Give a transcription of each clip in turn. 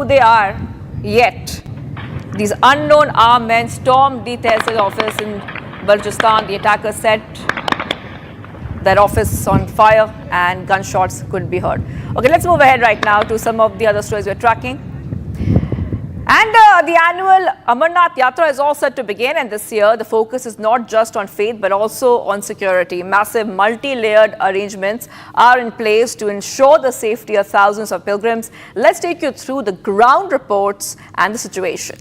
they are yet. These unknown armed men stormed the Tehsil office in Balochistan. The attackers set that office on fire and gunshots could be heard. Okay, let's move ahead right now to some of the other stories we're tracking. And the annual Amarnath Yatra is all set to begin, and this year the focus is not just on faith but also on security. Massive multi-layered arrangements are in place to ensure the safety of thousands of pilgrims. Let's take you through the ground reports and the situation.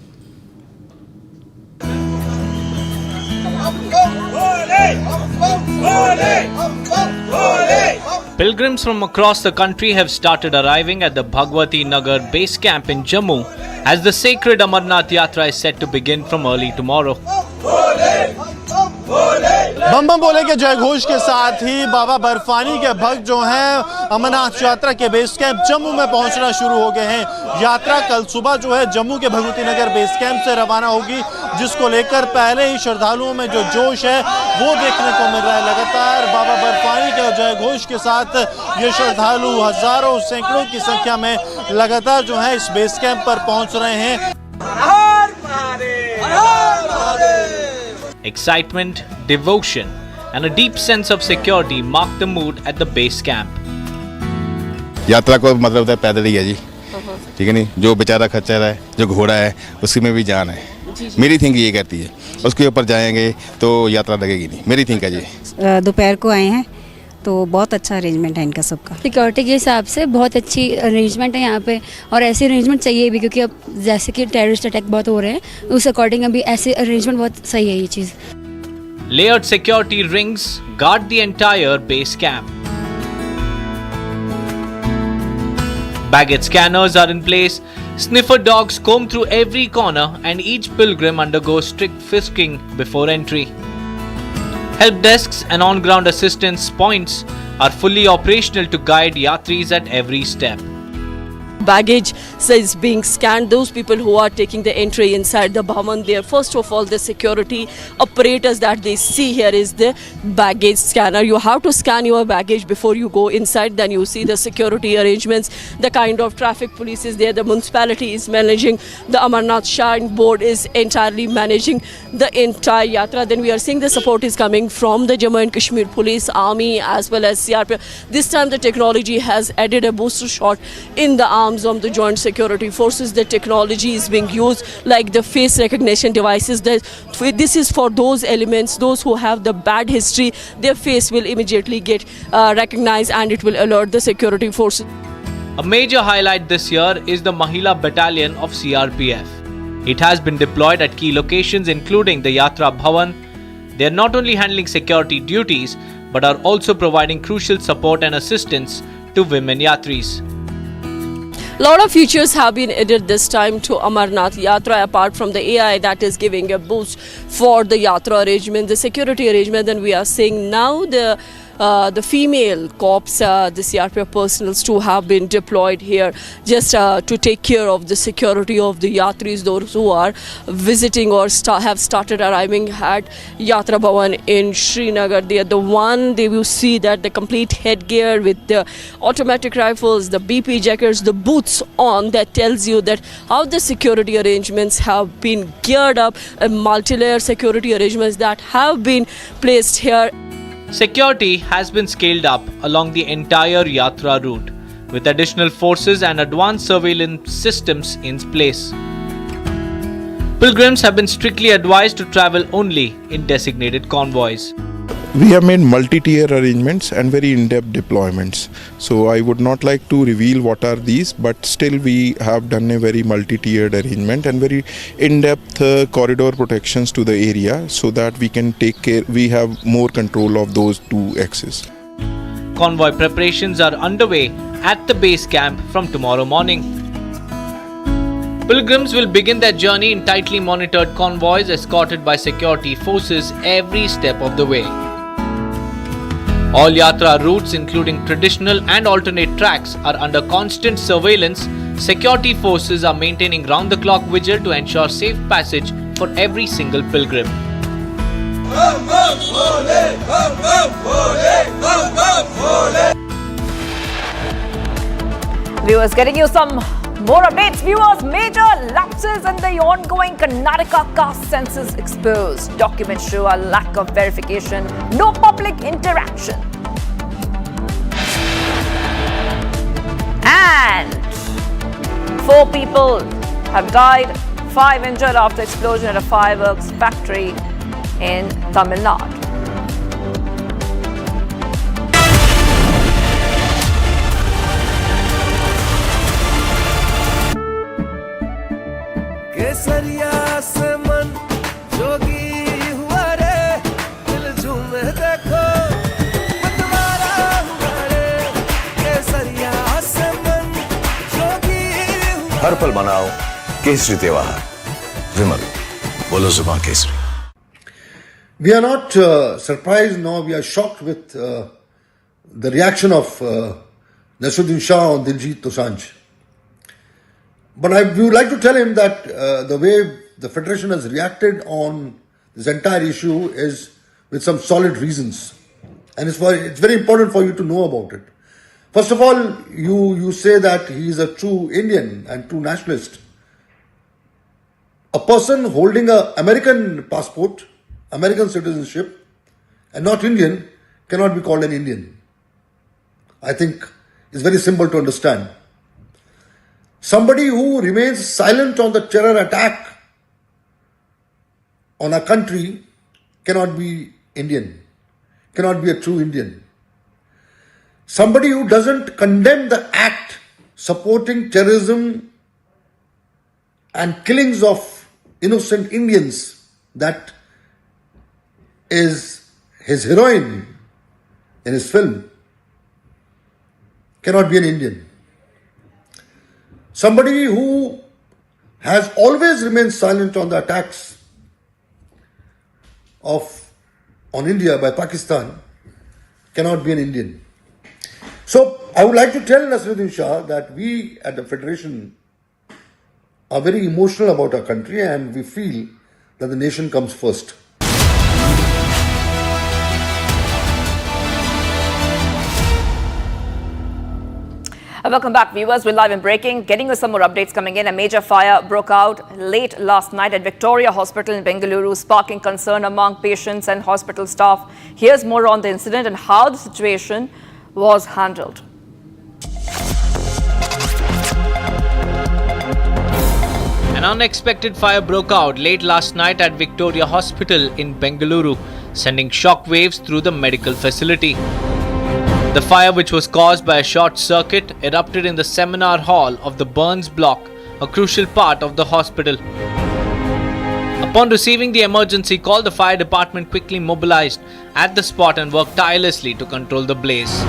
Pilgrims from across the country have started arriving at the Bhagwati Nagar base camp in Jammu as the sacred Amarnath Yatra is set to begin from early tomorrow. बम बम बोले के जय घोष के साथ ही बाबा बर्फानी के भक्त जो हैं अमरनाथ यात्रा के बेस कैंप जम्मू में पहुंचना शुरू हो गए हैं। यात्रा कल सुबह जो है जम्मू के भगवती नगर बेस कैंप से रवाना होगी, जिसको लेकर पहले ही श्रद्धालुओं में जो जोश है वो देखने को मिल रहा है। लगातार बाबा बर्फानी के जय घोष के साथ ये श्रद्धालु हजारों सैकड़ों की संख्या में लगातार जो है इस बेस कैंप पर पहुंच रहे हैं। Excitement, devotion, and a deep sense of security mark the mood at the base camp. यात्रा को मतलब होता है पैदल ही है जी, ठीक है नहीं, जो बेचारा खच्चर है, जो घोड़ा है, उसी में भी जान है। मेरी थिंक ये कहती है, उसके ऊपर जाएंगे तो यात्रा लगेगी नहीं, मेरी थिंक है जी। दोपहर को आए हैं तो बहुत अच्छा अरेंजमेंट है इनका सबका। सिक्योरिटी के हिसाब से बहुत अच्छी अरेंजमेंट है यहाँ पे, और ऐसे अरेंजमेंट चाहिए भी, क्योंकि अब जैसे कि टेररिस्ट अटैक बहुत हो रहे हैं, उस अकॉर्डिंग अभी ऐसे अरेंजमेंट बहुत सही है ये चीज़। Layered security rings guard the entire base camp. Baggage scanners are in place, sniffer dogs comb through every corner, and each pilgrim undergoes strict frisking before entry. Help desks and on-ground assistance points are fully operational to guide yatris at every step. Baggage is being scanned. Those people who are taking the entry inside the Bhavan, there first of all the security apparatus that they see here is the baggage scanner. You have to scan your baggage before you go inside. Then you see the security arrangements, the kind of traffic police is there, the municipality is managing, the Amarnath Shrine Board is entirely managing the entire yatra. Then we are seeing the support is coming from the Jammu and Kashmir Police, Army as well as CRPF. This time the technology has added a booster shot in the arms of the joint security forces. The technology is being used like the face recognition devices. This is for those elements, those who have the bad history, their face will immediately get recognized and it will alert the security forces. A major highlight this year is the Mahila Battalion of CRPF. It has been deployed at key locations including the Yatra Bhavan. They are not only handling security duties but are also providing crucial support and assistance to women yatris. A lot of features have been added this time to Amarnath Yatra, apart from the AI that is giving a boost for the Yatra arrangement, the security arrangement. And we are seeing now the female cops, the CRPF personals too have been deployed here just to take care of the security of the Yatris, those who are visiting or have started arriving at Yatra Bhavan in Srinagar. They are the one, they will see that the complete headgear with the automatic rifles, the BP jackets, the boots on, that tells you that how the security arrangements have been geared up, multi-layer security arrangements that have been placed here. Security has been scaled up along the entire Yatra route, with additional forces and advanced surveillance systems in place. Pilgrims have been strictly advised to travel only in designated convoys. We have made multi-tier arrangements and very in-depth deployments. So I would not like to reveal what are these, but still we have done a very multi-tiered arrangement and very in-depth corridor protections to the area so that we can take care, we have more control of those two axes. Convoy preparations are underway at the base camp from tomorrow morning. Pilgrims will begin their journey in tightly monitored convoys escorted by security forces every step of the way. All Yatra routes, including traditional and alternate tracks, are under constant surveillance. Security forces are maintaining round-the-clock vigil to ensure safe passage for every single pilgrim. Viewers, getting you some More updates, viewers. Major lapses in the ongoing Karnataka caste census exposed. Documents show a lack of verification, no public interaction. And 4 people have died, 5 injured after explosion at a fireworks factory in Tamil Nadu. केसरिया से मन जोगी हुआ रे दिल झूमे देखो मतवारा हुआ रे केसरिया से मन जोगी हुआ हर पल मनाओ केसरी त्योहार विमल बोलो जुबान Kesari We are not surprised nor we are shocked with the reaction of Nasruddin Shah on Diljit Dosanjh. But we would like to tell him that the way the Federation has reacted on this entire issue is with some solid reasons. And it's very important for you to know about it. First of all, you say that he is a true Indian and true nationalist. A person holding an American passport, American citizenship, and not Indian cannot be called an Indian. I think it's very simple to understand. Somebody who remains silent on the terror attack on a country cannot be Indian, cannot be a true Indian. Somebody who doesn't condemn the act supporting terrorism and killings of innocent Indians, that is his heroine in his film, cannot be an Indian. Somebody who has always remained silent on the attacks on India by Pakistan cannot be an Indian. So I would like to tell Nasruddin Shah that we at the Federation are very emotional about our country and we feel that the nation comes first. Welcome back, viewers. We're live and breaking. Getting you some more updates coming in. A major fire broke out late last night at Victoria Hospital in Bengaluru, sparking concern among patients and hospital staff. Here's more on the incident and how the situation was handled. An unexpected fire broke out late last night at Victoria Hospital in Bengaluru, sending shockwaves through the medical facility. The fire, which was caused by a short circuit, erupted in the seminar hall of the Burns block, a crucial part of the hospital. Upon receiving the emergency call, the fire department quickly mobilized at the spot and worked tirelessly to control the blaze.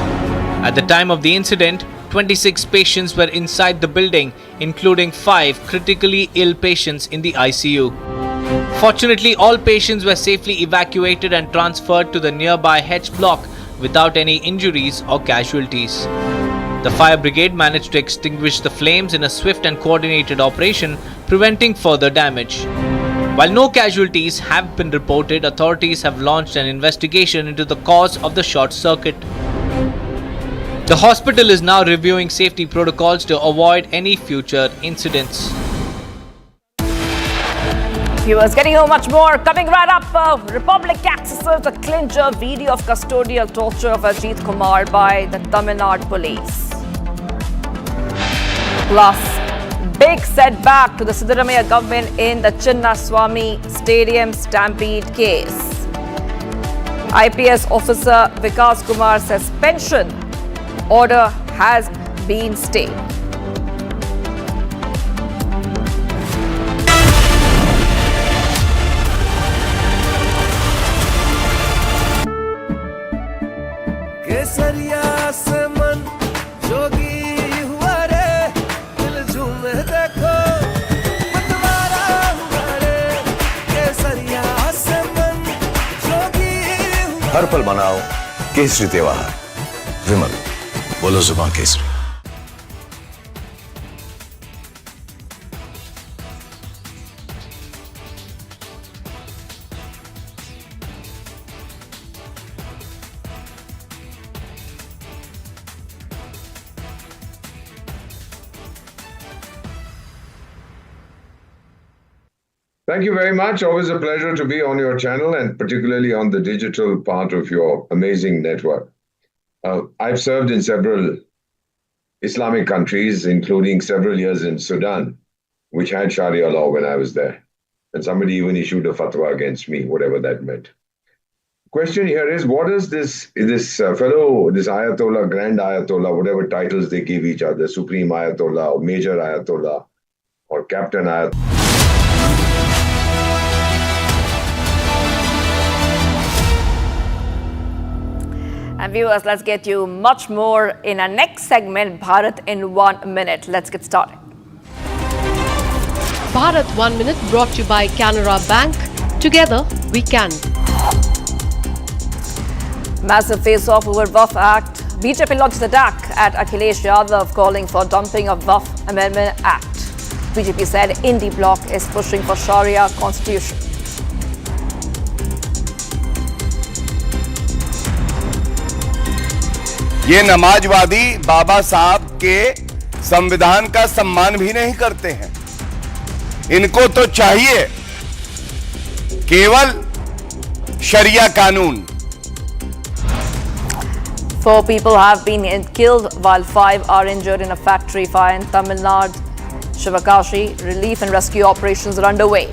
At the time of the incident, 26 patients were inside the building, including 5 critically ill patients in the ICU. Fortunately, all patients were safely evacuated and transferred to the nearby H block without any injuries or casualties. The fire brigade managed to extinguish the flames in a swift and coordinated operation, preventing further damage. While no casualties have been reported, authorities have launched an investigation into the cause of the short circuit. The hospital is now reviewing safety protocols to avoid any future incidents. Viewers, getting you much more. Coming right up, Republic accesses a clincher video of custodial torture of Ajit Kumar by the Tamil Nadu police. Plus, big setback to the Siddaramaiah government in the Chinnaswamy Stadium stampede case. IPS officer Vikas Kumar's suspension order has been stayed. केसरिया से मन जोगी हुआ रे दिल झूमे देखो मतवारा हुआ रे केसरिया से मन जोगी हुआ हर पल मनाओ केसरी त्योहार विमल बोलो जुबान Kesari Thank you very much. Always a pleasure to be on your channel and particularly on the digital part of your amazing network. I've served in several Islamic countries, including several years in Sudan, which had Sharia law when I was there. And somebody even issued a fatwa against me, whatever that meant. Question here is, what does this Ayatollah, Grand Ayatollah, whatever titles they give each other, Supreme Ayatollah or Major Ayatollah or Captain Ayatollah. And viewers, let's get you much more in our next segment, Bharat in 1 minute. Let's get started. Bharat 1 minute brought to you by Canara Bank. Together we can. Massive face-off over WAF Act. BJP launched attack at Akhilesh Yadav, calling for dumping of WAF Amendment Act. BJP said Indie bloc is pushing for Sharia constitution. ये नमाजवादी बाबा साहब के संविधान का सम्मान भी नहीं करते हैं। इनको तो चाहिए केवल शरिया कानून। 4 people have been killed while 5 are injured in a factory fire in Tamil Nadu. Shivakashi relief and rescue operations are underway.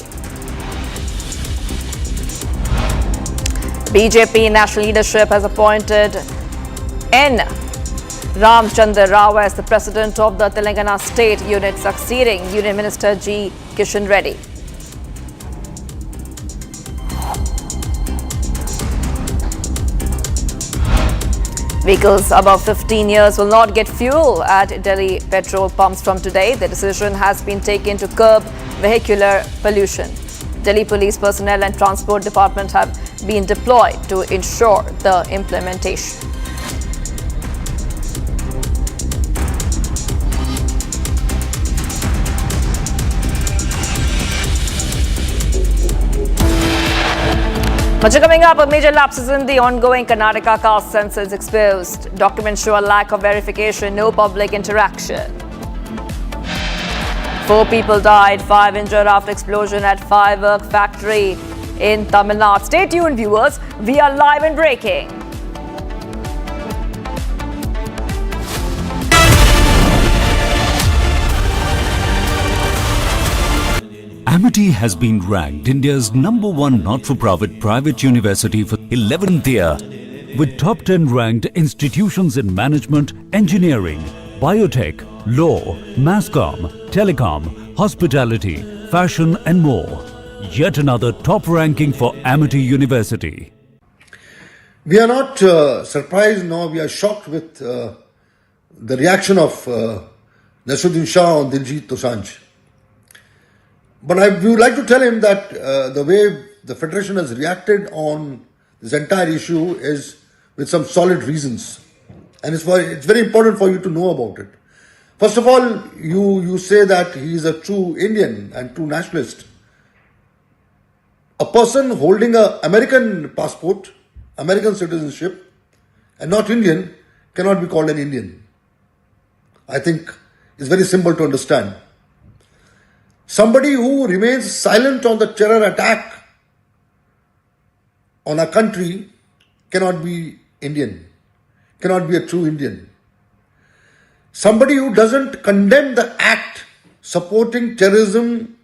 BJP national leadership has appointed N. Ramchandra Rao as the president of the Telangana state unit, succeeding Union Minister G. Kishan Reddy. Vehicles above 15 years will not get fuel at Delhi petrol pumps from today. The decision has been taken to curb vehicular pollution. Delhi police personnel and transport department have been deployed to ensure the implementation. Much coming up, major lapses in the ongoing Karnataka caste census exposed. Documents show a lack of verification, no public interaction. 4 people died, 5 injured after explosion at firework factory in Tamil Nadu. Stay tuned, viewers. We are live and breaking. Amity has been ranked India's #1 not-for-profit private university for 11th year, with top 10 ranked institutions in management, engineering, biotech, law, masscom, telecom, hospitality, fashion and more. Yet another top ranking for Amity University. We are not surprised nor we are shocked with the reaction of Nasruddin Shah on Diljit Dosanjh. But we would like to tell him that the way the Federation has reacted on this entire issue is with some solid reasons. And it's very important for you to know about it. First of all, you say that he is a true Indian and true nationalist. A person holding an American passport, American citizenship, and not Indian cannot be called an Indian. I think it's very simple to understand. Somebody who remains silent on the terror attack on a country cannot be Indian, cannot be a true Indian. Somebody who doesn't condemn the act supporting terrorism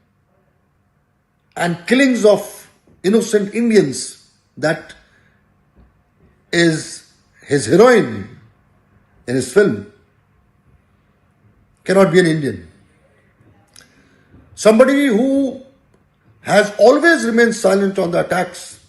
and killings of innocent Indians, that is his heroine in his film, cannot be an Indian. Somebody who has always remained silent on the attacks.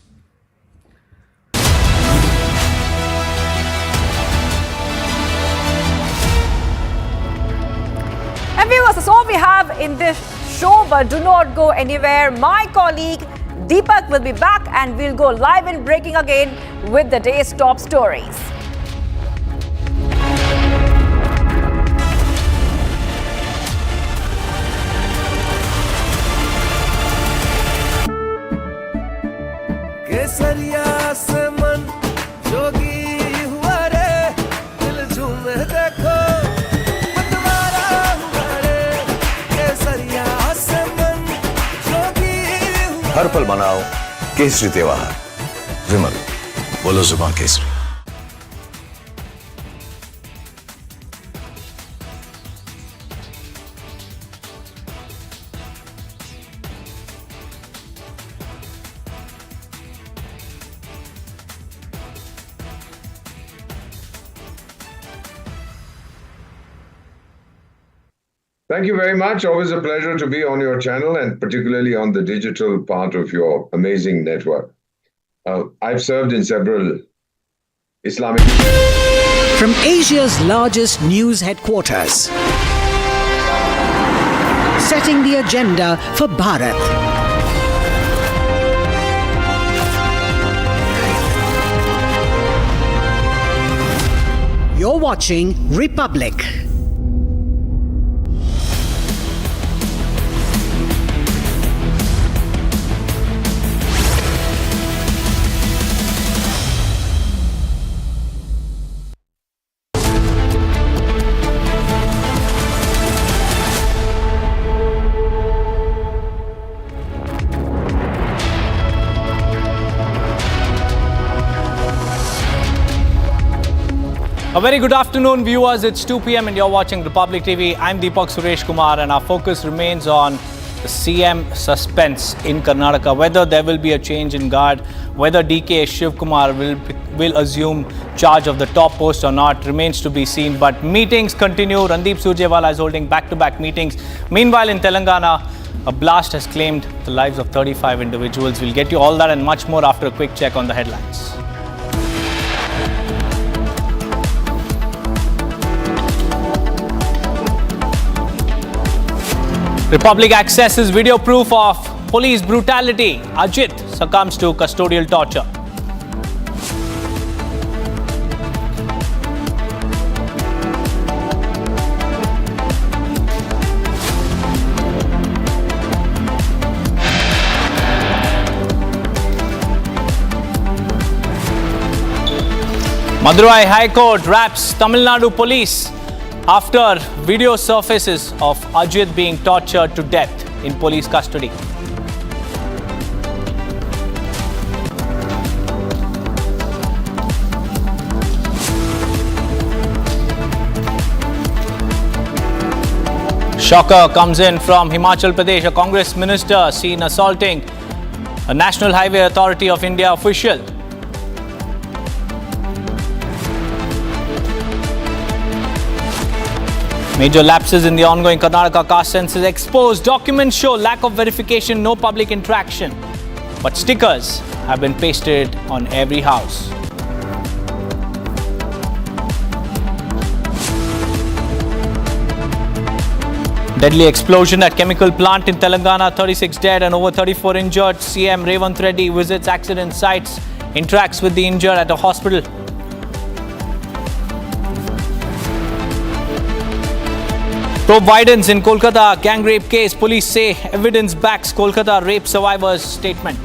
And viewers, that's all we have in this show, but do not go anywhere. My colleague Deepak will be back and we'll go live and breaking again with the day's top stories. केसरिया से मन जोगी हुआ रे, दिल झूमे देखो मतवारा हुआ रे। केसरिया से मन जोगी हर पल बनाओ केसरी त्योहार। विमल, बोलो जुबान Kesari. Thank you very much. Always a pleasure to be on your channel and particularly on the digital part of your amazing network. I've served in several Islamic... From Asia's largest news headquarters, setting the agenda for Bharat. You're watching Republic. A very good afternoon, viewers. It's 2 p.m. and you're watching Republic TV. I'm Deepak Suresh Kumar, and our focus remains on the CM suspense in Karnataka. Whether there will be a change in guard, whether DK Shiv Kumar will assume charge of the top post or not remains to be seen. But meetings continue. Randeep Surjewala is holding back-to-back meetings. Meanwhile, in Telangana, a blast has claimed the lives of 35 individuals. We'll get you all that and much more after a quick check on the headlines. Republic accesses video proof of police brutality. Ajit succumbs to custodial torture. Madurai High Court wraps Tamil Nadu police after video surfaces of Ajit being tortured to death in police custody. Shocker comes in from Himachal Pradesh. A Congress minister seen assaulting a National Highway Authority of India official. Major lapses in the ongoing Karnataka caste census exposed. Documents show lack of verification, no public interaction. But stickers have been pasted on every house. Deadly explosion at chemical plant in Telangana, 36 dead and over 34 injured. CM Revanth Reddy visits accident sites, interacts with the injured at a hospital. Probe widens in Kolkata gang rape case. Police say evidence backs Kolkata rape survivors' statement.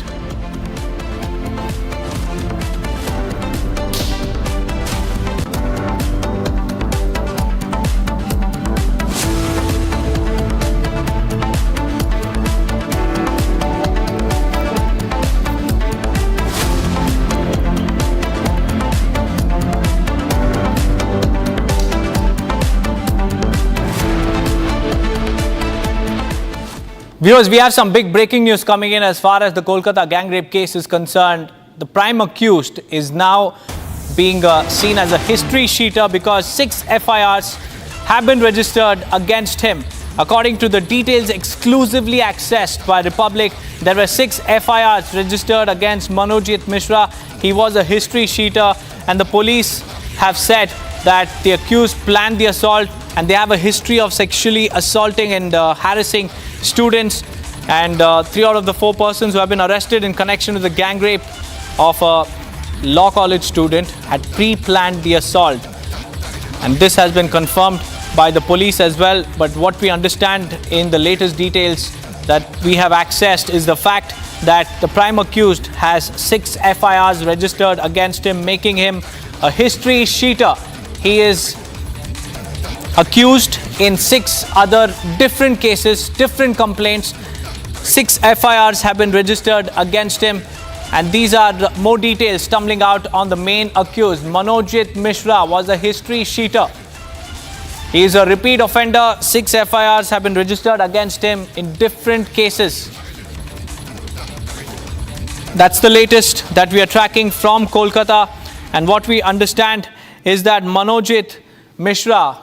Viewers, we have some big breaking news coming in as far as the Kolkata gang rape case is concerned. The prime accused is now being seen as a history sheeter because 6 FIRs have been registered against him. According to the details exclusively accessed by Republic, there were 6 FIRs registered against Manojit Mishra. He was a history sheeter, and the police have said that the accused planned the assault and they have a history of sexually assaulting and harassing students. And 3 out of the 4 persons who have been arrested in connection with the gang rape of a law college student had pre-planned the assault. And this has been confirmed by the police as well. But what we understand in the latest details that we have accessed is the fact that the prime accused has 6 FIRs registered against him, making him a history sheeter. He is accused in 6 other different cases, different complaints. 6 FIRs have been registered against him. And these are more details stumbling out on the main accused. Manojit Mishra was a history sheeter. He is a repeat offender. 6 FIRs have been registered against him in different cases. That's the latest that we are tracking from Kolkata. And what we understand is that Manojit Mishra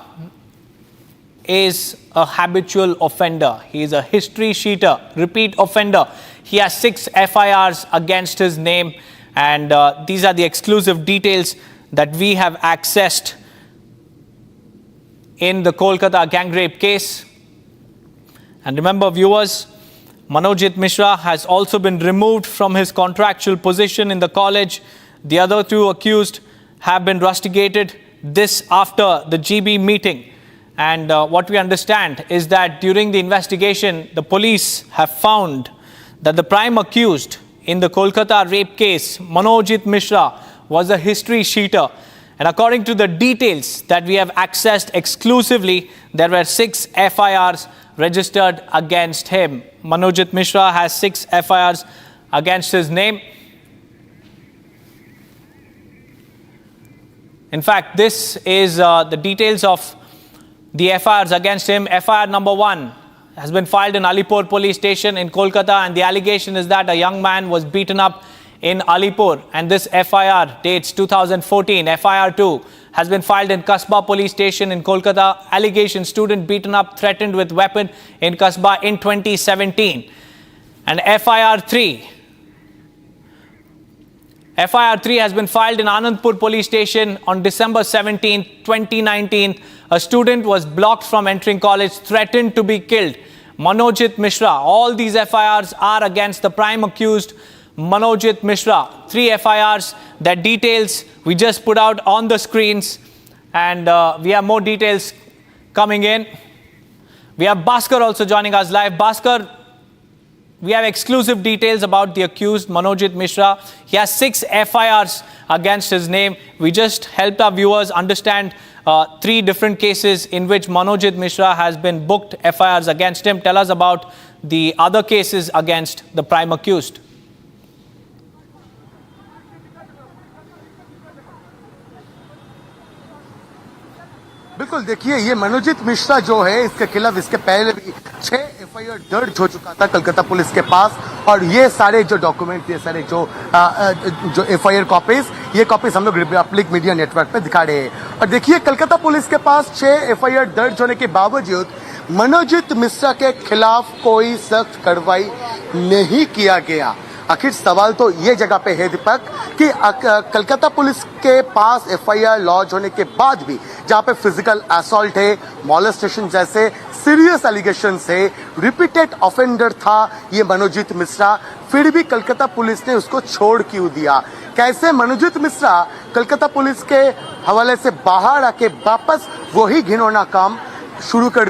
is a habitual offender. He is a history sheeter, repeat offender. He has 6 FIRs against his name, and these are the exclusive details that we have accessed in the Kolkata gang rape case. And remember, viewers, Manojit Mishra has also been removed from his contractual position in the college. The other 2 accused have been rusticated, this after the GB meeting. And what we understand is that during the investigation, the police have found that the prime accused in the Kolkata rape case, Manojit Mishra, was a history sheeter. And according to the details that we have accessed exclusively, there were 6 FIRs registered against him. Manojit Mishra has 6 FIRs against his name. In fact, this is the details of the FIRs against him. FIR number 1 has been filed in Alipur police station in Kolkata, and the allegation is that a young man was beaten up in Alipur, and this FIR dates 2014. FIR 2 has been filed in Kasba police station in Kolkata. Allegation: student beaten up, threatened with weapon in Kasba in 2017. And FIR 3 has been filed in Anandpur police station on December 17, 2019. A student was blocked from entering college, threatened to be killed. Manojit Mishra. All these FIRs are against the prime accused, Manojit Mishra. 3 FIRs. That details we just put out on the screens, and we have more details coming in. We have Bhaskar also joining us live. Bhaskar, we have exclusive details about the accused, Manojit Mishra. He has 6 FIRs against his name. We just helped our viewers understand 3 different cases in which Manojit Mishra has been booked FIRs against him. Tell us about the other cases against the prime accused. बिल्कुल, देखिए, ये मनोजित मिश्रा जो है, इसके खिलाफ इसके पहले भी 6 FIR दर्ज हो चुका था कलकत्ता पुलिस के पास, और ये सारे जो डॉक्यूमेंट, ये सारे जो FIR कॉपीज, ये कॉपीज हम लोग रिपब्लिक मीडिया नेटवर्क पे दिखा रहे हैं। और देखिए, कलकत्ता पुलिस के पास 6 FIR दर्ज होने के बावजूद मनोजित मिश्रा के खिलाफ कोई सख्त कार्रवाई नहीं किया गया। आखिर सवाल तो ये जगह पे है दीपक कि कलकत्ता पुलिस के पास FIR लॉन्च होने के बाद भी, जहां पे फिजिकल असॉल्ट है, मॉलेस्टेशन जैसे सीरियस एलिगेशंस है, रिपीटेड ऑफेंडर था ये मनोजित मिश्रा, फिर भी कलकत्ता पुलिस ने उसको छोड़ क्यों दिया? कैसे मनोजित मिश्रा कलकत्ता पुलिस के हवाले से बाहर आके वापस वही घिनौना काम शुरू कर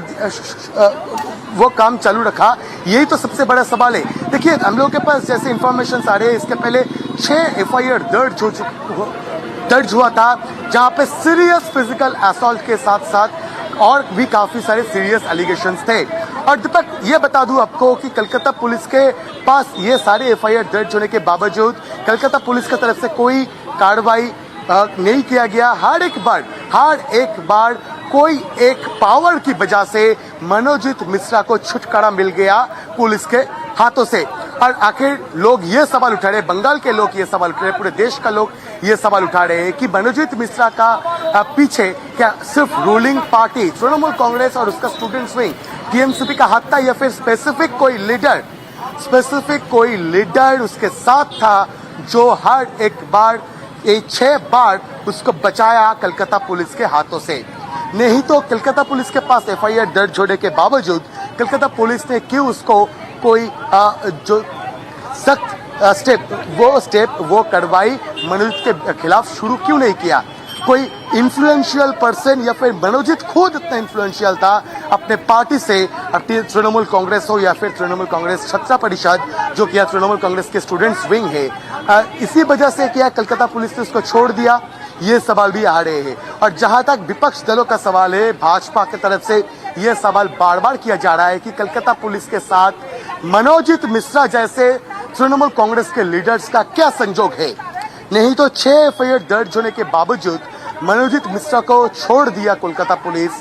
वो काम चालू रखा? यही तो सबसे बड़ा सवाल है। देखिए, हम लोगों के पास जैसे इंफॉर्मेशन आ रहे हैं, इसके पहले 6 FIR दर्ज हुआ था, जहां पे सीरियस फिजिकल असॉल्ट के साथ साथ और भी काफी सारे सीरियस एलिगेशंस थे। और दीपक, ये बता दूं आपको कि कलकत्ता पुलिस के पास ये सारे FIR दर्ज होने के बावजूद कलकत्ता पुलिस की तरफ से कोई कार्रवाई नहीं किया गया। हर एक बार कोई एक पावर की वजह से मनोजित मिश्रा को छुटकारा मिल गया पुलिस के हाथों से। और आखिर लोग ये सवाल उठा रहे, बंगाल के लोग ये सवाल उठा रहे, पूरे देश का लोग ये सवाल उठा रहे हैं कि मनोजित मिश्रा का पीछे क्या सिर्फ रूलिंग पार्टी तृणमूल कांग्रेस और उसका स्टूडेंट्स विंग TMCP का हाथ था, या फिर स्पेसिफिक कोई लीडर उसके साथ था जो हर एक बार 6 बार उसको बचाया कलकत्ता पुलिस के हाथों से? नहीं तो कलकत्ता पुलिस के पास FIR दर्ज होने के बावजूद कलकत्ता पुलिस ने क्यों उसको कोई जो सख्त वो कार्रवाई मनोजित के खिलाफ शुरू क्यों नहीं किया? कोई इन्फ्लुएंशियल पर्सन, या फिर मनोजित खुद इतना इन्फ्लुएंशियल था अपने पार्टी से, अपनी तृणमूल कांग्रेस हो या फिर तृणमूल कांग्रेस छात्र परिषद जो किया तृणमूल कांग्रेस के स्टूडेंट्स विंग है, इसी वजह से क्या कलकत्ता पुलिस ने उसको छोड़ दिया? ये सवाल भी आ रहे हैं। और जहां तक विपक्ष दलों का सवाल है, भाजपा की तरफ से यह सवाल बार बार किया जा रहा है कि कलकत्ता पुलिस के साथ मनोजीत मिश्रा जैसे तृणमूल कांग्रेस के लीडर्स का क्या संजोग है। नहीं तो 6 एफआईआर दर्ज होने के बावजूद मनोजीत मिश्रा को छोड़ दिया कोलकाता पुलिस,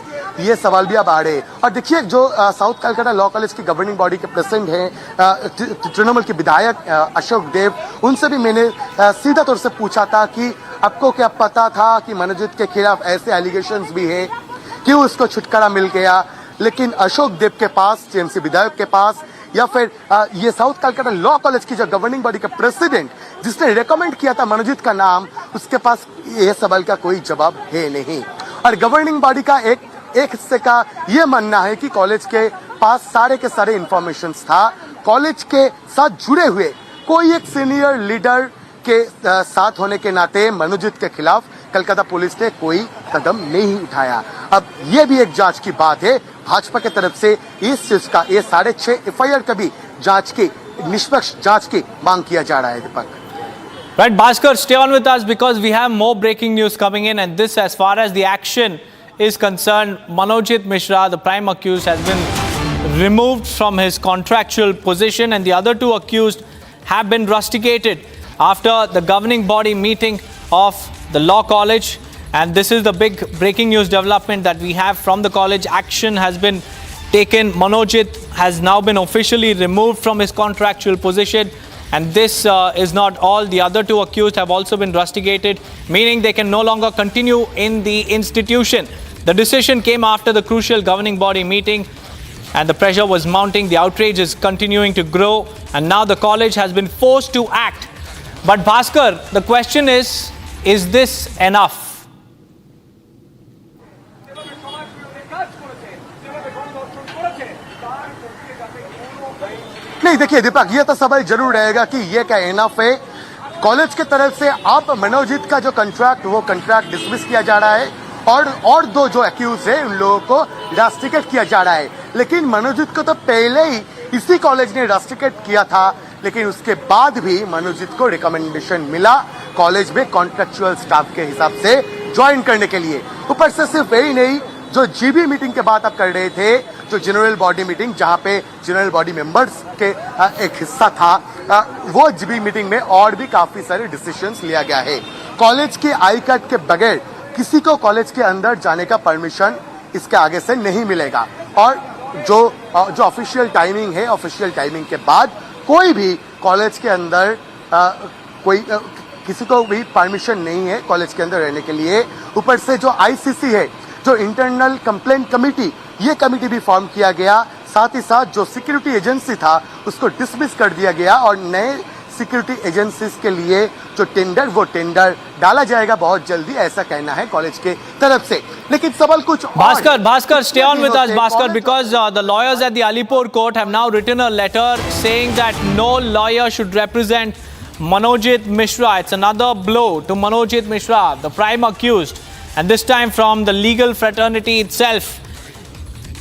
ये सवाल भी अब आ रहे। और देखिए जो साउथ कलकत्ता लॉ कॉलेज की गवर्निंग बॉडी के प्रेसिडेंट हैं तृणमूल के विधायक अशोक देव, उनसे भी मैंने सीधा तौर से पूछा था कि आपको क्या पता था कि मनोजीत के खिलाफ ऐसे एलिगेशंस भी है, क्यों उसको छुटकारा मिल गया। लेकिन अशोक देव के पास, टीएमसी विधायक के पास, या फिर ये साउथ कलकत्ता लॉ कॉलेज की जो गवर्निंग बॉडी का प्रेसिडेंट जिसने रेकमेंड किया था मनोजीत का नाम, उसके पास ये सवाल का कोई जवाब है नहीं। और गवर्निंग बॉडी का एक हिस्से का ये मानना है कि कॉलेज के पास सारे के सारे इंफॉर्मेशन था, कॉलेज के साथ जुड़े हुए कोई एक सीनियर लीडर के साथ होने के नाते मनोजीत के खिलाफ कलकत्ता पुलिस ने कोई कदम नहीं उठाया। अब ये भी एक जांच की बात है, भाजपा की तरफ से इस चीज का, ये 6.5 एफआईआर का भी जांच की, निष्पक्ष जांच की मांग किया जा रहा है। दीपक, Right, Bhaskar, stay on with us because we have more breaking news coming in, and this, as far as the action is concerned, Manojit Mishra, the prime accused, has been removed from his contractual position, and the other 2 accused have been rusticated after the governing body meeting of the law college. And this is the big breaking news development that we have from the college. Action has been taken. Manojit has now been officially removed from his contractual position. And this is not all. The other 2 accused have also been rusticated, meaning they can no longer continue in the institution. The decision came after the crucial governing body meeting, and the pressure was mounting. The outrage is continuing to grow, and now the college has been forced to act. But Bhaskar, the question is this enough? नहीं, देखिए दीपक, ये तो सवाल जरूर रहेगा कि ये क्या इनफ है। कॉलेज की तरफ से अब मनोजीत का जो कॉन्ट्रैक्ट, वो कॉन्ट्रैक्ट डिसमिस किया जा रहा है और 2 जो एक्यूज है उन लोगों को रस्टिकेट किया जा रहा है। लेकिन मनोजीत को तो पहले ही इसी कॉलेज ने रस्टिकेट किया था, लेकिन उसके बाद भी मनोजीत को रिकमेंडेशन मिला कॉलेज में कॉन्ट्रेक्चुअल स्टाफ के हिसाब से ज्वाइन करने के लिए। ऊपर से सिर्फ यही नहीं, जो जीबी मीटिंग के बाद आप कर रहे थे, जो जनरल बॉडी मीटिंग, जहां पे जनरल बॉडी मेंबर्स के एक हिस्सा था, वो जीबी मीटिंग में और भी काफी सारे डिसीजंस लिया गया है। कॉलेज के आई कार्ड के बगैर किसी को कॉलेज के अंदर जाने का परमिशन इसके आगे से नहीं मिलेगा। और जो ऑफिशियल टाइमिंग है, ऑफिशियल टाइमिंग के बाद कोई भी कॉलेज के अंदर किसी को भी परमिशन नहीं है कॉलेज के अंदर रहने के लिए। ऊपर से जो आईसीसी है, जो इंटरनल कंप्लेंट कमेटी, ये कमेटी भी फॉर्म किया गया। साथ ही साथ जो सिक्योरिटी एजेंसी था उसको डिसमिस कर दिया गया और नए सिक्योरिटी एजेंसीज के लिए जो टेंडर, वो टेंडर डाला जाएगा बहुत जल्दी, ऐसा कहना है कॉलेज के तरफ से। लेकिन सवाल कुछ Bhaskar, stay on with us, Bhaskar, because the lawyers at the Alipur court have now written a letter saying that no lawyer should represent Manojit Mishra. It's another blow to Manojit Mishra, the prime accused, and this time from the legal fraternity itself.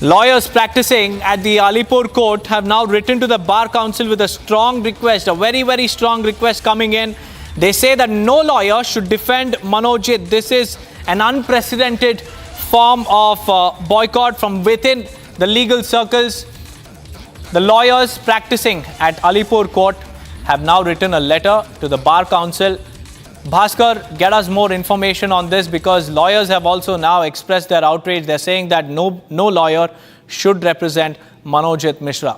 Lawyers practicing at the Alipur court have now written to the Bar Council with a strong request, a very, very strong request coming in. They say that no lawyer should defend Manojit. This is an unprecedented form of boycott from within the legal circles. The lawyers practicing at Alipur court have now written a letter to the Bar Council. Bhaskar, get us more information on this, because lawyers have also now expressed their outrage. They're saying that no lawyer should represent Manojit Mishra.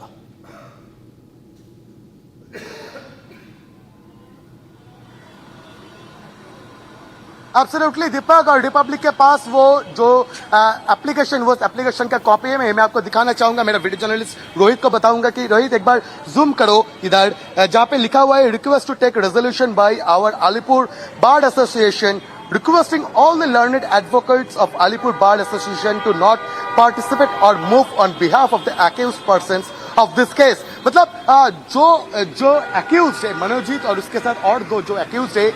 Absolutely Deepak, और Republic के पास वो जो application, वो application का copy है, मैं आपको दिखाना चाहूंगा। मेरा वीडियो जर्नलिस्ट रोहित को बताऊंगा कि रोहित एक बार जूम करो इधर, जहां पे लिखा हुआ है request to take resolution by our Alipur Bar Association requesting all the learned advocates of Alipur Bar Association to not participate or move on behalf of the accused persons of this case। मतलब जो accused है मनोजीत और उसके साथ और 2 जो accused है,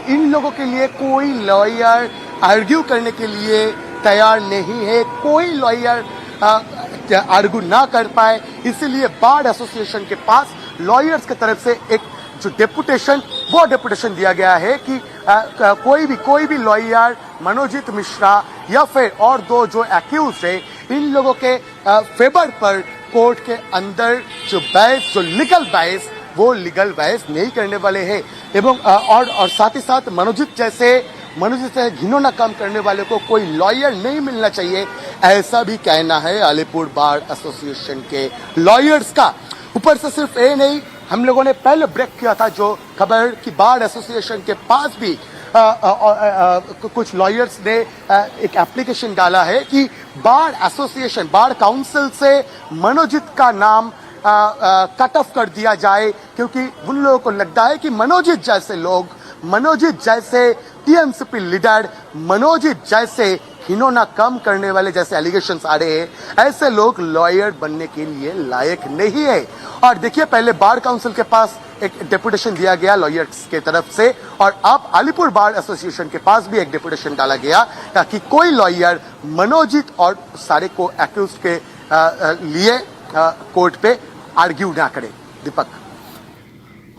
इन लोगों के लिए कोई लॉयर आर्ग्यू करने के लिए तैयार नहीं है, कोई लॉयर आर्ग्यू ना कर पाए, इसीलिए बार एसोसिएशन के पास लॉयर्स की तरफ से एक जो डेपुटेशन दिया गया है कि कोई भी लॉयर मनोजीत मिश्रा या फिर और 2 जो एक्यूज है, इन लोगों के फेवर पर कोर्ट के अंदर जो बहस, जो लीगल बहस, वो लीगल बहस नहीं करने वाले हैं। एवं और साथ ही साथ मनोजित जैसे घिनौना काम करने वाले को कोई लॉयर नहीं मिलना चाहिए, ऐसा भी कहना है अलीपुर बार एसोसिएशन के लॉयर्स का। ऊपर से सिर्फ ये नहीं, हम लोगों ने पहले ब्रेक किया था जो खबर कि बार एसोसिएशन के पास भी कुछ लॉयर्स ने एक एप्लीकेशन डाला है कि बार एसोसिएशन, बार काउंसिल से मनोजित का नाम कट ऑफ कर दिया जाए, क्योंकि उन लोगों को लगता है कि मनोजित जैसे लोग, मनोजित जैसे टीएमसीपी लीडर, मनोजित जैसे घिनौना काम करने वाले जैसे एलिगेशंस आ रहे हैं, ऐसे लोग लॉयर बनने के लिए लायक नहीं है। और देखिए, पहले बार काउंसिल के पास एक डेपुटेशन दिया गया लॉयर्स के तरफ से, और अब अलीपुर बार एसोसिएशन के पास भी एक डेपुटेशन डाला गया ताकि कोई लॉयर मनोजित और सारे को एक्यूज के लिए कोर्ट पे आर्ग्यू ना करे। दीपक।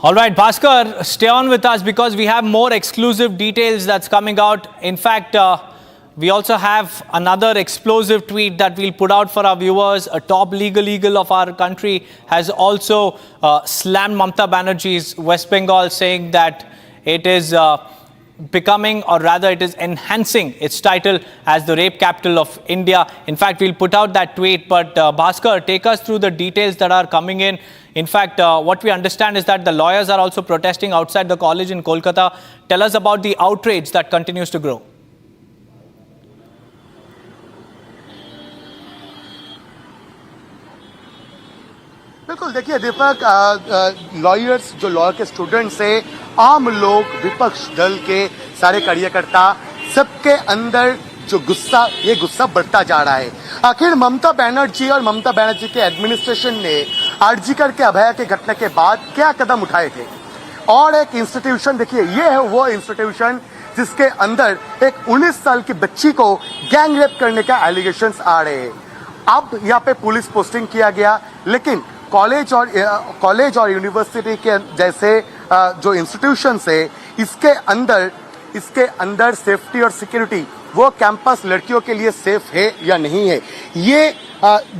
All right, Bhaskar, stay on with us because we have more exclusive details that's coming out. In fact, we also have another explosive tweet that we'll put out for our viewers. A top legal eagle of our country has also slammed Mamata Banerjee's West Bengal, saying that it is becoming, or rather it is enhancing its title as the rape capital of India. In fact, we'll put out that tweet, but Bhaskar, take us through the details that are coming in. In fact, what we understand is that the lawyers are also protesting outside the college in Kolkata. Tell us about the outrage that continues to grow. बिल्कुल, देखिए दीपक, lawyers जो law के students है, आम लोग, विपक्ष दल के सारे कार्यकर्ता, सबके अंदर जो गुस्सा, ये गुस्सा बढ़ता जा रहा है। आखिर ममता बनर्जी और ममता बनर्जी के एडमिनिस्ट्रेशन ने आरजीकर के अभया की घटना के बाद क्या कदम उठाए थे, और एक इंस्टीट्यूशन, देखिए ये है वो इंस्टीट्यूशन जिसके अंदर एक 19 साल की बच्ची को गैंग रेप करने का एलिगेशंस आ रहे हैं। अब यहाँ पे पुलिस पोस्टिंग किया गया, लेकिन कॉलेज और यूनिवर्सिटी के जैसे जो इंस्टीट्यूशंस है, इसके अंदर सेफ्टी और सिक्योरिटी, वो कैंपस लड़कियों के लिए सेफ है या नहीं है, ये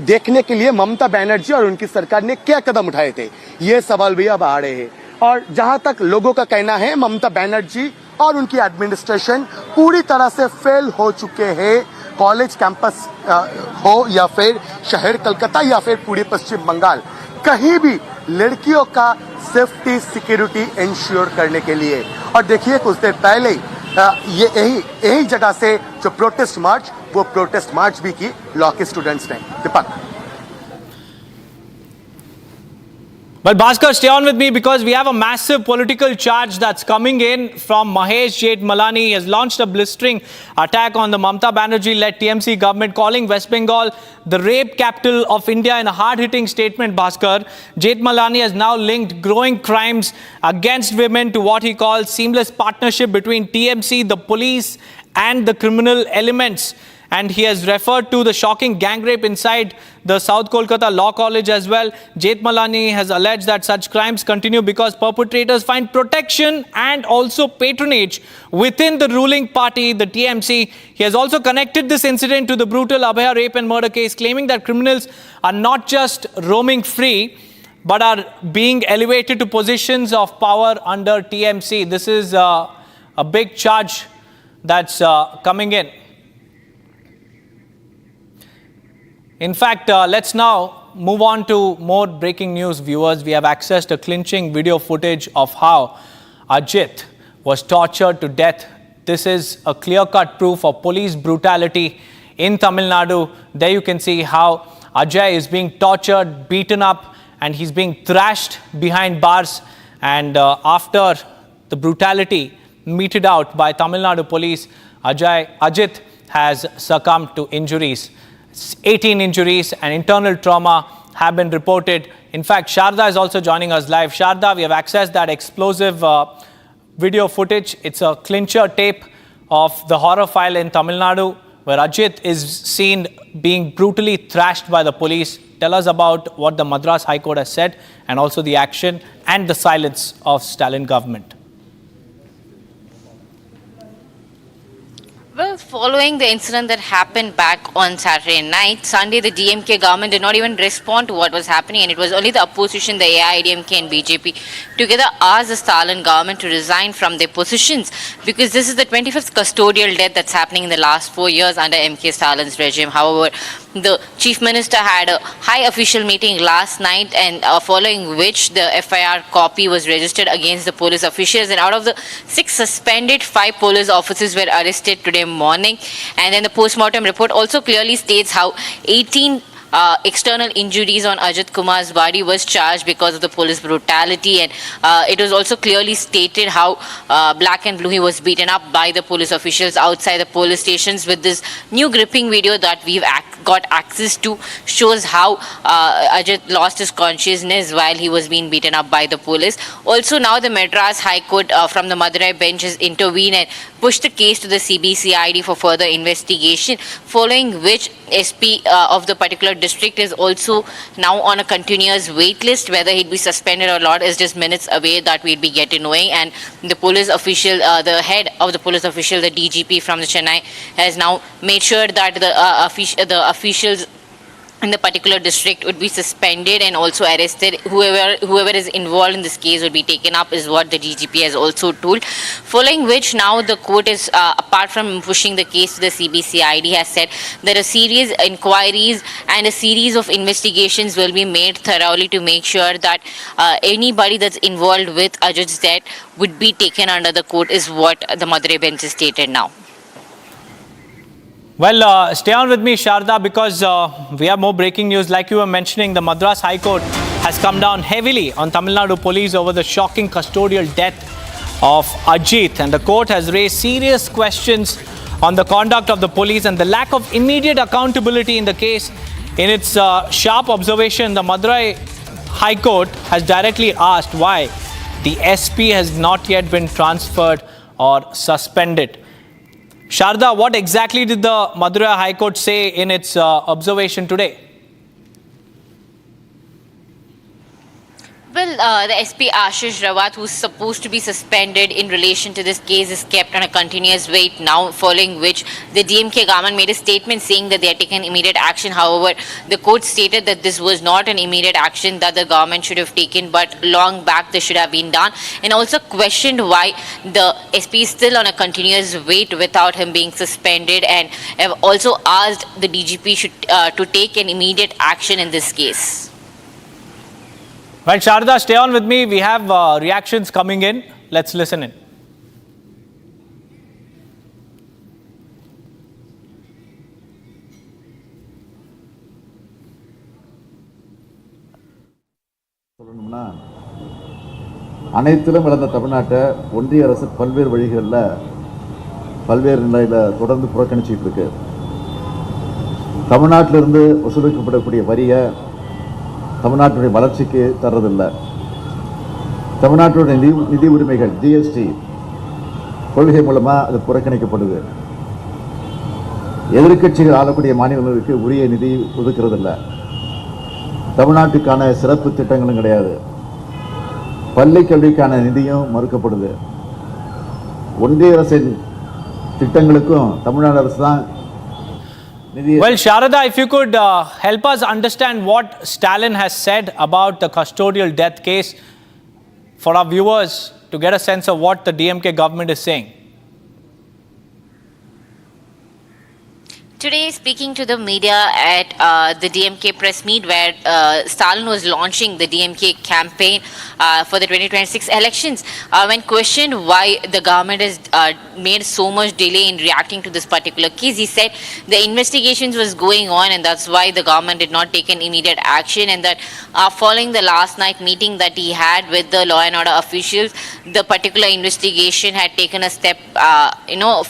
देखने के लिए ममता बनर्जी और उनकी सरकार ने क्या कदम उठाए थे, ये सवाल भी अब आ रहे हैं। और जहां तक लोगों का कहना है, ममता बनर्जी और उनकी एडमिनिस्ट्रेशन पूरी तरह से फेल हो चुके हैं, कॉलेज कैंपस हो या फिर शहर कलकत्ता या फिर पूरे पश्चिम बंगाल, कहीं भी लड़कियों का सेफ्टी सिक्योरिटी इंश्योर करने के लिए। और देखिए, कुछ देर पहले यही जगह से जो प्रोटेस्ट मार्च भी की लॉ के स्टूडेंट्स ने। दीपक। But Bhaskar, stay on with me because we have a massive political charge that's coming in from Mahesh Jethmalani. He has launched a blistering attack on the Mamata Banerjee-led TMC government, calling West Bengal the rape capital of India. In a hard-hitting statement, Bhaskar, Jethmalani has now linked growing crimes against women to what he calls seamless partnership between TMC, the police and the criminal elements. And he has referred to the shocking gang rape inside the South Kolkata Law College as well. Jethmalani has alleged that such crimes continue because perpetrators find protection and also patronage within the ruling party, the TMC. He has also connected this incident to the brutal Abhaya rape and murder case, claiming that criminals are not just roaming free, but are being elevated to positions of power under TMC. This is a big charge that's coming in. In fact, let's now move on to more breaking news, viewers. We have accessed a clinching video footage of how Ajit was tortured to death. This is a clear-cut proof of police brutality in Tamil Nadu. There you can see how Ajay is being tortured, beaten up, and he's being thrashed behind bars. And after the brutality meted out by Tamil Nadu police, Ajit has succumbed to injuries. 18 injuries and internal trauma have been reported. In fact, Sharda is also joining us live. Sharda, we have accessed that explosive video footage. It's a clincher tape of the horror file in Tamil Nadu where Ajit is seen being brutally thrashed by the police. Tell us about what the Madras High Court has said and also the action and the silence of Stalin government. Well, Following the incident that happened back on Saturday night, Sunday the DMK government did not even respond to what was happening, and it was only the opposition, the AIDMK and BJP, together asked the Stalin government to resign from their positions, because this is the 25th custodial death that's happening in the last 4 years under MK Stalin's regime. However, the chief minister had a high official meeting last night, and following which the FIR copy was registered against the police officials, and out of the 6 suspended, 5 police officers were arrested today morning. And then the post-mortem report also clearly states how 18 external injuries on Ajit Kumar's body was charged because of the police brutality, and it was also clearly stated how Black and Blue he was beaten up by the police officials outside the police stations. With this new gripping video that we've got access to, shows how Ajit lost his consciousness while he was being beaten up by the police. Also now the Madras High Court from the Madurai bench has intervened and pushed the case to the CBCID for further investigation, following which SP of the particular district is also now on a continuous wait list. Whether he'd be suspended or not is just minutes away that we'd be getting knowing. And the police official, the head of the police official, the DGP from the Chennai, has now made sure that the officials in the particular district would be suspended and also arrested. Whoever is involved in this case would be taken up, is what the DGP has also told. Following which now the court is, apart from pushing the case to the CBCID, has said that a series inquiries and a series of investigations will be made thoroughly to make sure that anybody that's involved with Ajit's death would be taken under the court, is what the Madurai bench has stated now. Well, stay on with me, Sharda, because we have more breaking news. Like you were mentioning, the Madras High Court has come down heavily on Tamil Nadu police over the shocking custodial death of Ajit. And the court has raised serious questions on the conduct of the police and the lack of immediate accountability in the case. In its sharp observation, the Madurai High Court has directly asked why the SP has not yet been transferred or suspended. Sharda, what exactly did the Madurai High Court say in its observation today? Well, the SP Ashish Rawat, who's supposed to be suspended in relation to this case, is kept on a continuous wait now, following which the DMK government made a statement saying that they had taken immediate action. However, the court stated that this was not an immediate action that the government should have taken, but long back this should have been done, and also questioned why the SP is still on a continuous wait without him being suspended, and have also asked the DGP to take an immediate action in this case. Well, Sharda, stay on with me. We have reactions coming in. Let's listen in. அனைத்திலும் இழந்த தமிழ்நாட்டை ஒன்றிய அரசு பல்வேறு வழிகளில் பல்வேறு நிலையில் தொடர்ந்து புறக்கணிச்சிட்டு இருக்கு. தமிழ்நாட்டிலிருந்து வசூலிக்கப்படக்கூடிய வரியை தமிழ்நாட்டுடைய வளர்ச்சிக்கு தர்றதில்லை. தமிழ்நாட்டுடைய நிதி உரிமைகள் ஜிஎஸ்டி கொள்கை மூலமாக அது புறக்கணிக்கப்படுது. எதிர்க்கட்சிகள் ஆளக்கூடிய மாநிலங்களுக்கு உரிய நிதி ஒதுக்கிறதில்லை. தமிழ்நாட்டுக்கான சிறப்பு திட்டங்களும் கிடையாது. பள்ளி கல்விக்கான நிதியும் மறுக்கப்படுது. ஒன்றிய அரசின் திட்டங்களுக்கும் தமிழ்நாடு அரசு தான். Well, Sharada, if you could help us understand what Stalin has said about the custodial death case for our viewers to get a sense of what the DMK government is saying. Today, speaking to the media at the DMK press meet, where Stalin was launching the DMK campaign for the 2026 elections, when questioned why the government has made so much delay in reacting to this particular case, he said the investigations was going on, and that's why the government did not take an immediate action, and that following the last night meeting that he had with the law and order officials, the particular investigation had taken a step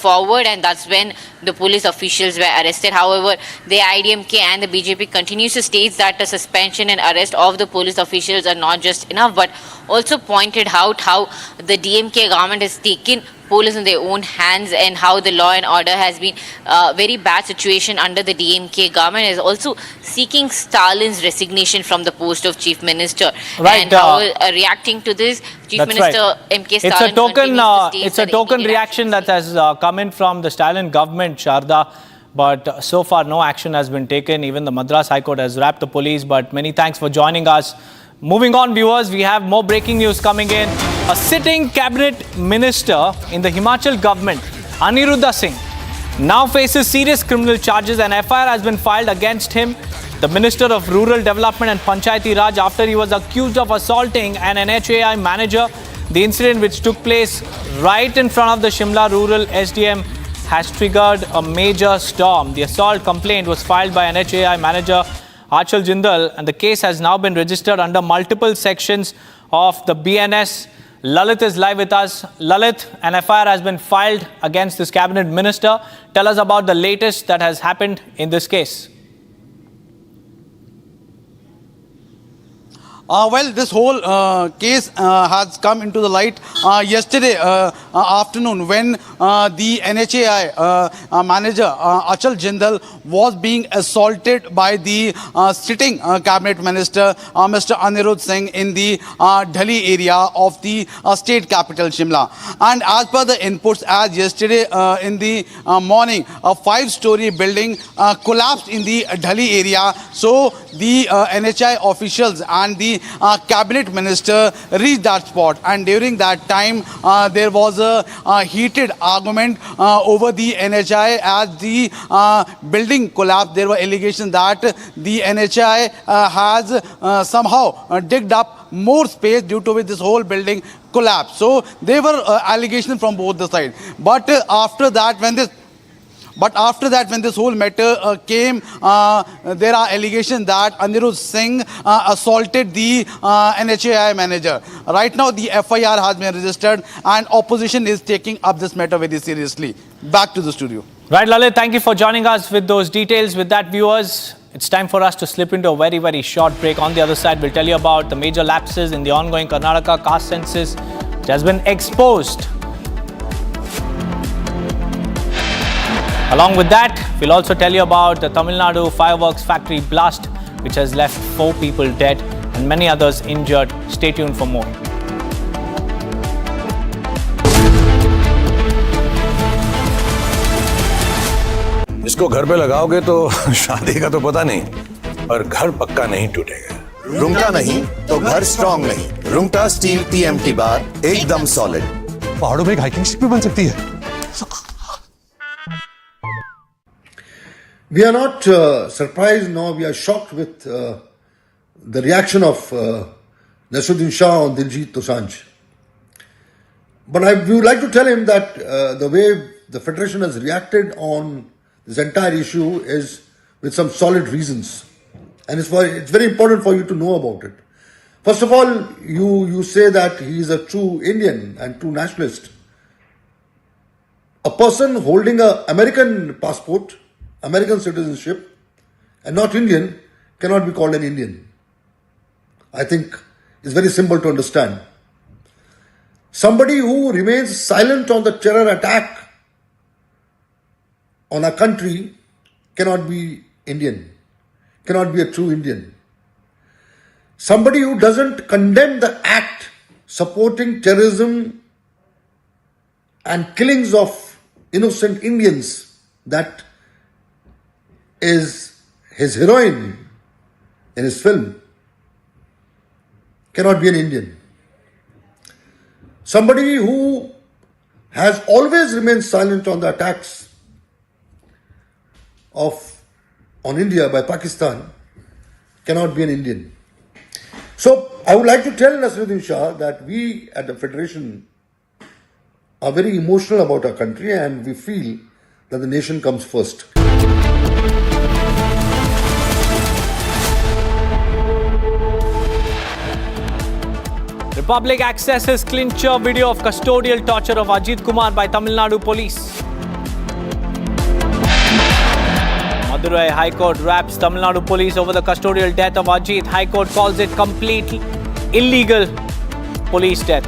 forward, and that's when the police officials were arrested. However, the IDMK and the BJP continues to state that the suspension and arrest of the police officials are not just enough, but also pointed out how the DMK government has taken police in their own hands and how the law and order has been a very bad situation under the DMK government, is also seeking Stalin's resignation from the post of chief minister. Right, and how reacting to this, Chief Minister MK Stalin it's a token reaction that has come in from the Stalin government, Sharda. But so far, no action has been taken. Even the Madras High Court has wrapped the police. But many thanks for joining us. Moving on, viewers, we have more breaking news coming in. A sitting cabinet minister in the Himachal government, Aniruddha Singh, now faces serious criminal charges. An FIR has been filed against him, the Minister of Rural Development and Panchayati Raj, after he was accused of assaulting an NHAI manager. The incident, which took place right in front of the Shimla Rural SDM, has triggered a major storm. The assault complaint was filed by NHAI manager Achal Jindal, and the case has now been registered under multiple sections of the BNS. Lalit is live with us. Lalit, an FIR has been filed against this cabinet minister. Tell us about the latest that has happened in this case. Well, this whole case has come into the light yesterday afternoon when the NHAI manager Achal Jindal was being assaulted by the sitting cabinet minister Mr. Aniruddha Singh in the Delhi area of the state capital Shimla. And as per the inputs, as yesterday in the morning, a 5-story building collapsed in the Delhi area. So the NHAI officials and the cabinet minister reached that spot, and during that time there was a heated argument over the NHAI. As the building collapsed, there were allegations that the NHAI has somehow digged up more space, due to which this whole building collapsed. So there were allegations from both the sides. But after that, when this whole matter came, there are allegations that Aniruddha Singh assaulted the NHAI manager. Right now, the FIR has been registered, and opposition is taking up this matter very seriously. Back to the studio. Right, Lalit, thank you for joining us with those details. With that, viewers, it's time for us to slip into a very, very short break. On the other side, we'll tell you about the major lapses in the ongoing Karnataka caste census, which has been exposed. Along with that, we'll also tell you about the Tamil Nadu fireworks factory blast, which has left 4 people dead and many others injured. Stay tuned for more. इसको घर पे लगाओगे तो शादी का तो पता नहीं, पर घर पक्का नहीं टूटेगा। रुंगटा नहीं तो घर स्ट्रॉन्ग नहीं। रुंगटा स्टील TMT बार एकदम सॉलिड। पहाड़ों में एक हाइकिंग स्टिक भी बन सकती है। We are not surprised, nor we are shocked with the reaction of Naseeruddin Shah on Diljit Dosanjh. But we would like to tell him that the way the Federation has reacted on this entire issue is with some solid reasons. And it's very important for you to know about it. First of all, you say that he is a true Indian and true nationalist. A person holding an American passport, American citizenship, and not Indian cannot be called an Indian. I think it's very simple to understand. Somebody who remains silent on the terror attack on a country cannot be Indian, cannot be a true Indian. Somebody who doesn't condemn the act supporting terrorism and killings of innocent Indians, that is his heroine in his film, cannot be an Indian. Somebody who has always remained silent on the attacks on India by Pakistan cannot be an Indian. So I would like to tell Naseeruddin Shah that we at the Federation are very emotional about our country, and we feel that the nation comes first. Republic accesses clincher video of custodial torture of Ajit Kumar by Tamil Nadu police. Madurai High Court wraps Tamil Nadu police over the custodial death of Ajit. High Court calls it completely illegal police death.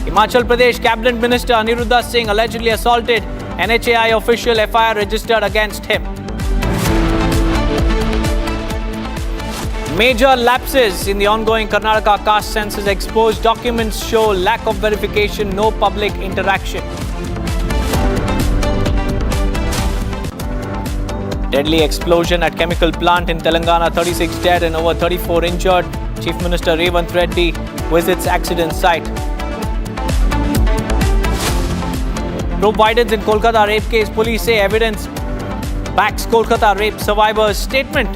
Himachal Pradesh Cabinet Minister Aniruddha Singh allegedly assaulted NHAI official, FIR registered against him. Major lapses in the ongoing Karnataka caste census exposed. Documents show lack of verification, no public interaction. Deadly explosion at chemical plant in Telangana, 36 dead and over 34 injured. Chief Minister Revanth Reddy visits accident site. Probe widens in Kolkata rape case. Police say evidence backs Kolkata rape survivor's statement.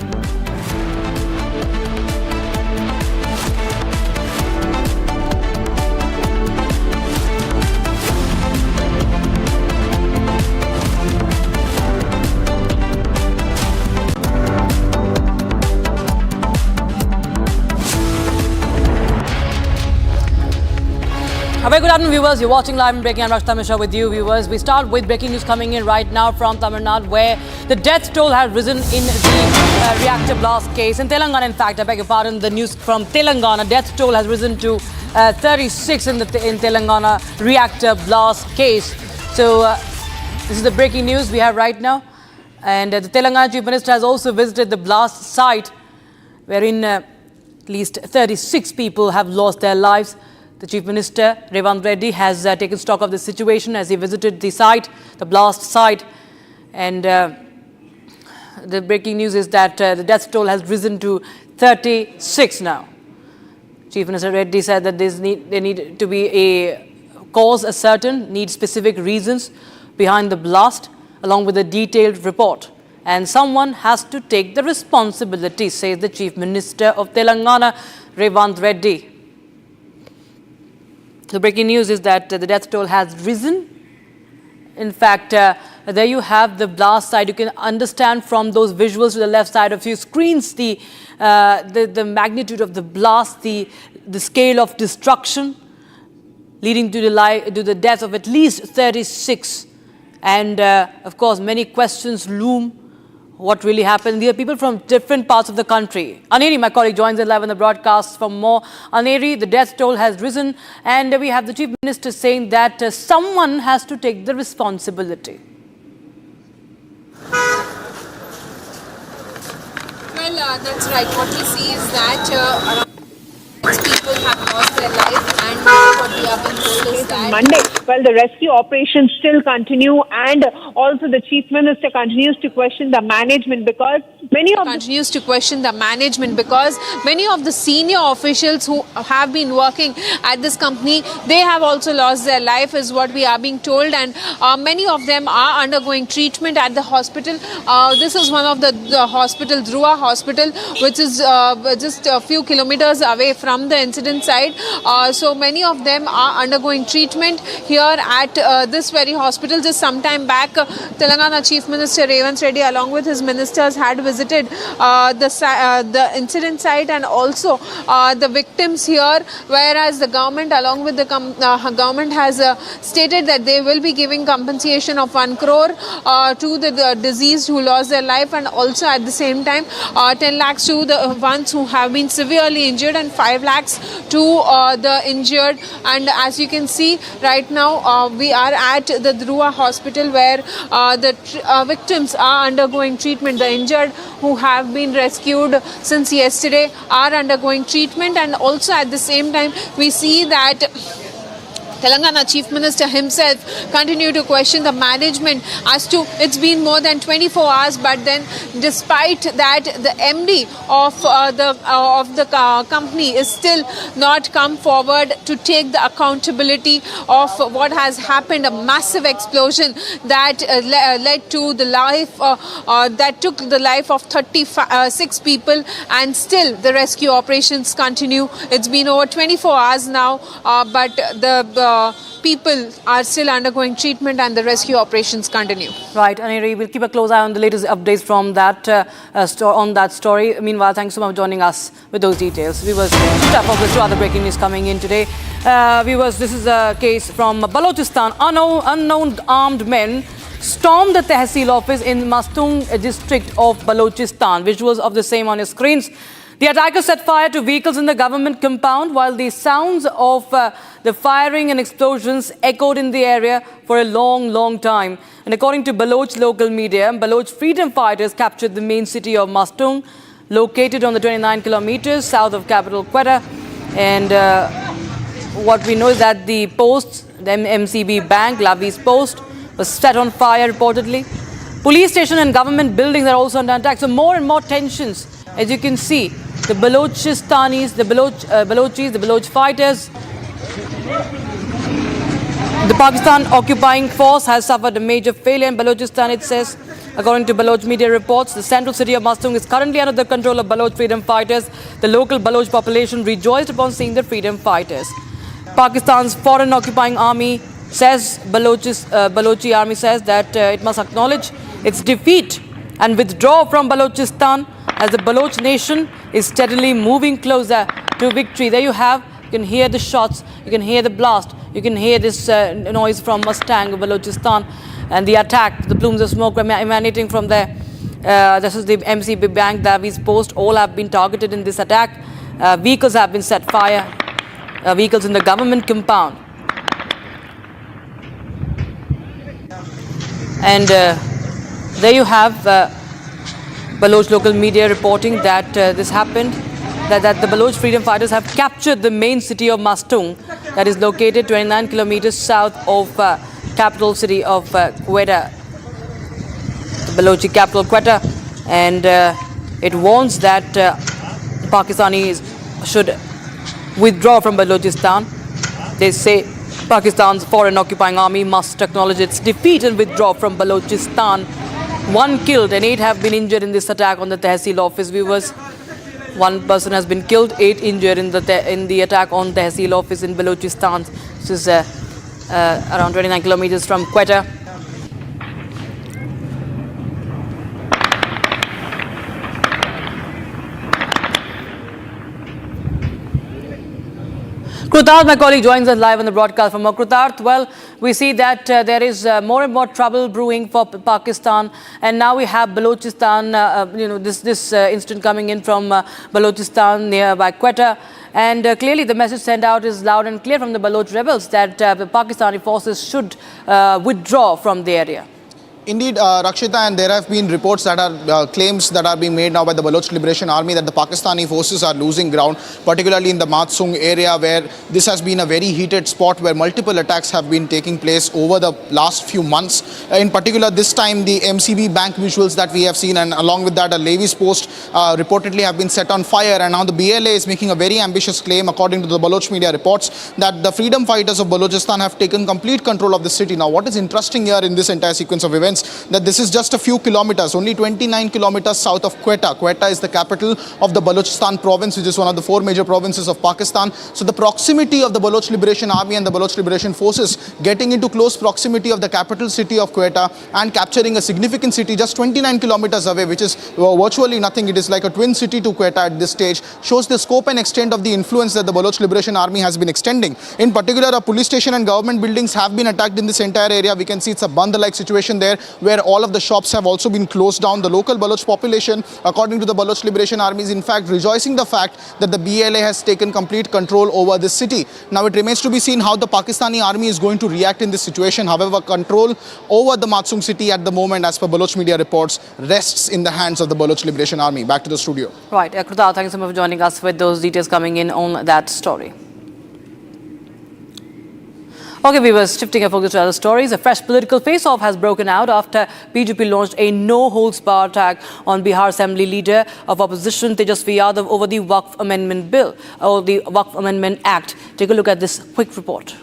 A very good afternoon, viewers. You're watching live and breaking. I'm Rashta Mishra with you, viewers. We start with breaking news coming in right now from Tamil Nadu, where the death toll has risen in the reactor blast case. In Telangana, in fact, I beg your pardon, the news from Telangana, death toll has risen to 36 in Telangana reactor blast case. So, this is the breaking news we have right now. And the Telangana Chief Minister has also visited the blast site, wherein at least 36 people have lost their lives. The Chief Minister, Revanth Reddy, has taken stock of the situation as he visited the site, the blast site. And the breaking news is that the death toll has risen to 36 now. Chief Minister Reddy said that there need to be a cause ascertained, need specific reasons behind the blast, along with a detailed report. And someone has to take the responsibility, says the Chief Minister of Telangana, Revanth Reddy. The breaking news is that the death toll has risen. In fact, there you have the blast site. You can understand from those visuals to the left side of your screens the magnitude of the blast, the scale of destruction, leading to the death of at least 36. And of course, many questions loom. What really happened? There are people from different parts of the country. Aneri, my colleague, joins us live on the broadcast for more. Aneri, the death toll has risen, and we have the Chief Minister saying that someone has to take the responsibility. Well, that's right. What we see is that around people have lost their life, and what we have been told is that Monday. Well, the rescue operations still continue, and also the Chief Minister continues to question the management because many of the senior officials who have been working at this company, they have also lost their life, is what we are being told, and many of them are undergoing treatment at the hospital. This is one of the hospital, Dhruva Hospital, which is just a few kilometers away from the incident site. So many of them are undergoing treatment here at this very hospital. Just some time back, Telangana Chief Minister Revanth Reddy, along with his ministers, had visited the incident site and also the victims here, whereas the government, along with the government, has stated that they will be giving compensation of 1 crore to the deceased who lost their life, and also at the same time 10 lakhs to the ones who have been severely injured and 5 lakhs to the injured. And as you can see right now, we are at the Dhruva Hospital, where the victims are undergoing treatment. The injured who have been rescued since yesterday are undergoing treatment, and also at the same time we see that Telangana Chief Minister himself continue to question the management as to, it's been more than 24 hours, but then despite that, the MD of the company is still not come forward to take the accountability of what has happened, a massive explosion that led to the life that took the life of 36 people, and still the rescue operations continue. It's been over 24 hours now, but the people are still undergoing treatment and the rescue operations continue. Right, Aniri, we'll keep a close eye on the latest updates from that on that story. Meanwhile, thanks so much for joining us with those details. Viewers, step up with two other breaking news coming in today. Viewers, this is a case from Balochistan. Unknown armed men stormed the Tehsil office in Mastung district of Balochistan. Visuals of the same on your screens. The attackers set fire to vehicles in the government compound while the sounds of the firing and explosions echoed in the area for a long time. And according to Baloch local media, Baloch freedom fighters captured the main city of Mastung, located on the 29 kilometers south of capital Quetta. And what we know is that the post, the MCB Bank, Lavi's post, was set on fire reportedly. Police station and government buildings are also under attack. So more and more tensions, as you can see. The Balochistanis, the Balochis, the Baloch fighters. The Pakistan occupying force has suffered a major failure in Balochistan, it says. According to Baloch media reports, the central city of Mastung is currently under the control of Baloch freedom fighters. The local Baloch population rejoiced upon seeing the freedom fighters. Pakistan's foreign occupying army says, Balochi army says that it must acknowledge its defeat and withdraw from Balochistan as the Baloch nation is steadily moving closer to victory. There you have, you can hear the shots, you can hear the blast, you can hear this noise from Mustang, Balochistan, and the attack, the plumes of smoke emanating from there. This is the MCB Bank, Davi's post, all have been targeted in this attack. Vehicles have been set fire, vehicles in the government compound. And there you have Baloch local media reporting that this happened, that the Baloch freedom fighters have captured the main city of Mastung, that is located 29 kilometers south of capital city of Quetta, the Balochi capital Quetta, and it warns that Pakistanis should withdraw from Balochistan. They say Pakistan's foreign occupying army must acknowledge its defeat and withdraw from Balochistan. 1 killed and 8 have been injured in this attack on the Tehsil office. Viewers, 1 person has been killed, 8 injured in the attack on Tehsil office in Balochistan. This is around 29 kilometers from Quetta. Krutarth, my colleague, joins us live on the broadcast from Krutarth. Well, we see that there is more and more trouble brewing for Pakistan, and now we have Balochistan, this incident coming in from Balochistan nearby Quetta. And clearly the message sent out is loud and clear from the Baloch rebels that the Pakistani forces should withdraw from the area. Indeed, Rakshita, and there have been reports that are claims that are being made now by the Baloch Liberation Army that the Pakistani forces are losing ground, particularly in the Matsung area, where this has been a very heated spot where multiple attacks have been taking place over the last few months. In particular, this time the MCB Bank visuals that we have seen, and along with that a Levy's post reportedly have been set on fire, and now the BLA is making a very ambitious claim, according to the Baloch media reports, that the freedom fighters of Balochistan have taken complete control of the city. Now, what is interesting here in this entire sequence of events, that this is just a few kilometers, only 29 kilometers south of Quetta. Quetta is the capital of the Balochistan province, which is one of the 4 major provinces of Pakistan. So the proximity of the Baloch Liberation Army and the Baloch Liberation Forces getting into close proximity of the capital city of Quetta and capturing a significant city just 29 kilometers away, which is virtually nothing. It is like a twin city to Quetta at this stage, shows the scope and extent of the influence that the Baloch Liberation Army has been extending. In particular, a police station and government buildings have been attacked in this entire area. We can see it's a Band-like situation there, where all of the shops have also been closed down. The local Baloch population, according to the Baloch Liberation Army, is in fact rejoicing the fact that the BLA has taken complete control over this city. Now it remains to be seen how the Pakistani army is going to react in this situation. However, control over the Matsung city at the moment, as per Baloch media reports, rests in the hands of the Baloch Liberation Army. Back to the studio. Right, Krutarth, thank you so much for joining us with those details coming in on that story. Okay, viewers, shifting our focus to other stories. A fresh political face-off has broken out after BJP launched a no-holds-barred attack on Bihar Assembly Leader of Opposition Tejasvi Yadav over the Waqf Amendment Bill, or the Waqf Amendment Act. Take a look at this quick report.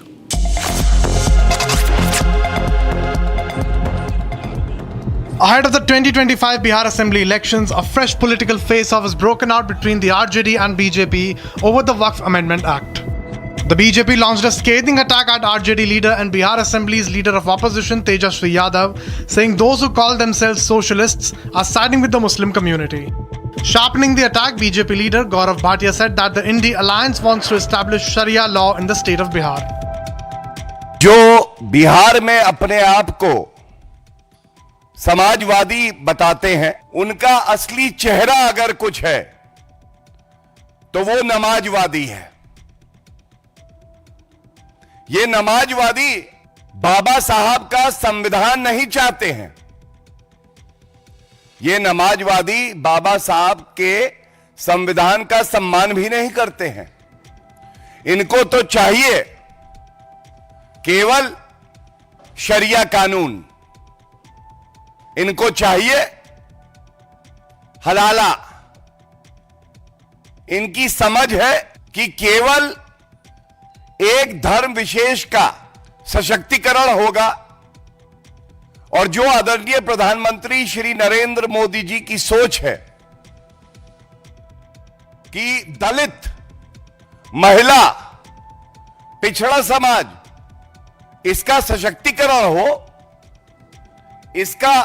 Ahead of the 2025 Bihar Assembly elections, a fresh political face-off has broken out between the RJD and BJP over the Waqf Amendment Act. The BJP launched a scathing attack at RJD leader and Bihar Assembly's leader of opposition Tejasvi Yadav, saying those who call themselves socialists are siding with the Muslim community. Sharpening the attack, BJP leader Gaurav Bhatia said that the India Alliance wants to establish Sharia law in the state of Bihar. जो बिहार में अपने आप को समाजवादी बताते हैं, उनका असली चेहरा अगर कुछ है तो वो नमाजवादी है। ये नमाजवादी बाबा साहब का संविधान नहीं चाहते हैं। ये नमाजवादी बाबा साहब के संविधान का सम्मान भी नहीं करते हैं। इनको तो चाहिए केवल शरिया कानून, इनको चाहिए हलाला। इनकी समझ है कि केवल एक धर्म विशेष का सशक्तिकरण होगा और जो आदरणीय प्रधानमंत्री श्री नरेंद्र मोदी जी की सोच है कि दलित, महिला, पिछड़ा समाज, इसका सशक्तिकरण हो, इसका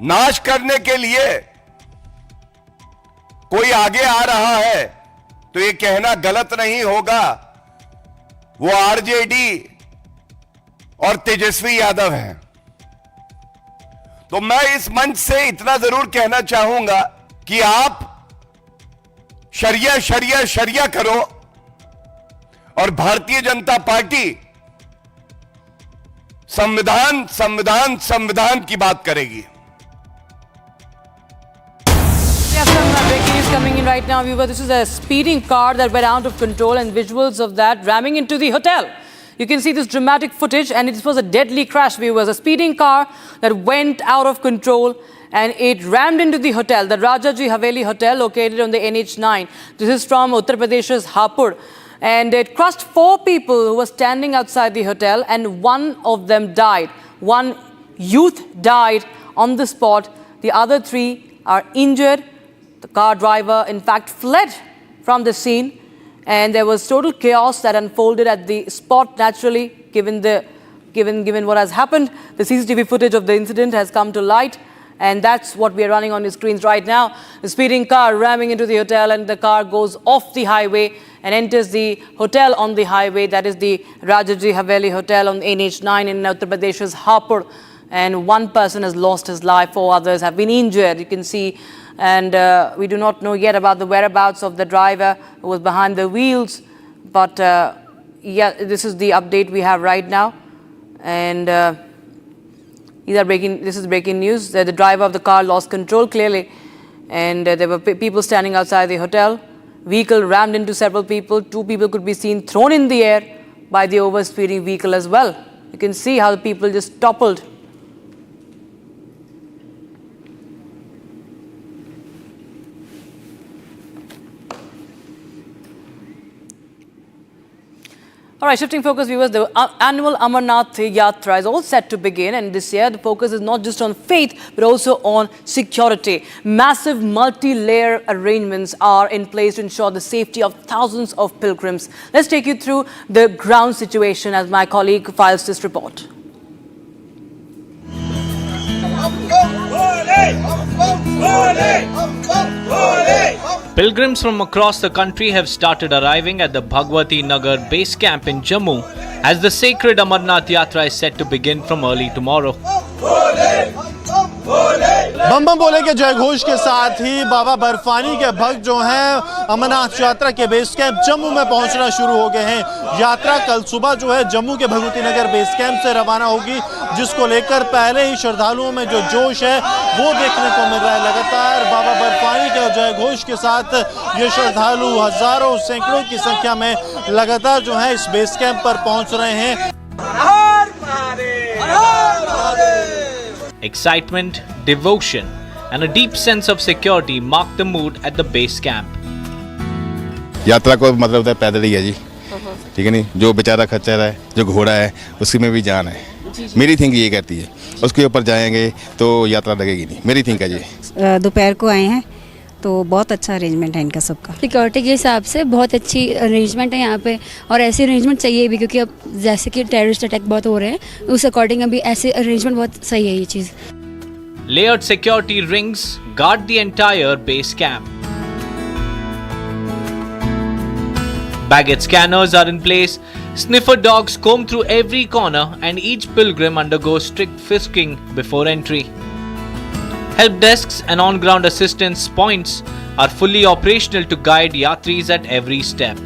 नाश करने के लिए कोई आगे आ रहा है तो ये कहना गलत नहीं होगा वो आरजेडी और तेजस्वी यादव हैं। तो मैं इस मंच से इतना जरूर कहना चाहूंगा कि आप शरिया शरिया शरिया करो और भारतीय जनता पार्टी संविधान संविधान संविधान की बात करेगी। Breaking news coming in right now, viewers. This is a speeding car that went out of control and visuals of that ramming into the hotel. You can see this dramatic footage and it was a deadly crash, viewers. A speeding car that went out of control and it rammed into the hotel, the Rajaji Haveli Hotel located on the NH9. This is from Uttar Pradesh's Hapur. And it crushed 4 people who were standing outside the hotel and one of them died. One youth died on the spot. The other 3 are injured. The car driver, in fact, fled from the scene, and there was total chaos that unfolded at the spot. Naturally, given what has happened, the CCTV footage of the incident has come to light, and that's what we are running on the screens right now. The speeding car ramming into the hotel, and the car goes off the highway and enters the hotel on the highway. That is the Rajaji Haveli Hotel on NH9 in Uttar Pradesh's Hapur, and 1 person has lost his life. 4 others have been injured. You can see. And we do not know yet about the whereabouts of the driver who was behind the wheels. But yeah, this is the update we have right now. And this is breaking news. The driver of the car lost control clearly. And there were people standing outside the hotel. Vehicle rammed into several people. 2 people could be seen thrown in the air by the overspeeding vehicle as well. You can see how the people just toppled. All right, shifting focus, viewers, the annual Amarnath Yatra is all set to begin, and this year the focus is not just on faith but also on security. Massive multi-layer arrangements are in place to ensure the safety of thousands of pilgrims. Let's take you through the ground situation as my colleague files this report. Pilgrims from across the country have started arriving at the Bhagwati Nagar base camp in Jammu as the sacred Amarnath Yatra is set to begin from early tomorrow. बम बम बोले के जय घोष के साथ ही बाबा बर्फानी के भक्त जो हैं अमरनाथ यात्रा के बेस कैंप जम्मू में पहुंचना शुरू हो गए हैं। यात्रा कल सुबह जो है जम्मू के भगवती नगर बेस कैंप से रवाना होगी, जिसको लेकर पहले ही श्रद्धालुओं में जो जोश है वो देखने को मिल रहा है। लगातार बाबा बर्फानी के जय घोष के साथ ये श्रद्धालु हजारों सैकड़ों की संख्या में लगातार जो है इस बेस कैंप पर पहुंच रहे हैं। Excitement, devotion, and a deep sense of security mark the mood at the base camp. यात्रा को मतलब होता है पैदल ही है जी, ठीक है नहीं, जो बेचारा खच्चर है, जो घोड़ा है, उसकी में भी जान है। मेरी थिंक ये कहती है, उसके ऊपर जाएंगे तो यात्रा लगेगी नहीं, मेरी थिंक है जी। दोपहर को आए हैं तो बहुत अच्छा अरेंजमेंट है इनका सबका। सिक्योरिटी के हिसाब से बहुत अच्छी अरेंजमेंट है यहाँ पे, और ऐसे अरेंजमेंट चाहिए भी, क्योंकि अब जैसे कि टेररिस्ट अटैक बहुत हो रहे हैं, उस अकॉर्डिंग अभी ऐसे अरेंजमेंट बहुत सही है ये चीज़। Layered security rings guard the entire base camp. Baggage scanners are in place, sniffer dogs comb through every corner, and each pilgrim undergoes strict frisking before entry. Help desks and on-ground assistance points are fully operational to guide yatris at every step.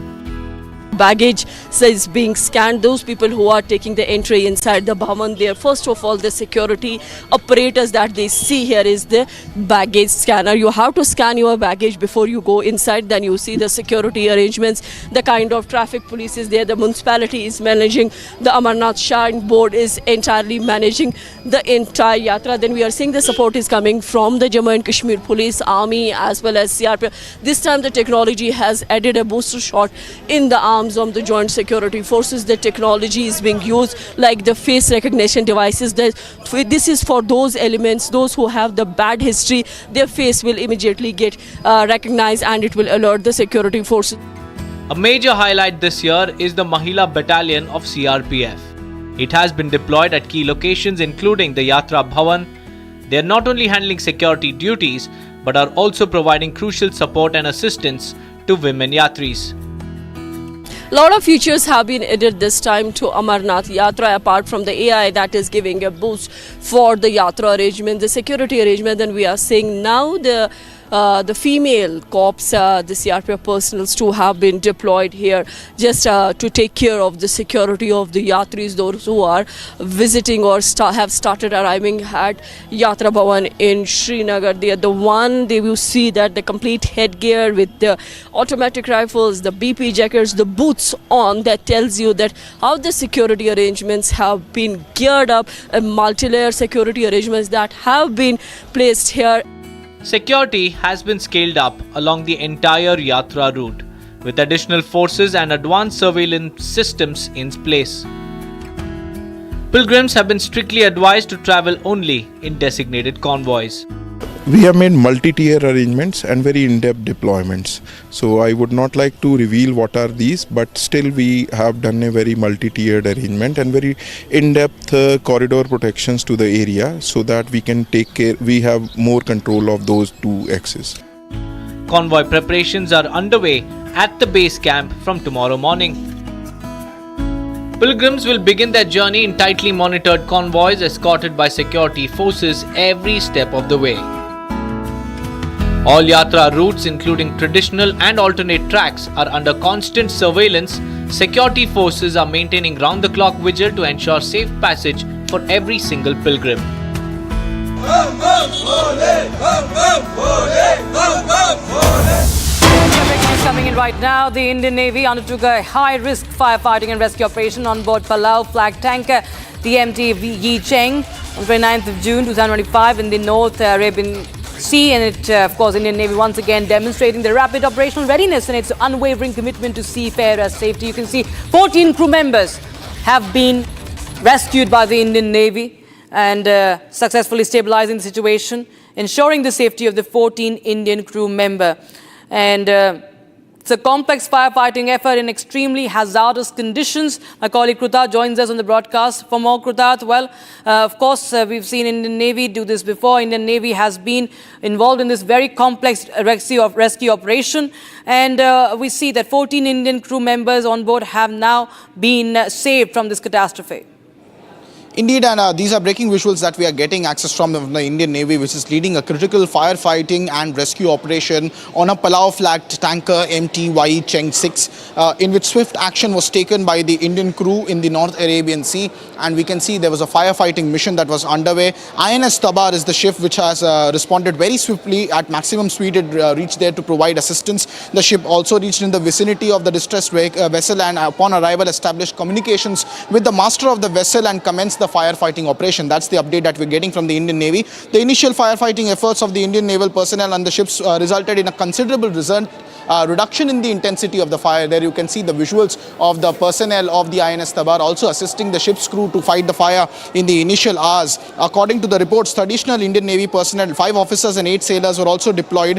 Baggage is being scanned. Those people who are taking the entry inside the Bhavan, there first of all the security apparatus that they see here is the baggage scanner. You have to scan your baggage before you go inside. Then you see the security arrangements, the kind of traffic police is there, the municipality is managing, the Amarnath Shrine board is entirely managing the entire yatra. Then we are seeing the support is coming from the Jammu and Kashmir police, army as well as CRPF. This time the technology has added a booster shot in the arms of the joint security forces. The technology is being used like the face recognition devices. This is for those elements, those who have the bad history, their face will immediately get recognized and it will alert the security forces. A major highlight this year is the Mahila Battalion of CRPF. It has been deployed at key locations including the Yatra Bhavan. They are not only handling security duties but are also providing crucial support and assistance to women yatris. A lot of features have been added this time to Amarnath Yatra, apart from the AI that is giving a boost for the Yatra arrangement, the security arrangement. Then we are seeing now the female cops, the CRPF personals too have been deployed here just to take care of the security of the yatris, those who are visiting or have started arriving at Yatra Bhavan in Srinagar. They are the one, they will see that the complete headgear with the automatic rifles, the BP jackets, the boots on, that tells you that how the security arrangements have been geared up, multi-layer security arrangements that have been placed here. Security has been scaled up along the entire Yatra route, with additional forces and advanced surveillance systems in place. Pilgrims have been strictly advised to travel only in designated convoys. We have made multi-tier arrangements and very in-depth deployments. So I would not like to reveal what are these, but still we have done a very multi-tiered arrangement and very in-depth corridor protections to the area so that we can take care, we have more control of those two axes. Convoy preparations are underway at the base camp from tomorrow morning. Pilgrims will begin their journey in tightly monitored convoys escorted by security forces every step of the way. All Yatra routes, including traditional and alternate tracks, are under constant surveillance. Security forces are maintaining round-the-clock vigil to ensure safe passage for every single pilgrim. Coming in right now, the Indian Navy undertook a high-risk firefighting and rescue operation on board Palau flag tanker TMT Yi Cheng on 29th of June 2025 in the North Arabian Sea, and it, of course, Indian Navy once again demonstrating their rapid operational readiness and its unwavering commitment to seafarer safety. You can see 14 crew members have been rescued by the Indian Navy and successfully stabilizing the situation, ensuring the safety of the 14 Indian crew member. And it's a complex firefighting effort in extremely hazardous conditions. My colleague Kruta joins us on the broadcast. For more, Kruta, well, of course, we've seen Indian Navy do this before. Indian Navy has been involved in this very complex rescue operation. And we see that 14 Indian crew members on board have now been saved from this catastrophe. Indeed, and these are breaking visuals that we are getting access from the Indian Navy, which is leading a critical firefighting and rescue operation on a Palau-flagged tanker MT Cheng 6, in which swift action was taken by the Indian crew in the North Arabian Sea. And we can see there was a firefighting mission that was underway. INS Tabar is the ship which has responded very swiftly at maximum speed. It reached there to provide assistance. The ship also reached in the vicinity of the distressed vessel and upon arrival established communications with the master of the vessel and commenced the firefighting operation. That's the update that we're getting from the Indian Navy. The initial firefighting efforts of the Indian naval personnel and the ships resulted in a considerable result reduction in the intensity of the fire. There you can see the visuals of the personnel of the INS Tabar also assisting the ship's crew to fight the fire in the initial hours. According to the reports, traditional Indian Navy personnel, 5 officers and 8 sailors were also deployed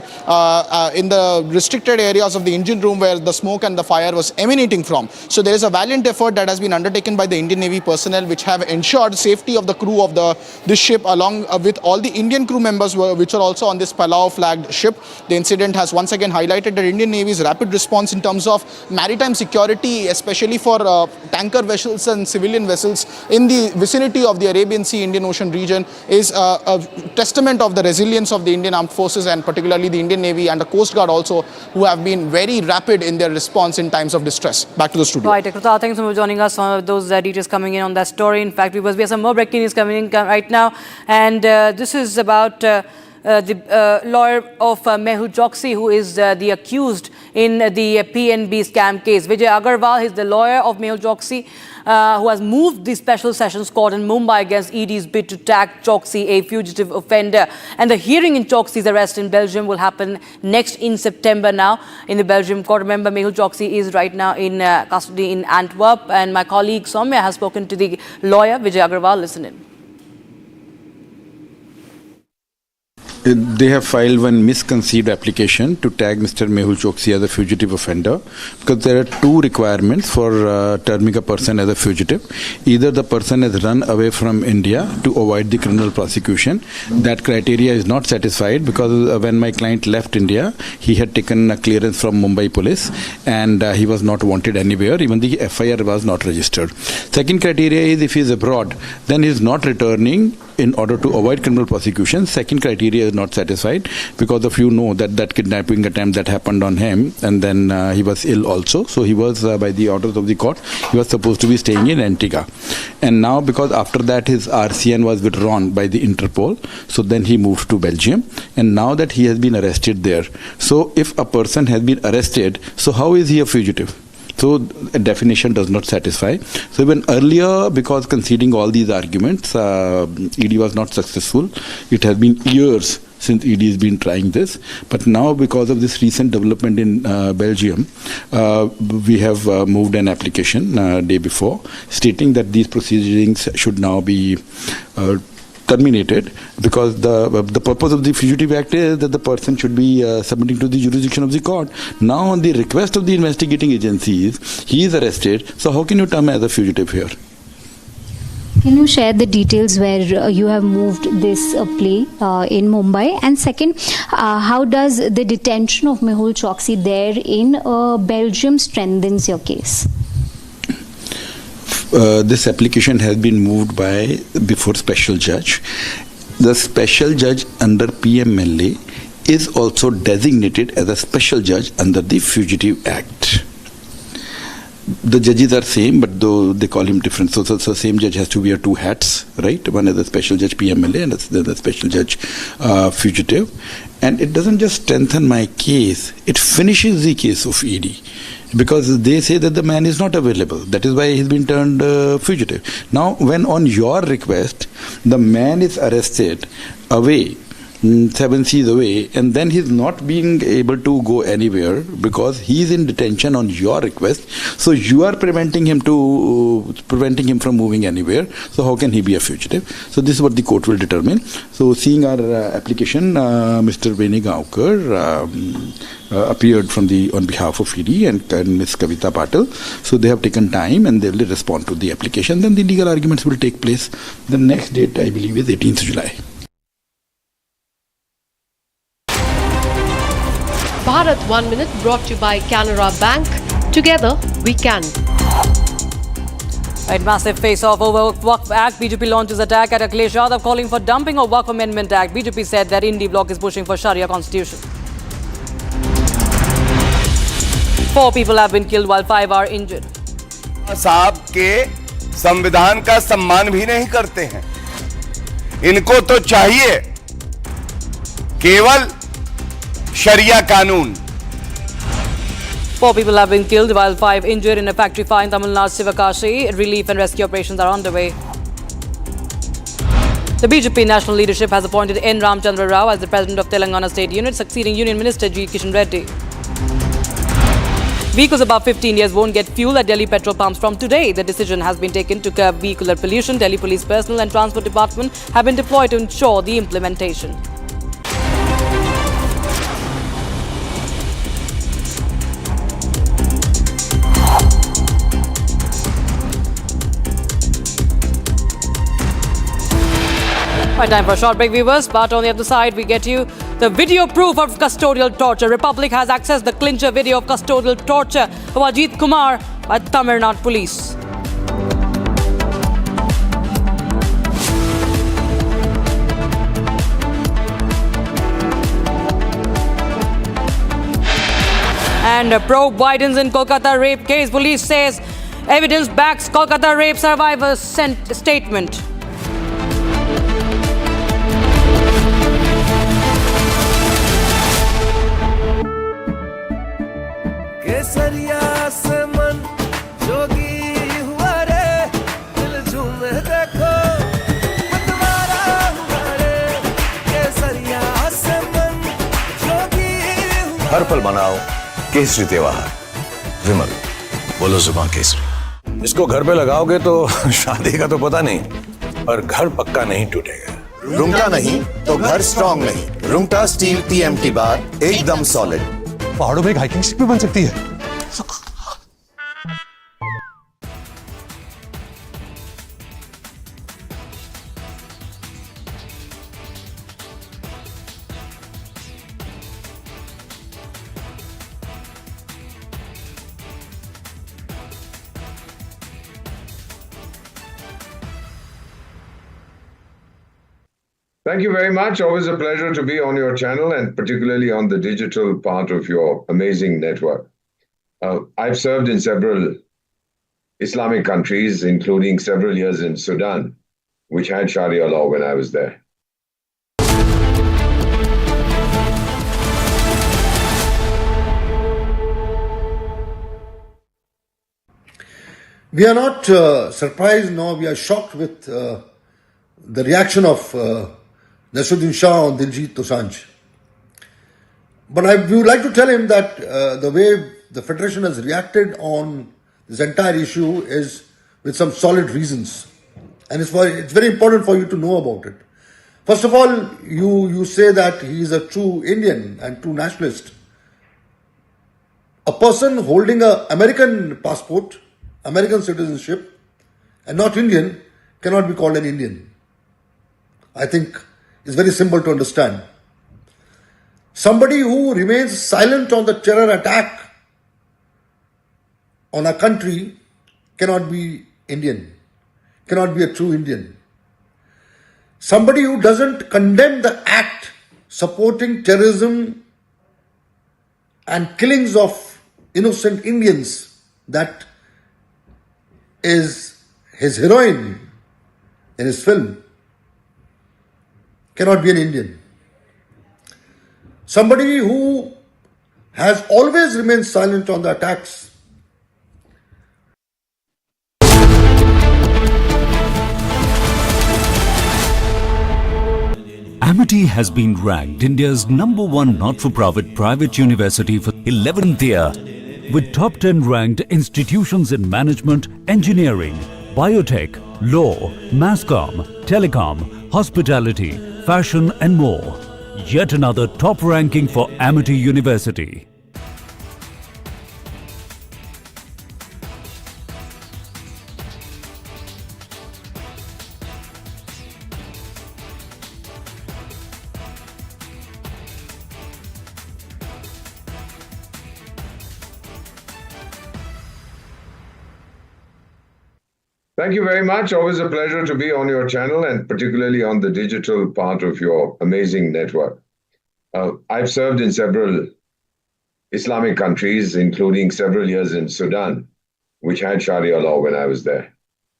in the restricted areas of the engine room where the smoke and the fire was emanating from. So there is a valiant effort that has been undertaken by the Indian Navy personnel which have ensured safety of the crew of this ship along with all the Indian crew members which are also on this Palau flagged ship. The incident has once again highlighted that Indian Navy's rapid response in terms of maritime security, especially for tanker vessels and civilian vessels in the vicinity of the Arabian Sea, Indian Ocean region is a testament of the resilience of the Indian Armed Forces and particularly the Indian Navy and the Coast Guard also, who have been very rapid in their response in times of distress. Back to the studio. Right, Ekruta, thanks for joining us. Some of those details coming in on that story. In fact, we have some more breaking news coming in right now, and this is about the lawyer of Mehul Choksi, who is the accused in the PNB scam case. Vijay Agarwal is the lawyer of Mehul Choksi, who has moved the Special Sessions Court in Mumbai against ED's bid to tag Choksi a fugitive offender. And the hearing in Choksi's arrest in Belgium will happen next in September now in the Belgium court. Remember, Mehul Choksi is right now in custody in Antwerp, and my colleague Soumya has spoken to the lawyer, Vijay Agarwal. Listen in. They have filed one misconceived application to tag Mr. Mehul Choksi as a fugitive offender, because there are 2 requirements for terming a person as a fugitive. Either the person has run away from India to avoid the criminal prosecution. That criteria is not satisfied because when my client left India, he had taken a clearance from Mumbai police and he was not wanted anywhere. Even the FIR was not registered. Second criteria is if he is abroad, then he is not returning in order to avoid criminal prosecution. Second criteria is not satisfied because of that kidnapping attempt that happened on him, and then he was ill also. So he was, by the orders of the court, he was supposed to be staying in Antigua. And now because after that his RCN was withdrawn by the Interpol, so then he moved to Belgium, and now that he has been arrested there. So if a person has been arrested, so how is he a fugitive? So a definition does not satisfy. So even earlier, because conceding all these arguments, ED was not successful. It has been years since ED has been trying this. But now because of this recent development in Belgium, we have moved an application day before stating that these proceedings should now be terminated, because the purpose of the Fugitive Act is that the person should be submitting to the jurisdiction of the court. Now on the request of the investigating agencies, he is arrested. So how can you term as a fugitive here? Can you share the details where you have moved this play in Mumbai? And second, how does the detention of Mehul Choksi there in Belgium strengthens your case? This application has been moved before special judge. The special judge under PMLA is also designated as a special judge under the Fugitive Act. The judges are same, but though they call him different. So same judge has to wear 2 hats, right? One is a special judge PMLA and the special judge fugitive. And it doesn't just strengthen my case, it finishes the case of ED. Because they say that the man is not available. That is why he's been turned fugitive. Now, when on your request, the man is arrested away, 7 seas away, and then he's not being able to go anywhere because he's in detention on your request. So you are preventing him from moving anywhere. So how can he be a fugitive? So this is what the court will determine. So seeing our application, Mr. Veni Gaonkar appeared on behalf of ED and Ms. Kavita Patil. So they have taken time and they will respond to the application. Then the legal arguments will take place. The next date, I believe, is 18th July. Bharat 1 Minute brought to you by Canara Bank. Together we can. Right, massive face-off over Waqf Act. BJP launches attack at Akhilesh Yadav calling for dumping of Waqf Amendment Act. BJP said that Indie bloc is pushing for Sharia constitution. 4 people have been killed while 5 are injured. साहब के संविधान का सम्मान भी नहीं करते हैं. इनको तो चाहिए केवल Sharia Kanun. 4 people have been killed while 5 injured in a factory fire in Tamil Nadu, Sivakashi. Relief and rescue operations are underway. The BJP national leadership has appointed N. Ramchandra Rao as the president of Telangana State Unit, succeeding Union Minister G. Kishan Reddy. Vehicles above 15 years won't get fuel at Delhi petrol pumps from today. The decision has been taken to curb vehicular pollution. Delhi Police Personnel and Transport Department have been deployed to ensure the implementation. Right, time for a short break, viewers. But on the other side, we get you the video proof of custodial torture. Republic has accessed the clincher video of custodial torture of Ajit Kumar by Tamil Nadu police. And probe widens in Kolkata rape case. Police says evidence backs Kolkata rape survivors' statement. हर पल मनाओ केसरी त्योहार। विमल, बोलो जुबान केसरी। इसको घर पे लगाओगे तो शादी का तो पता नहीं, पर घर पक्का नहीं टूटेगा। रूंगटा नहीं तो घर स्ट्रॉन्ग नहीं। रूंगटा स्टील TMT बार एकदम सॉलिड। पहाड़ों में एक हाइकिंग शिप भी बन सकती है। Thank you very much. Always a pleasure to be on your channel and particularly on the digital part of your amazing network. I've served in several Islamic countries, including several years in Sudan, which had Sharia law when I was there. We are not surprised nor we are shocked with the reaction of Nasruddin Shah on Diljit Dosanjh. But we would like to tell him that the way the Federation has reacted on this entire issue is with some solid reasons. And it's very important for you to know about it. First of all, you say that he is a true Indian and true nationalist. A person holding an American passport, American citizenship, and not Indian cannot be called an Indian. I think it's very simple to understand. Somebody who remains silent on the terror attack on a country cannot be Indian, cannot be a true Indian. Somebody who doesn't condemn the act supporting terrorism and killings of innocent Indians, that is his heroine in his film, cannot be an Indian. Somebody who has always remained silent on the attacks. Amity has been ranked India's #1 not-for-profit private university for 11th year, with top 10 ranked institutions in management, engineering, biotech, law, mass comm, telecom, hospitality, fashion and more. Yet another top ranking for Amity University. Thank you very much. Always a pleasure to be on your channel and particularly on the digital part of your amazing network. I've served in several Islamic countries, including several years in Sudan, which had Sharia law when I was there.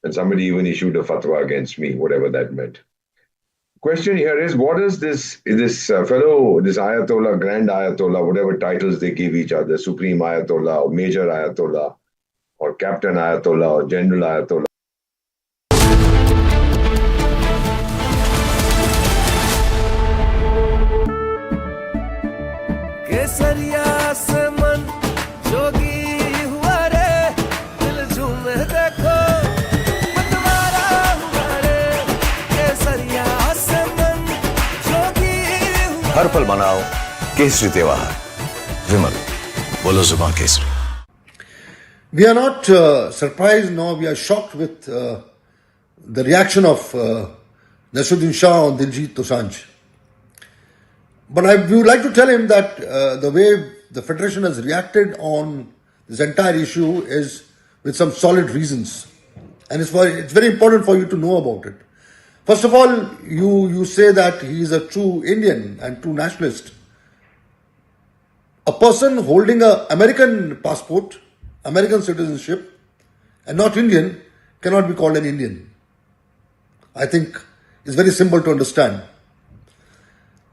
And somebody even issued a fatwa against me, whatever that meant. Question here is, what is this Ayatollah, Grand Ayatollah, whatever titles they give each other, Supreme Ayatollah or Major Ayatollah or Captain Ayatollah or General Ayatollah? केसरिया से मन जोगी हर पल मनाओ केसरी त्योहार। विमल, बोलो जुबान Kesari. We are not surprised nor we are shocked with the reaction of Nasruddin Shah on Diljit Dosanjh. But we would like to tell him that the way the Federation has reacted on this entire issue is with some solid reasons. And it's very important for you to know about it. First of all, you say that he is a true Indian and true nationalist. A person holding an American passport, American citizenship, and not Indian cannot be called an Indian. I think it's very simple to understand.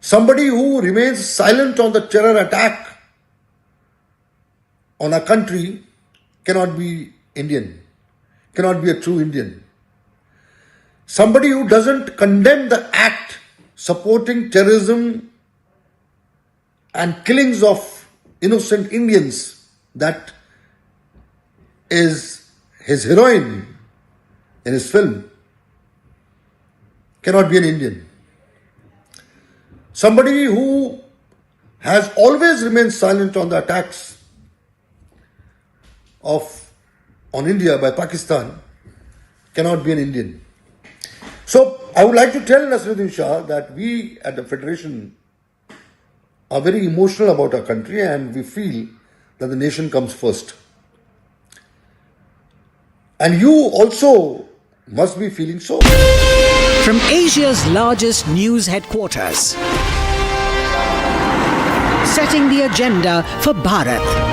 Somebody who remains silent on the terror attack on a country cannot be Indian, cannot be a true Indian. Somebody who doesn't condemn the act supporting terrorism and killings of innocent Indians, that is his heroine in his film, cannot be an Indian. Somebody who has always remained silent on the attacks on India by Pakistan cannot be an Indian. So I would like to tell Nasruddin Shah that we at the Federation are very emotional about our country and we feel that the nation comes first. And you also must be feeling so. From Asia's largest news headquarters, setting the agenda for Bharat.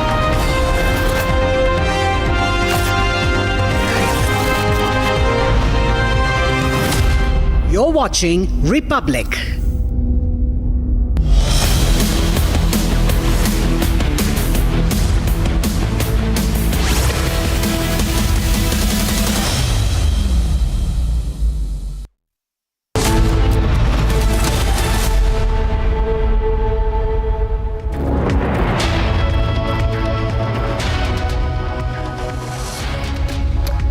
You're watching Republic.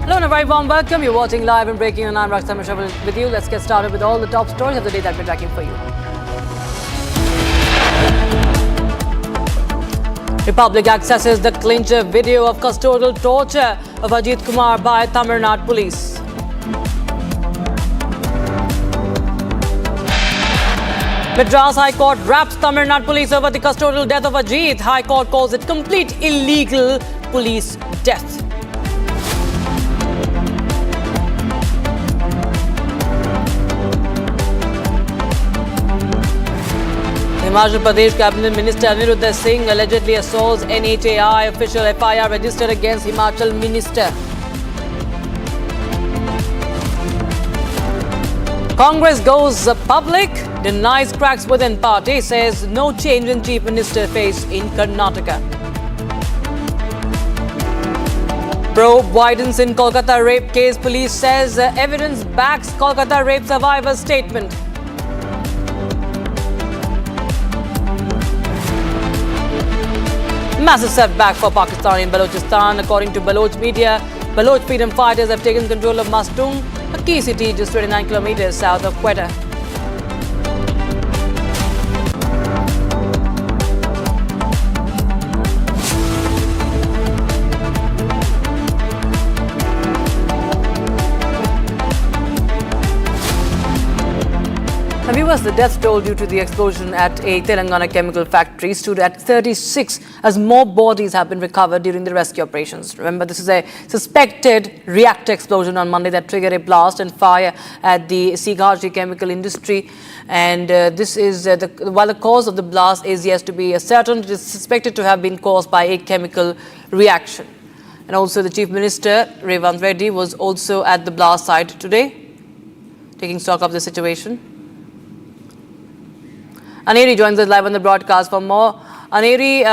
Hello and a very warm welcome. You're watching live and breaking on. I'm Arnab Goswami with you. Let's get started with all the top stories of the day that we're tracking for you. Republic accesses the clincher video of custodial torture of Ajit Kumar by Tamil Nadu police. Madras High Court wraps Tamil Nadu police over the custodial death of Ajit. High Court calls it complete illegal police death. Himachal Pradesh Cabinet Minister Aniruddha Singh allegedly assaults NHAI official. FIR registered against Himachal Minister. Congress goes public, denies cracks within party, says no change in Chief Minister face in Karnataka. Probe widens in Kolkata rape case. Police says evidence backs Kolkata rape survivor's statement. Massive setback for Pakistan in Balochistan. According to Baloch media, Baloch freedom fighters have taken control of Mastung, a key city just 29 kilometers south of Quetta. Viewers, the death toll due to the explosion at a Telangana chemical factory stood at 36 as more bodies have been recovered during the rescue operations. Remember, this is a suspected reactor explosion on Monday that triggered a blast and fire at the Sighaji chemical industry. And while the cause of the blast is yet to be ascertained, it is suspected to have been caused by a chemical reaction. And also the Chief Minister, Revant Reddy, was also at the blast site today, taking stock of the situation. Aneri joins us live on the broadcast for more. Aneri,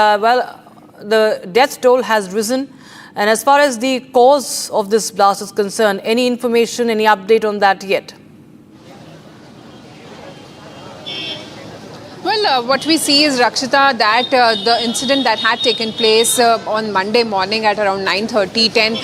the death toll has risen. And as far as the cause of this blast is concerned, any information, any update on that yet? Well, Well, what we see is, Rakshita, that the incident that had taken place on Monday morning at around 9:30, 10,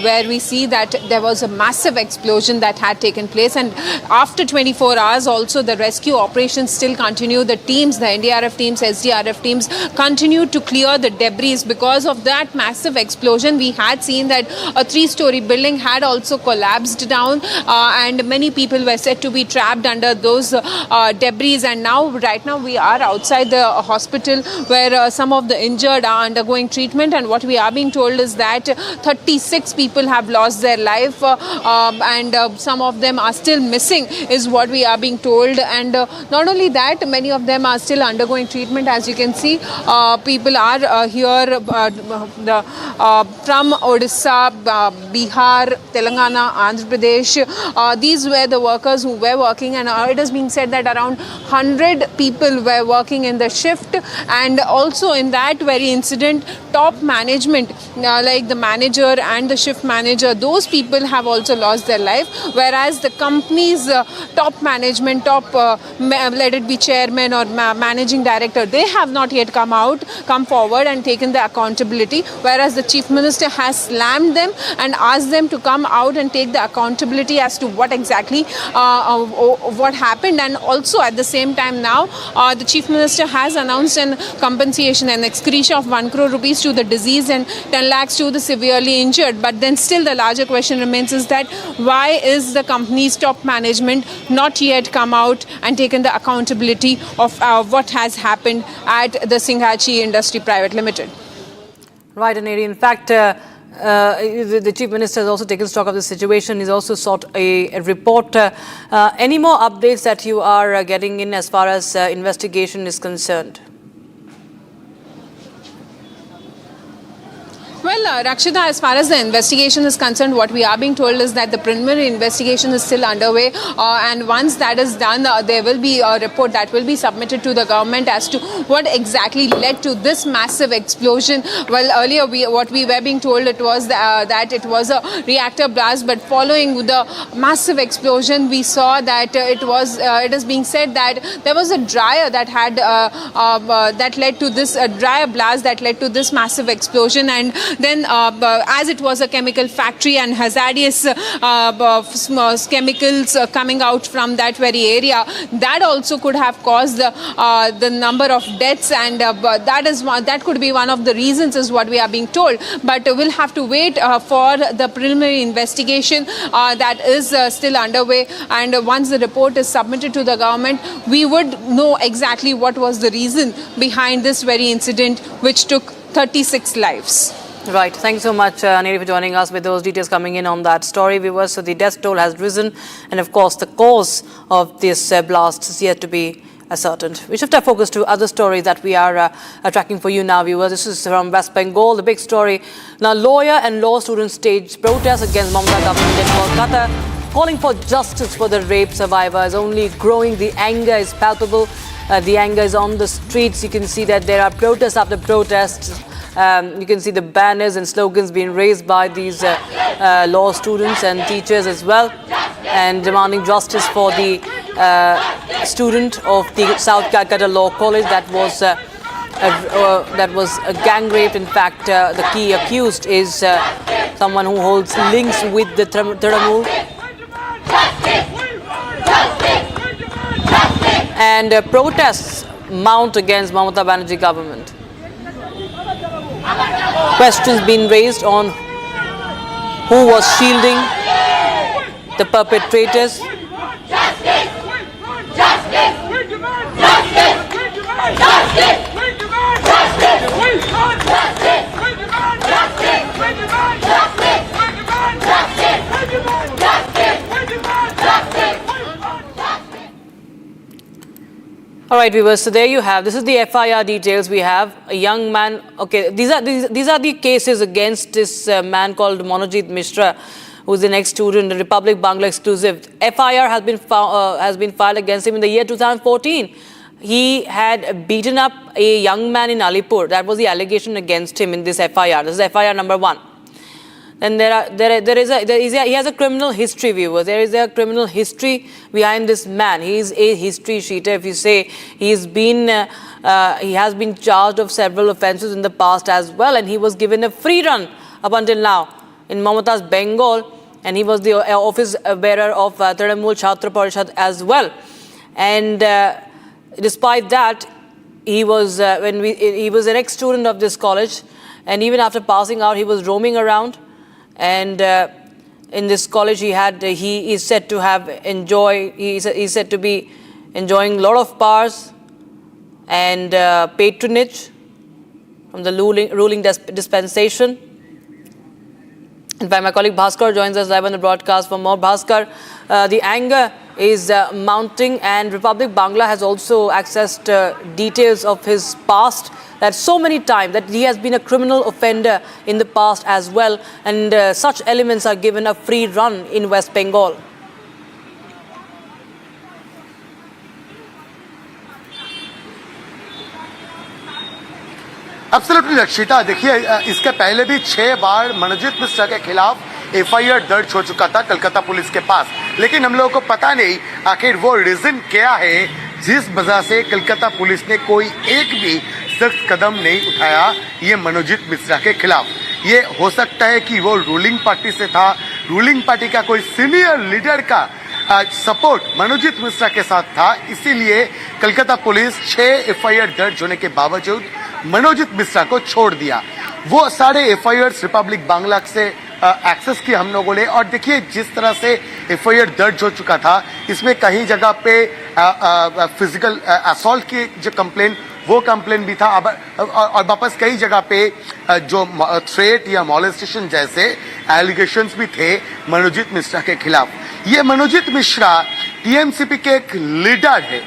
where we see that there was a massive explosion that had taken place, and after 24 hours also the rescue operations still continue. The teams, the NDRF teams, SDRF teams continue to clear the debris. Because of that massive explosion, we had seen that a 3-story building had also collapsed down, and many people were said to be trapped under those debris. And now, right now, we are outside the hospital where some of the injured are undergoing treatment, and what we are being told is that 36 people have lost their life, and some of them are still missing, is what we are being told. And not only that, many of them are still undergoing treatment. As you can see, people are here from Odisha, Bihar, Telangana, Andhra Pradesh. These were the workers who were working, and it is being said that around 100 people were working in the shift. And also in that very incident, top management, like the manager and the shift manager, those people have also lost their life, whereas the company's top management, let it be chairman or managing director, they have not yet come forward and taken the accountability, whereas the chief minister has slammed them and asked them to come out and take the accountability as to what exactly what happened. And also at the same time now, the chief minister has announced an compensation, an excretion of 1 crore rupees to the deceased and 10 lakhs to the severely injured. But then still the larger question remains is that why is the company's top management not yet come out and taken the accountability of what has happened at the Singhachi Industry Private Limited? Right, Aneri. In fact, the Chief Minister has also taken stock of the situation. He's also sought a report. Any more updates that you are getting in as far as investigation is concerned? Well, Rakshita, as far as the investigation is concerned, what we are being told is that the preliminary investigation is still underway, and once that is done, there will be a report that will be submitted to the government as to what exactly led to this massive explosion. Well, earlier what we were being told it was that it was a reactor blast, but following the massive explosion, we saw that it is being said that there was a dryer that had that led to this dryer blast that led to this massive explosion. And then as it was a chemical factory and hazardous chemicals coming out from that very area, that also could have caused the number of deaths, and that could be one of the reasons, is what we are being told. But we'll have to wait for the preliminary investigation that is still underway, and once the report is submitted to the government, we would know exactly what was the reason behind this very incident which took 36 lives. Right. Thank you so much, Aneri, for joining us with those details coming in on that story, viewers. So the death toll has risen, and of course the cause of this blast is yet to be ascertained. We shift our focus to other stories that we are tracking for you now, viewers. This is from West Bengal, the big story. Now, lawyer and law students staged protests against Mamata government in Kolkata, calling for justice for the rape survivors. Only growing, the anger is palpable. The anger is on the streets. You can see that there are protests after protests. You can see the banners and slogans being raised by these law students and teachers as well, and demanding justice for the student of the South Calcutta Law College that was gang raped. In fact, the key accused is someone who holds links with the Trinamool. And protests mount against Mamata Banerjee government. Questions being raised on who was shielding the perpetrators. All right, viewers. So there you have. This is the FIR details. We have a young man. Okay, these are the cases against this man called Monojit Mishra, who is the next student, the Republic Bangla exclusive. FIR has been filed against him in the year 2014. He had beaten up a young man in Alipur. That was the allegation against him in this FIR. This is FIR number 1. then he has a criminal history, viewers. There is a criminal history behind this man. He is a history sheeter. If you say he has been charged of several offences in the past as well, and he was given a free run up until now in Mamata's Bengal, and he was the office bearer of Trinamool Chhatra Parishad as well. And despite that, he was he was an ex-student of this college, and even after passing out, he was roaming around. And in this college, he is said to have he's said to be enjoying a lot of powers and patronage from the ruling dispensation. In fact, my colleague Bhaskar joins us live on the broadcast for more. Bhaskar, the anger is mounting, and Republic Bangla has also accessed details of his past, that so many times that he has been a criminal offender in the past as well, and such elements are given a free run in West Bengal. Absolutely रक्षिता, देखिए इसके पहले भी 6 बार मनोजीत मिश्रा के खिलाफ FIR दर्ज हो चुका था कलकत्ता पुलिस के पास, लेकिन हम लोगों को पता नहीं आखिर वो रीजन क्या है जिस वजह से कलकत्ता पुलिस ने कोई एक भी सख्त कदम नहीं उठाया ये मनोजीत मिश्रा के खिलाफ। ये हो सकता है कि वो रूलिंग पार्टी से था, रूलिंग पार्टी का कोई सीनियर लीडर का सपोर्ट मनोजीत मिश्रा के साथ था, इसीलिए कलकत्ता पुलिस 6 एफआईआर दर्ज होने के बावजूद मनोजीत मिश्रा को छोड़ दिया। वो सारे एफआईआर रिपब्लिक बांग्ला से एक्सेस किया हम लोगों ने, और देखिए जिस तरह से एफआईआर दर्ज हो चुका था, इसमें कहीं जगह पे फिजिकल असॉल्ट की जो कंप्लेन वो कंप्लेन भी था, और वापस कई जगह पे जो थ्रेट या मॉलेस्टेशन जैसे एलिगेशंस भी थे मनोजीत मिश्रा के खिलाफ। ये मनोजीत मिश्रा टीएमसीपी के एक लीडर है,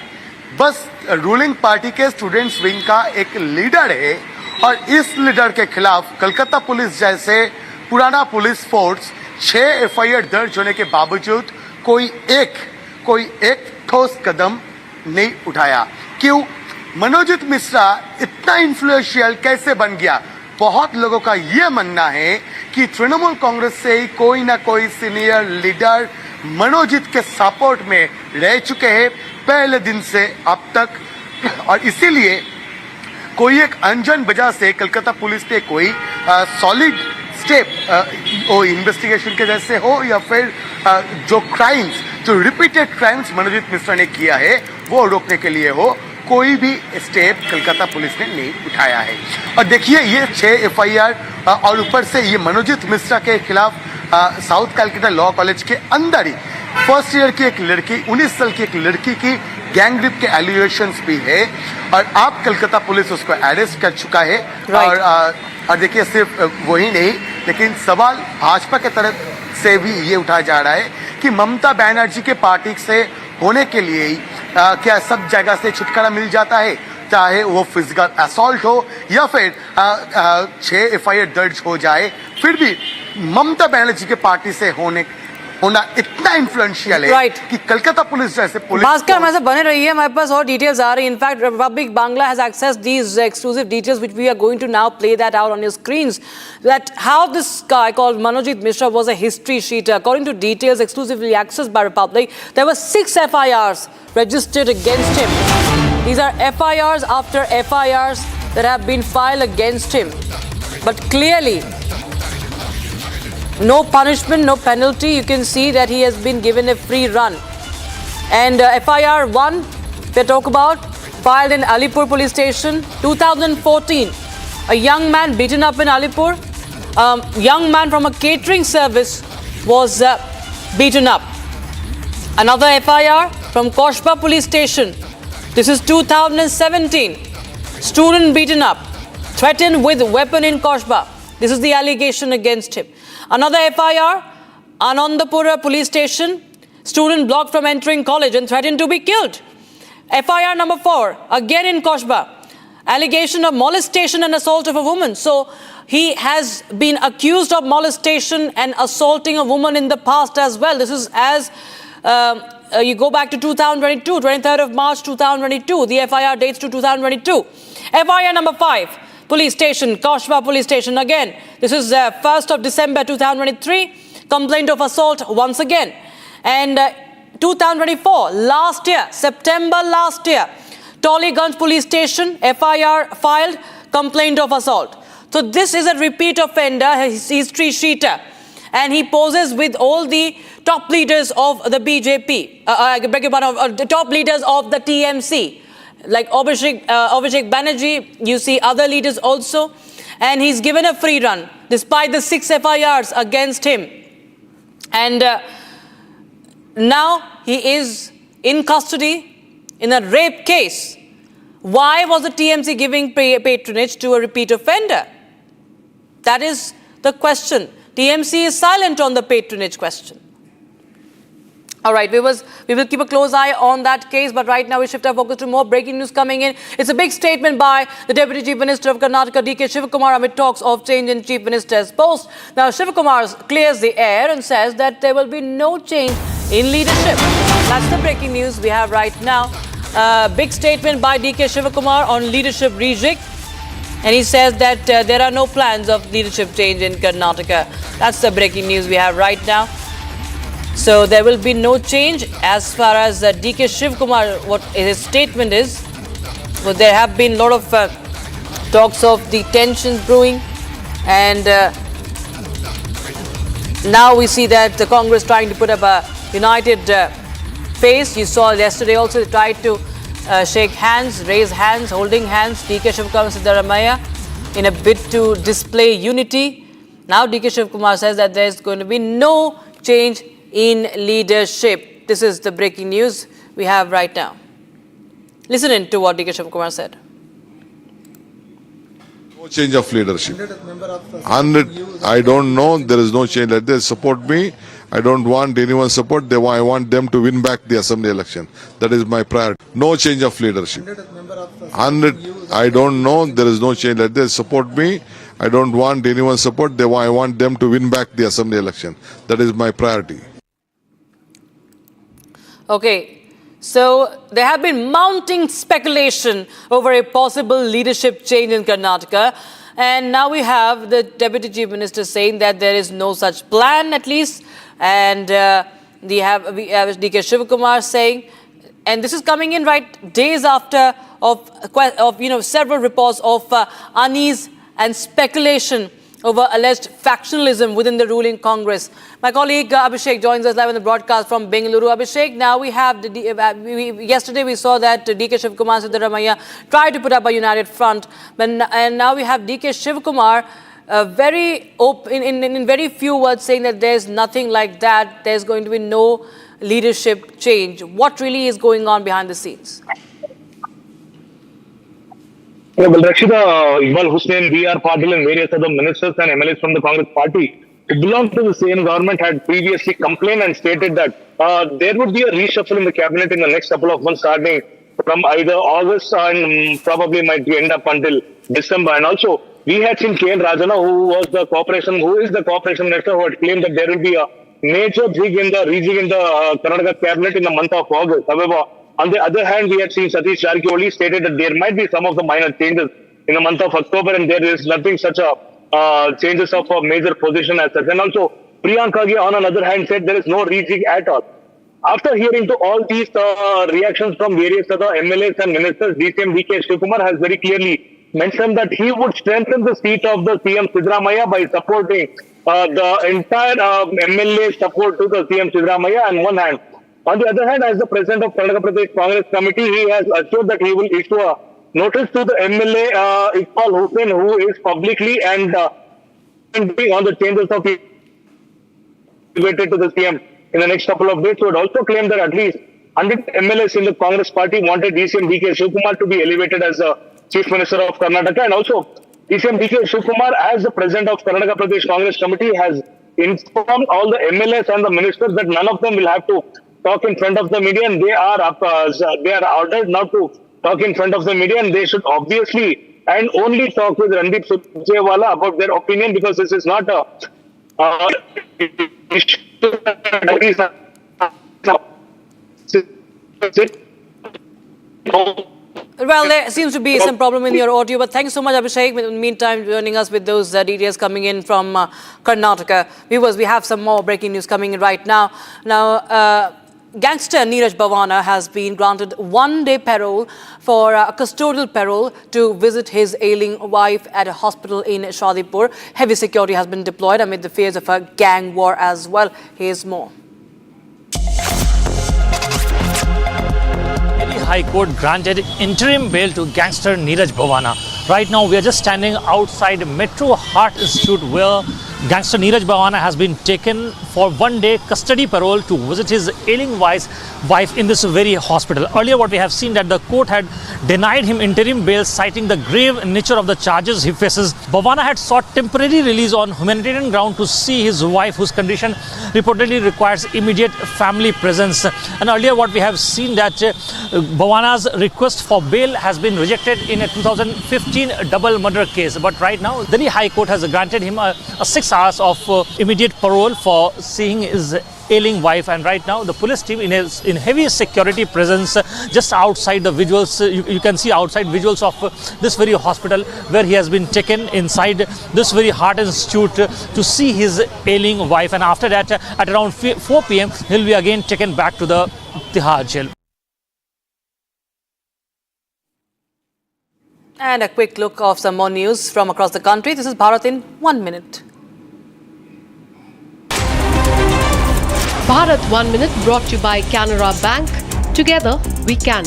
बस रूलिंग पार्टी के स्टूडेंट्स विंग का एक लीडर है, और इस लीडर के खिलाफ कलकत्ता पुलिस जैसे पुराना पुलिस फोर्स 6 एफआईआर दर्ज होने के बावजूद कोई एक ठोस कदम नहीं उठाया। क्यों? मनोजीत मिश्रा इतना इन्फ्लुएंशियल कैसे बन गया? बहुत लोगों का यह मानना है कि तृणमूल कांग्रेस से ही कोई ना कोई सीनियर लीडर मनोजीत के सपोर्ट में रह चुके हैं पहले दिन से अब तक, और इसीलिए कोई एक अनजान वजह से कलकत्ता पुलिस ने कोई सॉलिड स्टेप वो इन्वेस्टिगेशन के जैसे हो या फिर जो क्राइम्स, जो रिपीटेड क्राइम्स मनोजीत मिश्रा ने किया है वो रोकने के लिए हो, कोई भी स्टेप कलकत्ता पुलिस ने नहीं उठाया है। और देखिए ये 6 एफआईआर और ऊपर से ये मनोजीत मिश्रा के खिलाफ साउथ कलकत्ता लॉ कॉलेज के अंदर ही फर्स्ट ईयर की एक लड़की, 19 साल की एक लड़की की गैंग रेप के एलिगेशंस भी है, और अब कलकत्ता पुलिस उसको अरेस्ट कर चुका है। और देखिए सिर्फ वही नहीं, लेकिन सवाल भाजपा के तरफ से भी ये उठाया जा रहा है कि ममता बनर्जी के पार्टी से होने के लिए ही क्या सब जगह से छुटकारा मिल जाता है, चाहे वो फिजिकल असॉल्ट हो या फिर 6 एफआईआर दर्ज हो जाए, फिर भी ममता बनर्जी के पार्टी से होना इतना इन्फ्लुएंशियल है कि कलकत्ता पुलिस जैसे पुलिस। भास्कर हमारे साथ बने रही है, हमारे पास और डिटेल्स आ रही है। In fact Republic Bangla has accessed these exclusive details which we are going to now play that out on your screens, that how this guy called Manojit Mishra was a history sheeter. According to details exclusively accessed by Republic, there were 6 FIRs registered against him. These are FIRs after FIRs that have been filed against him, but clearly no punishment, no penalty. You can see that he has been given a free run. And FIR 1, we talk about, filed in Alipur police station, 2014. A young man beaten up in Alipur. Young man from a catering service was beaten up. Another FIR from Koshba police station. This is 2017. Student beaten up, threatened with weapon in Koshba. This is the allegation against him. Another FIR, Anandapura police station, student blocked from entering college and threatened to be killed. FIR number 4, again in Koshba, allegation of molestation and assault of a woman. So he has been accused of molestation and assaulting a woman in the past as well. This is as you go back to 2022, 23rd of March 2022. The FIR dates to 2022. FIR number 5, police station, Koshba police station again. This is 1st of December 2023. Complaint of assault once again. And 2024, last year, September last year, Tollygunge Police Station, FIR filed, complaint of assault. So this is a repeat offender, he's tree sheeter. And he poses with all the top leaders of the BJP, the top leaders of the TMC, like Abhishek Banerjee, you see other leaders also. And he's given a free run, despite the 6 FIRs against him. And now he is in custody in a rape case. Why was the TMC giving patronage to a repeat offender? That is the question. TMC is silent on the patronage question. All right, viewers, we will keep a close eye on that case, but right now we shift our focus to more breaking news coming in. It's a big statement by the Deputy Chief Minister of Karnataka, D.K. Shivakumar, amid talks of change in Chief Minister's post. Now, Shivakumar clears the air and says that there will be no change in leadership. That's the breaking news we have right now. Big statement by D.K. Shivakumar on leadership rejig. And he says that there are no plans of leadership change in Karnataka. That's the breaking news we have right now. So there will be no change as far as D.K. Shivakumar, what his statement is. Well, there have been a lot of talks of the tensions brewing, and now we see that the Congress trying to put up a united face. You saw yesterday also they tried to shake hands, raise hands, holding hands, D.K. Shivakumar and Siddaramaiah, in a bid to display unity. Now D.K. Shivakumar says that there is going to be no change in leadership. This is the breaking news we have right now. Listen in to what D.K. Shivakumar said. No change of leadership. I don't know. There is no change. Let them support me. I don't want anyone's support. I want them to win back the assembly election. That is my priority. No change of leadership. I don't know. There is no change. Let them support me. I don't want anyone's support. I want them to win back the assembly election. That is my priority. Okay, so there have been mounting speculation over a possible leadership change in Karnataka. And now we have the Deputy Chief Minister saying that there is no such plan, at least. And we have D.K. Shivakumar saying, and this is coming in right days after of several reports of unease and speculation over alleged factionalism within the ruling Congress. My colleague Abhishek joins us live on the broadcast from Bengaluru. Abhishek, now we have, yesterday we saw that D.K. Shivakumar and Siddaramaiah tried to put up a united front, and now we have D.K. Shivakumar very open, in very few words saying that there's nothing like that, there's going to be no leadership change. What really is going on behind the scenes? Well, Rakshita, Iqbal Hussain, B.R. Patil and various other ministers and MLAs from the Congress party who belong to the same government had previously complained and stated that there would be a reshuffle in the cabinet in the next couple of months, starting from either August and probably might end up until December. And also, we had seen K.N. Rajana, who is the cooperation minister, who had claimed that there will be a major rejig in the Karnataka cabinet in the month of August. However, on the other hand, we had seen Satish Jarkioli stated that there might be some of the minor changes in the month of October, and there is nothing such a changes of a major position as such. And also, Priyanka Gandhi, on another hand, said there is no rejig at all. After hearing to all these reactions from various other MLAs and ministers, DCM D.K. Shivakumar has very clearly mentioned that he would strengthen the seat of the CM Siddaramaiah by supporting the entire MLA support to the CM Siddaramaiah on one hand. On the other hand, as the president of Karnataka Pradesh Congress Committee, he has assured that he will issue a notice to the MLA Iqbal Hussain, who is publicly and on the changes of related to the CM in the next couple of days. Would also claim that at least 100 MLAs in the Congress party wanted DCM D.K. Shivakumar to be elevated as the Chief Minister of Karnataka, and also DCM D.K. Shivakumar, as the president of Karnataka Pradesh Congress Committee, has informed all the MLAs and the ministers that none of them will have to talk in front of the media, and they are ordered not to talk in front of the media, and they should obviously and only talk with Randeep Surjewala about their opinion, because this is not a Well, there seems to be some problem in your audio, but thanks so much, Abhishek. In the meantime, joining us with those details coming in from Karnataka. Viewers, we have some more breaking news coming in right now. Now, gangster Neeraj Bhavana has been granted one-day parole for custodial parole to visit his ailing wife at a hospital in Shadipur. Heavy security has been deployed amid the fears of a gang war as well. Here's more. High Court granted interim bail to gangster Neeraj Bhavana. Right now, we are just standing outside Metro Heart Institute where gangster Neeraj Bhavana has been taken for one-day custody parole to visit his ailing wife in this very hospital. Earlier, what we have seen that the court had denied him interim bail, citing the grave nature of the charges he faces. Bhavana had sought temporary release on humanitarian ground to see his wife, whose condition reportedly requires immediate family presence. And earlier, what we have seen that Bhavana's request for bail has been rejected in a 2015 double murder case. But right now, Delhi High Court has granted him a 6 hours of immediate parole for seeing his ailing wife. And right now, the police team in heavy security presence just outside the visuals. You can see outside visuals of this very hospital where he has been taken inside this very Heart Institute to see his ailing wife. And after that, at around 4 p.m., he'll be again taken back to the Tihar jail. And a quick look of some more news from across the country. This is Bharat in 1 minute. Bharat 1 Minute brought to you by Canara Bank. Together we can.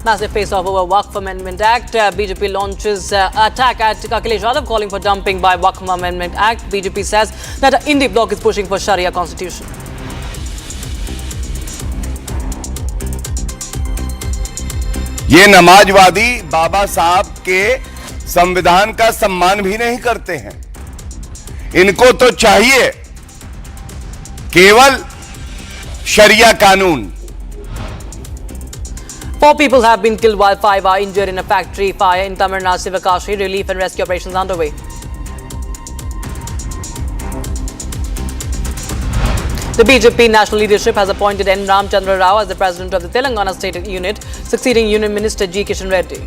Massive face-off over Waqf Amendment Act. BJP launches attack at Akhilesh Yadav, calling for dumping by Waqf Amendment Act. BJP says that India bloc is pushing for Sharia constitution. ये नमाजवादी बाबा साहब के संविधान का सम्मान भी नहीं करते हैं। इनको तो चाहिए केवल शरिया कानून। 4 people have been killed while 5 are injured in a factory fire in Tamil Nadu, Sivakashi. Relief and rescue operations underway. The BJP national leadership has appointed N. Ramchandra Rao as the president of the Telangana state unit, succeeding Union Minister G. Kishan Reddy.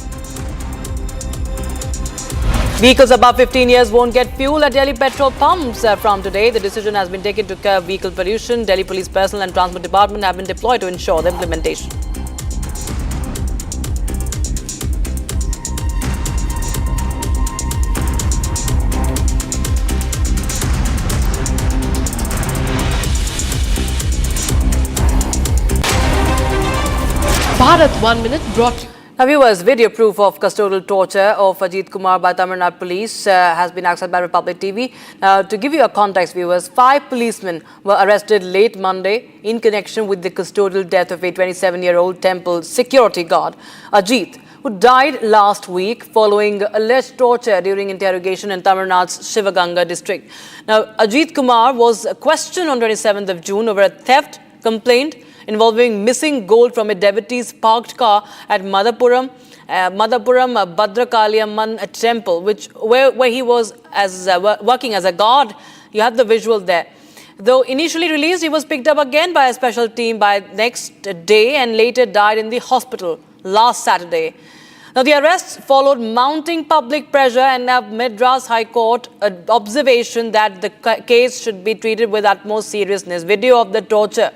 Vehicles above 15 years won't get fuel at Delhi petrol pumps from today. The decision has been taken to curb vehicle pollution. Delhi Police personnel and Transport Department have been deployed to ensure the implementation. Bharat 1 Minute brought to you. Now, viewers, video proof of custodial torture of Ajit Kumar by Tamil Nadu police has been accessed by Republic TV. Now, to give you a context, viewers, 5 policemen were arrested late Monday in connection with the custodial death of a 27-year-old temple security guard, Ajit, who died last week following alleged torture during interrogation in Tamil Nadu's Shivaganga district. Now, Ajit Kumar was questioned on 27th of June over a theft complaint involving missing gold from a devotee's parked car at Madhapuram Bhadrakaliamman temple, where he was working as a guard. You have the visual there. Though initially released, he was picked up again by a special team by next day and later died in the hospital last Saturday. Now, the arrests followed mounting public pressure and Madras High Court observation that the case should be treated with utmost seriousness. Video of the torture.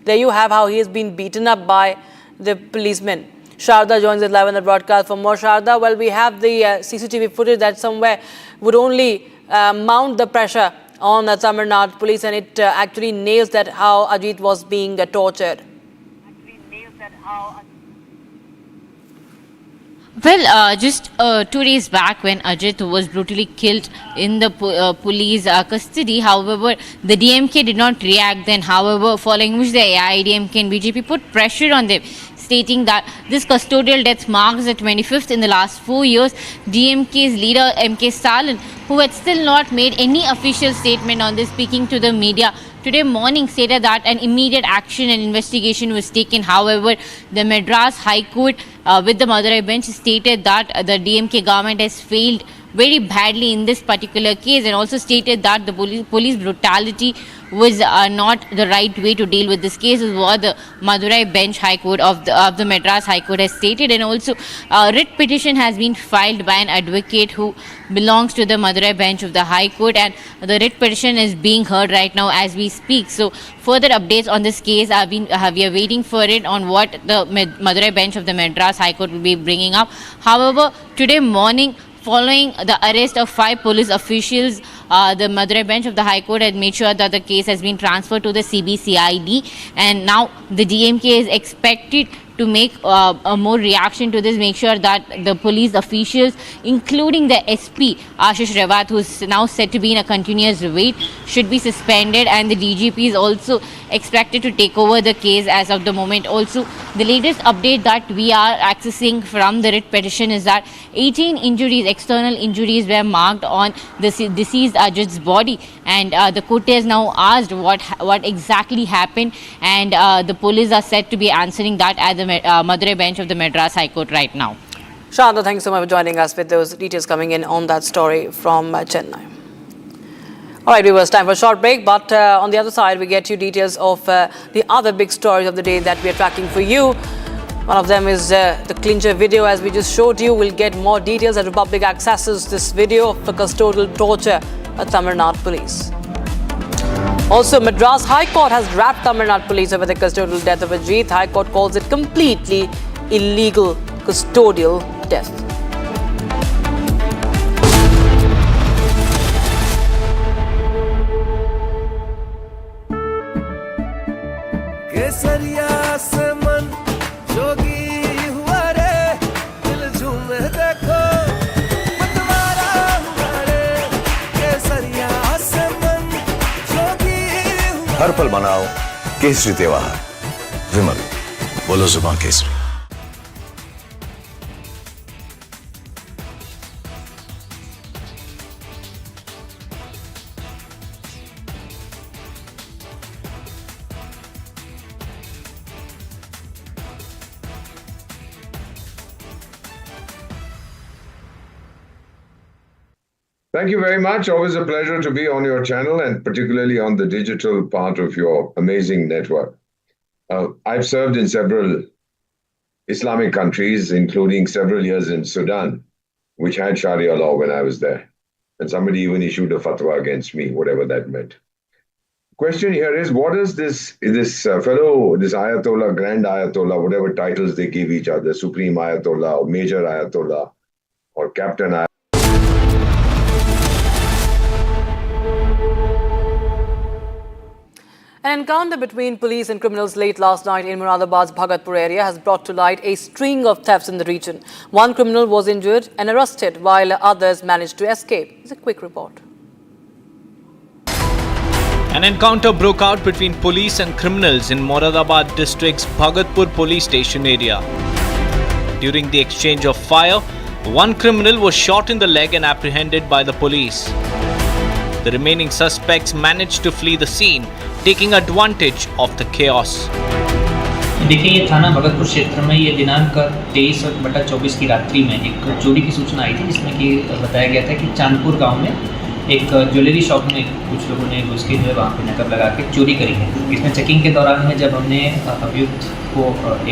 There you have how he has been beaten up by the policemen. Sharda joins us live on the broadcast. For more, Sharda, well, we have the CCTV footage that somewhere would only mount the pressure on the Tamil Nadu police, and it actually nails that how Ajit was being tortured. Well, just 2 days back when Ajit was brutally killed in the police custody, however, the DMK did not react then. However, following which the AIDMK and BJP put pressure on them, stating that this custodial death marks the 25th in the last 4 years. DMK's leader, M.K. Stalin, who had still not made any official statement on this, speaking to the media today morning, stated that an immediate action and investigation was taken. However, the Madras High Court with the Madurai bench stated that the DMK government has failed very badly in this particular case, and also stated that the police brutality was not the right way to deal with this case, is what the Madurai bench High Court of the Madras High Court has stated. And also writ petition has been filed by an advocate who belongs to the Madurai bench of the High Court, and the writ petition is being heard right now as we speak. So further updates on this case we are waiting for it on what the Madurai bench of the Madras High Court will be bringing up. However, today morning, following the arrest of 5 police officials, the Madurai bench of the High Court had made sure that the case has been transferred to the CBCID, and now the DMK is expected to make a more reaction to this, make sure that the police officials, including the SP Ashish Rawat, who is now said to be in a continuous wait, should be suspended, and the DGP is also expected to take over the case as of the moment. Also, the latest update that we are accessing from the writ petition is that 18 injuries, external injuries, were marked on the deceased Ajit's body, and the court has now asked what exactly happened, and the police are said to be answering that at the Madurai bench of the Madras High Court right now. Shanda, thanks so much for joining us with those details coming in on that story from Chennai. All right, viewers, time for a short break, but on the other side, we get you details of the other big stories of the day that we are tracking for you. One of them is the clincher video, as we just showed you. We'll get more details as Republic accesses this video of the custodial torture at Tamil Nadu police. Also, Madras High Court has wrapped Tamil Nadu police over the custodial death of Ajit. High Court calls it completely illegal custodial death. हर पल मनाओ केसरी त्योहार। विमल, बोलो जुबान Kesari. Thank you very much. Always a pleasure to be on your channel, and particularly on the digital part of your amazing network. I've served in several Islamic countries, including several years in Sudan, which had Sharia law when I was there. And somebody even issued a fatwa against me, whatever that meant. Question here is, what does this Ayatollah, Grand Ayatollah, whatever titles they give each other, Supreme Ayatollah, or Major Ayatollah, or Captain Ayatollah, An encounter between police and criminals late last night in Muradabad's Bhagatpur area has brought to light a string of thefts in the region. One criminal was injured and arrested, while others managed to escape. It's a quick report. An encounter broke out between police and criminals in Muradabad district's Bhagatpur police station area. During the exchange of fire, one criminal was shot in the leg and apprehended by the police. The remaining suspects managed to flee the scene, taking advantage of the chaos. देखिए, ये थाना भगतपुर क्षेत्र में ये दिनांक 23/24 की रात्रि में एक चोरी की सूचना आई थी, जिसमें कि बताया गया था कि चांदपुर गांव में एक ज्वेलरी शॉप में कुछ लोगों ने घुस के जो है वहाँ पे नकब लगा के चोरी करी है। इसमें चेकिंग के दौरान में जब हमने अभियुक्त को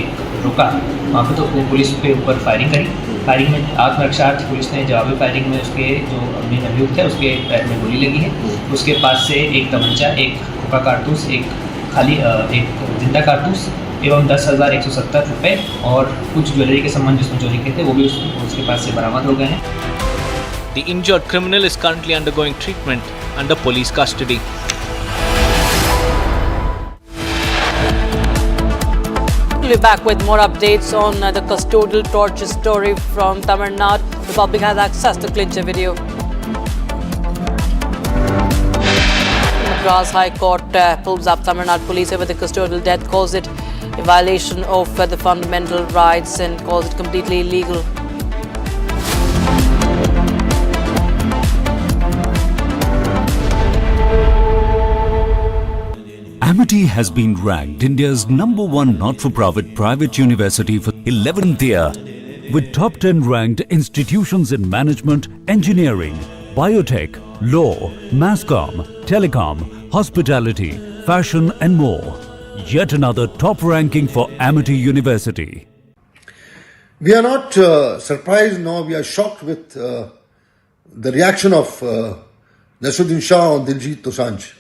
एक रोका वहाँ पे, तो पुलिस के ऊपर फायरिंग करी। फायरिंग में आत्मरक्षार्थ पुलिस ने जवाबी फायरिंग में उसके जो मेन अभियुक्त है उसके पैर में गोली लगी है। उसके पास से एक तमंचा, एक खोखा कारतूस, एक जिंदा कारतूस एवं 10,170 रुपये और कुछ ज्वेलरी के सामान जिसमें चोरी किए थे वो भी उसके पास से बरामद हो गए हैं। The injured criminal is currently undergoing treatment under police custody. We'll be back with more updates on the custodial torture story from Tamil Nadu. The public has accessed the clincher video. Madras High Court pulls up Tamil Nadu police over the custodial death, calls it a violation of the fundamental rights and calls it completely illegal. Amity has been ranked India's #1 not-for-profit private university for 11th year, with top 10 ranked institutions in management, engineering, biotech, law, masscom, telecom, hospitality, fashion and more. Yet another top ranking for Amity University. We are not surprised nor we are shocked with the reaction of Naseeruddin Shah on Diljit Dosanjh.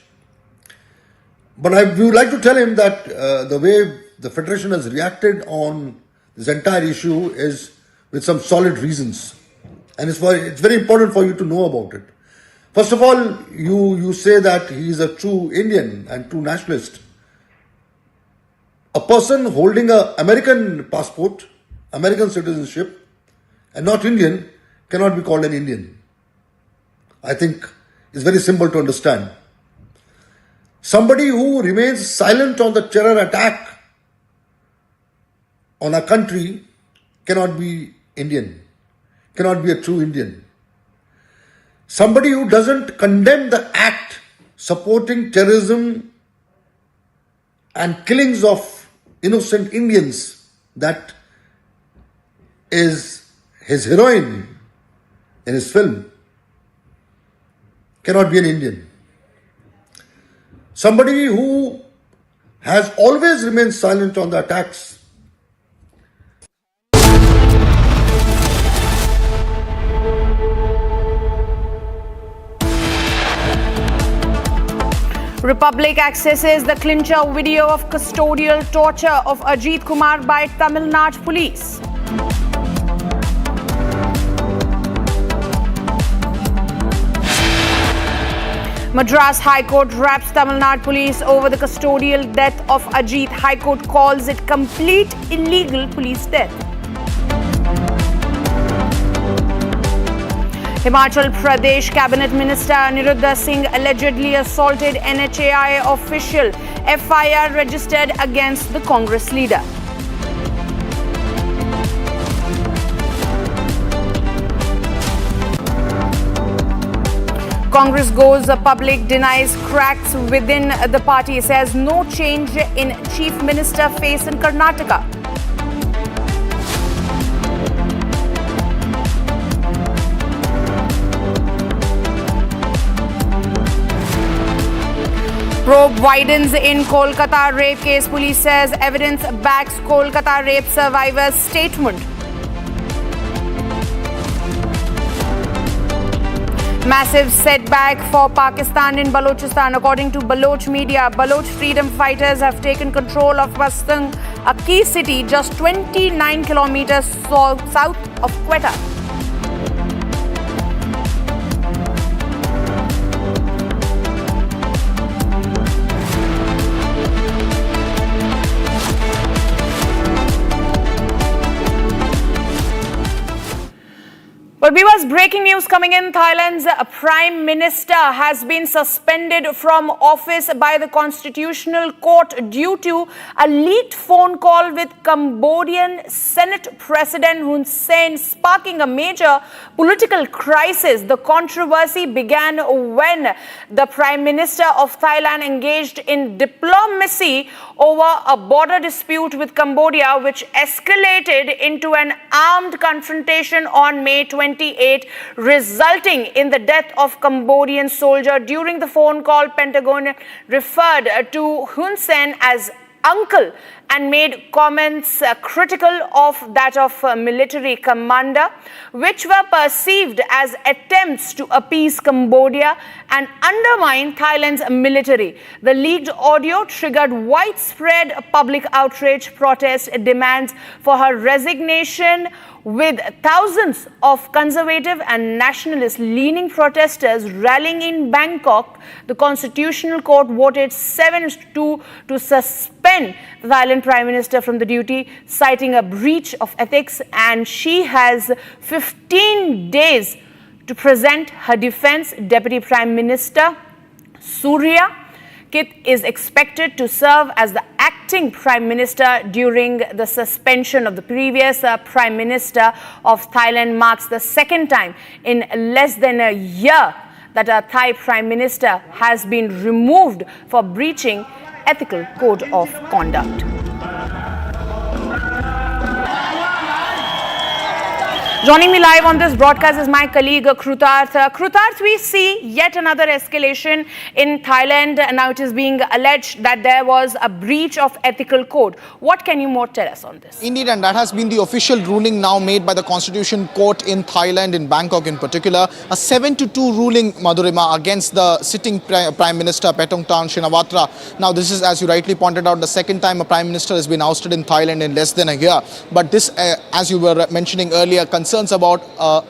But we would like to tell him that the way the Federation has reacted on this entire issue is with some solid reasons. And it's very important for you to know about it. First of all, you say that he is a true Indian and true nationalist. A person holding an American passport, American citizenship, and not Indian cannot be called an Indian. I think it's very simple to understand. Somebody who remains silent on the terror attack on a country cannot be Indian, cannot be a true Indian. Somebody who doesn't condemn the act supporting terrorism and killings of innocent Indians, that is his heroine in his film, cannot be an Indian. Somebody who has always remained silent on the attacks. Republic accesses the clincher video of custodial torture of Ajit Kumar by Tamil Nadu police. Madras High Court wraps Tamil Nadu police over the custodial death of Ajit. High Court calls it complete illegal police death. Himachal Pradesh Cabinet Minister Aniruddha Singh allegedly assaulted NHAI official. FIR registered against the Congress leader. Congress goes public, denies cracks within the party, says no change in Chief Minister face in Karnataka. Probe widens in Kolkata rape case. Police says evidence backs Kolkata rape survivor's statement. Massive setback for Pakistan in Balochistan. According to Baloch media, Baloch freedom fighters have taken control of Bastung, a key city just 29 kilometers south of Quetta. Well, viewers, breaking news coming in. Thailand's Prime Minister has been suspended from office by the Constitutional Court due to a leaked phone call with Cambodian Senate President Hun Sen, sparking a major political crisis. The controversy began when the Prime Minister of Thailand engaged in diplomacy over a border dispute with Cambodia, which escalated into an armed confrontation on May 28, resulting in the death of Cambodian soldier. During the phone call, Pentagon referred to Hun Sen as uncle and made comments critical of that of a military commander, which were perceived as attempts to appease Cambodia and undermine Thailand's military. The leaked audio triggered widespread public outrage, protest, demands for her resignation, with thousands of conservative and nationalist-leaning protesters rallying in Bangkok. The Constitutional Court voted 7-2 to suspend the Thailand Prime Minister from the duty, citing a breach of ethics, and she has 15 days to present her defense. Deputy Prime Minister Surya Kit is expected to serve as the acting Prime Minister during the suspension of the previous Prime Minister of Thailand. Marks the second time in less than a year that a Thai Prime Minister has been removed for breaching ethical code of conduct. Joining me live on this broadcast is my colleague Krutarth. Krutarth, we see yet another escalation in Thailand. Now it is being alleged that there was a breach of ethical code. What can you more tell us on this? Indeed, and that has been the official ruling now made by the Constitution Court in Thailand, in Bangkok in particular. A 7-2 ruling, Madhurima, against the sitting Prime Minister Paetongtarn Shinawatra. Now this is, as you rightly pointed out, the second time a Prime Minister has been ousted in Thailand in less than a year. But this, as you were mentioning earlier, concerns about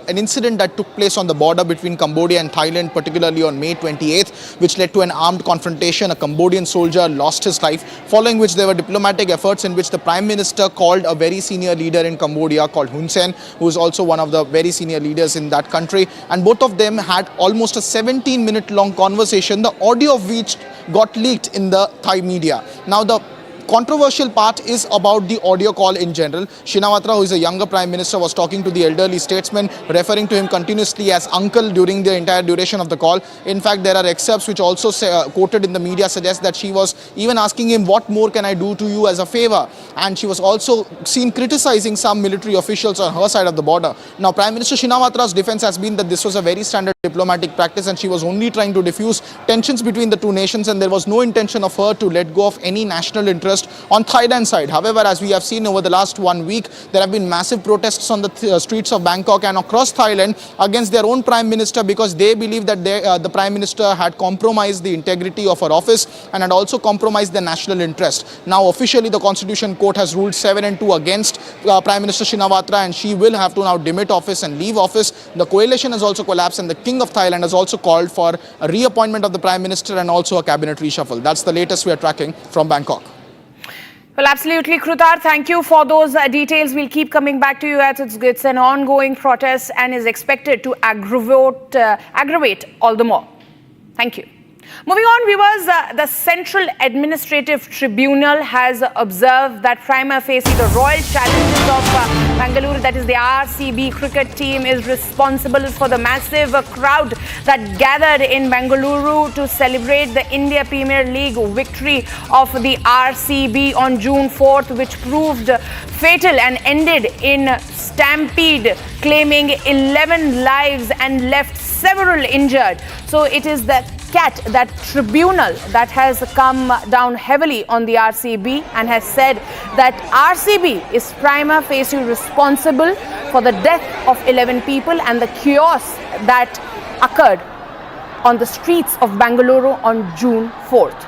an incident that took place on the border between Cambodia and Thailand, particularly on May 28th, which led to an armed confrontation. A Cambodian soldier lost his life, following which there were diplomatic efforts in which the Prime Minister called a very senior leader in Cambodia called Hun Sen, who is also one of the very senior leaders in that country. And both of them had almost a 17-minute long conversation, the audio of which got leaked in the Thai media. Now, the controversial part is about the audio call in general. Shinawatra, who is a younger Prime Minister, was talking to the elderly statesman, referring to him continuously as uncle during the entire duration of the call. In fact, there are excerpts which also quoted in the media suggest that she was even asking him, what more can I do to you as a favor? And she was also seen criticizing some military officials on her side of the border. Now, Prime Minister Shinawatra's defense has been that this was a very standard diplomatic practice and she was only trying to diffuse tensions between the two nations, and there was no intention of her to let go of any national interest on Thailand side. However, as we have seen over the last 1 week, there have been massive protests on the streets of Bangkok and across Thailand against their own Prime Minister, because they believe that the Prime Minister had compromised the integrity of her office and had also compromised the national interest. Now, officially, the Constitution Court has ruled 7-2 against Prime Minister Shinawatra, and she will have to now demit office and leave office. The coalition has also collapsed, and the King of Thailand has also called for a reappointment of the Prime Minister and also a cabinet reshuffle. That's the latest we are tracking from Bangkok. Well, absolutely, Krutar. Thank you for those details. We'll keep coming back to you as it's an ongoing protest and is expected to aggravate all the more. Thank you. Moving on, viewers, the Central Administrative Tribunal has observed that prima facie the Royal Challengers of Bengaluru, that is the RCB cricket team, is responsible for the massive crowd that gathered in Bengaluru to celebrate the India Premier League victory of the RCB on June 4th, which proved fatal and ended in stampede, claiming 11 lives and left several injured. So it is the that tribunal that has come down heavily on the RCB and has said that RCB is prima facie responsible for the death of 11 people and the chaos that occurred on the streets of Bengaluru on June 4th.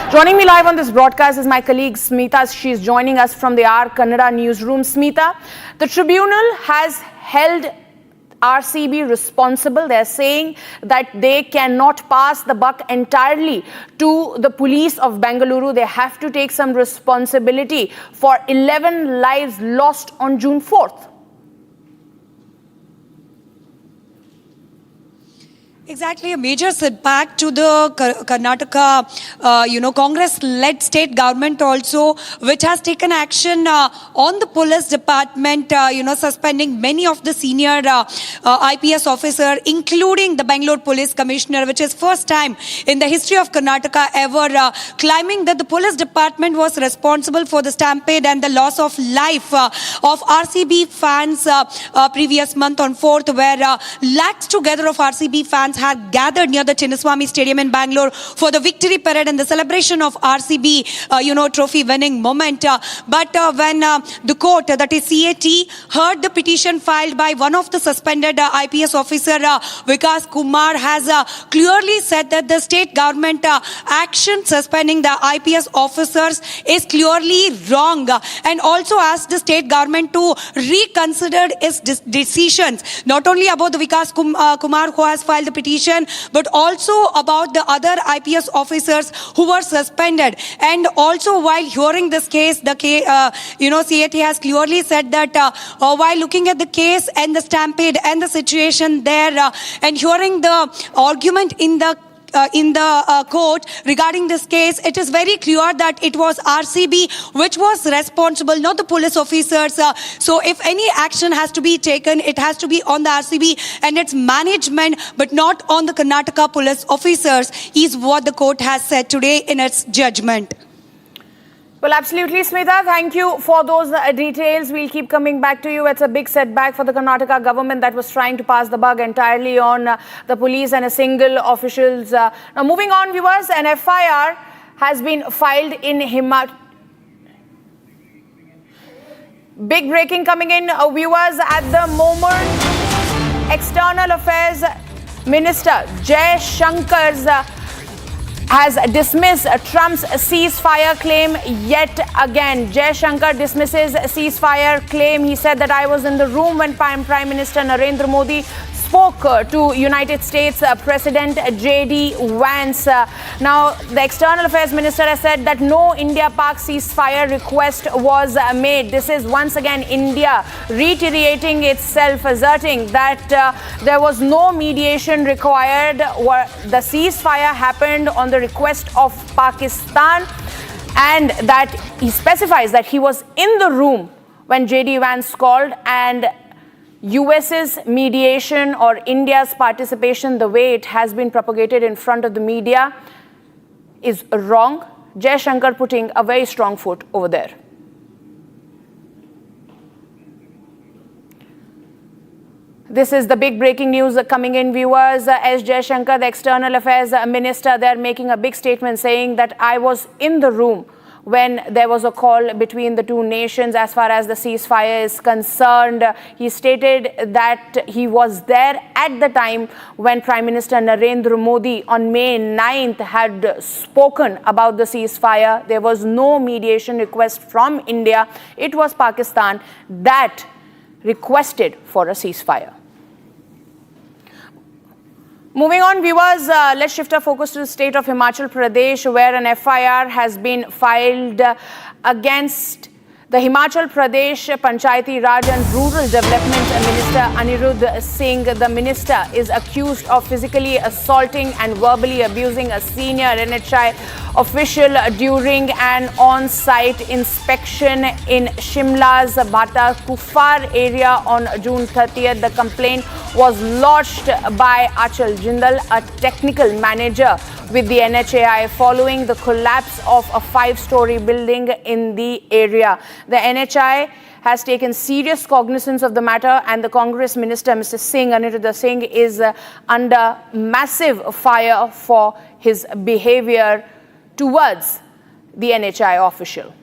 Joining me live on this broadcast is my colleague Smita. She is joining us from the R Kannada newsroom. Smita, the tribunal has held RCB responsible. They're saying that they cannot pass the buck entirely to the police of Bengaluru. They have to take some responsibility for 11 lives lost on June 4th. Exactly, a major setback to the Karnataka, Congress-led state government also, which has taken action on the police department, suspending many of the senior IPS officers, including the Bangalore Police Commissioner, which is first time in the history of Karnataka ever claiming that the police department was responsible for the stampede and the loss of life of RCB fans previous month on 4th, where lakhs together of RCB fans had gathered near the Chinnaswamy Stadium in Bangalore for the victory parade and the celebration of RCB, trophy winning moment. But when the court, that is CAT, heard the petition filed by one of the suspended IPS officer, Vikas Kumar, has clearly said that the state government action suspending the IPS officers is clearly wrong, and also asked the state government to reconsider its decisions, not only about the Vikas Kumar who has filed the petition, but also about the other IPS officers who were suspended. And also, while hearing this case, the CAT has clearly said that while looking at the case and the stampede and the situation there, and hearing the argument in the court regarding this case, it is very clear that it was RCB which was responsible, not the police officers. So if any action has to be taken, it has to be on the RCB and its management, but not on the Karnataka police officers, is what the court has said today in its judgment. Well, absolutely, Smita. Thank you for those details. We'll keep coming back to you. It's a big setback for the Karnataka government that was trying to pass the buck entirely on the police and a single officials. Now, moving on, viewers, an FIR has been filed in Himachal. Big breaking coming in, viewers, at the moment. External Affairs Minister Jai Shankar's has dismissed Trump's ceasefire claim yet again. Jai Shankar dismisses ceasefire claim. He said that I was in the room when Prime Minister Narendra Modi spoke to United States President J.D. Vance. Now, the External Affairs Minister has said that no India-Pak ceasefire request was made. This is once again India reiterating itself, asserting that there was no mediation required. The ceasefire happened on the request of Pakistan, and that he specifies that he was in the room when J.D. Vance called, and US's mediation or India's participation, the way it has been propagated in front of the media, is wrong. Jai Shankar putting a very strong foot over there. This is the big breaking news coming in, viewers. S. Jai Shankar, the External Affairs Minister, they're making a big statement saying that I was in the room when there was a call between the two nations as far as the ceasefire is concerned. He stated that he was there at the time when Prime Minister Narendra Modi on May 9th had spoken about the ceasefire. There was no mediation request from India. It was Pakistan that requested for a ceasefire. Moving on, viewers, let's shift our focus to the state of Himachal Pradesh, where an FIR has been filed against the Himachal Pradesh Panchayati Raj and Rural Development Minister Anirudh Singh. The minister is accused of physically assaulting and verbally abusing a senior NHI official during an on-site inspection in Shimla's Bata Kufar area on June 30th. The complaint was lodged by Achal Jindal, a technical manager with the NHAI, following the collapse of a 5-story building in the area. The NHAI has taken serious cognizance of the matter, and the Congress Minister, Mr. Singh, Anirudh Singh, is under massive fire for his behavior towards the NHAI official.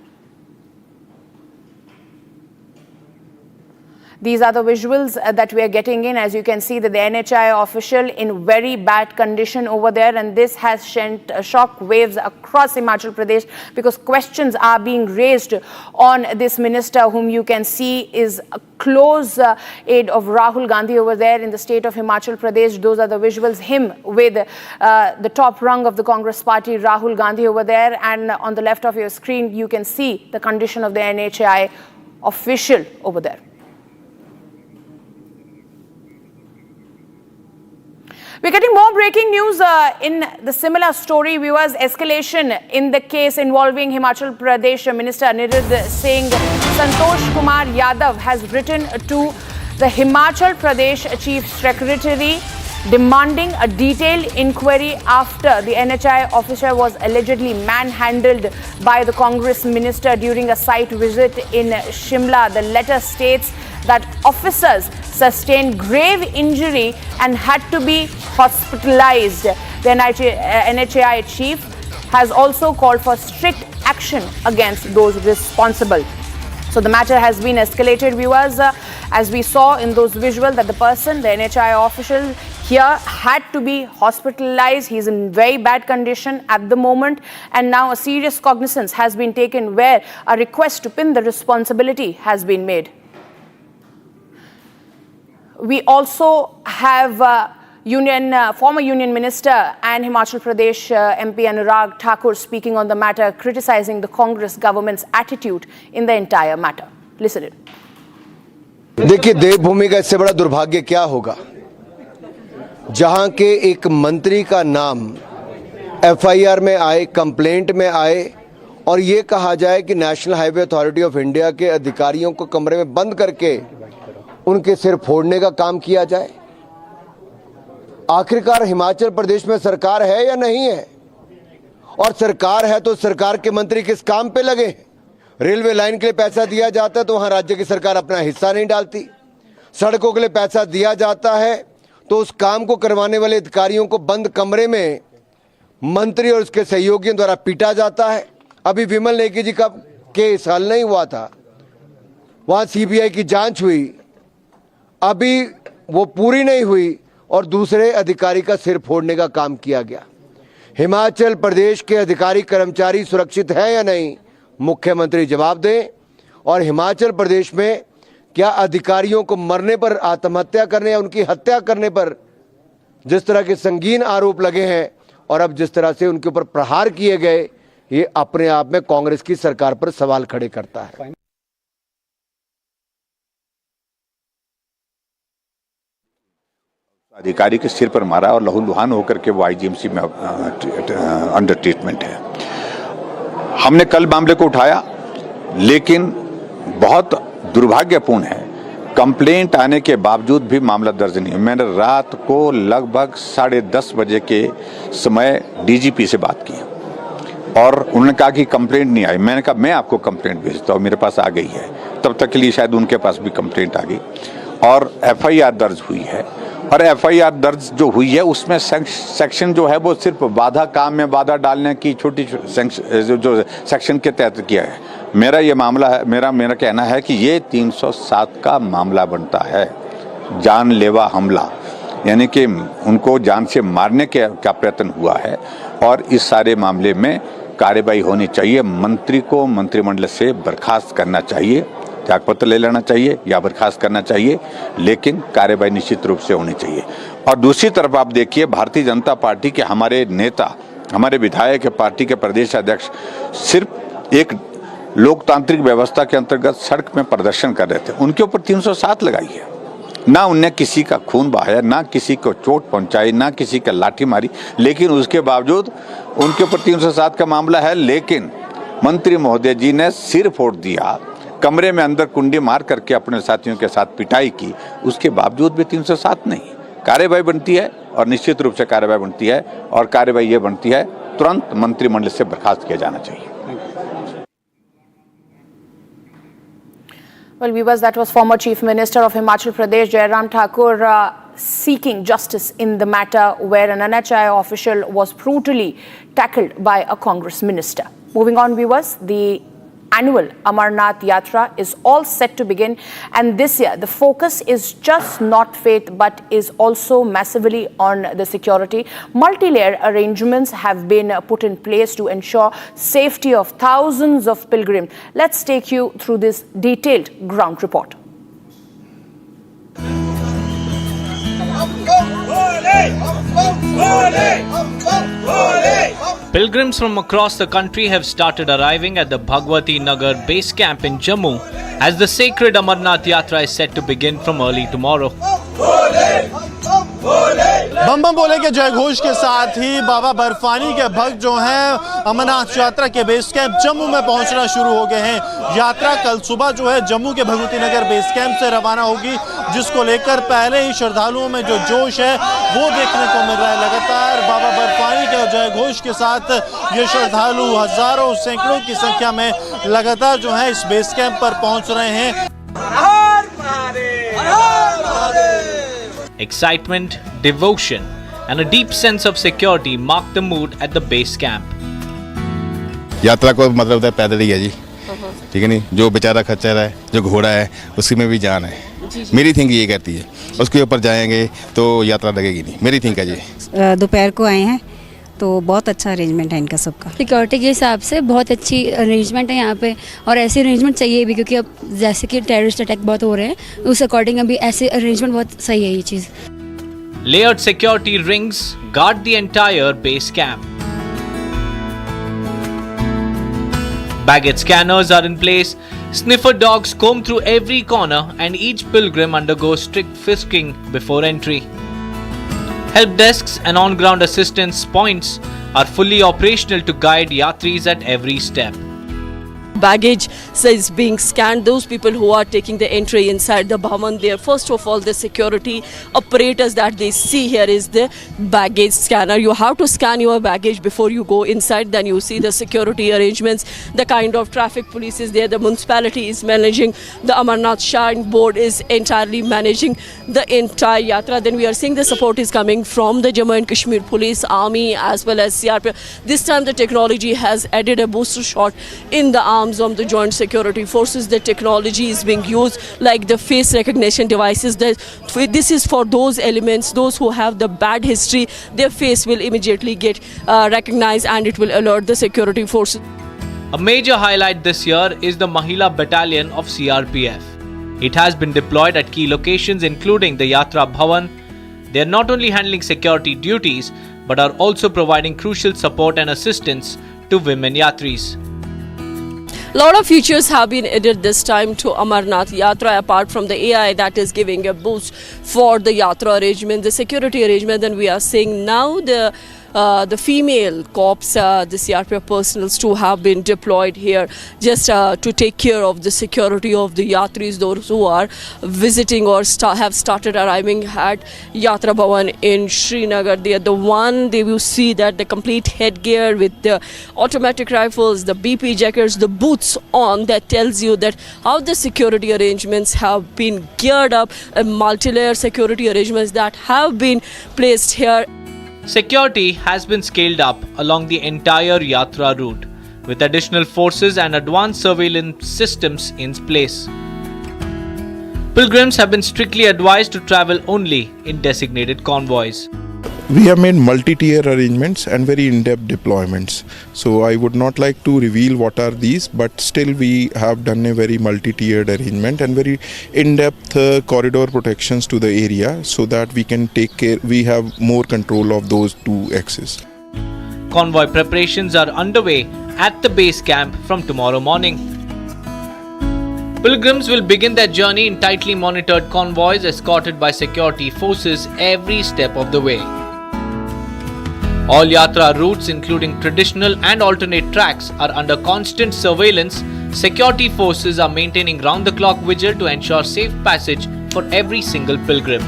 These are the visuals that we are getting in. As you can see, that the NHI official in very bad condition over there, and this has sent shock waves across Himachal Pradesh because questions are being raised on this minister, whom you can see is a close aide of Rahul Gandhi over there in the state of Himachal Pradesh. Those are the visuals, him with the top rung of the Congress party, Rahul Gandhi over there, and on the left of your screen you can see the condition of the NHI official over there. We're getting more breaking news in the similar story, viewers. Escalation in the case involving Himachal Pradesh Minister Anirudh Singh. Santosh Kumar Yadav has written to the Himachal Pradesh Chief Secretary demanding a detailed inquiry after the NHI officer was allegedly manhandled by the Congress minister during a site visit in Shimla. The letter states that officers sustained grave injury and had to be hospitalized. The NHAI chief has also called for strict action against those responsible. So the matter has been escalated, viewers, as we saw in those visuals that the person, the NHI official here, had to be hospitalized. He's in very bad condition at the moment, and now a serious cognizance has been taken where a request to pin the responsibility has been made. We also have former Union Minister and Himachal Pradesh MP Anurag Thakur speaking on the matter, criticizing the Congress government's attitude in the entire matter. Listen in. देखिए, देवभूमि का इससे बड़ा दुर्भाग्य क्या होगा, जहां के एक मंत्री का नाम एफआईआर में आए, कंप्लेंट में आए और ये कहा जाए कि national highway authority of India के अधिकारियों को कमरे में बंद करके उनके सिर फोड़ने का काम किया जाए। आखिरकार हिमाचल प्रदेश में सरकार है या नहीं है? और सरकार है तो सरकार के मंत्री किस काम पे लगे? रेलवे लाइन के लिए पैसा दिया जाता है तो वहां राज्य की सरकार अपना हिस्सा नहीं डालती। सड़कों के लिए पैसा दिया जाता है तो उस काम को करवाने वाले अधिकारियों को बंद कमरे में मंत्री और उसके सहयोगियों द्वारा पीटा जाता है। अभी विमल नेगी जी का केस हल नहीं हुआ था, वहां सीबीआई की जांच हुई, अभी वो पूरी नहीं हुई और दूसरे अधिकारी का सिर फोड़ने का काम किया गया। हिमाचल प्रदेश के अधिकारी कर्मचारी सुरक्षित है या नहीं? मुख्यमंत्री जवाब दें। और हिमाचल प्रदेश में क्या अधिकारियों को मरने पर, आत्महत्या करने या उनकी हत्या करने पर जिस तरह के संगीन आरोप लगे हैं और अब जिस तरह से उनके ऊपर प्रहार किए गए, ये अपने आप में कांग्रेस की सरकार पर सवाल खड़े करता है। अधिकारी के सिर पर मारा और लहूलुहान होकर के वो आईजीएमसी में अंडर ट्रीटमेंट है। हमने कल मामले को उठाया, लेकिन बहुत दुर्भाग्यपूर्ण है, कंप्लेंट आने के बावजूद भी मामला दर्ज नहीं है। मैंने रात को लगभग 10:30 बजे के समय डीजीपी से बात की और उन्होंने कहा कि कंप्लेंट नहीं आई। मैंने कहा मैं आपको कंप्लेंट भेजता हूँ, मेरे पास आ गई है। तब तक के लिए शायद उनके पास भी कंप्लेंट आ गई और एफआईआर दर्ज हुई है। और एफआईआर दर्ज जो हुई है उसमें सेक्शन जो है वो सिर्फ बाधा, काम में बाधा डालने की छोटी जो सेक्शन के तहत किया है। मेरा ये मामला है, मेरा कहना है कि ये 307 का मामला बनता है, जानलेवा हमला, यानी कि उनको जान से मारने का प्रयत्न हुआ है। और इस सारे मामले में कार्रवाई होनी चाहिए। मंत्री को मंत्रिमंडल से बर्खास्त करना चाहिए, त्यागपत्र ले लेना चाहिए या बर्खास्त करना चाहिए, लेकिन कार्रवाई निश्चित रूप से होनी चाहिए। और दूसरी तरफ आप देखिए, भारतीय जनता पार्टी के हमारे नेता, हमारे विधायक, पार्टी के प्रदेश अध्यक्ष सिर्फ एक लोकतांत्रिक व्यवस्था के अंतर्गत सड़क में प्रदर्शन कर रहे थे, उनके ऊपर 307 लगाई है। ना उनने किसी का खून बहाया, ना किसी को चोट पहुंचाई, ना किसी का लाठी मारी, लेकिन उसके बावजूद उनके ऊपर 307 का मामला है। लेकिन मंत्री महोदय जी ने सिर फोड़ दिया, कमरे में अंदर कुंडी मार करके अपने साथियों के साथ पिटाई की, उसके बावजूद भी 307 नहीं। कार्रवाई बनती है और निश्चित रूप से कार्रवाई बनती है, और कार्रवाई ये बनती है तुरंत मंत्रिमंडल से बर्खास्त किया जाना चाहिए। Well, viewers, that was former Chief Minister of Himachal Pradesh, Jairam Thakur, seeking justice in the matter where an NHI official was brutally tackled by a Congress minister. Moving on, viewers, the annual Amarnath Yatra is all set to begin, and this year the focus is just not faith but is also massively on the security. Multi-layer arrangements have been put in place to ensure safety of thousands of pilgrims. Let's take you through this detailed ground report. Pilgrims from across the country have started arriving at the Bhagwati Nagar base camp in Jammu as the sacred Amarnath Yatra is set to begin from early tomorrow. बम बम बोले के जय घोष के साथ ही बाबा बर्फानी के भक्त जो हैं अमरनाथ यात्रा के बेस कैंप जम्मू में पहुंचना शुरू हो गए हैं। यात्रा कल सुबह जो है जम्मू के भगवती नगर बेस कैंप से रवाना होगी, जिसको लेकर पहले ही श्रद्धालुओं में जो जोश है वो देखने को मिल रहा है। लगातार बाबा बर्फानी के जय घोष के साथ ये श्रद्धालु हजारों सैकड़ों की संख्या में लगातार जो है इस बेस कैंप पर पहुंच रहे हैं। Excitement, devotion, and a deep sense of security mark the mood at the base camp. यात्रा को मतलब होता है पैदल ही है जी, ठीक है नहीं, जो बेचारा खच्चर है, जो घोड़ा है, उसी में भी जान है। मेरी थिंक ये कहती है, उसके ऊपर जाएंगे तो यात्रा लगेगी नहीं, मेरी थिंक है जी। दोपहर को आए हैं तो बहुत अच्छा अरेंजमेंट है इनका सबका। सिक्योरिटी के हिसाब से बहुत अच्छी अरेंजमेंट है यहाँ पे, और ऐसे अरेंजमेंट चाहिए भी, क्योंकि अब जैसे कि टेररिस्ट अटैक बहुत हो रहे हैं, उस अकॉर्डिंग अभी ऐसे अरेंजमेंट बहुत सही है ये चीज़। Layered security rings guard the entire base camp. Baggage scanners are in place. Sniffer dogs comb through every corner, and each pilgrim undergoes strict frisking before entry. Help desks and on-ground assistance points are fully operational to guide yatris at every step. Baggage is being scanned. Those people who are taking the entry inside the Bhavan, there first of all the security apparatus that they see here is the baggage scanner. You have to scan your baggage before you go inside. Then you see the security arrangements, the kind of traffic police is there, the municipality is managing, the Amarnath Shrine Board is entirely managing the entire yatra. Then we are seeing the support is coming from the Jammu and Kashmir Police, Army as well as CRPF. This time the technology has added a booster shot in the arms of the joint security forces. The technology is being used like the face recognition devices. This is for those elements, those who have the bad history, their face will immediately get recognized and it will alert the security forces. A major highlight this year is the Mahila Battalion of CRPF. It has been deployed at key locations including the Yatra Bhavan. They are not only handling security duties but are also providing crucial support and assistance to women yatris. A lot of features have been added this time to Amarnath Yatra apart from the AI that is giving a boost for the Yatra arrangement, the security arrangement. Then we are seeing now the female cops, the CRPF personals too have been deployed here just to take care of the security of the yatris, those who are visiting or have started arriving at Yatra Bhavan in Srinagar. They are the one, they will see that the complete headgear with the automatic rifles, the BP jackets, the boots on, that tells you that how the security arrangements have been geared up, multi-layer security arrangements that have been placed here. Security has been scaled up along the entire Yatra route, with additional forces and advanced surveillance systems in place. Pilgrims have been strictly advised to travel only in designated convoys. We have made multi-tier arrangements and very in-depth deployments. So I would not like to reveal what are these, but still we have done a very multi-tiered arrangement and very in-depth corridor protections to the area so that we can take care, we have more control of those two axes. Convoy preparations are underway at the base camp from tomorrow morning. Pilgrims will begin their journey in tightly monitored convoys escorted by security forces every step of the way. All Yatra routes, including traditional and alternate tracks, are under constant surveillance. Security forces are maintaining round-the-clock vigil to ensure safe passage for every single pilgrim.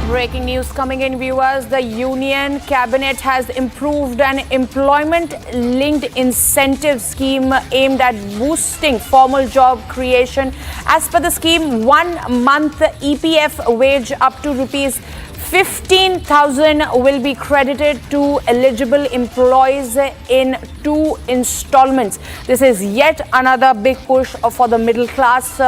Breaking news coming in, viewers. The Union Cabinet has improved an employment-linked incentive scheme aimed at boosting formal job creation. As per the scheme, 1 month EPF wage up to rupees 15,000 will be credited to eligible employees in 2 installments. This is yet another big push for the middle class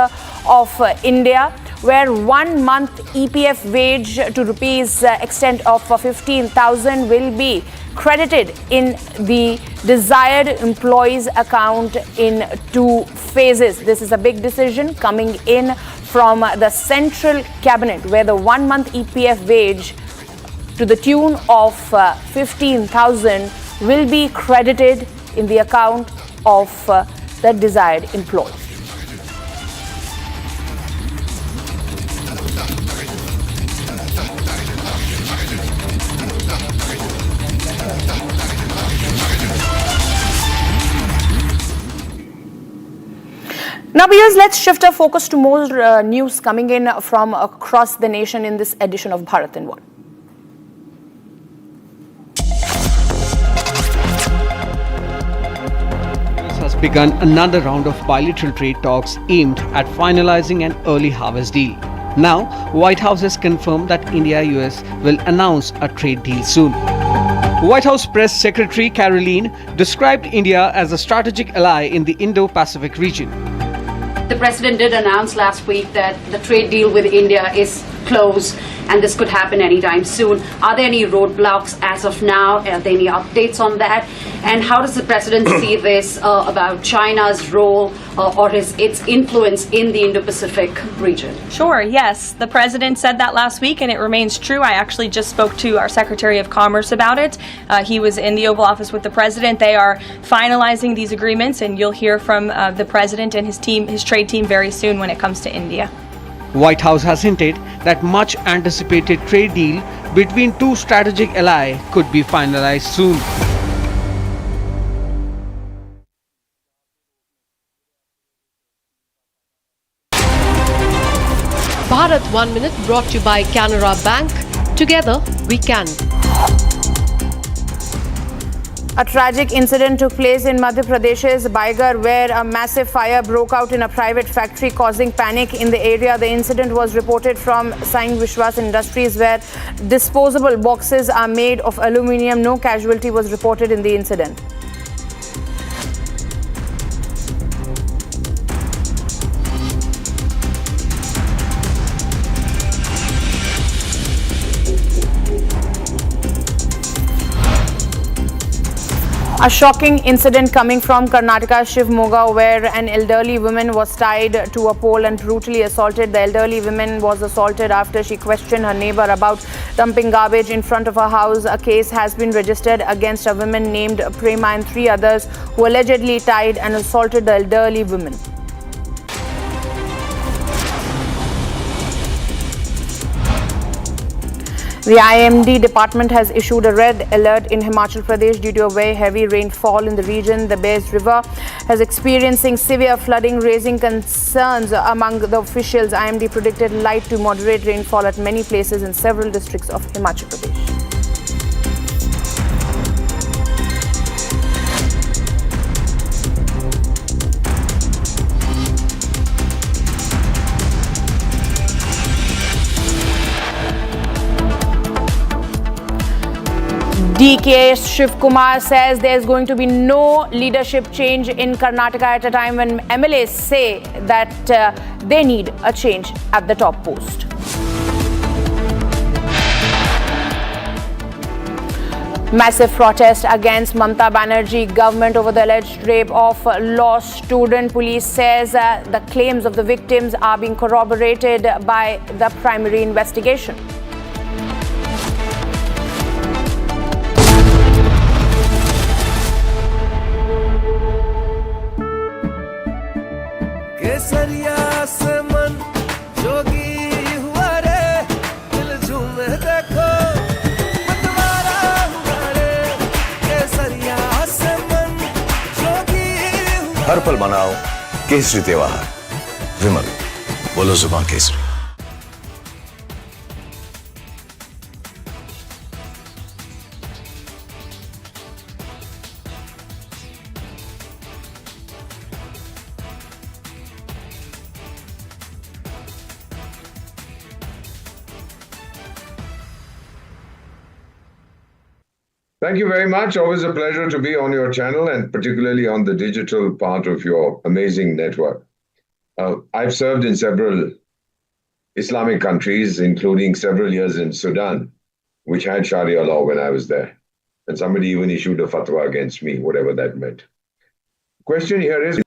of India, where 1 month EPF wage to rupees extent of 15,000 will be credited in the desired employees account in 2 phases. This is a big decision coming in from the Central Cabinet, where the 1 month EPF wage to the tune of 15,000 will be credited in the account of the desired employees. Now, viewers, let's shift our focus to more news coming in from across the nation in this edition of Bharat in One. Has begun another round of bilateral trade talks aimed at finalizing an early harvest deal. Now, White House has confirmed that India-US will announce a trade deal soon. White House Press Secretary Caroline described India as a strategic ally in the Indo-Pacific region. The President did announce last week that the trade deal with India is close, and this could happen anytime soon. Are there any roadblocks as of now? Are there any updates on that? And how does the president see this about China's role or its influence in the Indo-Pacific region? Sure, yes. The president said that last week, and it remains true. I actually just spoke to our Secretary of Commerce about it. He was in the Oval Office with the president. They are finalizing these agreements, and you'll hear from the president and his team, his trade team, very soon when it comes to India. White House has hinted that much anticipated trade deal between two strategic allies could be finalized soon. Bharat 1 Minute brought to you by Canara Bank. Together we can. A tragic incident took place in Madhya Pradesh's Baigar, where a massive fire broke out in a private factory, causing panic in the area. The incident was reported from Saing Vishwas Industries, where disposable boxes are made of aluminium. No casualty was reported in the incident. A shocking incident coming from Karnataka's Shivamogga, where an elderly woman was tied to a pole and brutally assaulted. The elderly woman was assaulted after she questioned her neighbor about dumping garbage in front of her house. A case has been registered against a woman named Prema and 3 others who allegedly tied and assaulted the elderly woman. The IMD department has issued a red alert in Himachal Pradesh due to a very heavy rainfall in the region. The Beas River has experiencing severe flooding, raising concerns among the officials. IMD predicted light to moderate rainfall at many places in several districts of Himachal Pradesh. DK Shiv Kumar says there's going to be no leadership change in Karnataka at a time when MLAs say that they need a change at the top post. Massive protest against Mamata Banerjee government over the alleged rape of law student. Police says the claims of the victims are being corroborated by the primary investigation. हर पल मनाओ केसरी त्योहार विमल बोलो जुबान Kesari. Thank you very much. Always a pleasure to be on your channel and particularly on the digital part of your amazing network. I've served in several Islamic countries, including several years in Sudan, which had Sharia law when I was there. And somebody even issued a fatwa against me, whatever that meant. Question here is,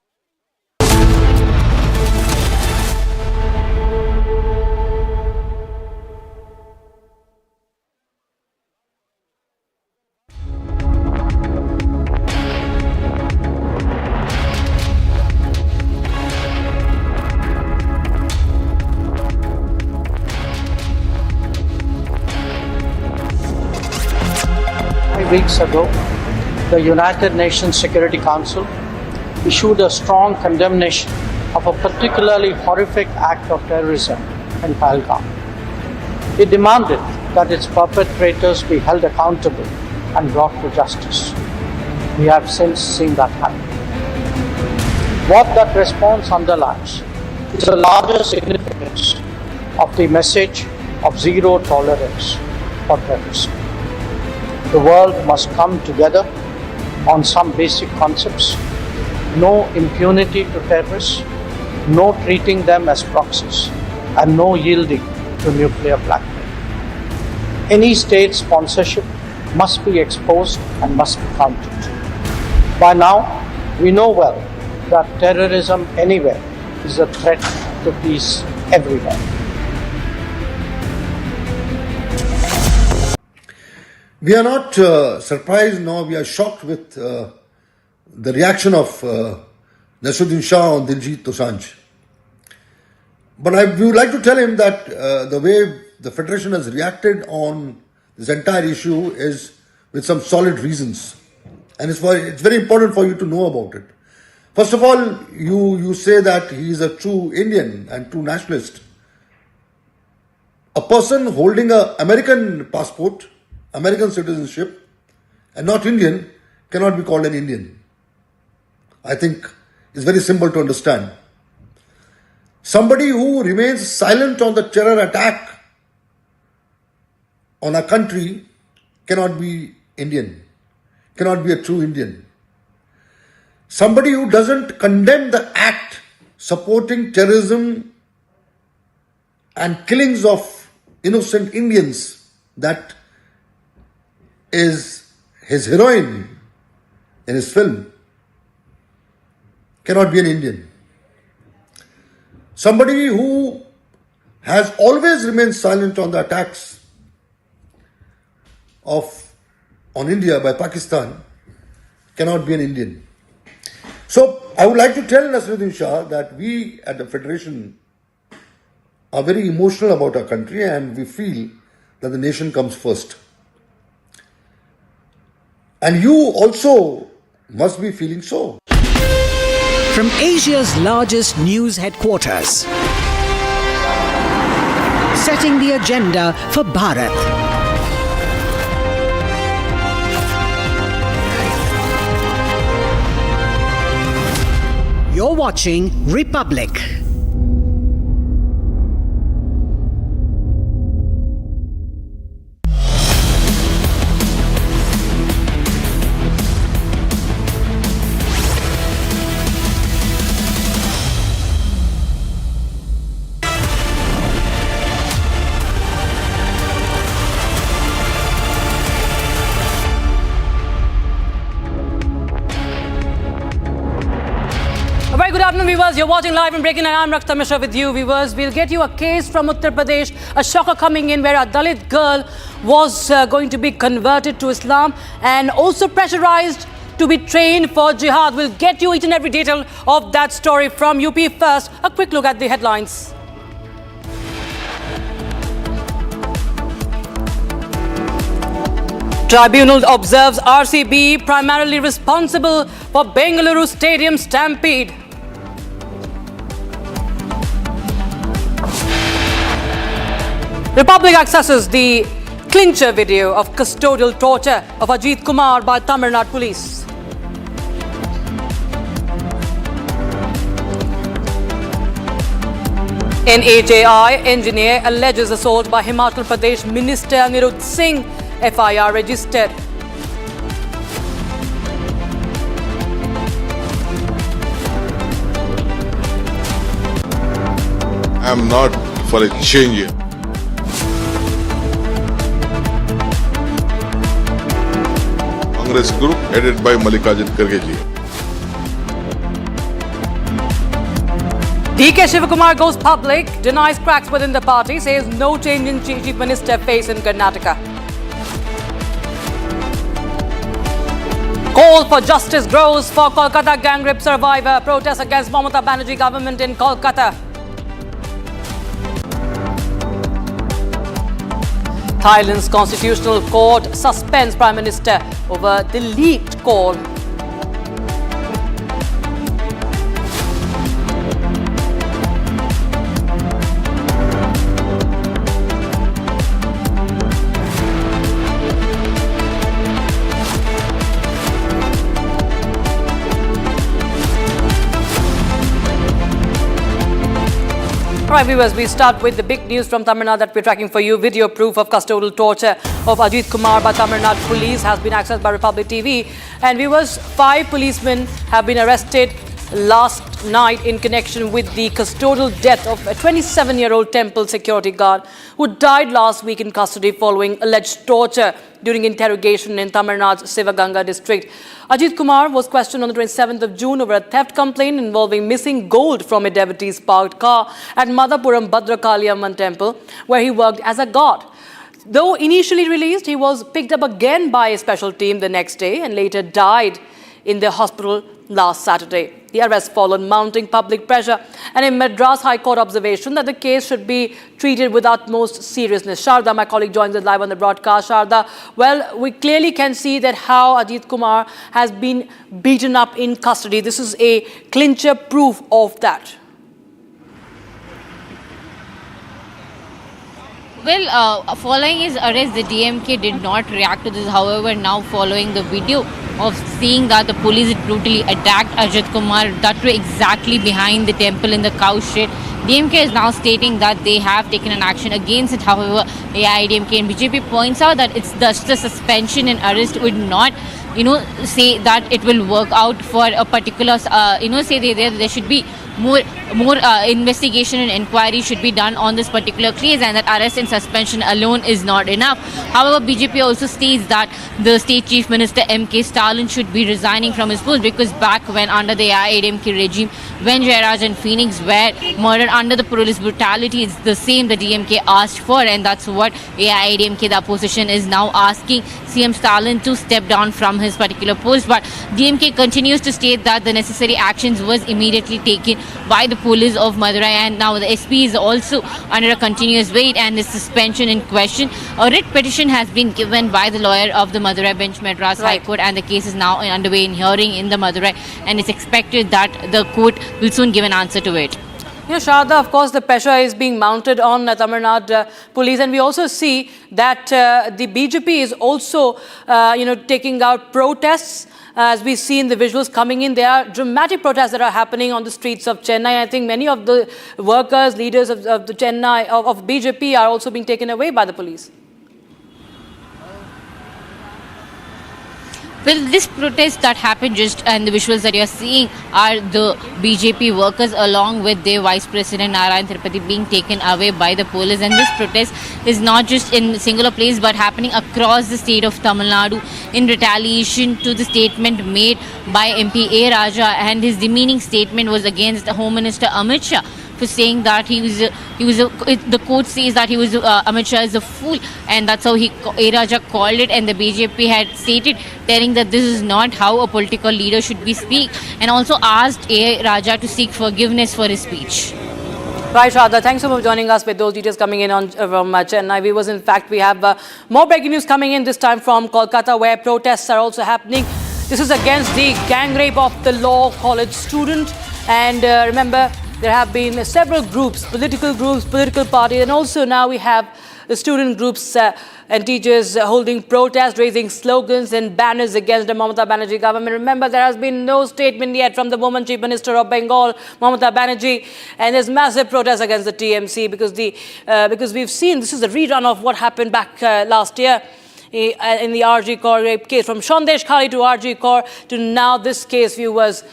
weeks ago, the United Nations Security Council issued a strong condemnation of a particularly horrific act of terrorism in Pahalgam. It demanded that its perpetrators be held accountable and brought to justice. We have since seen that happen. What that response underlines is the larger significance of the message of zero tolerance for terrorism. The world must come together on some basic concepts. No impunity to terrorists, no treating them as proxies, and no yielding to nuclear blackmail. Any state sponsorship must be exposed and must be countered. By now, we know well that terrorism anywhere is a threat to peace everywhere. We are not surprised nor we are shocked with the reaction of Nasruddin Shah on Diljit Dosanjh. But we would like to tell him that the way the Federation has reacted on this entire issue is with some solid reasons. And it's very important for you to know about it. First of all, you say that he is a true Indian and true nationalist. A person holding an American passport, American citizenship, and not Indian cannot be called an Indian. I think it's very simple to understand. Somebody who remains silent on the terror attack on a country cannot be Indian, cannot be a true Indian. Somebody who doesn't condemn the act supporting terrorism and killings of innocent Indians, that is his heroine in his film, cannot be an Indian. Somebody who has always remained silent on the attacks on India by Pakistan cannot be an Indian. So I would like to tell Nasruddin Shah that we at the Federation are very emotional about our country and we feel that the nation comes first. And you also must be feeling so. From Asia's largest news headquarters, setting the agenda for Bharat. You're watching Republic. Good afternoon, viewers. You're watching live and breaking, and I'm Rakshita Mishra with you, viewers. We'll get you a case from Uttar Pradesh, a shocker coming in where a Dalit girl was going to be converted to Islam and also pressurized to be trained for jihad. We'll get you each and every detail of that story from UP. First, a quick look at the headlines. Tribunal observes RCB primarily responsible for Bengaluru Stadium stampede. Republic accesses the clincher video of custodial torture of Ajit Kumar by Tamil Nadu police. NHAI engineer alleges assault by Himachal Pradesh Minister Anirudh Singh. FIR registered. I am not for exchange. Congress group headed by Mallikarjun Kharge ji. DK Shivakumar goes public, denies cracks within the party, says no change in Chief Minister face in Karnataka. Call for justice grows for Kolkata gang rape survivor. Protests against Mamata Banerjee government in Kolkata. Thailand's constitutional court suspends Prime Minister over the leaked call. All right, viewers, we start with the big news from Tamil Nadu that we're tracking for you. Video proof of custodial torture of Ajit Kumar by Tamil Nadu police has been accessed by Republic TV. And viewers, 5 policemen have been arrested last night in connection with the custodial death of a 27-year-old temple security guard who died last week in custody following alleged torture during interrogation in Tamil Nadu's Sivaganga district. Ajit Kumar was questioned on the 27th of June over a theft complaint involving missing gold from a devotee's parked car at Madhapuram Bhadrakaliamman temple, where he worked as a guard. Though initially released, he was picked up again by a special team the next day and later died in the hospital last Saturday. The arrest followed mounting public pressure and a Madras High Court observation that the case should be treated with utmost seriousness. Sharda, my colleague, joins us live on the broadcast. Sharda, well, we clearly can see that how Ajit Kumar has been beaten up in custody. This is a clincher proof of that. Well, following his arrest, the DMK did not react to this. However, now following the video of seeing that the police brutally attacked Ajit Kumar, that too exactly behind the temple in the cow shed, DMK is now stating that they have taken an action against it. However, AIADMK and BJP points out that it's just the suspension and arrest would not, say that it will work out for a particular, say there should be more investigation and inquiry should be done on this particular case, and that arrest and suspension alone is not enough. However, BJP also states that the State Chief Minister M.K. Stalin should be resigning from his post, because back when under the AIADMK regime, when Jairaj and Phoenix were murdered under the police brutality, it's the same the DMK asked for, and that's what AIADMK, the opposition, is now asking CM Stalin to step down from his particular post. But DMK continues to state that the necessary actions was immediately taken by the police of Madurai, and now the SP is also under a continuous wait and the suspension in question. A writ petition has been given by the lawyer of the Madurai bench, Madras High Court, and the case is now underway in hearing in the Madurai, and it's expected that the court will soon give an answer to it. Sharda, of course, the pressure is being mounted on Tamil Nadu police, and we also see that the BJP is also, taking out protests. As we see in the visuals coming in, there are dramatic protests that are happening on the streets of Chennai. I think many of the workers, leaders of the Chennai, of BJP are also being taken away by the police. Well, this protest that happened just, and the visuals that you're seeing are the BJP workers along with their Vice President Narayan Tirupati being taken away by the police. And this protest is not just in a singular place but happening across the state of Tamil Nadu in retaliation to the statement made by MP A. Raja, and his demeaning statement was against the Home Minister Amit Shah for saying that the court says that Amit Shah is a fool, and that's how A. Raja called it, and the BJP had stated, telling that this is not how a political leader should be speak, and also asked A. Raja to seek forgiveness for his speech. Right, Shraddha, thanks so much for joining us with those details coming in from Chennai. Viewers, in fact, we have more breaking news coming in, this time from Kolkata, where protests are also happening. This is against the gang rape of the law college student, and remember, there have been several groups, political parties, and also now we have the student groups and teachers holding protests, raising slogans and banners against the Mamata Banerjee government. Remember, there has been no statement yet from the woman Chief Minister of Bengal, Mamata Banerjee, and there's massive protests against the TMC because we've seen this is a rerun of what happened back last year in the RG Kaur rape case, from Sandesh Khali to RG Kaur to now this case, viewers.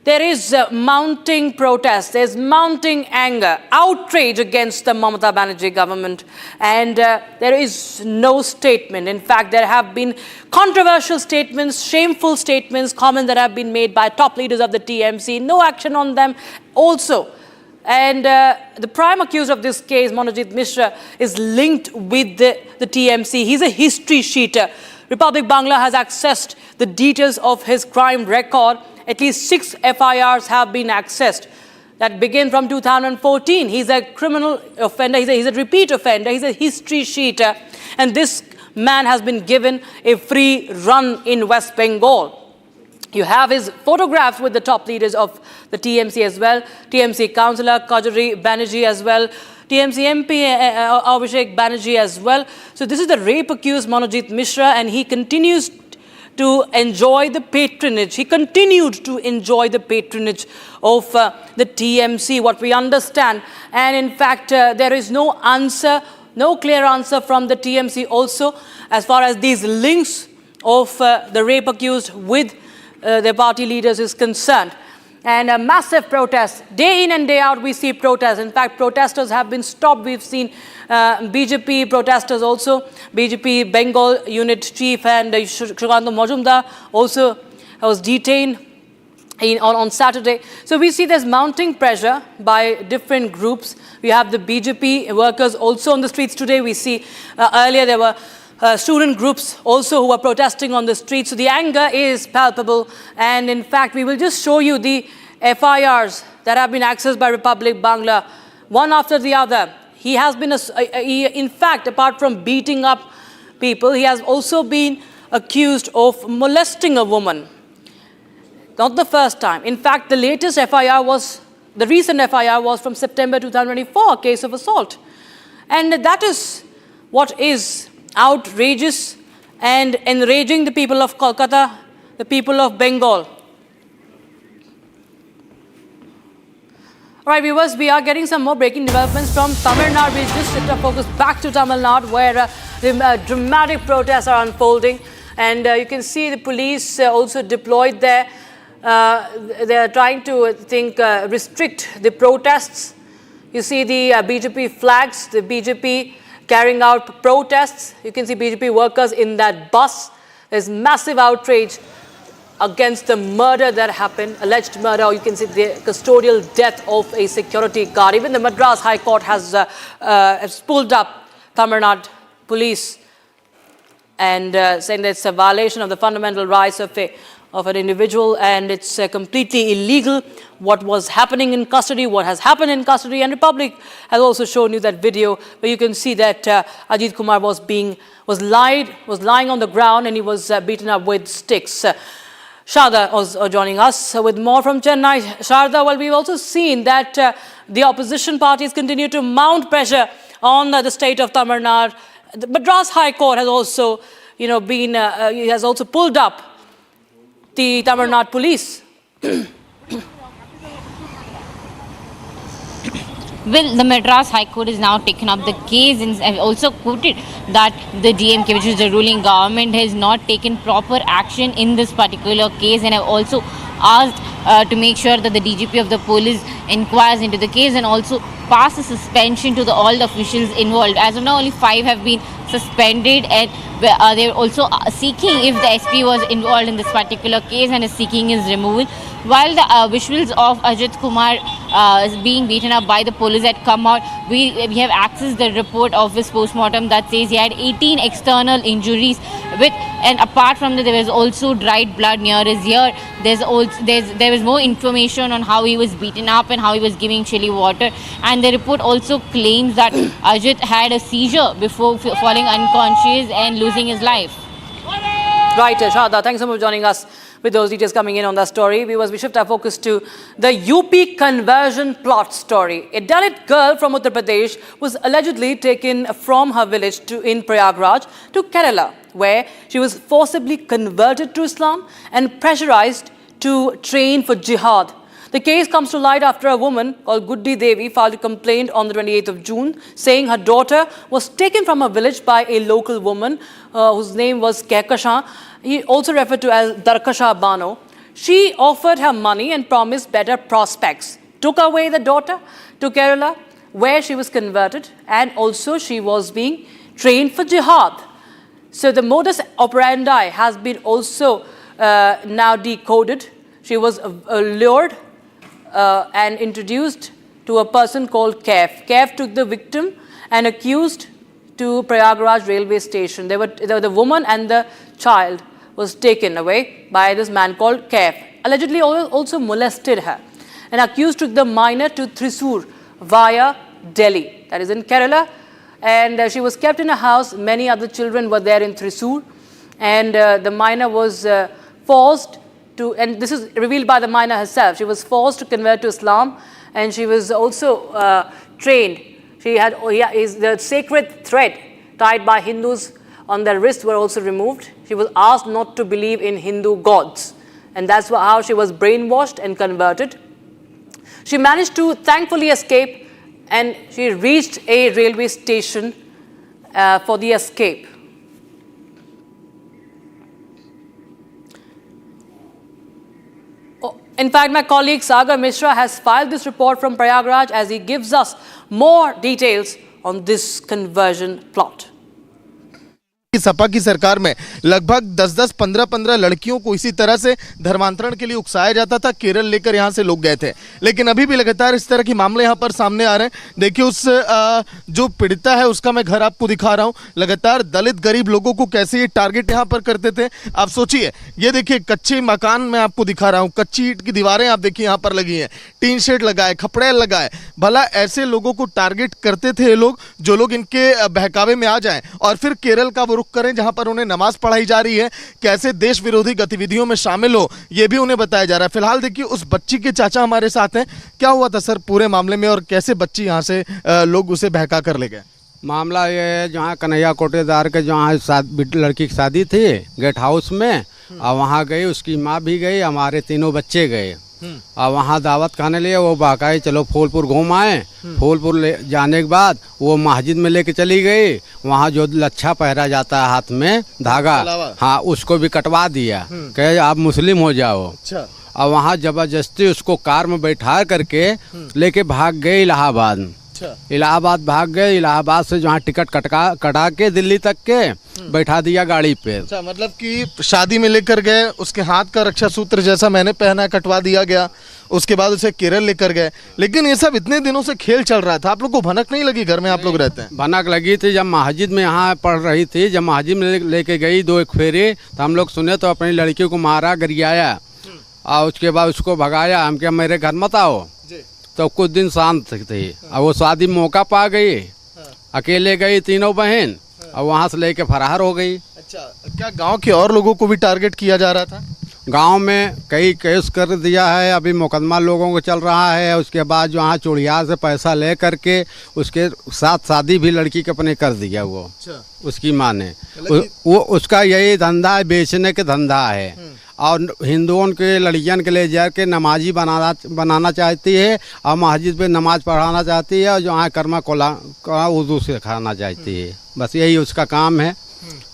There is mounting protest, there's mounting anger, outrage against the Mamata Banerjee government, and there is no statement. In fact, there have been controversial statements, shameful statements, comments that have been made by top leaders of the TMC, no action on them also. And the prime accused of this case, Monojit Mishra, is linked with the TMC. He's a history sheeter. Republic Bangla has accessed the details of his crime record. At least 6 FIRs have been accessed that begin from 2014. He's a criminal offender, he's a repeat offender, he's a history sheeter, and this man has been given a free run in West Bengal. You have his photographs with the top leaders of the TMC as well, TMC Councillor Kajuri Banerjee as well, TMC MP Abhishek Banerjee as well. So this is the rape accused Monojit Mishra, and he continues to enjoy the patronage. He continued to enjoy the patronage of the TMC, what we understand. And in fact, there is no answer, no clear answer from the TMC also as far as these links of the rape accused with their party leaders is concerned. and a massive protest. Day in and day out, we see protests. In fact, protesters have been stopped. We've seen BJP protesters also. BJP Bengal unit chief and Shrikant Majumdar also was detained on Saturday. So we see there's mounting pressure by different groups. We have the BJP workers also on the streets today. We see earlier there were student groups also who are protesting on the streets. So the anger is palpable. And in fact, we will just show you the FIRs that have been accessed by Republic Bangla, one after the other. He has been, in fact, apart from beating up people, he has also been accused of molesting a woman. Not the first time. In fact, the latest FIR was, the recent FIR was from September 2024, a case of assault. And that is what is outrageous and enraging the people of Kolkata, the people of Bengal. All right, viewers, we are getting some more breaking developments from Tamil Nadu. We just shift our focus back to Tamil Nadu, where dramatic protests are unfolding. And you can see the police also deployed there. They are trying to, restrict the protests. You see the BJP flags, the BJP carrying out protests. You can see BJP workers in that bus. There's massive outrage against the murder that happened, alleged murder, or you can see the custodial death of a security guard. Even the Madras High Court has pulled up Tamil Nadu police and saying that it's a violation of the fundamental rights of an individual, and it's completely illegal what was happening in custody, what has happened in custody. And Republic has also shown you that video where you can see that Ajit Kumar was lying on the ground and he was beaten up with sticks. Sharda was joining us with more from Chennai. Sharda, well, we've also seen that the opposition parties continue to mount pressure on the state of Tamil Nadu. The Madras High Court has also, has also pulled up the Tamil Nadu police. Well, the Madras High Court has now taken up the case and have also quoted that the DMK, which is the ruling government, has not taken proper action in this particular case, and have also asked to make sure that the DGP of the police inquires into the case and also pass a suspension to all the officials involved. As of now, only 5 have been suspended, and they're also seeking if the SP was involved in this particular case and is seeking his removal. While the visuals of Ajit Kumar being beaten up by the police had come out, we have accessed the report of his postmortem that says he had 18 external injuries, and apart from that, there was also dried blood near his ear. There was more information on how he was beaten up and how he was giving chilly water, and the report also claims that Ajit had a seizure before falling unconscious and losing his life. Right, Sharda, thanks so much for joining us with those details coming in on that story. We shift our focus to the UP conversion plot story. A Dalit girl from Uttar Pradesh was allegedly taken from her village in Prayagraj to Kerala, where she was forcibly converted to Islam and pressurized to train for jihad. The case comes to light after a woman called Guddi Devi filed a complaint on the 28th of June, saying her daughter was taken from her village by a local woman whose name was Kehkashan, also referred to as Darkasha Bano. She offered her money and promised better prospects, took away the daughter to Kerala, where she was converted, and also she was being trained for jihad. So the modus operandi has been also now decoded. She was lured and introduced to a person called Kaif. Kaif took the victim and accused to Prayagraj railway station. The woman and the child was taken away by this man called Kaif. Allegedly also molested her and accused took the minor to Thrissur via Delhi, that is in Kerala. And she was kept in a house. Many other children were there in Thrissur, and the minor was forced to, and this is revealed by the minor herself, she was forced to convert to Islam, and she was also trained. She had the sacred thread tied by Hindus on their wrist were also removed. She was asked not to believe in Hindu gods, and that's how she was brainwashed and converted. She managed to thankfully escape, and she reached a railway station for the escape. In fact, my colleague Sagar Mishra has filed this report from Prayagraj as he gives us more details on this conversion plot. Sapa की सरकार में लगभग 10-10, 15-15 लड़कियों को इसी तरह से धर्मांतरण के लिए उकसाया जाता था। केरल लेकर यहाँ से लोग गए थे, लेकिन अभी भी लगातार इस तरह के मामले यहाँ पर सामने आ रहे हैं। देखिए उस जो पीड़िता है उसका मैं घर आपको दिखा रहा हूँ। लगातार दलित गरीब लोगों को कैसे ये टारगेट यहाँ पर करते थे आप सोचिए। ये देखिए कच्चे मकान मैं आपको दिखा रहा हूँ, कच्ची ईंट की दीवारें आप देखिए यहाँ पर लगी हैं, टीन शेड लगाए, खपड़ेल लगाए। भला ऐसे लोगों को टारगेट करते थे ये लोग, जो लोग इनके बहकावे में आ जाएं और फिर केरल का वो रुख करें जहां पर उन्हें नमाज पढ़ाई जा रही है, कैसे देश विरोधी गतिविधियों में शामिल हो ये भी उन्हें बताया जा रहा है। फिलहाल देखिए उस बच्ची के चाचा हमारे साथ हैं। क्या हुआ था सर पूरे मामले में और कैसे बच्ची यहां से लोग उसे बहका कर ले गए? मामला ये है, जहाँ कन्हैया कोटेदार के जहाँ लड़की की शादी थी गेट हाउस में, और वहाँ गई, उसकी माँ भी गई, हमारे तीनों बच्चे गए और वहाँ दावत खाने लिए वो बाकाई चलो फूलपुर घूम आए। फूलपुर ले जाने के बाद वो मस्जिद में लेके चली गई, वहाँ जो लच्छा पहरा जाता है हाथ में धागा, हाँ उसको भी कटवा दिया, कहे आप मुस्लिम हो जाओ। और वहाँ जबरदस्ती उसको कार में बैठा करके लेके भाग गए इलाहाबाद। इलाहाबाद भाग गए, इलाहाबाद से जहाँ टिकट कटा के दिल्ली तक के बैठा दिया गाड़ी पे। अच्छा, मतलब कि शादी में लेकर गए, उसके हाथ का रक्षा सूत्र जैसा मैंने पहना कटवा दिया गया, उसके बाद उसे केरल लेकर गए। लेकिन ये सब इतने दिनों से खेल चल रहा था, आप लोग को भनक नहीं लगी? घर में आप लोग रहते हैं। भनक लगी थी जब मस्जिद में यहाँ पढ़ रही थी, जब मस्जिद में लेके गई 2 एक फेरे, तो हम लोग सुने तो अपनी लड़की को मारा, गरियाया और उसके बाद उसको भगाया। हम क्या मेरे घर मत आओ, तो कुछ दिन शांत थी। और वो शादी मौका पा गई, अकेले गई तीनों बहन, और वहाँ से लेके फरार हो गई। अच्छा, क्या गांव के और लोगों को भी टारगेट किया जा रहा था? गांव में कई केस कर दिया है, अभी मुकदमा लोगों को चल रहा है। उसके बाद जो वहाँ चुड़िया से पैसा ले करके उसके साथ शादी भी लड़की के अपने कर दिया वो। उसकी माँ ने वो उसका यही धंधा है, बेचने के धंधा है। और हिंदुओं के लड़कियन के ले जा के नमाजी बनाना चाहती है और मस्जिद पे नमाज पढ़ाना चाहती है, और जो वहाँ कर्मा कोला उर्दू सिखाना चाहती है। बस यही उसका काम है।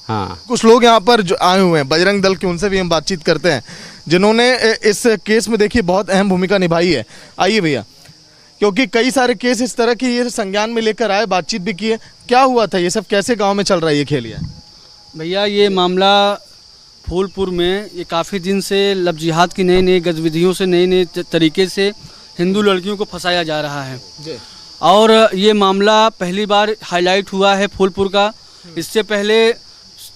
हाँ, कुछ लोग यहाँ पर जो आए हुए हैं बजरंग दल के, उनसे भी हम बातचीत करते हैं, जिन्होंने इस केस में देखिए बहुत अहम भूमिका निभाई है। आइए भैया, क्योंकि कई सारे केस इस तरह के ये संज्ञान में लेकर आए, बातचीत भी की है। क्या हुआ था, ये सब कैसे गाँव में चल रहा है ये खेल? भैया ये मामला फूलपुर में ये काफ़ी दिन से लब जिहाद की नई नई गतिविधियों से नए नए तरीके से हिंदू लड़कियों को फंसाया जा रहा है। और ये मामला पहली बार हाईलाइट हुआ है फूलपुर का। इससे पहले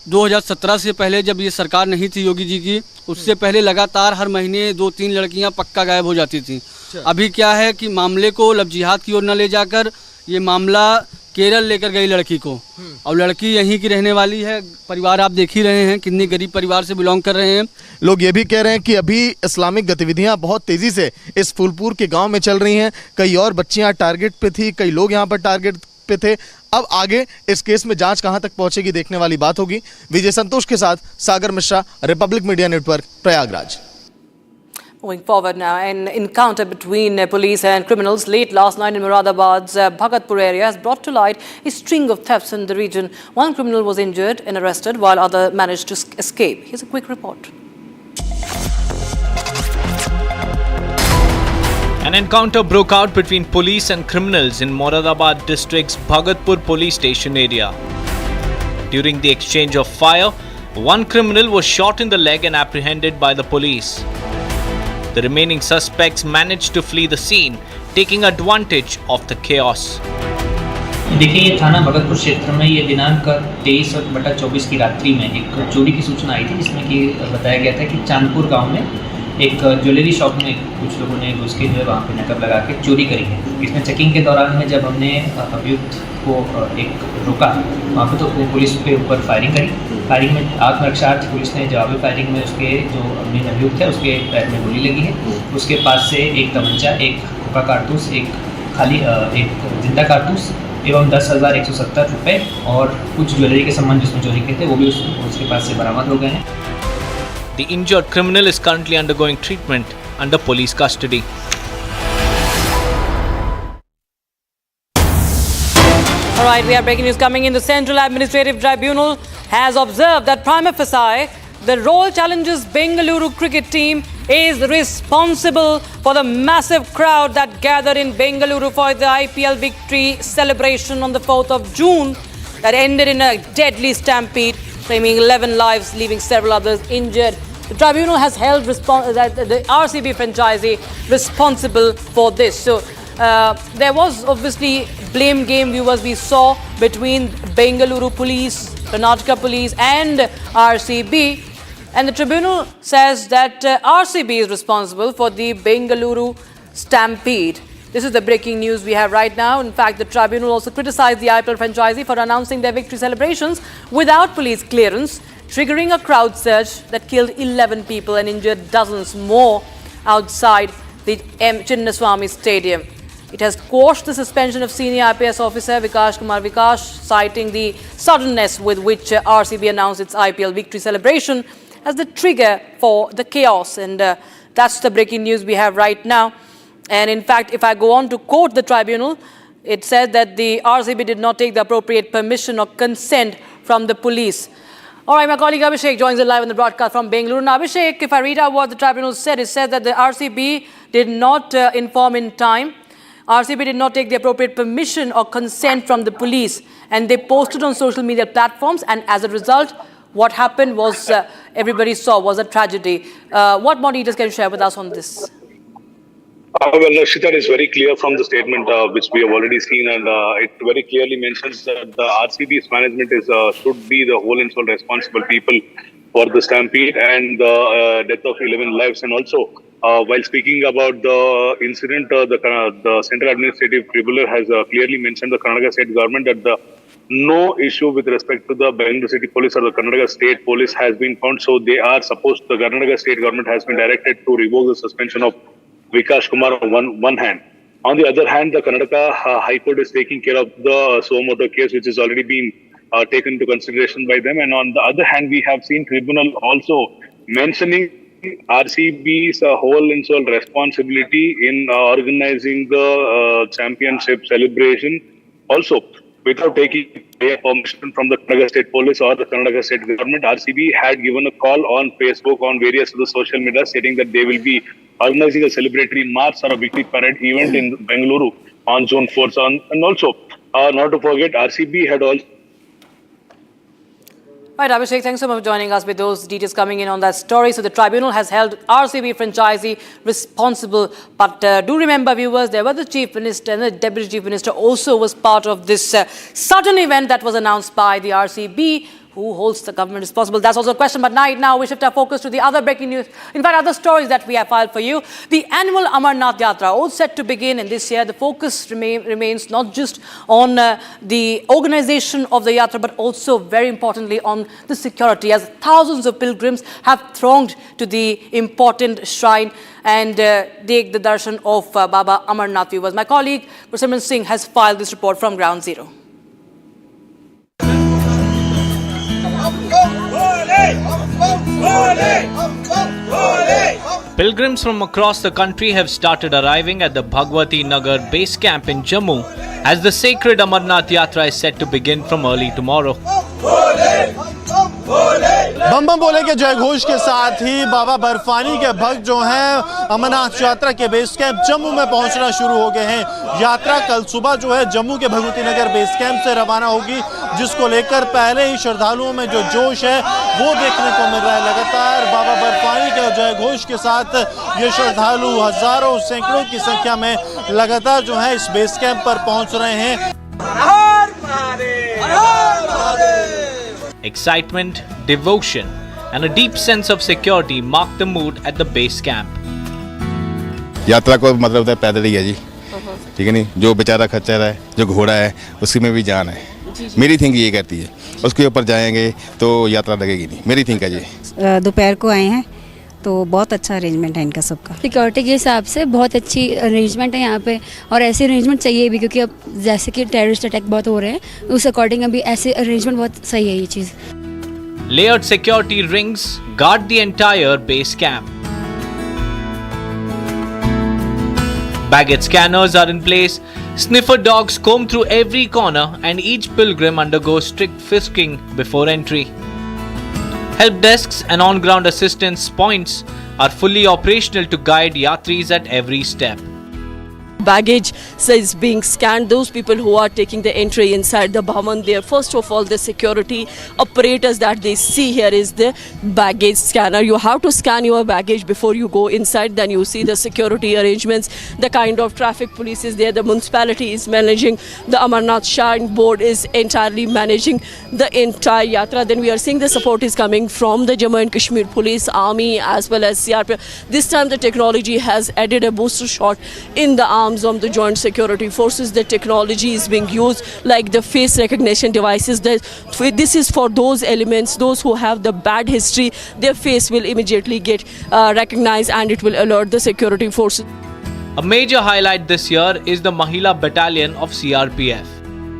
2017 से पहले जब ये सरकार नहीं थी योगी जी की, उससे पहले लगातार हर महीने 2-3 लड़कियां पक्का गायब हो जाती थी। अभी क्या है कि मामले को लब जिहाद की ओर न ले जाकर ये मामला केरल लेकर गई लड़की को, और लड़की यहीं की रहने वाली है। परिवार आप देख ही रहे हैं कितनी गरीब परिवार से बिलोंग कर रहे हैं। लोग ये भी कह रहे हैं कि अभी इस्लामिक गतिविधियां बहुत तेजी से इस फूलपुर के गांव में चल रही हैं। कई और बच्चियां टारगेट पे थी, कई लोग यहां पर टारगेट पे थे। अब आगे इस केस में जांच कहां तक पहुंचेगी देखने वाली बात होगी। विजय संतोष के साथ Sagar Mishra, Republic media network, Prayagraj. Moving forward now, an encounter between police and criminals late last night in Moradabad's Bhagatpur area has brought to light a string of thefts in the region. One criminal was injured and arrested while other managed to escape. Here's a quick report. An encounter broke out between police and criminals in Moradabad district's Bhagatpur police station area. During the exchange of fire, one criminal was shot in the leg and apprehended by the police. The remaining suspects managed to flee the scene, taking advantage of the chaos. देखिए, ये थाना भगतपुर क्षेत्र में ये दिनांक 23/24 की रात्रि में एक चोरी की सूचना आई थी, जिसमें कि बताया गया था कि चांदपुर गांव में एक ज्वेलरी शॉप में कुछ लोगों ने घुस के जो है वहाँ पे नकब लगा के चोरी करी है। इसमें चेकिंग के दौरान में जब हमने अभियुक्त को एक रोका वहाँ पे, तो पुलिस के ऊपर फायरिंग करी। फायरिंग में आत्मरक्षार्थ पुलिस ने जवाबी फायरिंग में उसके जो मेन अभियुक्त है उसके पैर में गोली लगी है। उसके पास से एक तमंचा, एक खोखा कारतूस, एक एक जिंदा कारतूस एवं 10,170 रुपये और कुछ ज्वेलरी के सामान जिसमें चोरी किए थे वो भी उसके पास से बरामद हो गए हैं। The injured criminal is currently undergoing treatment under police custody. All right, we have breaking news coming in. The Central Administrative Tribunal has observed that prima facie, the role challenges Bengaluru cricket team is responsible for the massive crowd that gathered in Bengaluru for the IPL victory celebration on the 4th of June that ended in a deadly stampede, claiming 11 lives, leaving several others injured. The tribunal has held the RCB franchisee responsible for this. So there was obviously blame game, viewers, we saw between Bengaluru police, Karnataka police and RCB. And the tribunal says that RCB is responsible for the Bengaluru stampede. This is the breaking news we have right now. In fact, the tribunal also criticized the IPL franchisee for announcing their victory celebrations without police clearance, triggering a crowd surge that killed 11 people and injured dozens more outside the Chinnaswamy Stadium. It has quashed the suspension of senior IPS officer Vikash Kumar Vikash, citing the suddenness with which RCB announced its IPL victory celebration as the trigger for the chaos. And that's the breaking news we have right now. And in fact, if I go on to quote the tribunal, it said that the RCB did not take the appropriate permission or consent from the police. All right, my colleague Abhishek joins us live on the broadcast from Bengaluru. Now, Abhishek, if I read out what the tribunal said, it said that the RCB did not inform in time. RCB did not take the appropriate permission or consent from the police, and they posted on social media platforms, and as a result, what happened was everybody saw was a tragedy. What more details can you share with us on this? Well, Rashita, is very clear from the statement which we have already seen, and it very clearly mentions that the RCB's management should be the whole and sole responsible people for the stampede and the death of 11 lives. And also, while speaking about the incident, the Central Administrative Tribunal has clearly mentioned the Karnataka State Government that no issue with respect to the Bengaluru City Police or the Karnataka State Police has been found. So they are supposed, the Karnataka State Government has been directed to revoke the suspension of Vikash Kumar on one hand. On the other hand, the Karnataka High Court is taking care of the Suomoto case, which has already been taken into consideration by them. And on the other hand, we have seen tribunal also mentioning RCB's whole and sole responsibility in organizing the championship celebration. Also, without taking permission from the Karnataka State Police or the Karnataka State Government, RCB had given a call on Facebook, on various of the social media, stating that they will be organizing a celebratory march or a victory parade event in Bengaluru on June 4th. And also, not to forget, RCB had also... Right, Abhishek, thanks so much for joining us with those details coming in on that story. So the tribunal has held RCB franchisee responsible. But do remember, viewers, there was the Chief Minister and the Deputy Chief Minister also was part of this sudden event that was announced by the RCB. Who holds the government responsible? That's also a question. But now we shift our focus to the other breaking news. In fact, other stories that we have filed for you. The annual Amarnath Yatra, all set to begin in this year. The focus remains not just on the organization of the Yatra, but also very importantly on the security, as thousands of pilgrims have thronged to the important shrine and take the darshan of Baba Amarnath. Viewers, my colleague Prasimran Singh has filed this report from Ground Zero. Pilgrims from across the country have started arriving at the Bhagwati Nagar base camp in Jammu as the sacred Amarnath Yatra is set to begin from early tomorrow. बम बम बोले के जय घोष के साथ ही बाबा बर्फानी के भक्त जो हैं अमरनाथ यात्रा के बेस कैंप जम्मू में पहुंचना शुरू हो गए हैं। यात्रा कल सुबह जो है जम्मू के भगवती नगर बेस कैंप से रवाना होगी, जिसको लेकर पहले ही श्रद्धालुओं में जो जोश है वो देखने को मिल रहा है। लगातार बाबा बर्फानी के जय घोष के साथ ये श्रद्धालु हजारों सैकड़ों की संख्या में लगातार जो है इस बेस कैंप पर पहुंच रहे हैं। Excitement, devotion, and a deep sense of security mark the mood at the base camp. यात्रा को मतलब होता है पैदल ही है जी, ठीक है नहीं, जो बेचारा खच्चर है, जो घोड़ा है, उसी में भी जान है। मेरी थिंक ये कहती है, उसके ऊपर जाएंगे तो यात्रा लगेगी नहीं, मेरी थिंक है जी। दोपहर को आए हैं तो बहुत अच्छा अरेंजमेंट है इनका सबका। सिक्योरिटी के हिसाब से बहुत अच्छी अरेंजमेंट है यहाँ पे, और ऐसे अरेंजमेंट चाहिए भी, क्योंकि अब जैसे कि टेररिस्ट अटैक बहुत हो रहे हैं, उस अकॉर्डिंग अभी ऐसे अरेंजमेंट बहुत सही है ये चीज़। Layered security rings guard the entire base camp. Baggage scanners are in place. Sniffer dogs comb through every corner, and each pilgrim undergoes strict frisking before entry. Help desks and on-ground assistance points are fully operational to guide yatris at every step. Baggage is being scanned. Those people who are taking the entry inside the Bhavan, there first of all the security apparatus that they see here is the baggage scanner. You have to scan your baggage before you go inside. Then you see the security arrangements, the kind of traffic police is there, the municipality is managing, the Amarnath Shrine Board is entirely managing the entire yatra. Then we are seeing the support is coming from the Jammu and Kashmir Police, Army as well as CRPF. This time the technology has added a booster shot in the arms of the joint security forces. The technology is being used like the face recognition devices. This is for those elements, those who have the bad history, their face will immediately get recognized and it will alert the security forces. A major highlight this year is the Mahila Battalion of CRPF.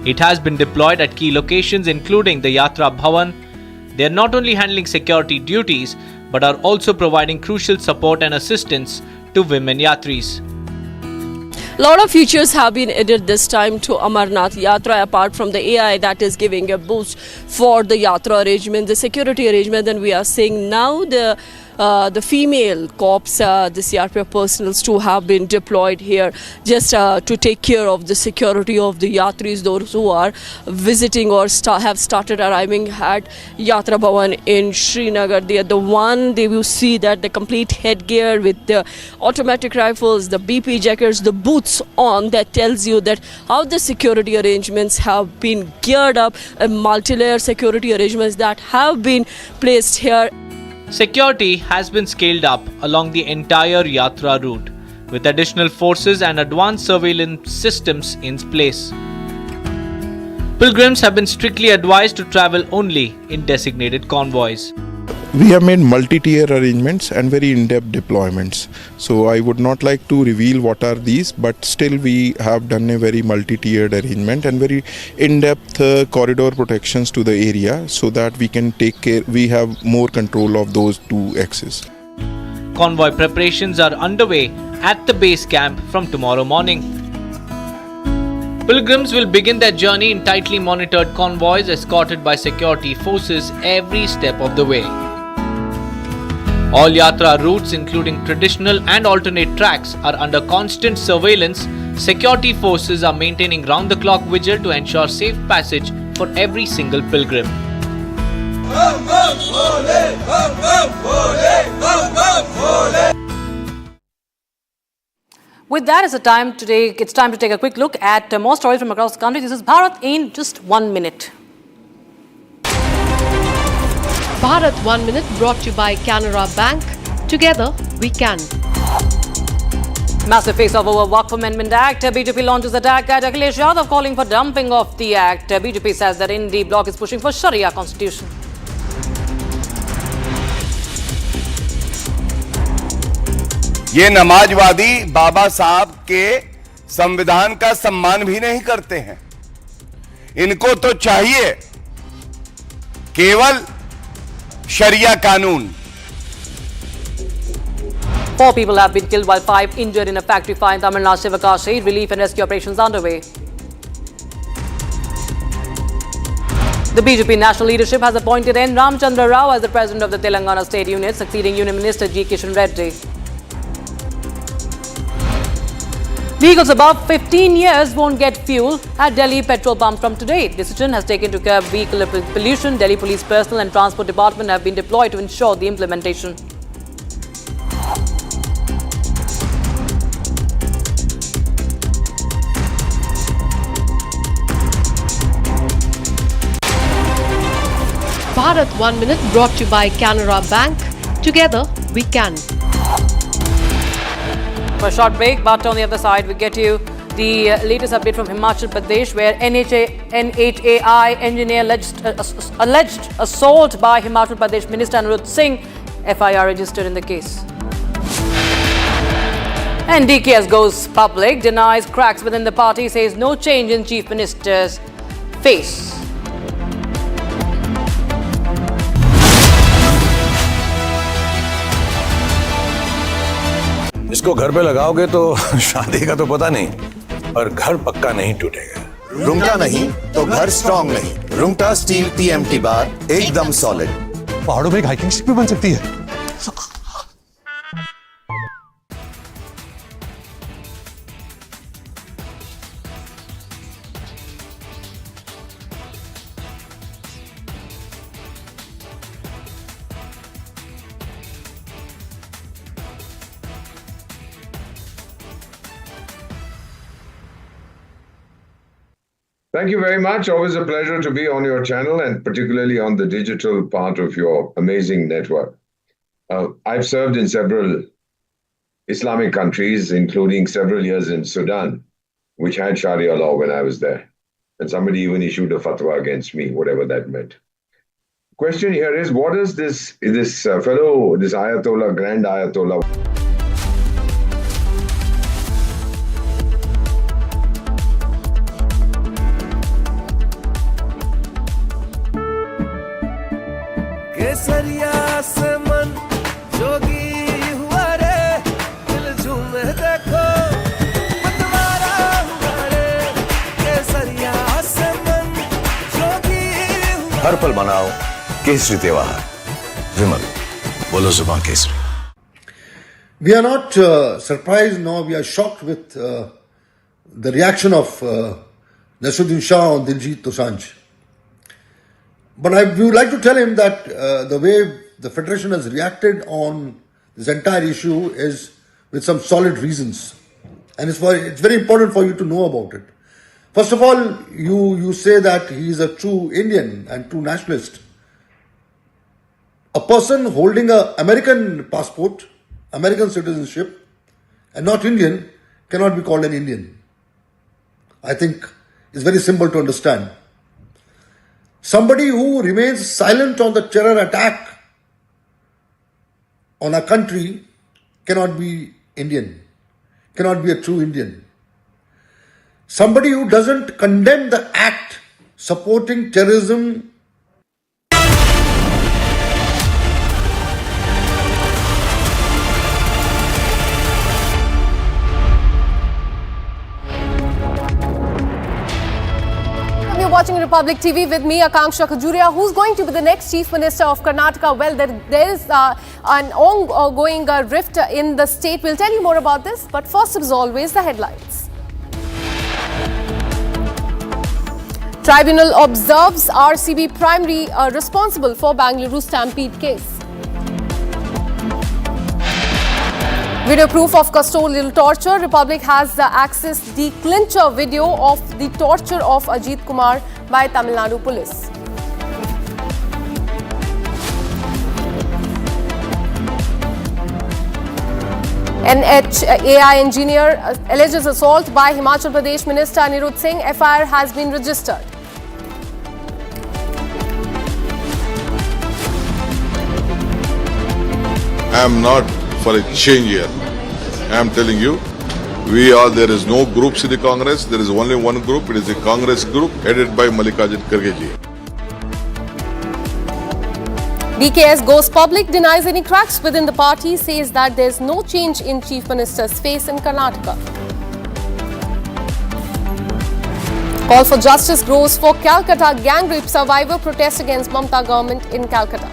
It has been deployed at key locations including the Yatra Bhavan. They are not only handling security duties but are also providing crucial support and assistance to women yatris. A lot of features have been added this time to Amarnath Yatra apart from the AI that is giving a boost for the Yatra arrangement, the security arrangement. And we are seeing now the female cops, the CRPF personals too have been deployed here just to take care of the security of the yatris, those who are visiting or have started arriving at Yatra Bhavan in Srinagar. They are the one, they will see that the complete headgear with the automatic rifles, the BP jackets, the boots on, that tells you that how the security arrangements have been geared up, multi-layer security arrangements that have been placed here. Security has been scaled up along the entire Yatra route, with additional forces and advanced surveillance systems in place. Pilgrims have been strictly advised to travel only in designated convoys. We have made multi-tier arrangements and very in-depth deployments. So I would not like to reveal what are these, but still we have done a very multi-tiered arrangement and very in-depth corridor protections to the area so that we can take care, we have more control of those two axes. Convoy preparations are underway at the base camp from tomorrow morning. Pilgrims will begin their journey in tightly monitored convoys escorted by security forces every step of the way. All Yatra routes, including traditional and alternate tracks, are under constant surveillance. Security forces are maintaining round-the-clock vigil to ensure safe passage for every single pilgrim. With that as a time today, it's time to take a quick look at more stories from across the country. This is Bharat in just 1 minute. Bharat 1 Minute brought to you by Canara Bank. Together we can. Massive face-off over Waqf Amendment Act. BJP launches attack at Akhilesh Yadav calling for dumping of the act. BJP says that Indi bloc is pushing for Sharia constitution. ये नमाजवादी बाबा साहब के संविधान का सम्मान भी नहीं करते हैं। इनको तो चाहिए केवल शरिया कानून। 4 people have been killed while 5 injured in a factory fire in Tamil Nadu. Sivakashi, relief and rescue operations underway. The BJP national leadership has appointed N. Ramchandra Rao as the president of the Telangana State Unit, succeeding Union Minister G. Kishan Reddy. Vehicles above 15 years won't get fuel at Delhi petrol pump from today. Decision has taken to curb vehicle pollution. Delhi Police Personnel and Transport Department have been deployed to ensure the implementation. Bharat 1 Minute brought to you by Canara Bank. Together we can. For a short break, but on the other side, we get you the latest update from Himachal Pradesh, where NHAI engineer alleged assault by Himachal Pradesh Minister Anirudh Singh, FIR registered in the case. And DKS goes public, denies cracks within the party, says no change in Chief Minister's face. इसको घर पे लगाओगे तो शादी का तो पता नहीं, पर घर पक्का नहीं टूटेगा। रुंगटा नहीं तो घर स्ट्रॉन्ग नहीं। रुंगटा स्टील TMT बार एकदम सॉलिड। पहाड़ों में एक हाइकिंग स्टिक भी बन सकती है। Thank you very much. Always a pleasure to be on your channel and particularly on the digital part of your amazing network. I've served in several Islamic countries, including several years in Sudan, which had Sharia law when I was there. And somebody even issued a fatwa against me, whatever that meant. Question here is, what is this Ayatollah, Grand Ayatollah? केसरिया से मन जोगी हुआ रे दिल झूमे देखो मतवारा हुआ रे केसरिया से मन जोगी हर पल मनाओ केसरी त्योहार विमल बोलो जुबान Kesari We are not surprised nor we are shocked with the reaction of Nasruddin Shah on Diljit Dosanjh. But we would like to tell him that the way the Federation has reacted on this entire issue is with some solid reasons. And it's very important for you to know about it. First of all, you say that he is a true Indian and true nationalist. A person holding an American passport, American citizenship, and not Indian cannot be called an Indian. I think it's very simple to understand. Somebody who remains silent on the terror attack on a country cannot be Indian, cannot be a true Indian. Somebody who doesn't condemn the act supporting terrorism watching Republic TV with me, Akanksha Khajuria. Who's going to be the next Chief Minister of Karnataka? Well, there is an ongoing rift in the state. We'll tell you more about this. But first, as always, the headlines. Tribunal observes RCB primary responsible for Bangalore stampede case. Video proof of custodial torture. Republic has accessed the clincher video of the torture of Ajit Kumar by Tamil Nadu police. NHAI engineer alleges assault by Himachal Pradesh Minister Anirudh Singh. FIR has been registered. I am not for a change here. I am telling you, there is no groups in the Congress, there is only one group, it is a Congress group headed by Mallikarjun Kharge ji. DKS goes public, denies any cracks within the party, says that there is no change in Chief Minister's face in Karnataka. Call for justice grows for Calcutta gang rape survivor, protest against Mamata government in Calcutta.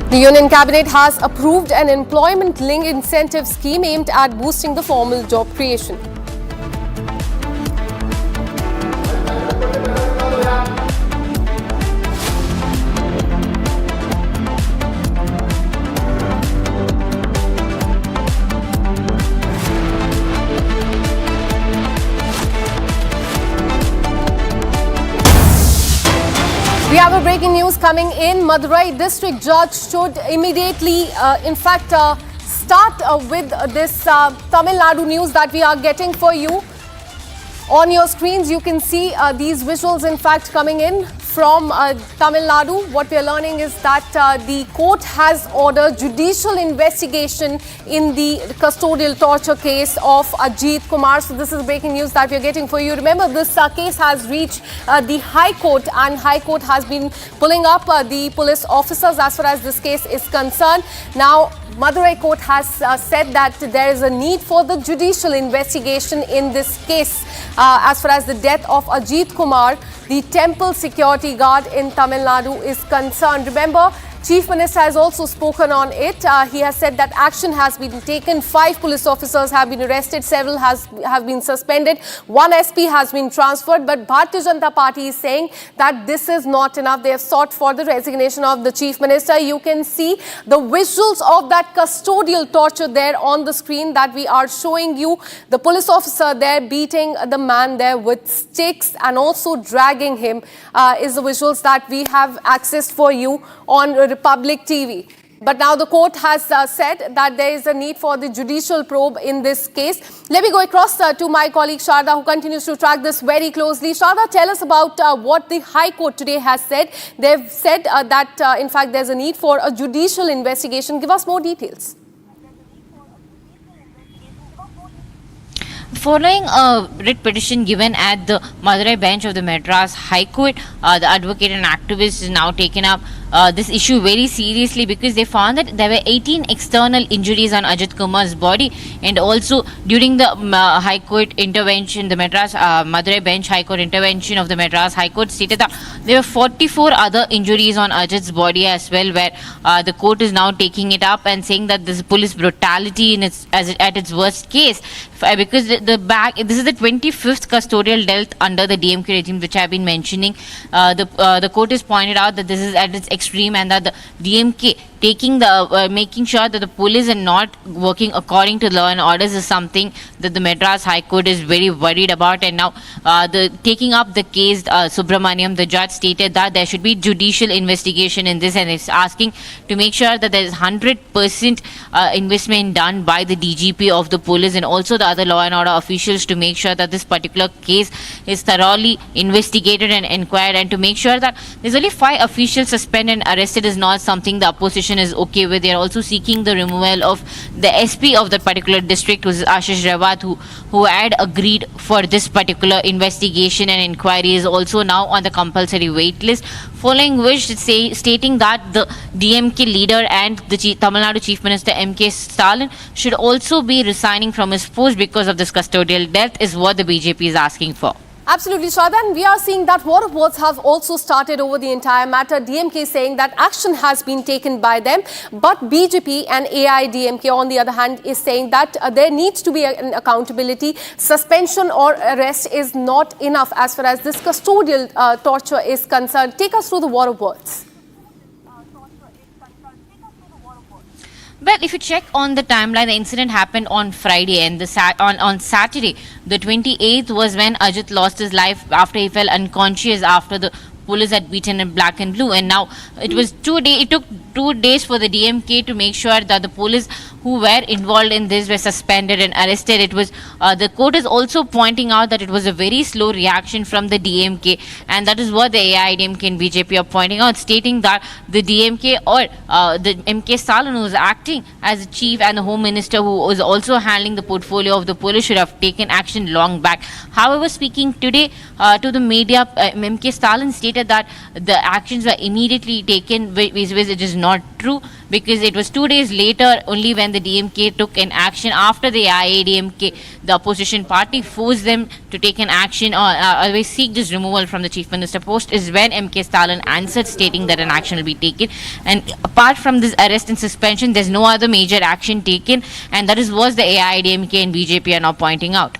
The Union Cabinet has approved an employment-linked incentive scheme aimed at boosting the formal job creation. We have a breaking news coming in. Madurai district judge should immediately, start with this Tamil Nadu news that we are getting for you. On your screens, you can see these visuals, in fact, coming in from Tamil Nadu. What we are learning is that the court has ordered judicial investigation in the custodial torture case of Ajit Kumar. So this is breaking news that we are getting for you. Remember, this case has reached the High Court, and High Court has been pulling up the police officers as far as this case is concerned. Now, Madurai Court has said that there is a need for the judicial investigation in this case. As far as the death of Ajit Kumar, the temple security guard in Tamil Nadu, is concerned. Remember, Chief Minister has also spoken on it. He has said that action has been taken. 5 police officers have been arrested. Several have been suspended. 1 SP has been transferred. But Bharatiya Janata Party is saying that this is not enough. They have sought for the resignation of the Chief Minister. You can see the visuals of that custodial torture there on the screen that we are showing you. The police officer there beating the man there with sticks and also dragging him is the visuals that we have accessed for you on Republic TV. But now the court has said that there is a need for the judicial probe in this case. Let me go across to my colleague Sharda, who continues to track this very closely. Sharda, tell us about what the High Court today has said. They've said that, in fact, there's a need for a judicial investigation. Give us more details. Following a writ petition given at the Madurai bench of the Madras High Court, the advocate and activist is now taken up this issue very seriously because they found that there were 18 external injuries on Ajit Kumar's body, and also during the High Court intervention, the Madras Madurai bench High Court intervention of the Madras High Court stated that there were 44 other injuries on Ajit's body as well, where the court is now taking it up and saying that this police brutality in at its worst case, because this is the 25th custodial death under the DMK regime, which I have been mentioning. The court has pointed out that this is at its extreme, and that the DMK making sure that the police are not working according to law and orders is something that the Madras High Court is very worried about. And now taking up the case, Subramaniam, the judge, stated that there should be judicial investigation in this, and is asking to make sure that there is 100% investment done by the DGP of the police and also the other law and order officials to make sure that this particular case is thoroughly investigated and inquired, and to make sure that there's only 5 officials suspended and arrested is not something the opposition is okay with. They are also seeking the removal of the SP of that particular district, who is Ashish Rawat, who had agreed for this particular investigation and inquiry, is also now on the compulsory wait list, following which stating that the DMK leader and the Tamil Nadu Chief Minister M.K. Stalin should also be resigning from his post because of this custodial death is what the BJP is asking for. Absolutely, Shraddha, and we are seeing that war of words have also started over the entire matter. DMK saying that action has been taken by them, but BJP and AIDMK, on the other hand, is saying that there needs to be an accountability. Suspension or arrest is not enough as far as this custodial torture is concerned. Take us through the war of words. Well, if you check on the timeline, the incident happened on Friday, and on Saturday, the 28th, was when Ajit lost his life after he fell unconscious after the police had beaten him black and blue. And now it took 2 days for the DMK to make sure that the police who were involved in this were suspended and arrested. It was the court is also pointing out that it was a very slow reaction from the DMK, and that is what the AIDMK and BJP are pointing out, stating that the DMK or the MK Stalin, who was acting as a chief, and the Home Minister, who was also handling the portfolio of the police, should have taken action long back. However, speaking today to the media, MK Stalin stated that the actions were immediately taken, which is not true, because it was 2 days later only when the DMK took an action after the AIADMK, the opposition party, forced them to take an action or seek this removal from the Chief Minister post, is when MK Stalin answered, stating that an action will be taken. And apart from this arrest and suspension, there's no other major action taken, and that is what the AIADMK and BJP are now pointing out.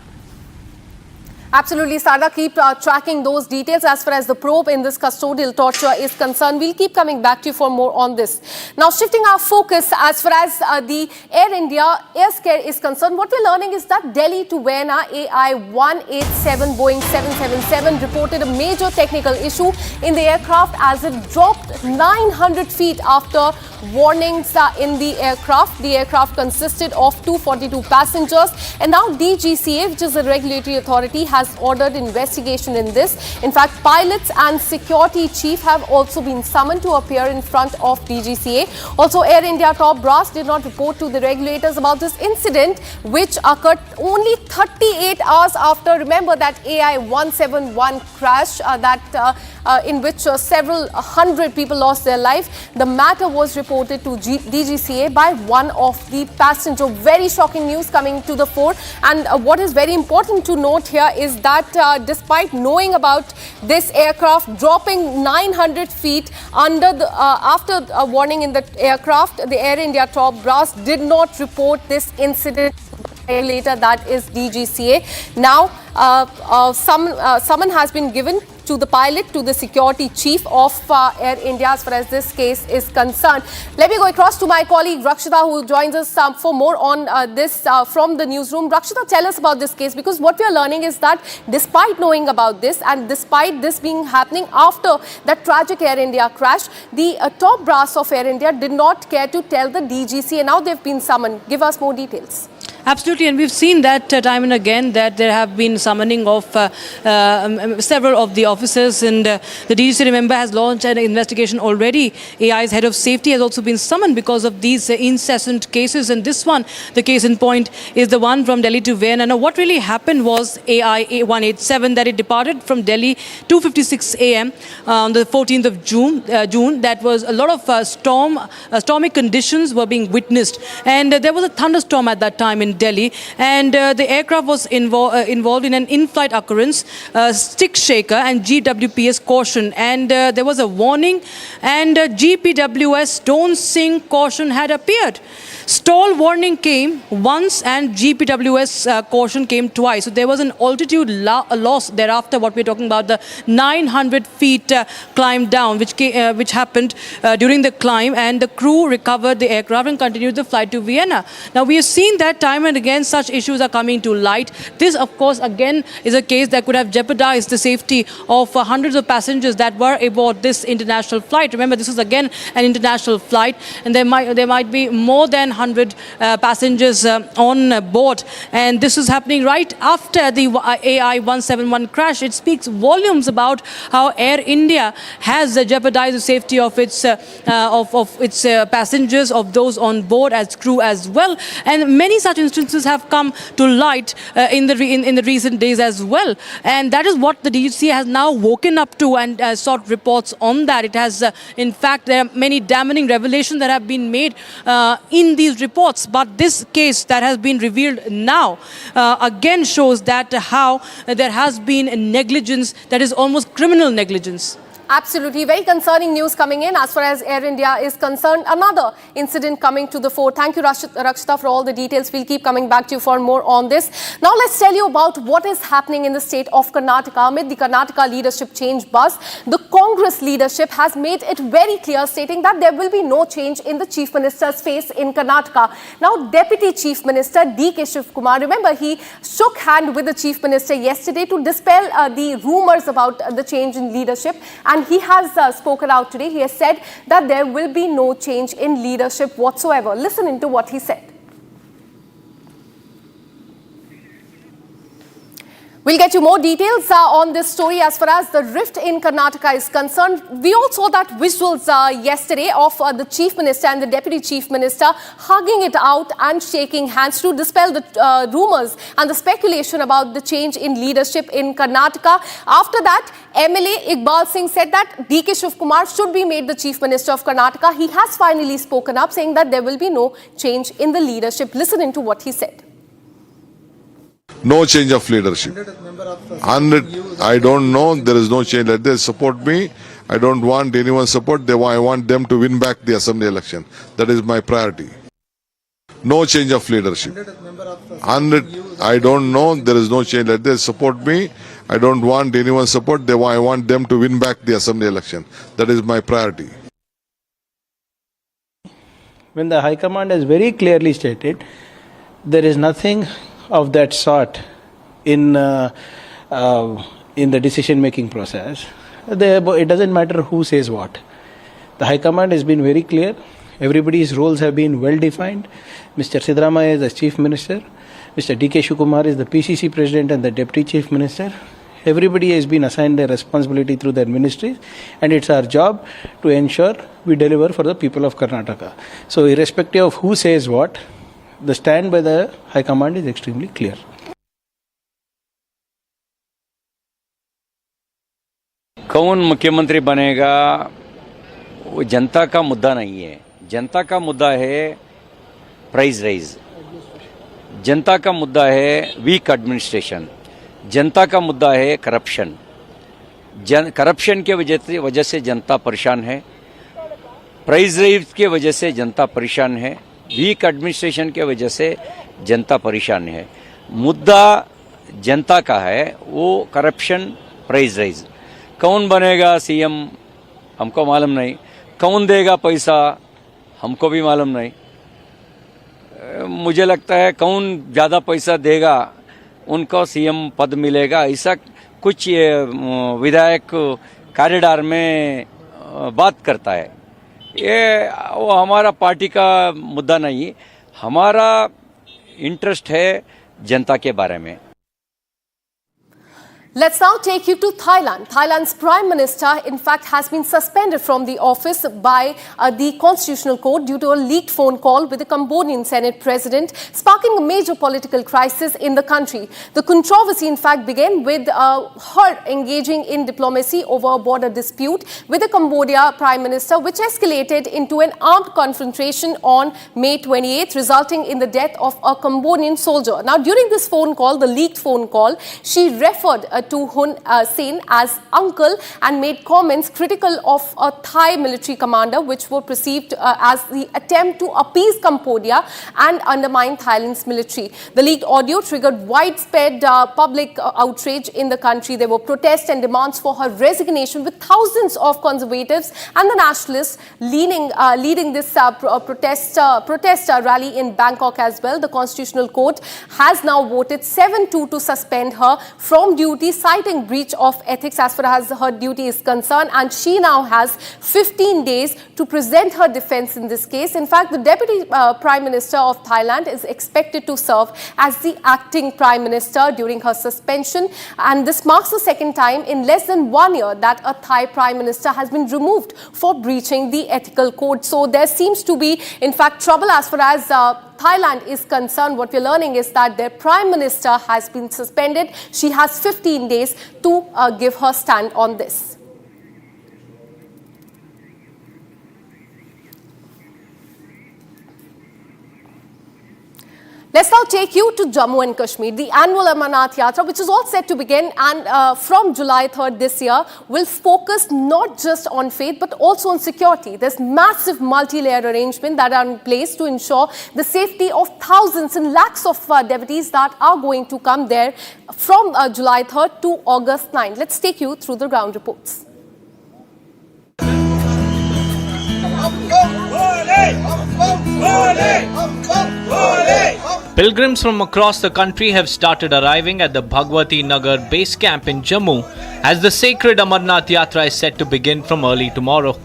Absolutely, Sada. Keep tracking those details as far as the probe in this custodial torture is concerned. We'll keep coming back to you for more on this. Now, shifting our focus as far as the Air India air scare is concerned, what we're learning is that Delhi to Vienna AI-187 Boeing 777 reported a major technical issue in the aircraft as it dropped 900 feet after warnings in the aircraft. The aircraft consisted of 242 passengers, and now DGCA, which is the regulatory authority, has ordered investigation in this. In fact, pilots and security chief have also been summoned to appear in front of DGCA. Also, Air India top brass did not report to the regulators about this incident, which occurred only 38 hours after, remember, that AI-171 crash that in which several hundred people lost their life. The matter was reported to DGCA by one of the passengers. Very shocking news coming to the fore. And what is very important to note here is that despite knowing about this aircraft dropping 900 feet under the after a warning in the aircraft, the Air India top brass did not report this incident. Later, that is DGCA. Now, summon has been given to the pilot, to the security chief of Air India as far as this case is concerned. Let me go across to my colleague Rakshita, who joins us for more on this from the newsroom. Rakshita, tell us about this case, because what we are learning is that despite knowing about this and despite this being happening after that tragic Air India crash, the top brass of Air India did not care to tell the DGCA. Now they've been summoned. Give us more details. Absolutely, and we've seen that time and again that there have been summoning of several of the officers, and the DGC, remember, has launched an investigation already. AI's head of safety has also been summoned because of these incessant cases, and this one, the case in point, is the one from Delhi to Vienna. Now, what really happened was AI 187, that it departed from Delhi 2:56 a.m. on the 14th of June. That was a lot of stormy conditions were being witnessed, and there was a thunderstorm at that time in Delhi, and the aircraft was involved in an in-flight occurrence, stick shaker and GWPS caution, and there was a warning, and GPWS don't sink caution had appeared. Stall warning came once and GPWS caution came twice. So there was an altitude loss thereafter. What we're talking about, the 900 feet climb down, which happened during the climb, and the crew recovered the aircraft and continued the flight to Vienna. Now we have seen that time and again such issues are coming to light. This, of course, again is a case that could have jeopardized the safety of hundreds of passengers that were aboard this international flight. Remember, this is again an international flight, and there might be more than 100 passengers on board, and this is happening right after the AI 171 crash. It speaks volumes about how Air India has jeopardized the safety of its passengers, of those on board as crew as well, and many such instances have come to light in the recent days as well, and that is what the DGC has now woken up to and sought reports on that. It has, in fact, there are many damning revelations that have been made in these reports, but this case that has been revealed now again shows that how there has been negligence that is almost criminal negligence. Absolutely. Very concerning news coming in as far as Air India is concerned. Another incident coming to the fore. Thank you, Rakshita, for all the details. We'll keep coming back to you for more on this. Now, let's tell you about what is happening in the state of Karnataka. Amid the Karnataka leadership change buzz, the Congress leadership has made it very clear, stating that there will be no change in the Chief Minister's face in Karnataka. Now, Deputy Chief Minister D.K. Shivkumar, remember, he shook hand with the Chief Minister yesterday to dispel the rumours about the change in leadership. And he has spoken out today. He has said that there will be no change in leadership whatsoever. Listen into what he said. We'll get you more details on this story as far as the rift in Karnataka is concerned. We all saw that visuals yesterday of the Chief Minister and the Deputy Chief Minister hugging it out and shaking hands to dispel the rumours and the speculation about the change in leadership in Karnataka. After that, MLA Iqbal Singh said that D.K. Shivkumar should be made the Chief Minister of Karnataka. He has finally spoken up, saying that there will be no change in the leadership. Listen into what he said. No change of leadership. I don't know. There is no change. Let them support me. I don't want anyone's support. I want them to win back the assembly election. That is my priority. No change of leadership. I don't know. There is no change. Let them support me. I don't want anyone's support. I want them to win back the assembly election. That is my priority. When the High Command has very clearly stated, there is nothing of that sort in the decision-making process. It doesn't matter who says what. The High Command has been very clear. Everybody's roles have been well defined. Mr. Siddaramaiah is the Chief Minister. Mr. D.K. Shivkumar is the PCC President and the Deputy Chief Minister. Everybody has been assigned their responsibility through their ministries, and it's our job to ensure we deliver for the people of Karnataka. So irrespective of who says what, the stand by the High Command is extremely clear. कौन मुख्यमंत्री बनेगा वो जनता का मुद्दा नहीं है। जनता का मुद्दा है प्राइस राइज, जनता का मुद्दा है वीक एडमिनिस्ट्रेशन, जनता का मुद्दा है करप्शन। करप्शन के वजह से जनता परेशान है, प्राइस राइज के वजह से जनता परेशान है, वीक एडमिनिस्ट्रेशन के वजह से जनता परेशान है। मुद्दा जनता का है वो करप्शन, प्राइस राइज। कौन बनेगा सीएम हमको मालूम नहीं, कौन देगा पैसा हमको भी मालूम नहीं। मुझे लगता है कौन ज़्यादा पैसा देगा उनको सीएम पद मिलेगा, ऐसा कुछ विधायक कॉरिडोर में बात करता है। ये वो हमारा पार्टी का मुद्दा नहीं, हमारा इंटरेस्ट है जनता के बारे में। Let's now take you to Thailand. Thailand's Prime Minister, in fact, has been suspended from the office by the Constitutional Court due to a leaked phone call with the Cambodian Senate President, sparking a major political crisis in the country. The controversy, in fact, began with her engaging in diplomacy over a border dispute with the Cambodia Prime Minister, which escalated into an armed confrontation on May 28th, resulting in the death of a Cambodian soldier. Now, during this phone call, the leaked phone call, she referred to Hun Sen as uncle and made comments critical of a Thai military commander, which were perceived as the attempt to appease Cambodia and undermine Thailand's military. The leaked audio triggered widespread public outrage in the country. There were protests and demands for her resignation, with thousands of conservatives and the nationalists leading this protest rally in Bangkok as well. The Constitutional Court has now voted 7-2 to suspend her from duty, citing breach of ethics as far as her duty is concerned, and she now has 15 days to present her defense in this case. In fact, the Deputy Prime Minister of Thailand is expected to serve as the acting Prime Minister during her suspension, and this marks the second time in less than 1 year that a Thai Prime Minister has been removed for breaching the ethical code. So there seems to be, in fact, trouble as far as Thailand is concerned. What we're learning is that their Prime Minister has been suspended. She has 15 days to give her stand on this. Let's now take you to Jammu and Kashmir. The annual Amarnath Yatra, which is all set to begin and from July 3rd this year, will focus not just on faith but also on security. There's massive multi-layer arrangements that are in place to ensure the safety of thousands and lakhs of devotees that are going to come there from July 3rd to August 9th. Let's take you through the ground reports. Pilgrims from across the country have started arriving at the Bhagwati Nagar base camp in Jammu as the sacred Amarnath Yatra is set to begin from early tomorrow.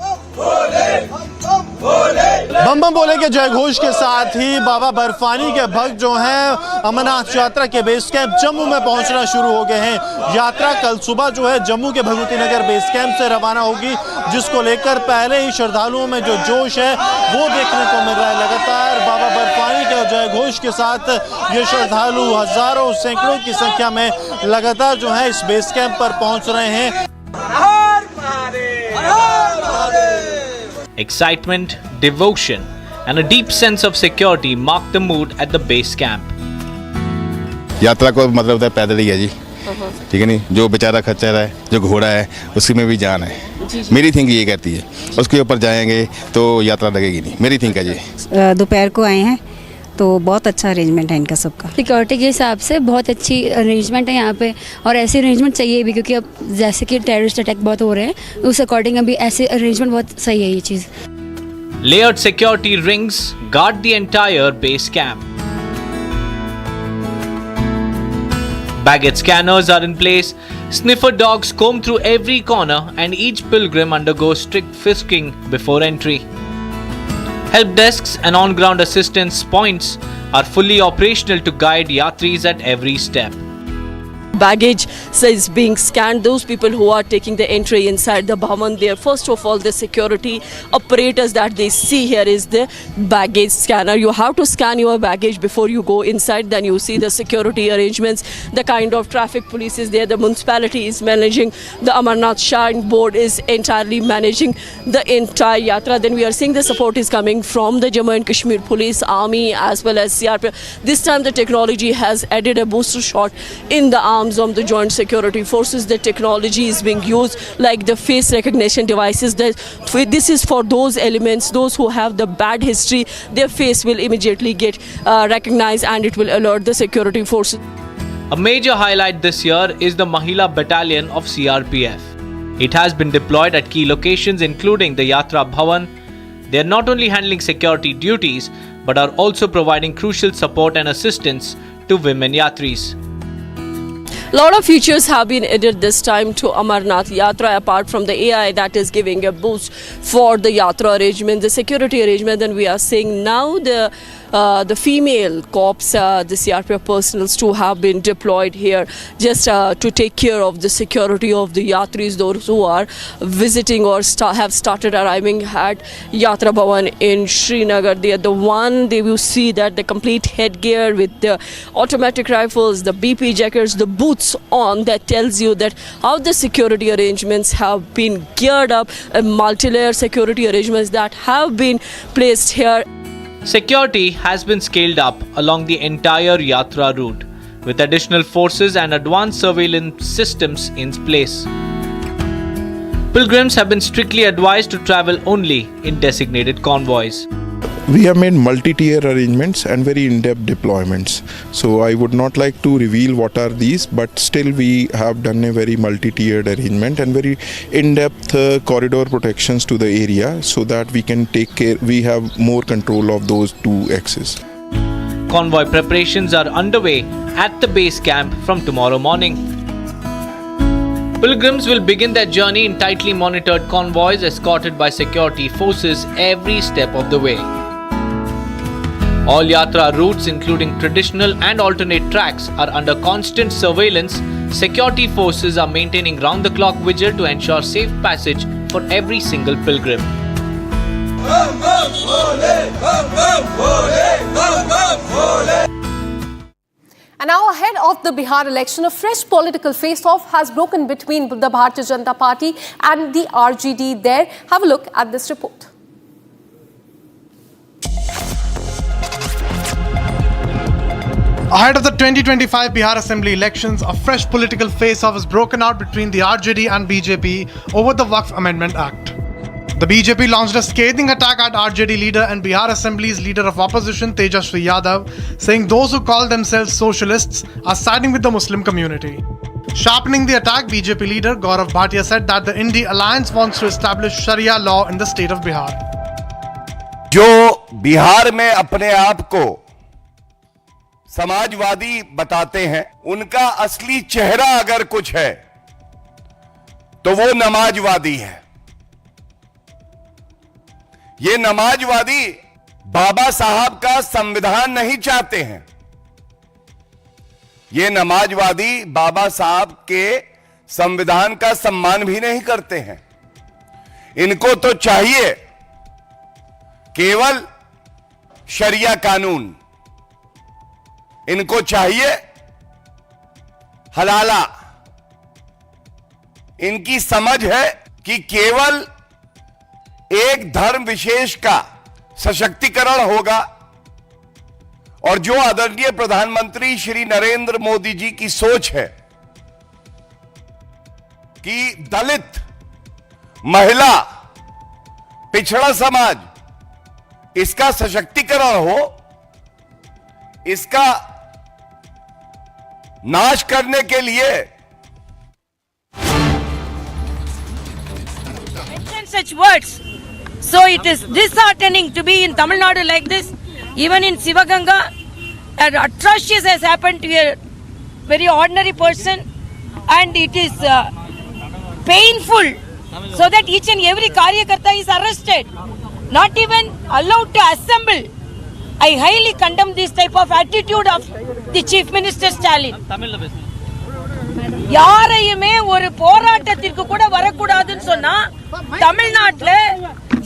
बम बम बोले के जय घोष के साथ ही बाबा बर्फानी के भक्त जो हैं अमरनाथ यात्रा के बेस कैंप जम्मू में पहुंचना शुरू हो गए हैं। यात्रा कल सुबह जो है जम्मू के भगवती नगर बेस कैंप से रवाना होगी, जिसको लेकर पहले ही श्रद्धालुओं में जो जोश है वो देखने को मिल रहा है। लगातार बाबा बर्फानी के जय घोष के साथ ये श्रद्धालु हजारों सैकड़ों की संख्या में लगातार जो है इस बेस कैंप पर पहुंच रहे हैं। Excitement, devotion, and a deep sense of security mark the mood at the base camp. यात्रा को मतलब होता है पैदल ही है जी, ठीक है नहीं, जो बेचारा खच्चर है, जो घोड़ा है, उसी में भी जान है। मेरी थिंक ये कहती है, उसके ऊपर जाएंगे तो यात्रा लगेगी नहीं। मेरी थिंक है जी। दोपहर को आए हैं तो बहुत अच्छा अरेंजमेंट है इनका सबका। सिक्योरिटी के हिसाब से बहुत अच्छी अरेंजमेंट है यहाँ पे, और ऐसे अरेंजमेंट चाहिए भी, क्योंकि अब जैसे कि टेररिस्ट अटैक बहुत हो रहे हैं, उस अकॉर्डिंग अभी ऐसे अरेंजमेंट बहुत सही है ये चीज़। Layered security rings guard the entire base camp. Baggage scanners are in place, sniffer dogs comb through every corner, and each pilgrim undergoes strict frisking before entry. Help desks and on-ground assistance points are fully operational to guide yatris at every step. Baggage is being scanned. Those people who are taking the entry inside the Bhavan, there, first of all, the security apparatus that they see here is the baggage scanner. You have to scan your baggage before you go inside. Then you see the security arrangements, the kind of traffic police is there. The municipality is managing. The Amarnath Shrine Board is entirely managing the entire yatra. Then we are seeing the support is coming from the Jammu and Kashmir Police, Army, as well as CRPF. This time the technology has added a booster shot in the arms of the joint security forces. The technology is being used like the face recognition devices. This is for those elements, those who have the bad history, their face will immediately get recognized and it will alert the security forces. A major highlight this year is the Mahila Battalion of CRPF. It has been deployed at key locations including the Yatra Bhavan. They are not only handling security duties but are also providing crucial support and assistance to women Yatris. A lot of features have been added this time to Amarnath Yatra, apart from the AI that is giving a boost for the Yatra arrangement, the security arrangement. And we are seeing now the female cops, the CRPF personals too have been deployed here just to take care of the security of the Yatris, those who are visiting or have started arriving at Yatra Bhavan in Srinagar. They are the one, they will see that the complete headgear with the automatic rifles, the BP jackets, the boots on, that tells you that how the security arrangements have been geared up, multi-layer security arrangements that have been placed here. Security has been scaled up along the entire Yatra route with additional forces and advanced surveillance systems in place. Pilgrims have been strictly advised to travel only in designated convoys. We have made multi-tier arrangements and very in-depth deployments. So I would not like to reveal what are these, but still we have done a very multi-tiered arrangement and very in-depth corridor protections to the area so that we can take care, we have more control of those two axes. Convoy preparations are underway at the base camp from tomorrow morning. Pilgrims will begin their journey in tightly monitored convoys escorted by security forces every step of the way. All Yatra routes, including traditional and alternate tracks, are under constant surveillance. Security forces are maintaining round-the-clock vigil to ensure safe passage for every single pilgrim. And now ahead of the Bihar election, a fresh political face-off has broken between the Bharatiya Janata Party and the RJD there. Have a look at this report. Ahead of the 2025 Bihar Assembly elections, a fresh political face-off is broken out between the RJD and BJP over the Waqf Amendment Act. The BJP launched a scathing attack at RJD leader and Bihar Assembly's leader of opposition Tejasvi Yadav, saying those who call themselves socialists are siding with the Muslim community. Sharpening the attack, BJP leader Gaurav Bhatia said that the Indie Alliance wants to establish Sharia law in the state of Bihar. जो बिहार में अपने आप को समाजवादी बताते हैं, उनका असली चेहरा अगर कुछ है तो वो नमाजवादी है। ये नमाजवादी बाबा साहब का संविधान नहीं चाहते हैं। ये नमाजवादी बाबा साहब के संविधान का सम्मान भी नहीं करते हैं। इनको तो चाहिए केवल शरिया कानून, इनको चाहिए हलाला। इनकी समझ है कि केवल एक धर्म विशेष का सशक्तिकरण होगा और जो आदरणीय प्रधानमंत्री श्री नरेंद्र मोदी जी की सोच है कि दलित, महिला, पिछड़ा समाज, इसका सशक्तिकरण हो, इसका नाश करने के लिए such words. So it is disheartening to be in Tamil Nadu like this. Even in Sivaganga, an atrocious has happened to a very ordinary person, and it is painful. So that each and every Karyakarta is arrested, not even allowed to assemble. I highly condemn this type of attitude of the Chief Minister Stalin. யாரையுமே ஒரு போராட்டத்திற்கு கூட வரக்கூடாதுன்னு சொன்னா தமிழ்நாட்டுல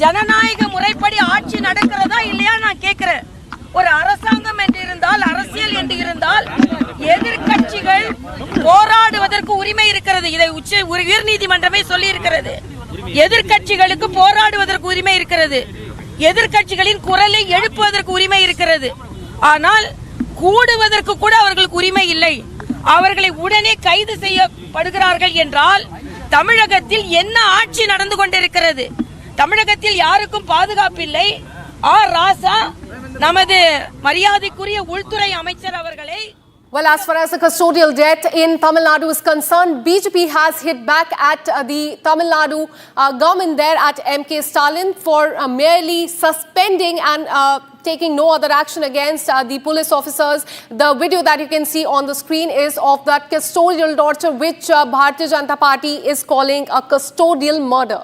ஜனநாயக முறைப்படி ஆட்சி நடக்கிறதா இல்லையா நான் கேக்குறேன். ஒரு அரசாங்கம் என்று இருந்தால், அரசியல் என்று இருந்தால் எதிர்கட்சிகள் போராடுவதற்கு உரிமை இருக்கிறது. இதை உயர்நீதிமன்றமே சொல்லி இருக்கிறது. எதிர்கட்சிகளுக்கு போராடுவதற்கு உரிமை இருக்கிறது. எதிர்கட்சிகளின் குரலை எழுப்புவதற்கு உரிமை இருக்கிறது. ஆனால் கூடுவதற்கு கூட அவர்களுக்கு உரிமை இல்லை. அவர்களை உடனே கைது செய்யப்படுகிறார்கள் என்றால் தமிழகத்தில் என்ன ஆட்சி நடந்து கொண்டிருக்கிறது? தமிழகத்தில் யாருக்கும் பாதுகாப்பில்லை. ராசா நமது மரியாதைக்குரிய உள்துறை அமைச்சர் அவர்களை Well, as far as the custodial debt in Tamil Nadu is concerned, BJP has hit back at the Tamil Nadu government there at MK Stalin for merely suspending and taking no other action against the police officers. The video that you can see on the screen is of that custodial torture, which Bharatiya Janata Party is calling a custodial murder.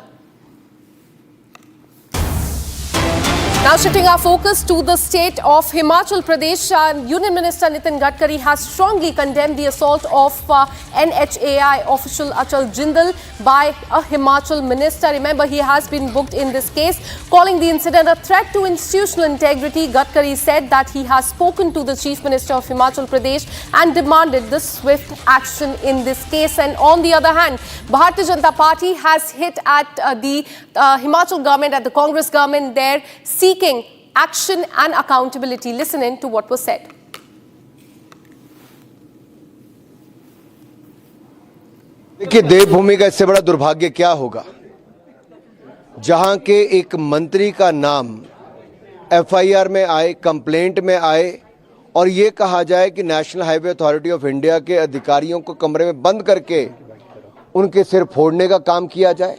Now shifting our focus to the state of Himachal Pradesh, Union Minister Nitin Gadkari has strongly condemned the assault of NHAI official Achal Jindal by a Himachal minister. Remember, he has been booked in this case. Calling the incident a threat to institutional integrity, Gadkari said that he has spoken to the Chief Minister of Himachal Pradesh and demanded the swift action in this case. And on the other hand, Bharatiya Janata Party has hit at the Himachal government, at the Congress government there, seeking action and accountability. Listen in to what was said. देखिए, देवभूमि का इससे बड़ा दुर्भाग्य क्या होगा जहां के एक मंत्री का नाम एफआईआर में आए, कंप्लेंट में आए और ये कहा जाए कि national highway authority of India के अधिकारियों को कमरे में बंद करके उनके सिर फोड़ने का काम किया जाए।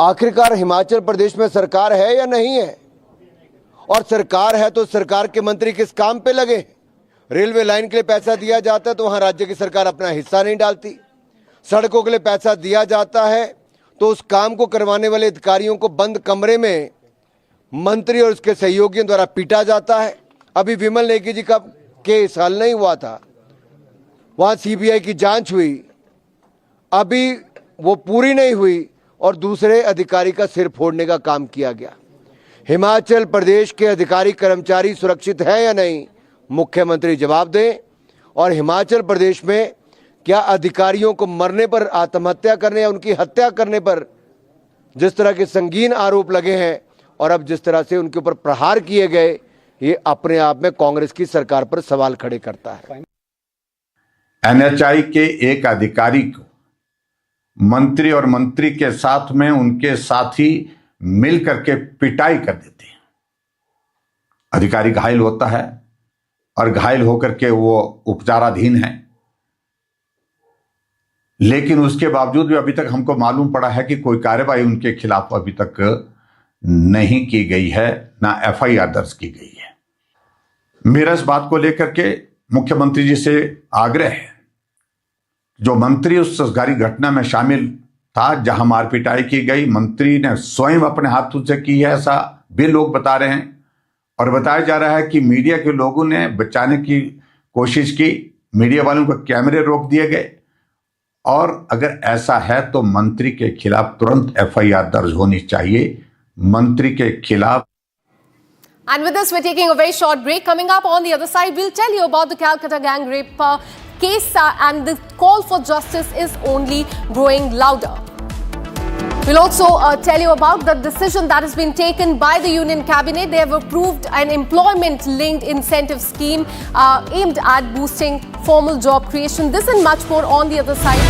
आखिरकार हिमाचल प्रदेश में सरकार है या नहीं है? और सरकार है तो सरकार के मंत्री किस काम पे लगे? रेलवे लाइन के लिए पैसा दिया जाता है तो वहां राज्य की सरकार अपना हिस्सा नहीं डालती। सड़कों के लिए पैसा दिया जाता है तो उस काम को करवाने वाले अधिकारियों को बंद कमरे में मंत्री और उसके सहयोगियों द्वारा पीटा जाता है। अभी विमल नेगी जी का केस हल नहीं हुआ था, वहां सीबीआई की जांच हुई, अभी वो पूरी नहीं हुई और दूसरे अधिकारी का सिर फोड़ने का काम किया गया। हिमाचल प्रदेश के अधिकारी कर्मचारी सुरक्षित हैं या नहीं, मुख्यमंत्री जवाब दें। और हिमाचल प्रदेश में क्या अधिकारियों को मरने पर, आत्महत्या करने या उनकी हत्या करने पर जिस तरह के संगीन आरोप लगे हैं और अब जिस तरह से उनके ऊपर प्रहार किए गए, ये अपने आप में कांग्रेस की सरकार पर सवाल खड़े करता है। एनएचआई के एक अधिकारी को मंत्री और मंत्री के साथ में उनके साथी मिल करके पिटाई कर देते हैं। अधिकारी घायल होता है और घायल होकर के वो उपचाराधीन है, लेकिन उसके बावजूद भी अभी तक हमको मालूम पड़ा है कि कोई कार्रवाई उनके खिलाफ अभी तक नहीं की गई है, ना एफआईआर दर्ज की गई है। मेरा इस बात को लेकर के मुख्यमंत्री जी से आग्रह है, जो मंत्री उस सारी घटना में शामिल था जहां मारपिटाई की गई, मंत्री ने स्वयं अपने हाथों से की है, ऐसा भी लोग बता रहे हैं। और बताया जा रहा है कि मीडिया के लोगों ने बचाने की कोशिश की, मीडिया वालों को कैमरे रोक दिए गए। और अगर ऐसा है तो मंत्री के खिलाफ तुरंत एफआईआर दर्ज होनी चाहिए, मंत्री के खिलाफ। And with this, we're taking a very short break. Coming up on the other side, we'll tell you about the Calcutta gang rape case and the call for justice is only growing louder. We'll also tell you about the decision that has been taken by the Union Cabinet. They have approved an employment-linked incentive scheme aimed at boosting formal job creation. This and much more on the other side.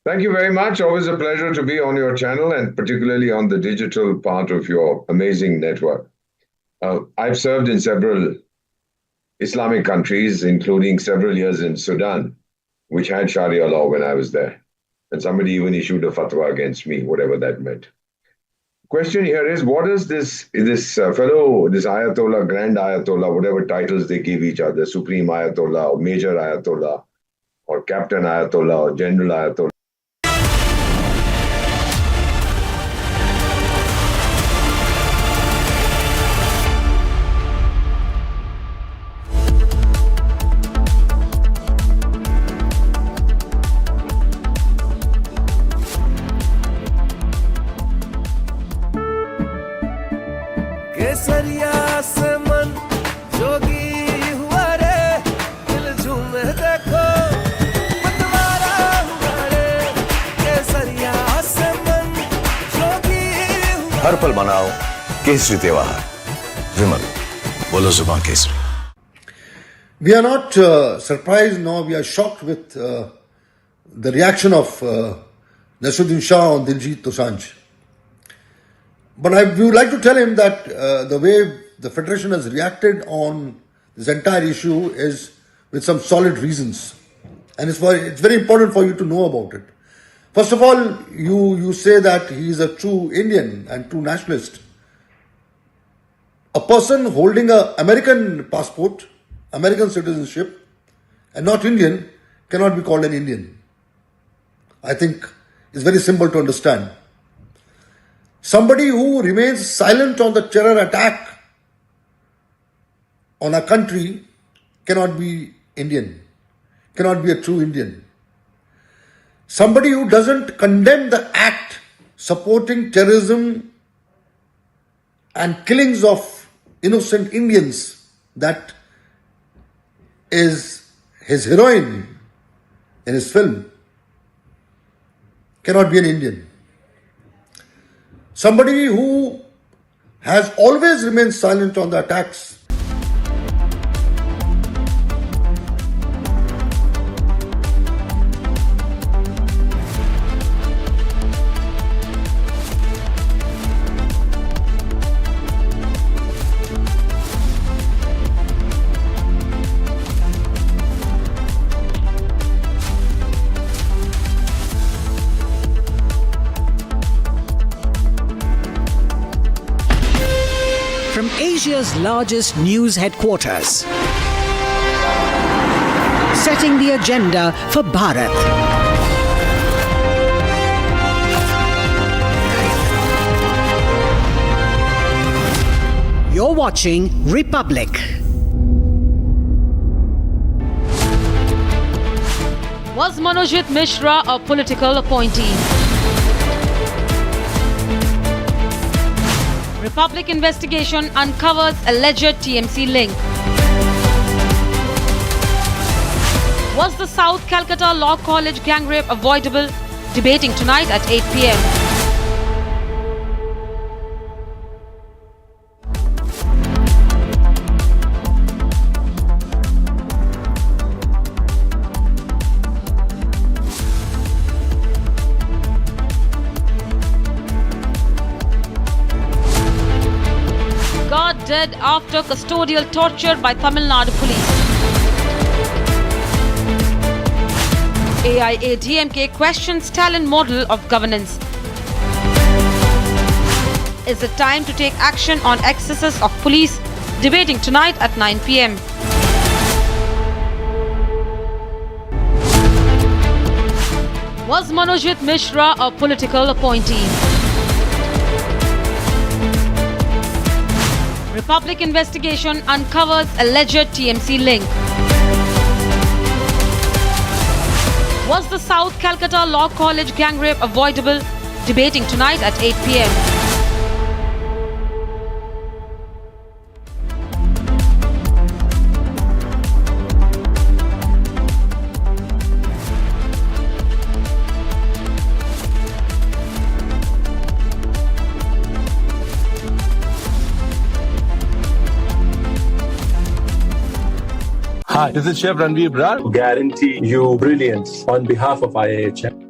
Thank you very much. Always a pleasure to be on your channel and particularly on the digital part of your amazing network. I've served in several Islamic countries, including several years in Sudan, which had Sharia law when I was there. And somebody even issued a fatwa against me, whatever that meant. question here is, what is this fellow, this Ayatollah, Grand Ayatollah, whatever titles they give each other, Supreme Ayatollah or Major Ayatollah or Captain Ayatollah or General Ayatollah? केसरिया से मन जोगी हुआ रे, दिल झूमे देखो मतवारा हुआ रे। केसरिया से मन जोगी हुआ। हर पल मनाओ केसरी त्योहार, विमल बोलो जुबान Kesari. We are not surprised nor we are shocked with the reaction of Nasruddin Shah on Diljit Dosanjh. But we would like to tell him that the way the Federation has reacted on this entire issue is with some solid reasons. And it's very important for you to know about it. First of all, you say that he is a true Indian and true nationalist. A person holding an American passport, American citizenship, and not Indian cannot be called an Indian. I think it's very simple to understand. Somebody who remains silent on the terror attack on a country cannot be Indian, cannot be a true Indian. Somebody who doesn't condemn the act supporting terrorism and killings of innocent Indians, that is his heroine in his film, cannot be an Indian. Somebody who has always remained silent on the attacks from Asia's largest news headquarters, setting the agenda for Bharat. You're watching Republic. Was Manojit Mishra a political appointee? Republic investigation uncovers alleged TMC link. Was the South Calcutta Law College gang rape avoidable? Debating tonight at 8 p.m. Dead after custodial torture by Tamil Nadu police. AIADMK questions Stalin model of governance. Is it time to take action on excesses of police? Debating tonight at 9 p.m. Was Manojit Mishra a political appointee? Republic investigation uncovers alleged TMC link. Was the South Calcutta Law College gang rape avoidable? Debating tonight at 8 p.m. Hi, this is Chef Ranveer Brar. Guarantee you brilliance on behalf of IIHM.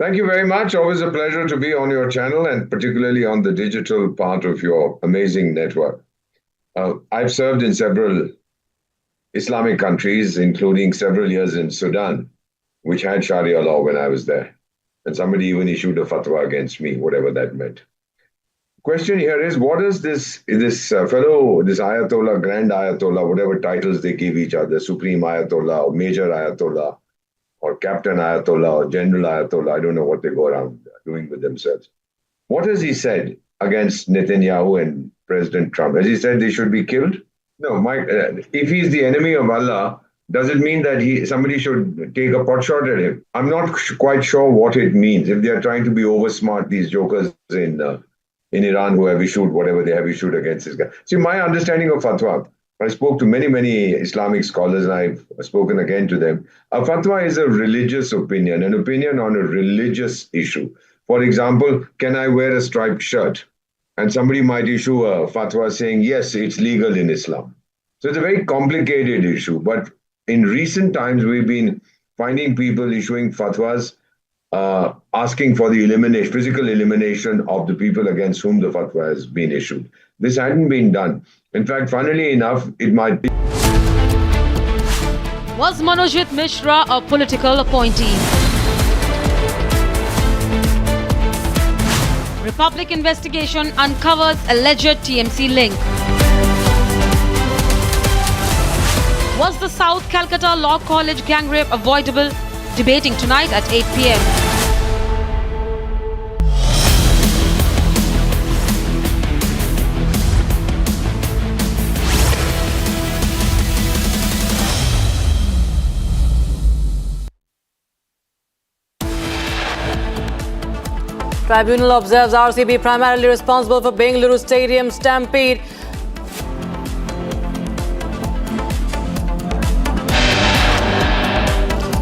Thank you very much. Always a pleasure to be on your channel and particularly on the digital part of your amazing network. I've served in several Islamic countries, including several years in Sudan, which had Sharia law when I was there. And somebody even issued a fatwa against me, whatever that meant. Question here is, what does this Ayatollah, Grand Ayatollah, whatever titles they give each other, Supreme Ayatollah or Major Ayatollah or Captain Ayatollah or General Ayatollah, I don't know what they go around doing with themselves. What has he said against Netanyahu and President Trump? Has he said they should be killed? No, if he's the enemy of Allah, does it mean that somebody should take a pot shot at him? I'm not quite sure what it means. If they're trying to be oversmart, these jokers in Iran who have issued whatever they have issued against this guy. See, my understanding of fatwa, I spoke to many Islamic scholars and I've spoken again to them. A fatwa is a religious opinion, an opinion on a religious issue. For example, can I wear a striped shirt? And somebody might issue a fatwa saying, yes, it's legal in Islam. So it's a very complicated issue. But in recent times, we've been finding people issuing fatwas asking for the physical elimination of the people against whom the fatwa has been issued. This hadn't been done. In fact, funnily enough, it might be. Was Manojit Mishra a political appointee? Republic investigation uncovers alleged TMC link. Was the South Calcutta Law College gang rape avoidable? Debating tonight at 8 p.m. Tribunal observes RCB primarily responsible for Bengaluru Stadium stampede.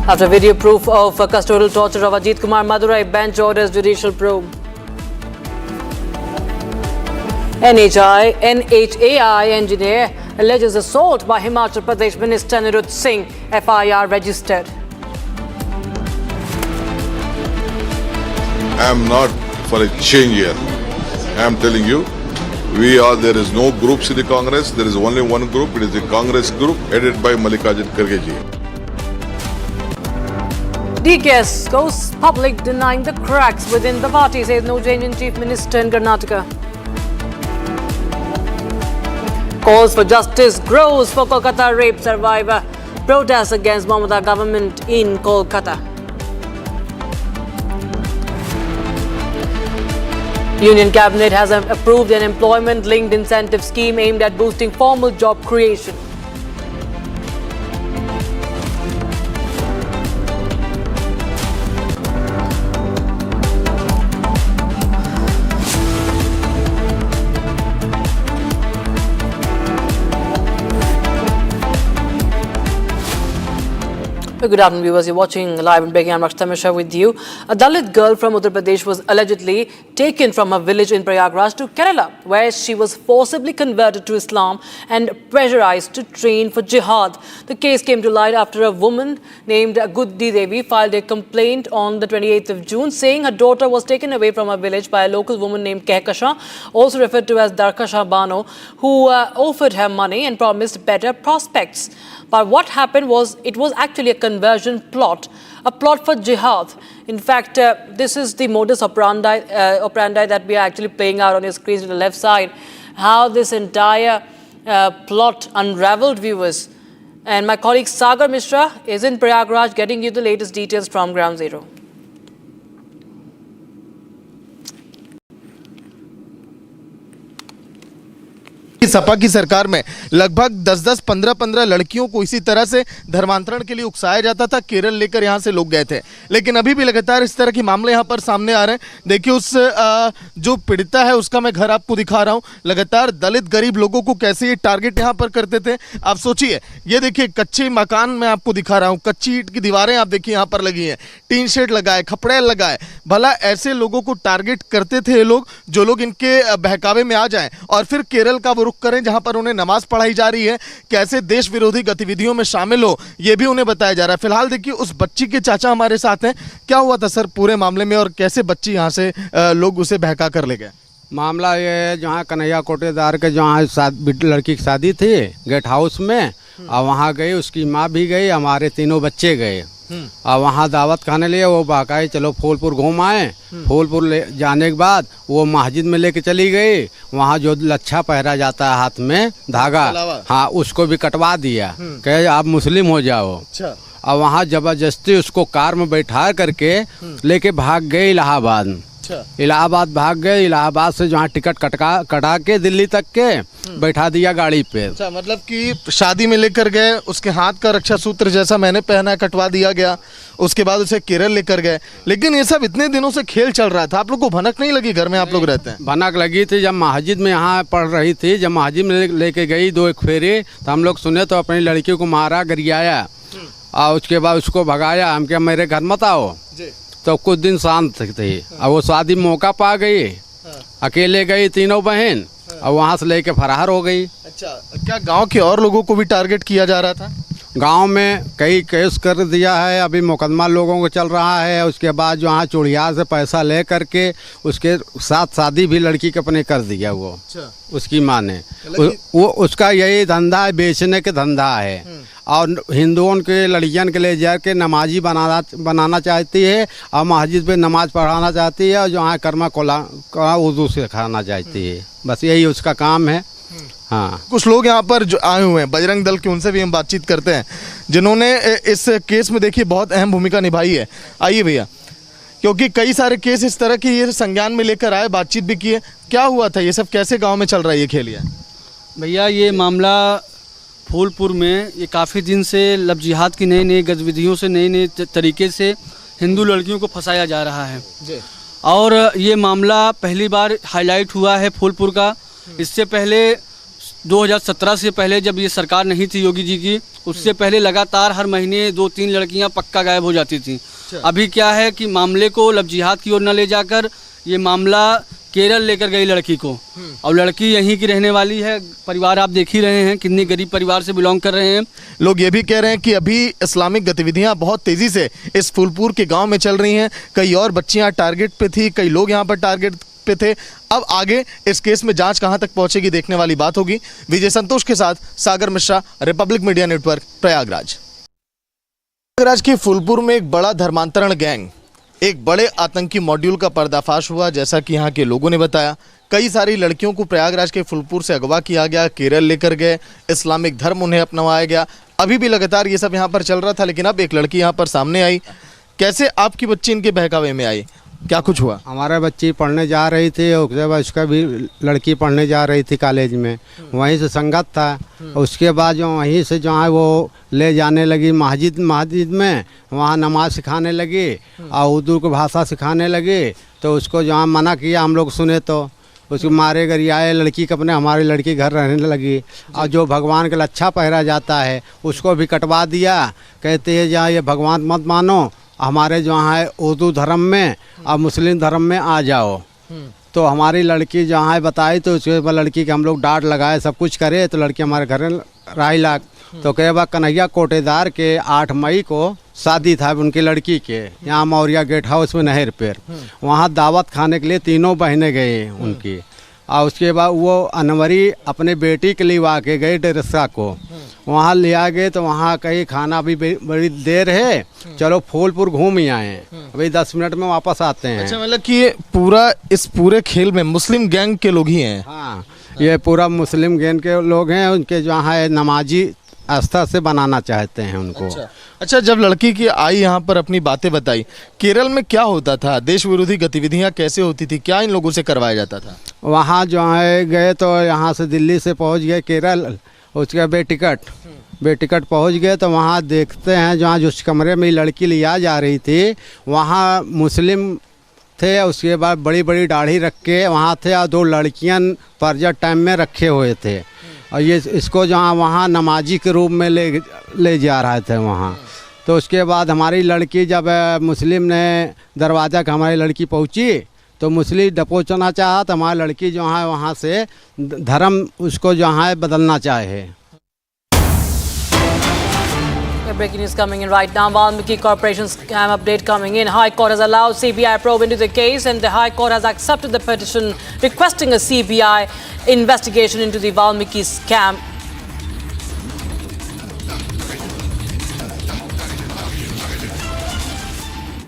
After video proof of custodial torture of Ajit Kumar, Madurai bench orders judicial probe. NHAI engineer alleges assault by Himachal Pradesh Minister Nirud Singh, FIR registered. I am not for a change here. I am telling you, there is no groups in the Congress. There is only one group. It is the Congress group headed by Mallikarjun Kharge ji. DKS goes public denying the cracks within the party, says no change in Chief Minister in Karnataka. Calls for justice grows for Kolkata rape survivor. Protests against Mamata government in Kolkata. Union Cabinet has approved an employment-linked incentive scheme aimed at boosting formal job creation. Good afternoon, viewers. You're watching live and breaking. I'm Rakshita Mishra with you. A Dalit girl from Uttar Pradesh was allegedly taken from a village in Prayagraj to Kerala, where she was forcibly converted to Islam and pressurized to train for jihad. The case came to light after a woman named Guddi Devi filed a complaint on the 28th of June, saying her daughter was taken away from her village by a local woman named Kehkasha, also referred to as Darkasha Bano, who offered her money and promised better prospects. But what happened was, it was actually a conversion plot, a plot for jihad. In fact, this is the modus operandi that we are actually playing out on your screens to the left side. How this entire plot unraveled, viewers. And my colleague Sagar Mishra is in Prayagraj getting you the latest details from Ground Zero. Sapa की सरकार में लगभग 10-10, 15-15 लड़कियों को इसी तरह से धर्मांतरण के लिए उकसाया जाता था। केरल लेकर यहां से लोग गए थे, लेकिन अभी भी लगातार इस तरह के मामले यहां पर सामने आ रहे हैं। देखिए, उस जो पीड़िता है उसका मैं घर आपको दिखा रहा हूं। लगातार दलित गरीब लोगों को कैसे ये टारगेट यहां पर करते थे, आप सोचिए। ये देखिए, कच्चे मकान मैं आपको दिखा रहा हूँ, कच्ची ईंट की दीवारें आप देखिए यहाँ पर लगी हैं, टीन शेड लगाए, खपड़ेल लगाए। भला ऐसे लोगों को टारगेट करते थे ये लोग, जो लोग इनके बहकावे में आ जाएं और फिर केरल का वो रुख करें जहां पर उन्हें नमाज पढ़ाई जा रही है, कैसे देश विरोधी गतिविधियों में शामिल हो ये भी उन्हें बताया जा रहा है। फिलहाल देखिए उस बच्ची के चाचा हमारे साथ हैं। क्या हुआ था सर पूरे मामले में और कैसे बच्ची यहाँ से लोग उसे बहका कर ले गए? मामला ये है, जहाँ कन्हैया कोटेदार के जहाँ लड़की की शादी थी गेट हाउस में, और वहाँ गई, उसकी माँ भी गई, हमारे तीनों बच्चे गए और वहाँ दावत खाने लिए वो बहकाई चलो फूलपुर घूम आए। फूलपुर ले जाने के बाद वो मस्जिद में लेके चली गई, वहाँ जो लच्छा पहरा जाता है हाथ में धागा, हाँ उसको भी कटवा दिया, कहे आप मुस्लिम हो जाओ। और वहाँ जबरदस्ती उसको कार में बैठा करके लेके भाग गए इलाहाबाद। इलाहाबाद भाग गए, इलाहाबाद से जहाँ टिकट कटा के दिल्ली तक के बैठा दिया गाड़ी पे। अच्छा, मतलब कि शादी में लेकर गए, उसके हाथ का रक्षा सूत्र जैसा मैंने पहना कटवा दिया गया, उसके बाद उसे केरल लेकर गए। लेकिन ये सब इतने दिनों से खेल चल रहा था, आप लोग को भनक नहीं लगी? घर में आप लोग रहते हैं। भनक लगी थी जब मस्जिद में यहाँ पढ़ रही थी, जब मस्जिद में लेके गई 2 एक फेरे, तो हम लोग सुने तो अपनी लड़की को मारा, गरियाया और उसके बाद उसको भगाया। हम क्या मेरे घर मत आओ, तो कुछ दिन शांत थी। और वो शादी मौका पा गई, अकेले गई तीनों बहन, और वहाँ से लेके फरार हो गई। अच्छा, क्या गांव के और लोगों को भी टारगेट किया जा रहा था? गांव में कई केस कर दिया है, अभी मुकदमा लोगों को चल रहा है। उसके बाद जो यहाँ चूड़ियार से पैसा ले करके उसके साथ शादी भी लड़की के अपने कर दिया वो, उसकी माँ ने। वो उसका यही धंधा है, बेचने के धंधा है, और हिंदुओं के लड़कियन के ले जा के नमाजी बनाना चाहती है और मस्जिद पे नमाज पढ़ाना चाहती है, और जो यहाँ कर्मा कोला उर्दू सिखाना चाहती है। बस यही उसका काम है। हाँ, कुछ लोग यहाँ पर जो आए हुए हैं बजरंग दल के, उनसे भी हम बातचीत करते हैं, जिन्होंने इस केस में देखिए बहुत अहम भूमिका निभाई है। आइए भैया, क्योंकि कई सारे केस इस तरह के ये संज्ञान में लेकर आए, बातचीत भी की है। क्या हुआ था, ये सब कैसे गाँव में चल रहा है ये खेल? भैया ये मामला फूलपुर में ये काफ़ी दिन से लब जिहाद की नई नई गतिविधियों से, नए नए तरीके से हिंदू लड़कियों को फंसाया जा रहा है। और ये मामला पहली बार हाईलाइट हुआ है फूलपुर का। इससे पहले 2017 से पहले जब ये सरकार नहीं थी योगी जी की, उससे पहले लगातार हर महीने 2-3 लड़कियां पक्का गायब हो जाती थी। अभी क्या है कि मामले को लब जिहाद की ओर न ले जाकर ये मामला केरल लेकर गई लड़की को, और लड़की यहीं की रहने वाली है। परिवार आप देख ही रहे हैं कितने गरीब परिवार से बिलोंग कर रहे हैं। लोग ये भी कह रहे हैं कि अभी इस्लामिक गतिविधियां बहुत तेजी से इस फूलपुर के गांव में चल रही हैं। कई और बच्चियां टारगेट पे थी, कई लोग यहां पर टारगेट पे थे। अब आगे इस केस में जांच कहां तक पहुंचेगी देखने वाली बात होगी। विजय संतोष के साथ Sagar Mishra, Republic media network, Prayagraj. Prayagraj के फूलपुर में एक बड़ा धर्मांतरण गैंग, एक बड़े आतंकी मॉड्यूल का पर्दाफाश हुआ। जैसा कि यहाँ के लोगों ने बताया, कई सारी लड़कियों को प्रयागराज के फूलपुर से अगवा किया गया, केरल लेकर गए, इस्लामिक धर्म उन्हें अपनाया गया। अभी भी लगातार ये सब यहाँ पर चल रहा था, लेकिन अब एक लड़की यहाँ पर सामने आई। कैसे आपकी बच्ची इनके बहकावे में आई, क्या कुछ हुआ? हमारे बच्ची पढ़ने जा रही थी, उसके बाद उसका भी लड़की पढ़ने जा रही थी कॉलेज में, वहीं से संगत था। उसके बाद जो वहीं से जो है वो ले जाने लगी मस्जिद में, वहाँ नमाज सिखाने लगी और उर्दू की भाषा सिखाने लगी। तो उसको जहाँ मना किया, हम लोग सुने तो उसको मारे गरियाए, लड़की के अपने हमारी लड़की घर रहने लगी। और जो भगवान के लच्छा पहरा जाता है उसको भी कटवा दिया, कहते हैं जहाँ ये भगवान मत मानो, हमारे जो है उर्दू धर्म में और मुस्लिम धर्म में आ जाओ। तो हमारी लड़की जहाँ है बताई, तो उसके बाद लड़की के हम लोग डांट लगाए, सब कुछ करे, तो लड़की हमारे घर राही लाग। तो कहे बा कन्हैया कोटेदार के 8 मई को शादी था उनकी लड़की के, यहाँ मौर्या गेट हाउस में नहर पर। वहाँ दावत खाने के लिए तीनों बहनें गए उनकी, और उसके बाद वो अनवरी अपने बेटी के लिए वहाँ के गए डेरसा को, वहाँ ले आ गए। तो वहाँ कहीं खाना भी बड़ी देर है, चलो फूलपुर घूम ही आए, अभी 10 मिनट में वापस आते हैं। अच्छा, मतलब कि इस पूरे खेल में मुस्लिम गैंग के लोग ही हैं? हाँ, ये पूरा मुस्लिम गैंग के लोग हैं, उनके जहाँ है नमाजी आस्था से बनाना चाहते हैं उनको। अच्छा, जब लड़की की आई यहाँ पर अपनी बातें बताई, केरल में क्या होता था, देश विरोधी गतिविधियाँ कैसे होती थी, क्या इन लोगों से करवाया जाता था? वहाँ जो है गए तो यहाँ से दिल्ली से पहुँच गए केरल, उसके बेटिकट पहुँच गए। तो वहाँ देखते हैं जहाँ जिस कमरे में लड़की लिया जा रही थी वहाँ मुस्लिम थे। उसके बाद बड़ी बड़ी दाढ़ी रख के वहाँ थे, और 2 लड़कियाँ परजट टाइम में रखे हुए थे, और ये इसको जहाँ वहाँ नमाजी के रूप में ले जा रहे थे वहाँ। तो उसके बाद हमारी लड़की जब मुस्लिम ने दरवाज़ा का हमारी लड़की पहुँची, तो मुस्लिम दबोचना चाहा तो हमारी लड़की जो है वहाँ से धर्म उसको जो है बदलना चाहे। Breaking news coming in right now. Valmiki Corporation scam update coming in. High Court has allowed CBI probe into the case, and the High Court has accepted the petition requesting a CBI investigation into the Valmiki scam.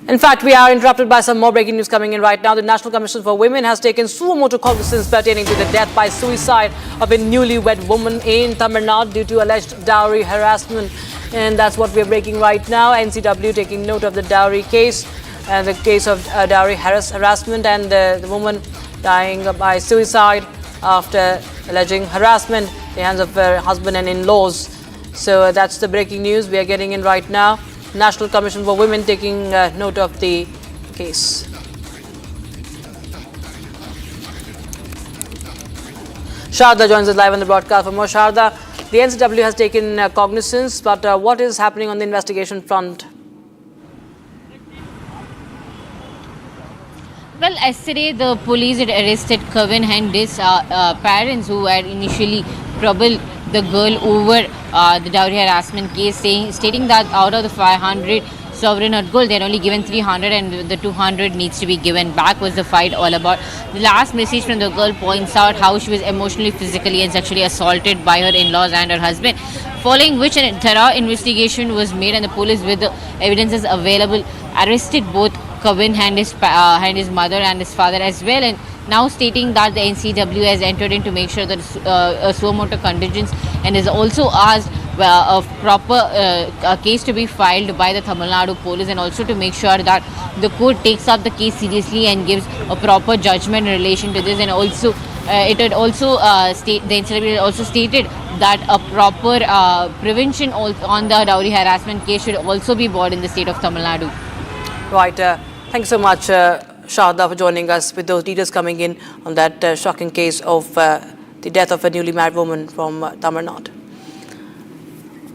In fact, we are interrupted by some more breaking news coming in right now. The National Commission for Women has taken suo motu cognizance pertaining to the death by suicide of a newlywed woman in Tamil Nadu due to alleged dowry harassment. And that's what we are breaking right now. NCW taking note of the dowry case, the case of dowry harassment, and the woman dying by suicide after alleging harassment at the hands of her husband and in-laws. So that's the breaking news we are getting in right now. National Commission for Women taking note of the case. Sharda joins us live on the broadcast. For more, Sharda, the NCW has taken cognizance, but what is happening on the investigation front? Well, yesterday the police had arrested Kevin Hendis' parents who had initially troubled the girl over the dowry harassment case, stating that out of the 500 sovereign earth gold, they had only given 300 and the 200 needs to be given back. Was the fight all about? The last message from the girl points out how she was emotionally, physically and sexually assaulted by her in-laws and her husband, following which a thorough investigation was made, and the police, with the evidences available, arrested both Kevin Hendis' mother and his father as well, and now stating that the NCW has entered in to make sure that a suo motu contingence, and has also asked a proper case to be filed by the Tamil Nadu police, and also to make sure that the court takes up the case seriously and gives a proper judgment in relation to this. And also it had also the NCW had also stated that a proper prevention on the dowry harassment case should also be brought in the state of Tamil Nadu. Right. Thank you so much, Sharda, for joining us with those details coming in on that shocking case of the death of a newly married woman from Tamil Nadu.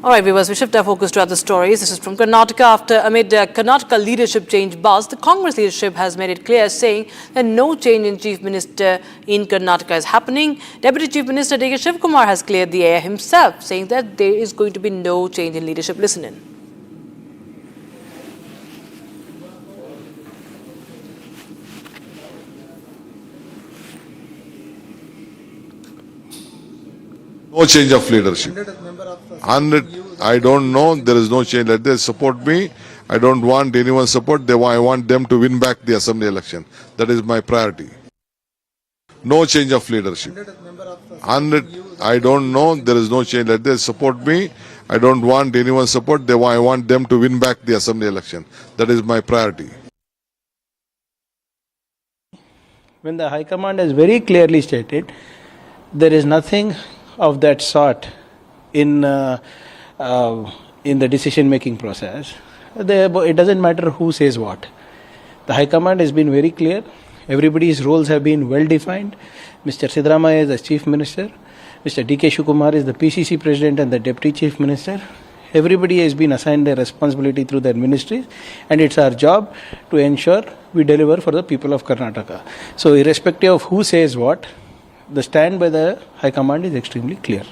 All right, viewers, we shift our focus to other stories. This is from Karnataka. Amid Karnataka leadership change buzz, the Congress leadership has made it clear, saying that no change in Chief Minister in Karnataka is happening. Deputy Chief Minister D.K. Shivkumar has cleared the air himself, saying that there is going to be no change in leadership. Listen in. No change of leadership. 100, I don't know. There is no change. Let them support me. I don't want anyone's support. I want them to win back the assembly election. That is my priority. No change of leadership. 100, I don't know. There is no change. Let them support me. I don't want anyone's support. I want them to win back the assembly election. That is my priority. When the High Command has very clearly stated, there is nothing of that sort in the decision-making process. It doesn't matter who says what. The High Command has been very clear. Everybody's roles have been well defined. Mr. Siddaramaiah is the Chief Minister. Mr. D.K. Shivkumar is the PCC President and the Deputy Chief Minister. Everybody has been assigned their responsibility through their ministries, and it's our job to ensure we deliver for the people of Karnataka. So irrespective of who says what, the stand by the High Command is extremely clear.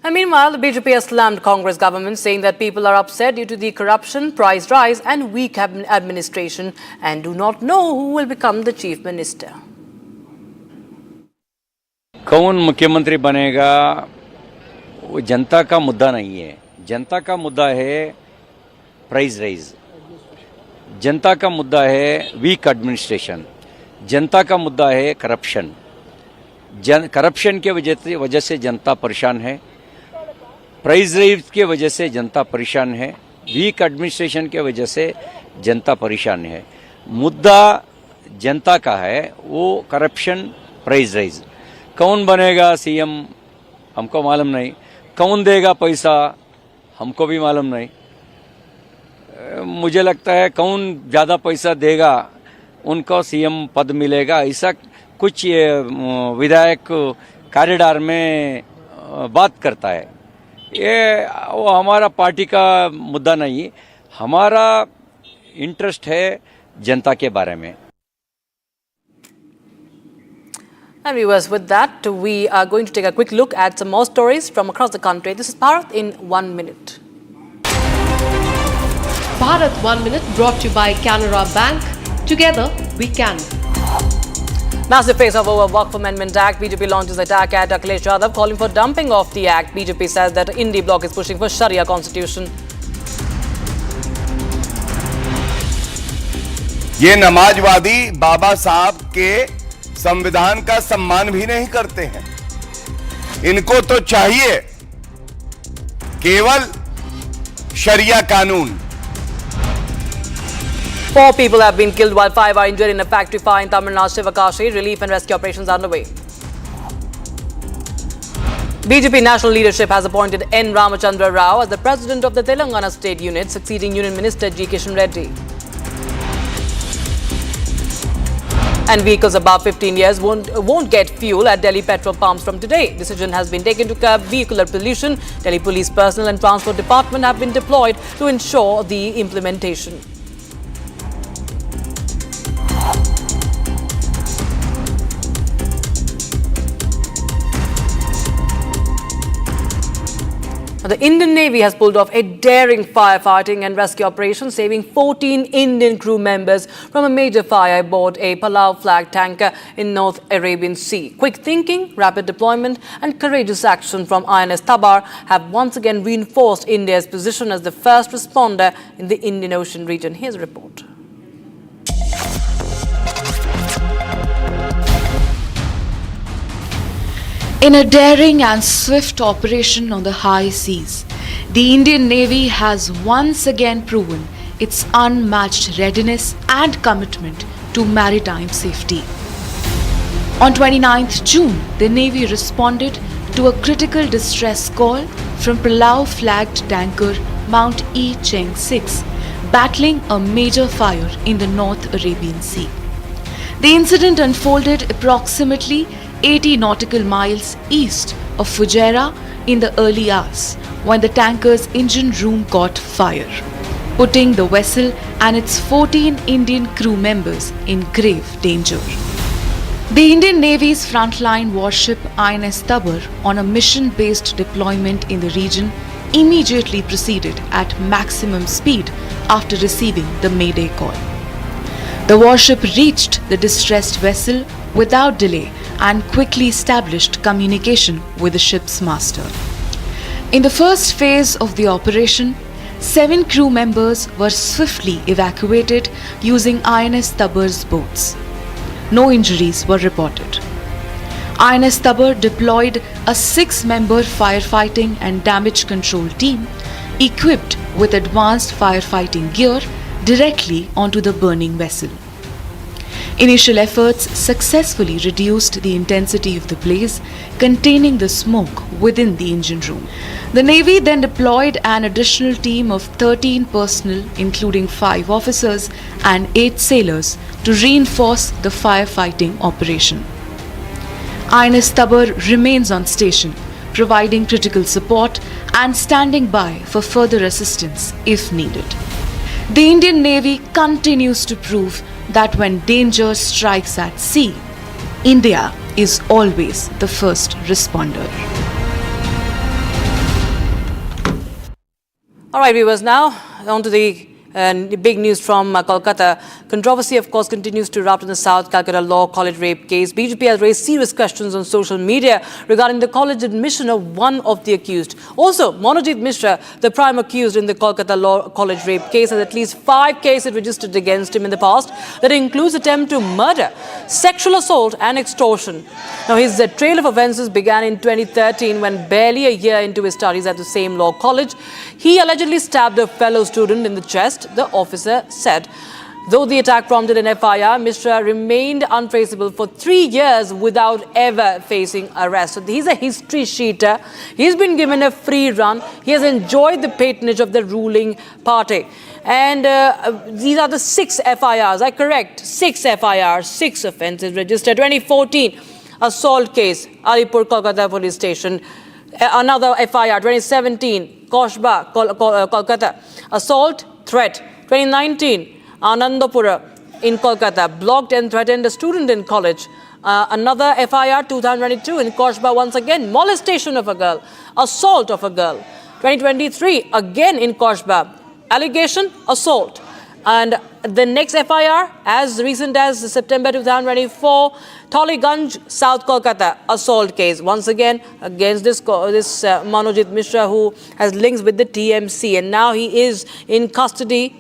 And meanwhile, the BJP has slammed Congress government, saying that people are upset due to the corruption, price rise and weak administration, and do not know who will become the chief minister. कौन मुख्यमंत्री बनेगा वो जनता का मुद्दा नहीं है. जनता का मुद्दा है प्राइस राइज. जनता का मुद्दा है वीक एडमिनिस्ट्रेशन. जनता का मुद्दा है करप्शन. करप्शन के वजह से जनता परेशान है. प्राइस राइज के वजह से जनता परेशान है. वीक एडमिनिस्ट्रेशन के वजह से जनता परेशान है. मुद्दा जनता का है वो करप्शन, प्राइस राइज. कौन बनेगा सीएम हमको मालूम नहीं. कौन देगा पैसा हमको भी मालूम नहीं. मुझे लगता है कौन ज़्यादा पैसा देगा उनको सीएम पद मिलेगा, ऐसा कुछ विधायक कॉरिडोर में बात करता है. ये वो हमारा पार्टी का मुद्दा नहीं. हमारा इंटरेस्ट है जनता के बारे में। And viewers, with that, we are going to take a quick look at some more stories from across the country. This is Bharat in 1 minute. Bharat 1 Minute brought to you by Canara Bank. Together, we can. Massive face-off over Waqf Amendment Act. BJP launches attack at Akhilesh Yadav, calling for dumping of the act. BJP says that Indie bloc is pushing for Sharia constitution. ये नमाजवादी बाबा साहब के संविधान का सम्मान भी नहीं करते हैं। इनको तो चाहिए केवल शरिया कानून। 4 people have been killed while 5 are injured in a factory fire in Tamil Nadu, Sivakashi. Relief and rescue operations are underway. BJP national leadership has appointed N. Ramachandra Rao as the president of the Telangana state unit, succeeding Union Minister G. Kishan Reddy. And vehicles above 15 years won't get fuel at Delhi petrol pumps from today. Decision has been taken to curb vehicular pollution. Delhi Police Personnel and Transport Department have been deployed to ensure the implementation. The Indian Navy has pulled off a daring firefighting and rescue operation, saving 14 Indian crew members from a major fire aboard a Palau-flagged tanker in North Arabian Sea. Quick thinking, rapid deployment and courageous action from INS Tabar have once again reinforced India's position as the first responder in the Indian Ocean region. Here's a report. In a daring and swift operation on the high seas, the Indian Navy has once again proven its unmatched readiness and commitment to maritime safety. On 29th June, the Navy responded to a critical distress call from Palau-flagged tanker Mount E. Cheng 6, battling a major fire in the North Arabian Sea. The incident unfolded approximately 80 nautical miles east of Fujairah in the early hours when the tanker's engine room caught fire, putting the vessel and its 14 Indian crew members in grave danger. The Indian Navy's frontline warship INS Tabar, on a mission-based deployment in the region, immediately proceeded at maximum speed after receiving the Mayday call. The warship reached the distressed vessel without delay and quickly established communication with the ship's master. In the first phase of the operation, 7 crew members were swiftly evacuated using INS Tabar's boats. No injuries were reported. INS Tabar deployed a 6-member firefighting and damage control team equipped with advanced firefighting gear directly onto the burning vessel. Initial efforts successfully reduced the intensity of the blaze, containing the smoke within the engine room. The Navy then deployed an additional team of 13 personnel, including 5 officers and 8 sailors, to reinforce the firefighting operation. INS Tabar remains on station, providing critical support and standing by for further assistance if needed. The Indian Navy continues to prove that when danger strikes at sea, India is always the first responder. All right, viewers, now on to the big news from Kolkata. Controversy, of course, continues to erupt in the South Calcutta Law College rape case. BJP has raised serious questions on social media regarding the college admission of one of the accused. Also, Monojit Mishra, the prime accused in the Kolkata Law College rape case, has at least 5 cases registered against him in the past. That includes attempt to murder, sexual assault and extortion. Now, his trail of offences began in 2013 when, barely a year into his studies at the same law college, he allegedly stabbed a fellow student in the chest, the officer said. Though the attack prompted an FIR, Mishra remained untraceable for 3 years without ever facing arrest. So he's a history sheeter. He's been given a free run. He has enjoyed the patronage of the ruling party. And these are the 6 FIRs. I correct, 6 FIRs, 6 offences registered. 2014, assault case, Alipur, Kolkata Police Station. Another FIR, 2017, Koshba, Kolkata. Assault, threat. 2019, Anandapura, in Kolkata, blocked and threatened a student in college. Another FIR 2022 in Koshba, once again, molestation of a girl, assault of a girl. 2023, again in Koshba, allegation, assault. And the next FIR, as recent as September 2024, Toliganj, South Kolkata, assault case. Once again, against this Manojit Mishra, who has links with the TMC. And now he is in custody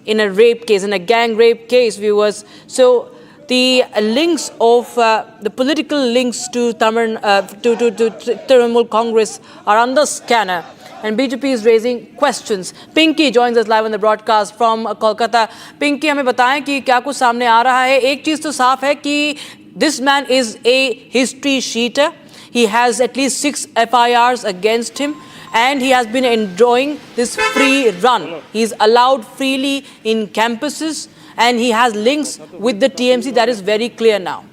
in a rape case, in a gang rape case, viewers. So the links of the political links to Trinamool Congress are under scanner. And BJP is raising questions. Pinky joins us live on the broadcast from Kolkata. Pinky, हमें बताएं कि क्या कुछ सामने आ रहा है. एक चीज़ तो साफ है कि this man is a history sheeter. He has at least 6 FIRs against him, and he has been enjoying this free run. He's allowed freely in campuses, and he has links with the TMC. That is very clear now.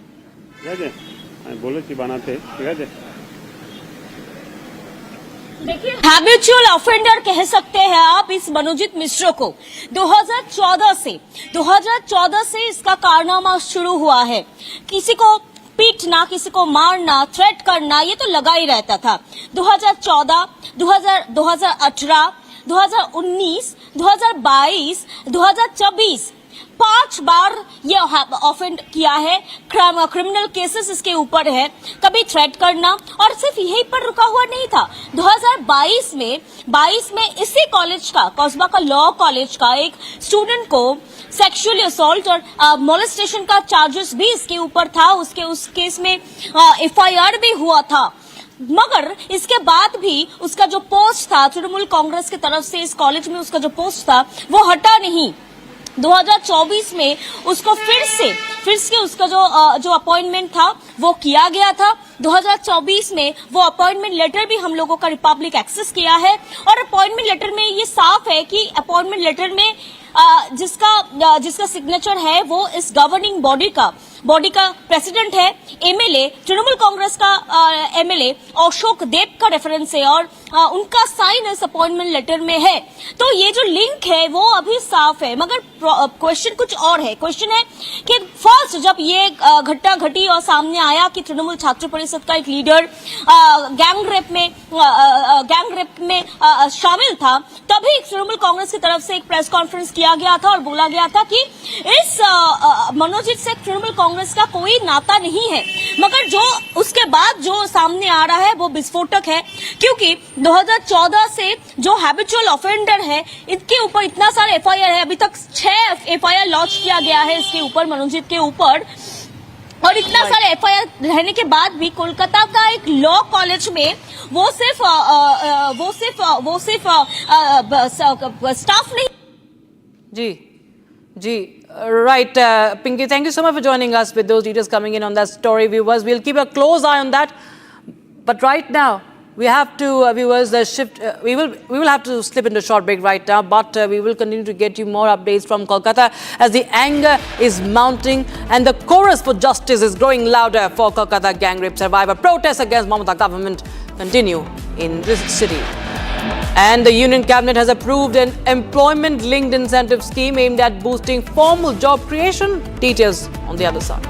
देखिए, habitual offender कह सकते हैं आप इस मनोजित मिश्र को। 2014 से इसका कारनामा शुरू हुआ है। किसी को पीटना, किसी को मारना, थ्रेट करना, ये तो लगा ही रहता था। 2014, 2018, 2019, 2022, 2024 5 बार ये ऑफेंड किया है। क्रिमिनल केसेस इसके ऊपर है। कभी थ्रेट करना, और सिर्फ यहीं पर रुका हुआ नहीं था। 2022 में इसी कॉलेज का, कस्बा का लॉ कॉलेज का एक स्टूडेंट को सेक्सुअली असॉल्ट और मोलेस्टेशन का चार्जेस भी इसके ऊपर था। उस केस में FIR भी हुआ था। मगर इसके बाद भी उसका जो पोस्ट था तृणमूल कांग्रेस की तरफ से, इस कॉलेज में उसका जो पोस्ट था वो हटा नहीं। 2024 में उसको फिर से उसका जो अपॉइंटमेंट था वो किया गया था। 2024 में वो अपॉइंटमेंट लेटर भी हम लोगों का रिपब्लिक एक्सेस किया है, और अपॉइंटमेंट लेटर में ये साफ है कि अपॉइंटमेंट लेटर में जिसका सिग्नेचर है वो इस गवर्निंग बॉडी का प्रेसिडेंट है, MLA, तृणमूल कांग्रेस का MLA अशोक देव का रेफरेंस है, और उनका साइन इस अपॉइंटमेंट लेटर में है। तो ये जो लिंक है वो अभी साफ है। मगर क्वेश्चन कुछ और है। क्वेश्चन है कि फर्स्ट जब ये घटना घटी और सामने आया कि तृणमूल छात्र परिषद का एक लीडर गैंग रेप में शामिल था, तभी तृणमूल कांग्रेस की तरफ से एक प्रेस कॉन्फ्रेंस किया गया था और बोला गया था कि इस मनोजित से तृणमूल कांग्रेस का कोई नाता नहीं है। मगर जो उसके बाद जो सामने आ रहा है वो विस्फोटक है, क्योंकि 2014 से जो हैबिचुअल ऑफेंडर है, इनके ऊपर इतना सारा FIR है। अभी तक 6 FIR लॉन्च किया गया है इसके ऊपर, मनोजित के ऊपर। और इतना सारा FIR रहने के बाद भी कोलकाता का एक लॉ कॉलेज में वो सिर्फ स्टाफ नहीं। जी, right, Pinky, thank you so much for joining us with those details coming in on that story, viewers. We'll keep a close eye on that. But right now, we have to, viewers, shift. We will have to slip into a short break right now. But we will continue to get you more updates from Kolkata as the anger is mounting and the chorus for justice is growing louder for Kolkata gang rape survivor. Protests against Mamata government continue in this city. And the Union Cabinet has approved an employment-linked incentive scheme aimed at boosting formal job creation. Details on the other side.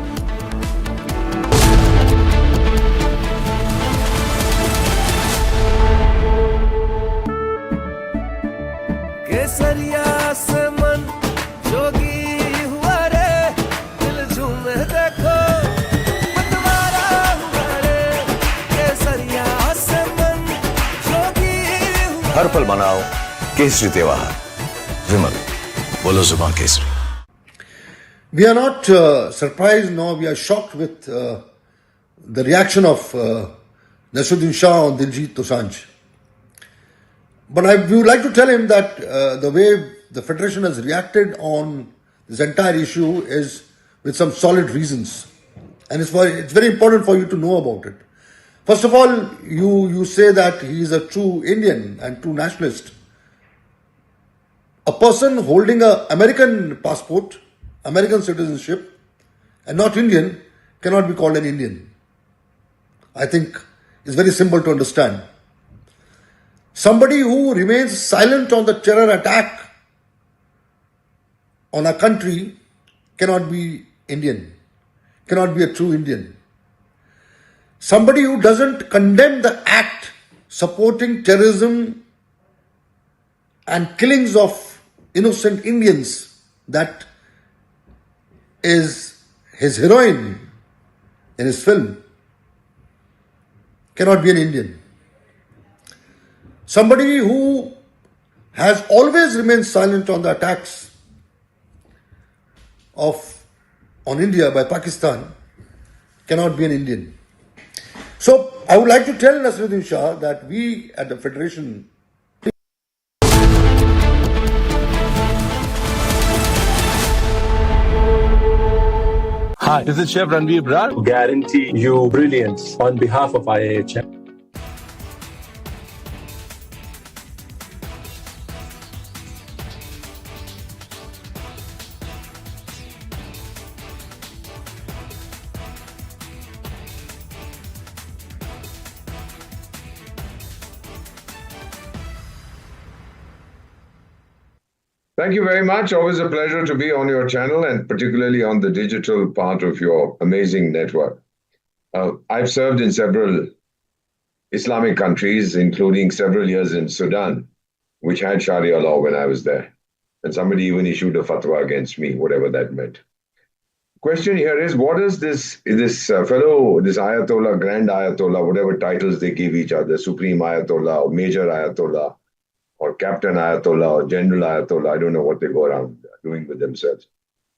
केसरिया से मन जोगी हुआ रे, दिल झूमे देखो मतवारा हुआ रे। केसरिया से मन जोगी हुआ। हर पल मनाओ केसरी त्योहार। विमल, बोलो जुबान Kesari. We are not surprised, nor we are shocked with the reaction of Nasruddin Shah on Diljit Dosanjh. But we would like to tell him that the way the Federation has reacted on this entire issue is with some solid reasons. And it's very important for you to know about it. First of all, you say that he is a true Indian and true nationalist. A person holding an American passport, American citizenship, and not Indian cannot be called an Indian. I think it's very simple to understand. Somebody who remains silent on the terror attack on our country cannot be Indian, cannot be a true Indian. Somebody who doesn't condemn the act supporting terrorism and killings of innocent Indians, that is his heroine in his film, cannot be an Indian. Somebody who has always remained silent on the attacks on India by Pakistan cannot be an Indian. So I would like to tell Nasruddin Shah that we at the Federation Hi, this is Chef Ranveer Brar. Guarantee you brilliance on behalf of IAHM. Thank you very much. Always a pleasure to be on your channel and particularly on the digital part of your amazing network. I've served in several Islamic countries, including several years in Sudan, which had Sharia law when I was there. And somebody even issued a fatwa against me, whatever that meant. Question here is, what is this Ayatollah, Grand Ayatollah, whatever titles they give each other, Supreme Ayatollah or Major Ayatollah, or Captain Ayatollah or General Ayatollah, I don't know what they go around doing with themselves.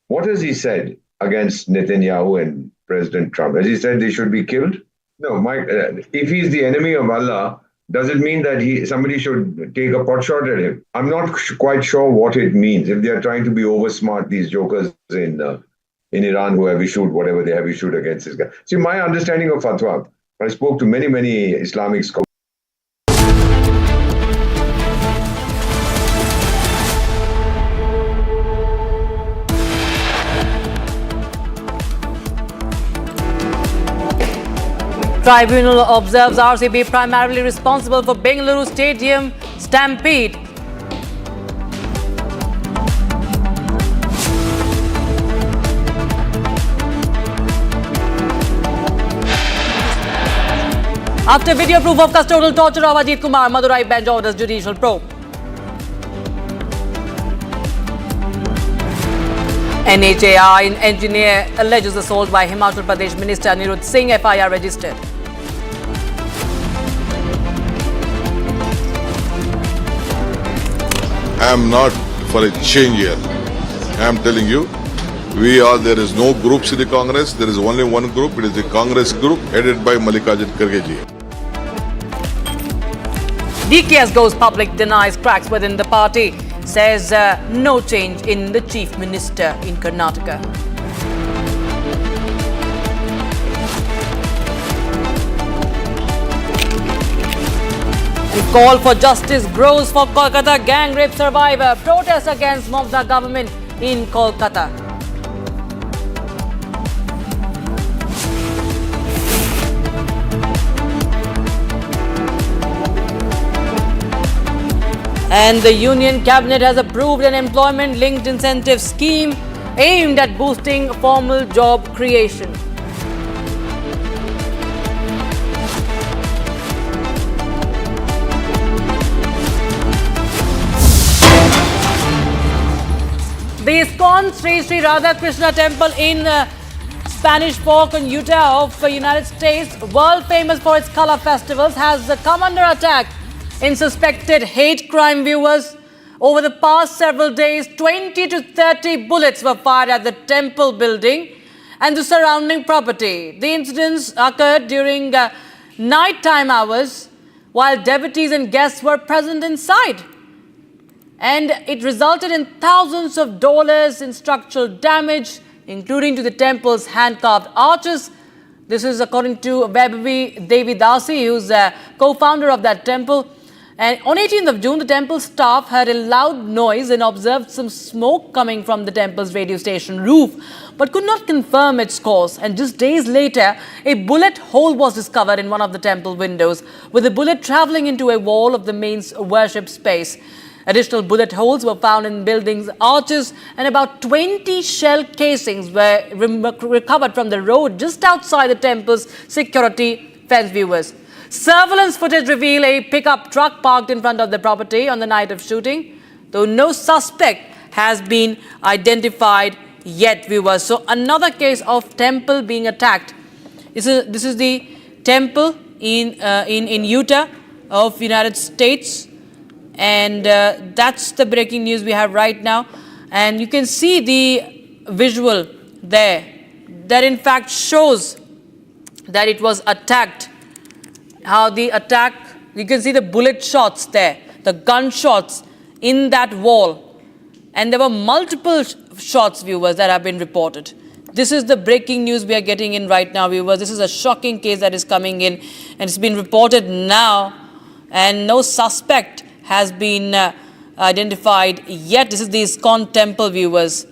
What has he said against Netanyahu and President Trump? Has he said they should be killed? No, if he's the enemy of Allah, does it mean that somebody should take a pot shot at him? I'm not quite sure what it means. If they're trying to be oversmart, these jokers in Iran who have issued whatever they have issued against this guy. See, my understanding of fatwa, I spoke to many Islamic scholars. Tribunal observes RCB primarily responsible for Bengaluru Stadium stampede. After video proof of custodial torture of Ajit Kumar, Madurai bench orders judicial probe. NHAI engineer alleges assault by Himachal Pradesh Minister Anirudh Singh, FIR registered. I am not for a change here. I am telling you, there is no groups in the Congress. There is only one group. It is the Congress group headed by Mallikarjun Kharge ji. DKS goes public, denies cracks within the party, says no change in the chief minister in Karnataka. The call for justice grows for Kolkata gang rape survivor. Protest against Mamata government in Kolkata. And the Union Cabinet has approved an employment-linked incentive scheme aimed at boosting formal job creation. The ISKCON Sri Sri Radhakrishna Temple in Spanish Fork in Utah of the United States, world famous for its color festivals, has come under attack in suspected hate crime viewers. Over the past several days, 20 to 30 bullets were fired at the temple building and the surrounding property. The incidents occurred during nighttime hours while devotees and guests were present inside. And it resulted in thousands of dollars in structural damage, including to the temple's hand-carved arches. This is according to Vaibhavi Devi Dasi, who's a co-founder of that temple. And on 18th of June, the temple staff heard a loud noise and observed some smoke coming from the temple's radio station roof, but could not confirm its cause. And just days later, a bullet hole was discovered in one of the temple windows, with the bullet traveling into a wall of the main worship space. Additional bullet holes were found in buildings' arches, and about 20 shell casings were recovered from the road just outside the temple's security fence. Viewers, surveillance footage revealed a pickup truck parked in front of the property on the night of shooting, though no suspect has been identified yet. Viewers, so another case of temple being attacked. This is the temple in Utah of United States. And that's the breaking news we have right now. And you can see the visual there that in fact shows that it was attacked. How the attack, you can see the bullet shots there, the gunshots in that wall. And there were multiple shots, viewers, that have been reported. This is the breaking news we are getting in right now, viewers. This is a shocking case that is coming in, and it's been reported now, and no suspect has been identified yet. This is the ISKCON temple, viewers.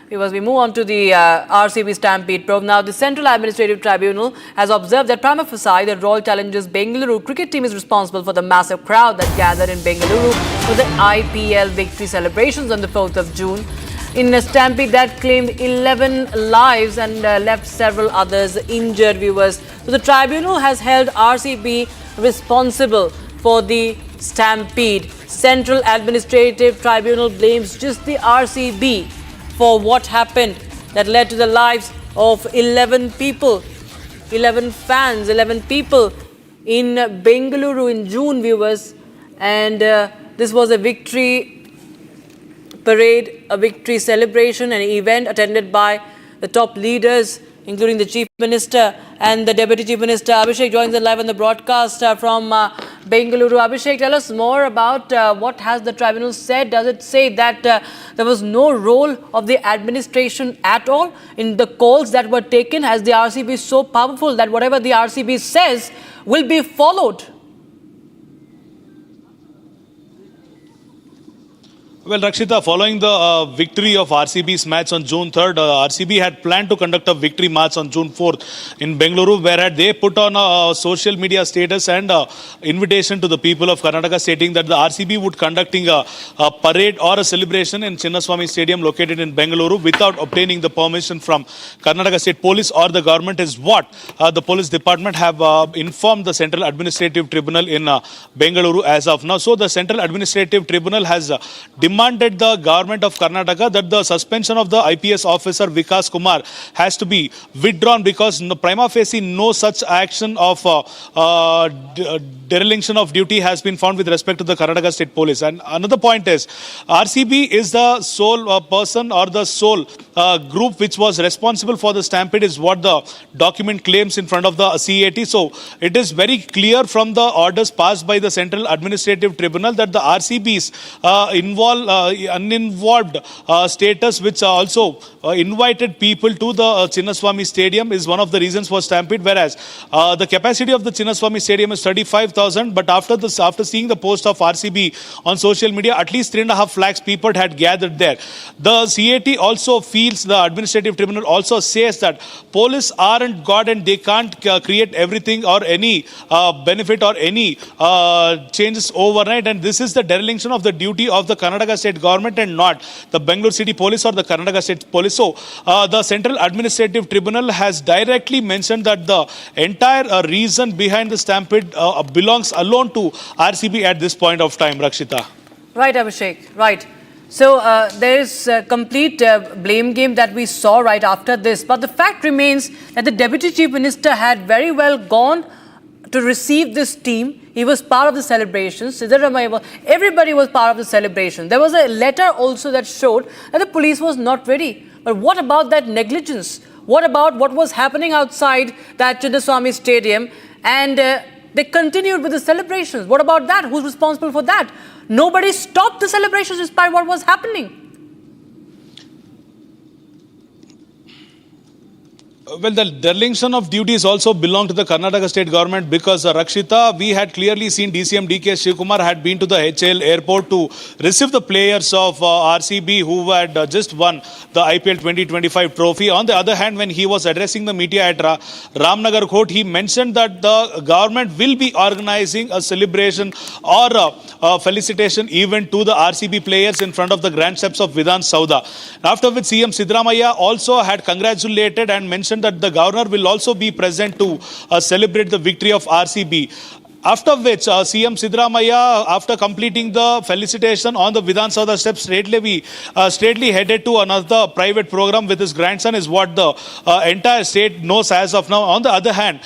Viewers, we move on to the RCB Stampede probe. Now, the Central Administrative Tribunal has observed that prima facie the Royal Challengers Bengaluru cricket team is responsible for the massive crowd that gathered in Bengaluru for the IPL victory celebrations on the 4th of June. In a stampede that claimed 11 lives and left several others injured, viewers. So the tribunal has held RCB responsible for the stampede. Central Administrative Tribunal blames just the RCB for what happened that led to the lives of 11 people, 11 fans, 11 people in Bengaluru in June, viewers. And this was a victory parade, a victory celebration, an event attended by the top leaders, including the Chief Minister and the Deputy Chief Minister. Abhishek joins us live on the broadcast from Bengaluru. Abhishek, tell us more about what has the tribunal said. Does it say that there was no role of the administration at all in the calls that were taken? Has the RCB so powerful that whatever the RCB says will be followed? Well, Rakshita, following the victory of RCB's match on June 3rd, RCB had planned to conduct a victory march on June 4th in Bengaluru, where they put on a social media status and invitation to the people of Karnataka stating that the RCB would conducting a parade or a celebration in Chinnaswamy Stadium located in Bengaluru without obtaining the permission from Karnataka State Police or the government is what the police department have informed the Central Administrative Tribunal in Bengaluru as of now. So the Central Administrative Tribunal has demanded the government of Karnataka that the suspension of the IPS officer Vikas Kumar has to be withdrawn because prima facie no such action of dereliction of duty has been found with respect to the Karnataka State Police. And another point is RCB is the sole person or the sole group which was responsible for the stampede is what the document claims in front of the CAT. So it is very clear from the orders passed by the Central Administrative Tribunal that the RCB's uninvolved status which also invited people to the Chinnaswamy Stadium is one of the reasons for stampede, whereas the capacity of the Chinnaswamy Stadium is 35,000, but after seeing the post of RCB on social media, at least 3.5 lakhs people had gathered there. The CAT also feels, the Administrative Tribunal also says that police aren't God and they can't create everything or any benefit or any changes overnight, and this is the dereliction of the duty of the Karnataka State Government and not the Bangalore City Police or the Karnataka State Police. So the Central Administrative Tribunal has directly mentioned that the entire reason behind the stampede belongs alone to RCB at this point of time, Rakshita. Right, Abhishek, right. So there is a complete blame game that we saw right after this. But the fact remains that the Deputy Chief Minister had very well gone to receive this team. He was part of the celebrations. Everybody was part of the celebration. There was a letter also that showed that the police was not ready. But what about that negligence? What about what was happening outside that Chinnaswamy Stadium? And they continued with the celebrations. What about that? Who's responsible for that? Nobody stopped the celebrations despite what was happening. Well, the dereliction of duties also belong to the Karnataka state government because Rakshita, we had clearly seen DCM DK Shivkumar had been to the HL airport to receive the players of RCB who had just won the IPL 2025 trophy. On the other hand, when he was addressing the media at Ramnagar Court, he mentioned that the government will be organizing a celebration or a felicitation event to the RCB players in front of the grand steps of Vidhan Sauda. After which CM Sidramaya also had congratulated and mentioned that the governor will also be present to celebrate the victory of RCB. After which, CM Sidramaya, after completing the felicitation on the Vidhan Sauda steps, straightly headed to another private program with his grandson, is what the entire state knows as of now. On the other hand,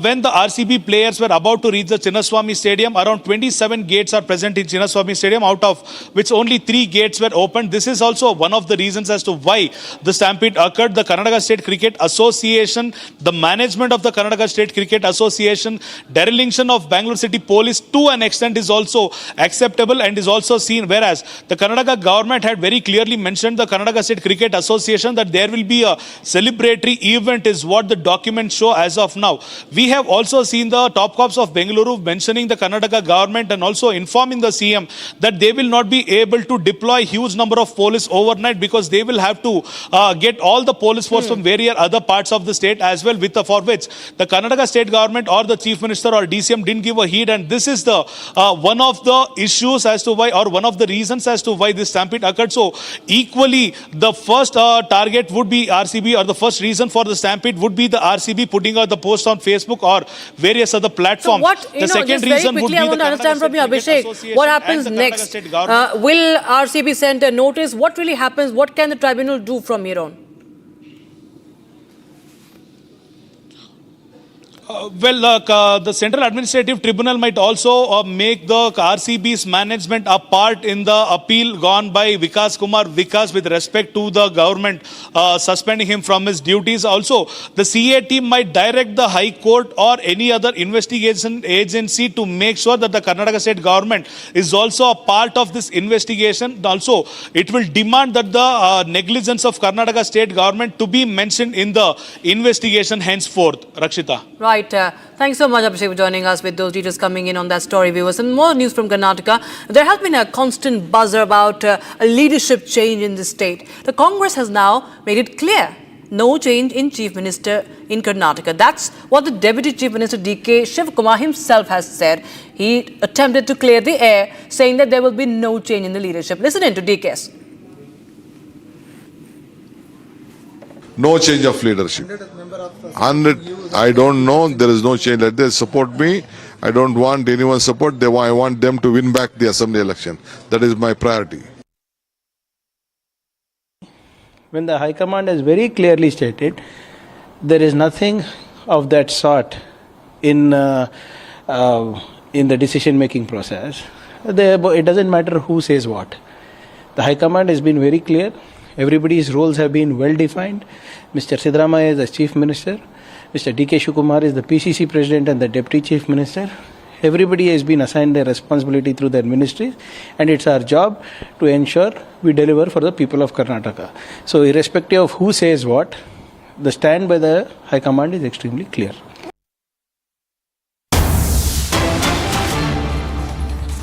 when the RCB players were about to reach the Chinnaswamy Stadium, around 27 gates are present in Chinnaswamy Stadium, out of which only 3 gates were opened. This is also one of the reasons as to why the stampede occurred. The Karnataka State Cricket Association, the management of the Karnataka State Cricket Association, dereliction of Bangalore City Police to an extent is also acceptable and is also seen, whereas the Karnataka government had very clearly mentioned, the Karnataka State Cricket Association, that there will be a celebratory event is what the documents show as of now. We have also seen the top cops of Bengaluru mentioning the Karnataka government and also informing the CM that they will not be able to deploy huge number of police overnight because they will have to get all the police force from various other parts of the state as well, for which the Karnataka state government or the chief minister or DCM didn't give a heed, and this is the one of the issues as to why, or one of the reasons as to why this stampede occurred. So equally, the first target would be RCB, or the first reason for the stampede would be the RCB putting out the post on Facebook or various other platforms. So what, the second reason would be I want to understand from you, Abhishek, what happens next? Will RCB send a notice? What really happens? What can the tribunal do from here on? The Central Administrative Tribunal might also make the RCB's management a part in the appeal gone by Vikas Kumar Vikas with respect to the government suspending him from his duties. Also, the CA team might direct the High Court or any other investigation agency to make sure that the Karnataka state government is also a part of this investigation. Also, it will demand that the negligence of Karnataka state government to be mentioned in the investigation henceforth. Rakshita. Right. Thanks so much, Abhishek, for joining us with those details coming in on that story, viewers. And more news from Karnataka. There has been a constant buzz about a leadership change in the state. The Congress has now made it clear, no change in Chief Minister in Karnataka. That's what the Deputy Chief Minister DK Shivkumar himself has said. He attempted to clear the air, saying that there will be no change in the leadership. Listen in to DK's. No change of leadership. 100, I don't know. There is no change. Let them support me. I don't want anyone's support. I want them to win back the assembly election. That is my priority. When the High Command has very clearly stated, there is nothing of that sort in the decision-making process. It doesn't matter who says what. The High Command has been very clear. Everybody's roles have been well defined. Mr. Sidramaya is the Chief Minister. Mr. DK Shivkumar is the PCC President and the Deputy Chief Minister. Everybody has been assigned their responsibility through their ministries, and it's our job to ensure we deliver for the people of Karnataka. So irrespective of who says what, the stand by the High Command is extremely clear.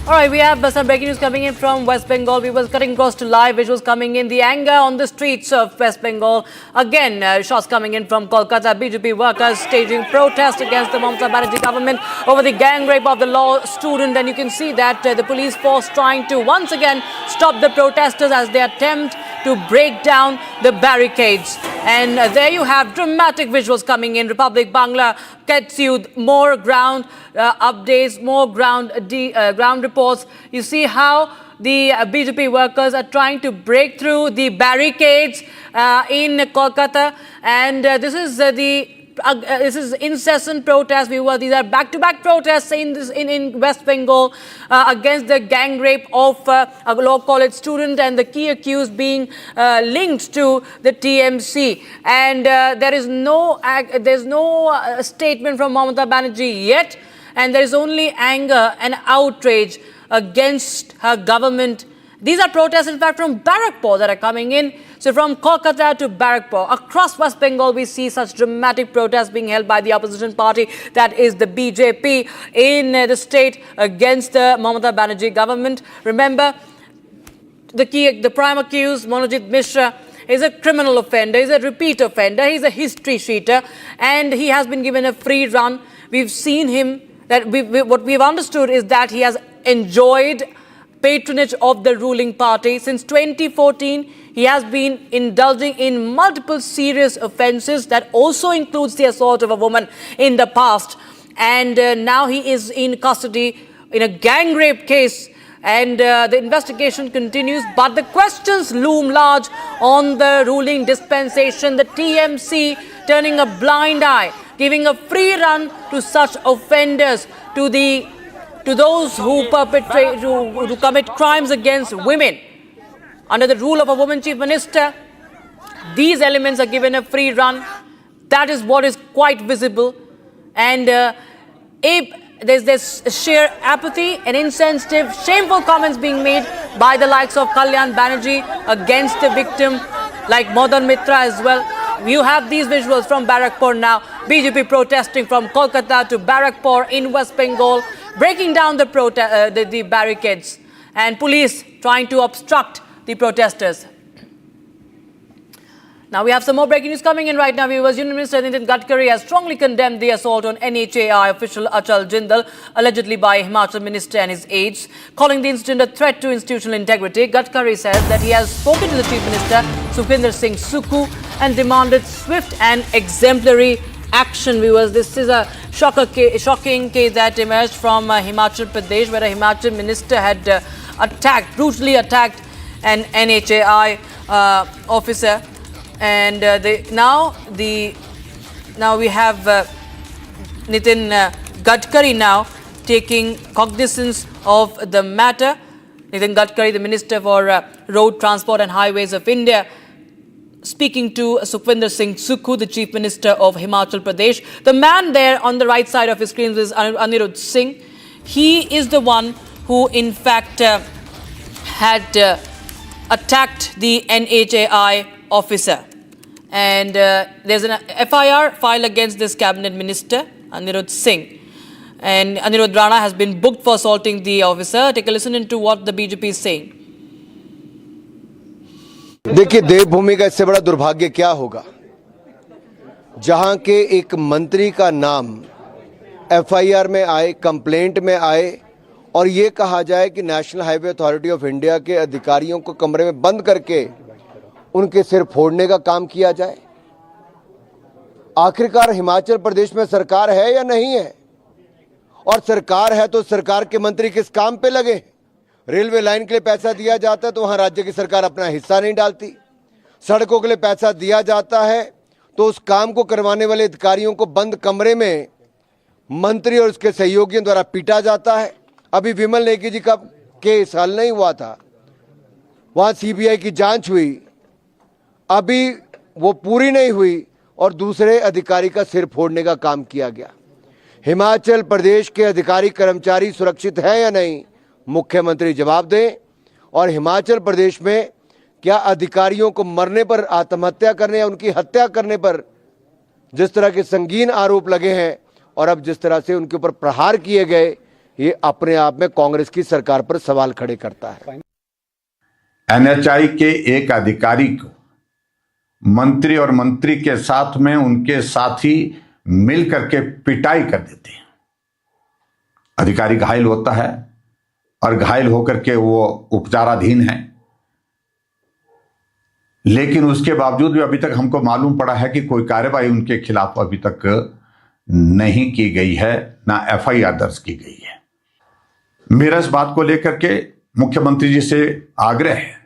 All right, we have some breaking news coming in from West Bengal. We were cutting across to live visuals coming in. The anger on the streets of West Bengal. Again, shots coming in from Kolkata. BJP workers staging protest against the Mamata Banerjee government over the gang rape of the law student. And you can see that the police force trying to once again stop the protesters as they attempt to break down the barricades. And there you have dramatic visuals coming in. Republic Bangla gets you more ground updates, more ground reports. You see how the BJP workers are trying to break through the barricades in Kolkata, and this is incessant protest. These are back-to-back protests in West Bengal against the gang rape of a law college student and the key accused being linked to the TMC. And there's no statement from Mamata Banerjee yet, and there is only anger and outrage against her government These are protests, in fact, from Barrackpore that are coming in. So from Kolkata to Barrackpore, across West Bengal, we see such dramatic protests being held by the opposition party, that is the BJP, in the state against the Mamata Banerjee government. Remember, the prime accused, Manojit Mishra, is a criminal offender, he's a repeat offender, he's a history cheater, and he has been given a free run. We've seen him, what we've understood is that he has enjoyed patronage of the ruling party. Since 2014, he has been indulging in multiple serious offences that also includes the assault of a woman in the past. And now he is in custody in a gang rape case, and the investigation continues. But the questions loom large on the ruling dispensation, the TMC turning a blind eye, giving a free run to such offenders, to those who perpetrate, who commit crimes against women. Under the rule of a woman chief minister, these elements are given a free run. That is what is quite visible. And there's this sheer apathy and insensitive, shameful comments being made by the likes of Kalyan Banerjee against the victim, like Madan Mitra as well. You have these visuals from Barrackpore now. BJP protesting from Kolkata to Barrackpore in West Bengal, breaking down the barricades, and police trying to obstruct the protesters. Now we have some more breaking news coming in right now, viewers. Union Minister Nitin Gadkari has strongly condemned the assault on NHAI official Achal Jindal, allegedly by Himachal Minister and his aides, calling the incident a threat to institutional integrity. Gadkari says that he has spoken to the Chief Minister, Sukhwinder Singh Sukhu, and demanded swift and exemplary action, viewers. This is a shocking case that emerged from Himachal Pradesh, where a Himachal minister had brutally attacked an NHAI officer. And now we have Nitin Gadkari now taking cognizance of the matter. Nitin Gadkari, the Minister for Road Transport and Highways of India, speaking to Sukhwinder Singh Sukhu, the Chief Minister of Himachal Pradesh. The man there on the right side of his screen is Anirudh Singh. He is the one who, in fact, had attacked the NHAI officer. And there's an FIR filed against this cabinet minister, Anirudh Singh. And Anirudh Rana has been booked for assaulting the officer. Take a listen into what the BJP is saying. देखिए, देवभूमि का इससे बड़ा दुर्भाग्य क्या होगा, जहां के एक मंत्री का नाम FIR में आए, कंप्लेंट में आए, और ये कहा जाए कि national highway authority of India के अधिकारियों को कमरे में बंद करके उनके सिर फोड़ने का काम किया जाए। आखिरकार हिमाचल प्रदेश में सरकार है या नहीं है? और सरकार है तो सरकार के मंत्री किस काम पे लगे? रेलवे लाइन के लिए पैसा दिया जाता है तो वहां राज्य की सरकार अपना हिस्सा नहीं डालती। सड़कों के लिए पैसा दिया जाता है तो उस काम को करवाने वाले अधिकारियों को बंद कमरे में मंत्री और उसके सहयोगियों द्वारा पीटा जाता है। अभी विमल नेगी जी का केस हल नहीं हुआ था, वहां CBI की जांच हुई, अभी वो पूरी नहीं हुई और दूसरे अधिकारी का सिर फोड़ने का काम किया गया। हिमाचल प्रदेश के अधिकारी कर्मचारी सुरक्षित है या नहीं, मुख्यमंत्री जवाब दें। और हिमाचल प्रदेश में क्या अधिकारियों को मरने पर, आत्महत्या करने या उनकी हत्या करने पर जिस तरह के संगीन आरोप लगे हैं और अब जिस तरह से उनके ऊपर प्रहार किए गए, ये अपने आप में कांग्रेस की सरकार पर सवाल खड़े करता है। NHAI के एक अधिकारी को मंत्री और मंत्री के साथ में उनके साथी मिल करके पिटाई कर देते हैं। अधिकारी घायल होता है और घायल होकर के वो उपचाराधीन है, लेकिन उसके बावजूद भी अभी तक हमको मालूम पड़ा है कि कोई कार्रवाई उनके खिलाफ अभी तक नहीं की गई है, ना FIR दर्ज की गई है। मेरा इस बात को लेकर के मुख्यमंत्री जी से आग्रह है,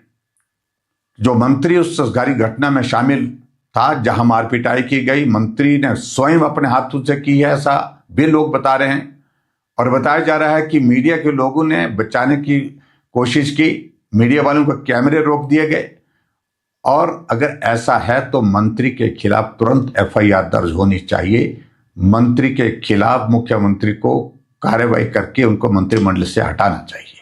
जो मंत्री उस ससगारी घटना में शामिल था जहां मारपिटाई की गई, मंत्री ने स्वयं अपने हाथों से की है, ऐसा भी लोग बता रहे हैं। और बताया जा रहा है कि मीडिया के लोगों ने बचाने की कोशिश की, मीडिया वालों को कैमरे रोक दिए गए। और अगर ऐसा है तो मंत्री के खिलाफ तुरंत FIR दर्ज होनी चाहिए। मंत्री के खिलाफ मुख्यमंत्री को कार्रवाई करके उनको मंत्रिमंडल से हटाना चाहिए।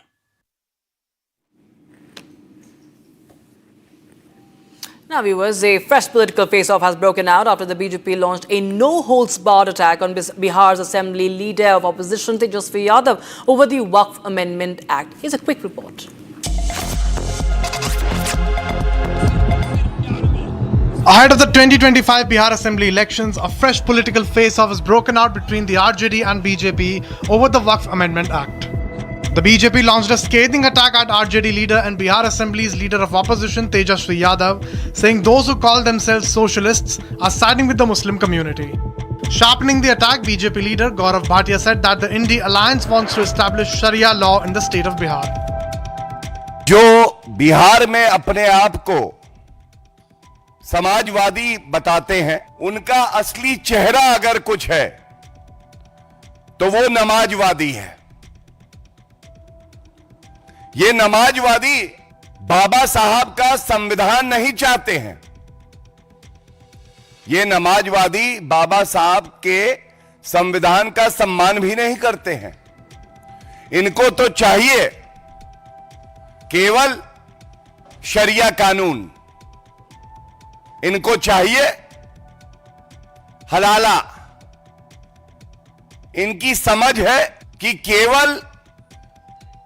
Now, viewers, a fresh political face-off has broken out after the BJP launched a no-holds-barred attack on Bihar's Assembly Leader of Opposition Tejasvi Yadav over the Waqf Amendment Act. Here's a quick report. Ahead of the 2025 Bihar Assembly elections, a fresh political face-off has broken out between the RJD and BJP over the Waqf Amendment Act. The BJP launched a scathing attack at RJD leader and Bihar Assembly's leader of opposition Tejasvi Yadav, saying those who call themselves socialists are siding with the Muslim community. Sharpening the attack, BJP leader Gaurav Bhatia said that the Indie Alliance wants to establish Sharia law in the state of Bihar. जो बिहार में अपने आप को समाजवादी बताते हैं, उनका असली चेहरा अगर कुछ है तो वो नमाजवादी है। ये नमाजवादी बाबा साहब का संविधान नहीं चाहते हैं। ये नमाजवादी बाबा साहब के संविधान का सम्मान भी नहीं करते हैं। इनको तो चाहिए केवल शरिया कानून, इनको चाहिए हलाला। इनकी समझ है कि केवल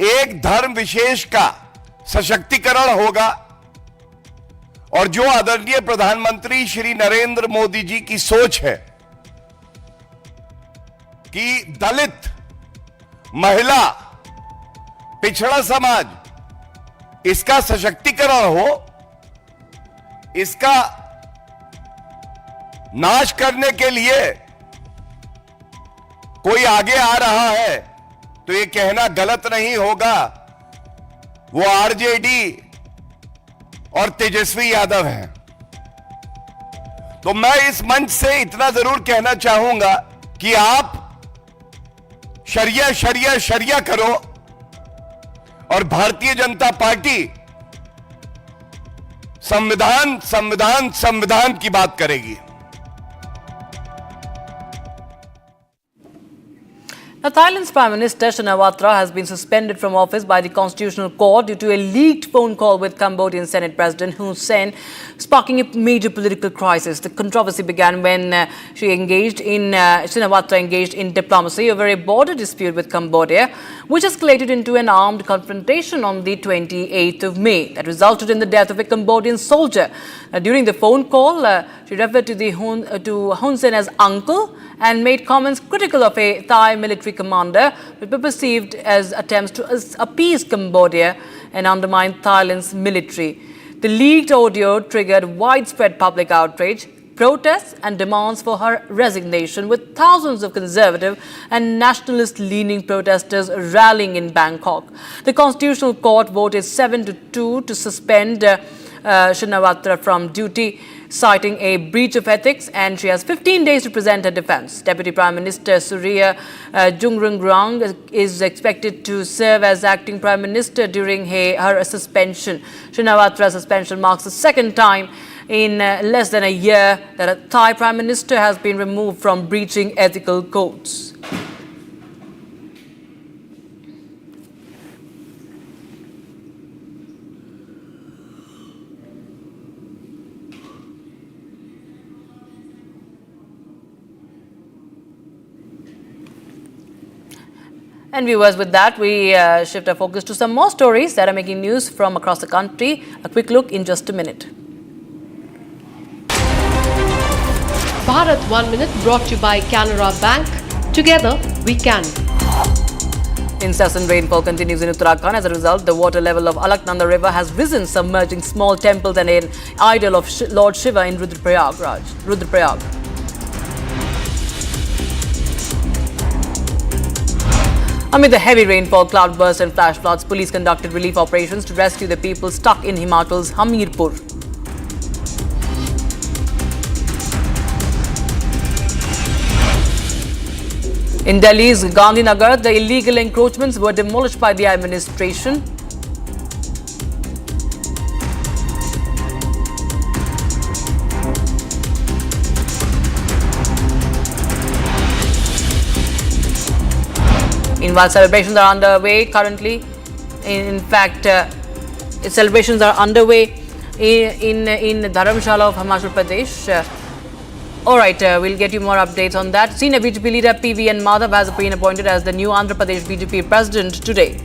एक धर्म विशेष का सशक्तिकरण होगा और जो आदरणीय प्रधानमंत्री श्री नरेंद्र मोदी जी की सोच है कि दलित, महिला, पिछड़ा समाज इसका सशक्तिकरण हो, इसका नाश करने के लिए कोई आगे आ रहा है तो ये कहना गलत नहीं होगा वो आरजेडी और तेजस्वी यादव हैं। तो मैं इस मंच से इतना जरूर कहना चाहूंगा कि आप शरिया शरिया शरिया करो और भारतीय जनता पार्टी संविधान संविधान संविधान की बात करेगी। Now, Thailand's Prime Minister Shinawatra has been suspended from office by the Constitutional Court due to a leaked phone call with Cambodian Senate President Hun Sen, sparking a major political crisis. The controversy began when Shinawatra engaged in diplomacy over a border dispute with Cambodia, which escalated into an armed confrontation on the 28th of May. That resulted in the death of a Cambodian soldier. During the phone call, she referred to Hun Sen as uncle and made comments critical of a Thai military commander, which were perceived as attempts to appease Cambodia and undermine Thailand's military. The leaked audio triggered widespread public outrage, protests and demands for her resignation, with thousands of conservative and nationalist-leaning protesters rallying in Bangkok. The Constitutional Court voted 7-2 to suspend Shinawatra from duty, citing a breach of ethics, and she has 15 days to present her defense. Deputy Prime Minister Surya Jungrungrang is expected to serve as acting Prime Minister during her suspension. Shinawatra's suspension marks the second time in less than a year that a Thai Prime Minister has been removed from breaching ethical codes. And viewers, with that, we shift our focus to some more stories that are making news from across the country. A quick look in just a minute. Bharat 1 Minute brought to you by Canara Bank. Together we can. Incessant rainfall continues in Uttarakhand. As a result, the water level of Alaknanda River has risen, submerging small temples and an idol of Lord Shiva in Rudraprayag. Amid the heavy rainfall, cloudbursts and flash floods, police conducted relief operations to rescue the people stuck in Himachal's Hamirpur. In Delhi's Gandhinagar, the illegal encroachments were demolished by the administration. Meanwhile, celebrations are underway currently. In fact, celebrations are underway in Dharamshala of Himachal Pradesh. All right, we'll get you more updates on that. Senior BJP leader PVN Madhav has been appointed as the new Andhra Pradesh BJP president today.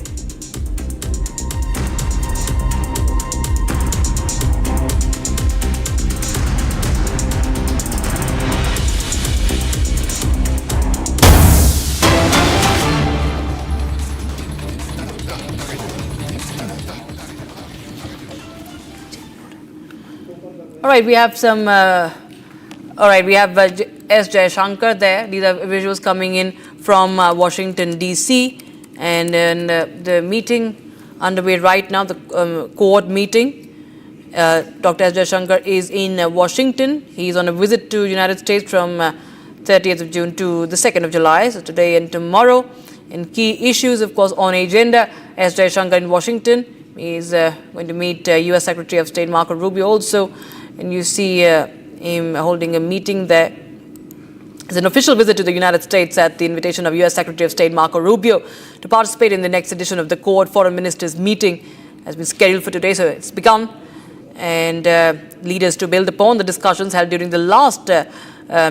All right, we have some. All right, we have S. Jayashankar there. These are visuals coming in from Washington, D.C. And the meeting underway right now, the Quad meeting. Dr. S. Jayashankar is in Washington. He's on a visit to United States from 30th of June to the 2nd of July, so today and tomorrow. And key issues, of course, on agenda. S. Jayashankar in Washington. He's going to meet U.S. Secretary of State Marco Rubio also. And you see him holding a meeting there. It's an official visit to the United States at the invitation of U.S. Secretary of State Marco Rubio to participate in the next edition of the Quad Foreign Ministers meeting. Has been scheduled for today, so it's begun. And leaders to build upon the discussions held during the last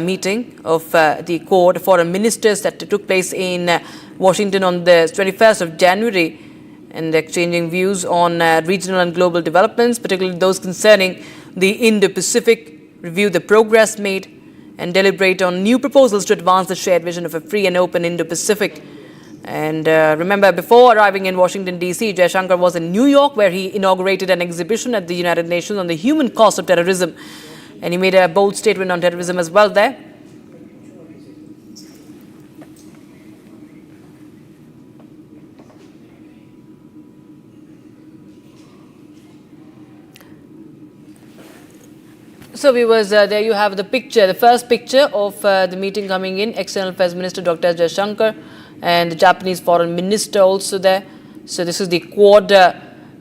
meeting of the Quad Foreign Ministers that took place in Washington on the 21st of January, and exchanging views on regional and global developments, particularly those concerning the Indo-Pacific, review the progress made, and deliberate on new proposals to advance the shared vision of a free and open Indo-Pacific. And remember, before arriving in Washington, D.C., Jayashankar was in New York, where he inaugurated an exhibition at the United Nations on the human cost of terrorism. And he made a bold statement on terrorism as well there. So viewers, there you have the picture, the first picture of the meeting coming in. External Affairs Minister Dr. S. Jayashankar and the Japanese Foreign Minister also there. So this is the Quad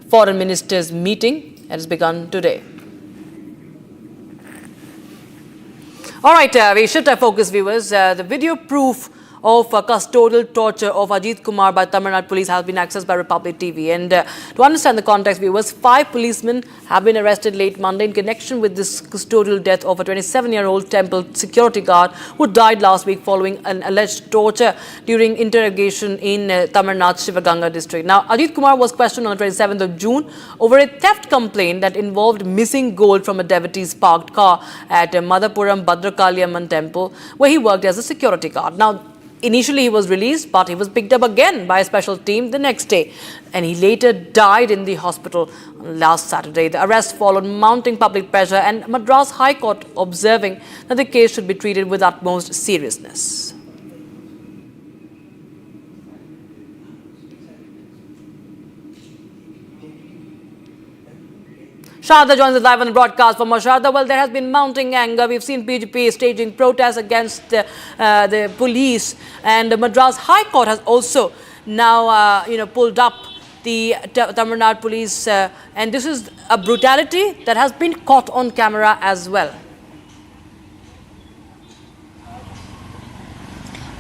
Foreign Ministers meeting that has begun today. All right, we shift our focus, viewers. The video proof of custodial torture of Ajit Kumar by Tamil Nadu police has been accessed by Republic TV. And to understand the context, viewers, 5 policemen have been arrested late Monday in connection with this custodial death of a 27-year-old temple security guard who died last week following an alleged torture during interrogation in Tamil Nadu Shivaganga district. Now, Ajit Kumar was questioned on the 27th of June over a theft complaint that involved missing gold from a devotee's parked car at Madhapuram Bhadrakaliamman temple, where he worked as a security guard. Now, initially, he was released, but he was picked up again by a special team the next day, and he later died in the hospital last Saturday. The arrest followed mounting public pressure and Madras High Court observing that the case should be treated with utmost seriousness. Sharda joins us live on the broadcast from Sharda. Well, there has been mounting anger. We've seen BJP staging protests against the police, and the Madras High Court has also now, pulled up the Tamil Nadu police, and this is a brutality that has been caught on camera as well.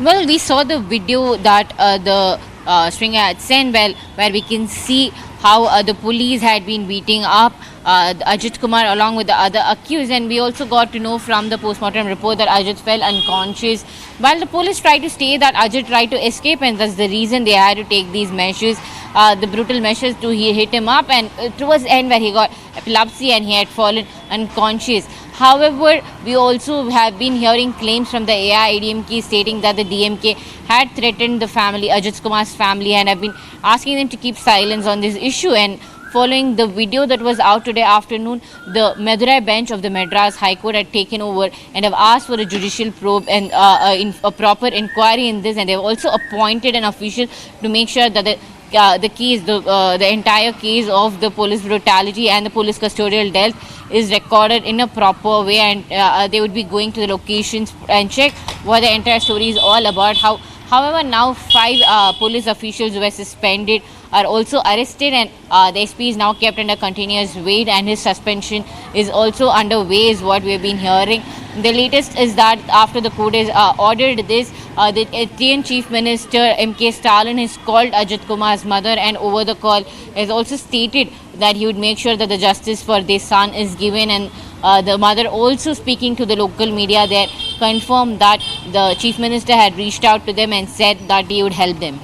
Well, we saw the video that the stringer had sent, where we can see how the police had been beating up Ajit Kumar along with the other accused, and we also got to know from the postmortem report that Ajit fell unconscious while the police tried to say that Ajit tried to escape, and that's the reason they had to take these measures, the brutal measures to hit him up, and towards the end where he got epilepsy and he had fallen unconscious. However, we also have been hearing claims from the AIADMK stating that the DMK had threatened the family, Ajit Kumar's family, and have been asking them to keep silence on this issue. And following the video that was out today afternoon, the Madurai bench of the Madras High Court had taken over and have asked for a judicial probe and a proper inquiry in this, and they have also appointed an official to make sure that the entire case of the police brutality and the police custodial death is recorded in a proper way, and they would be going to the locations and check what the entire story is all about. However, now 5 police officials were suspended are also arrested, and the SP is now kept under continuous wait, and his suspension is also underway, is what we have been hearing. The latest is that after the court has ordered this, the Indian Chief Minister M.K. Stalin has called Ajit Kumar's mother, and over the call has also stated that he would make sure that the justice for their son is given, and the mother also speaking to the local media there confirmed that the Chief Minister had reached out to them and said that he would help them.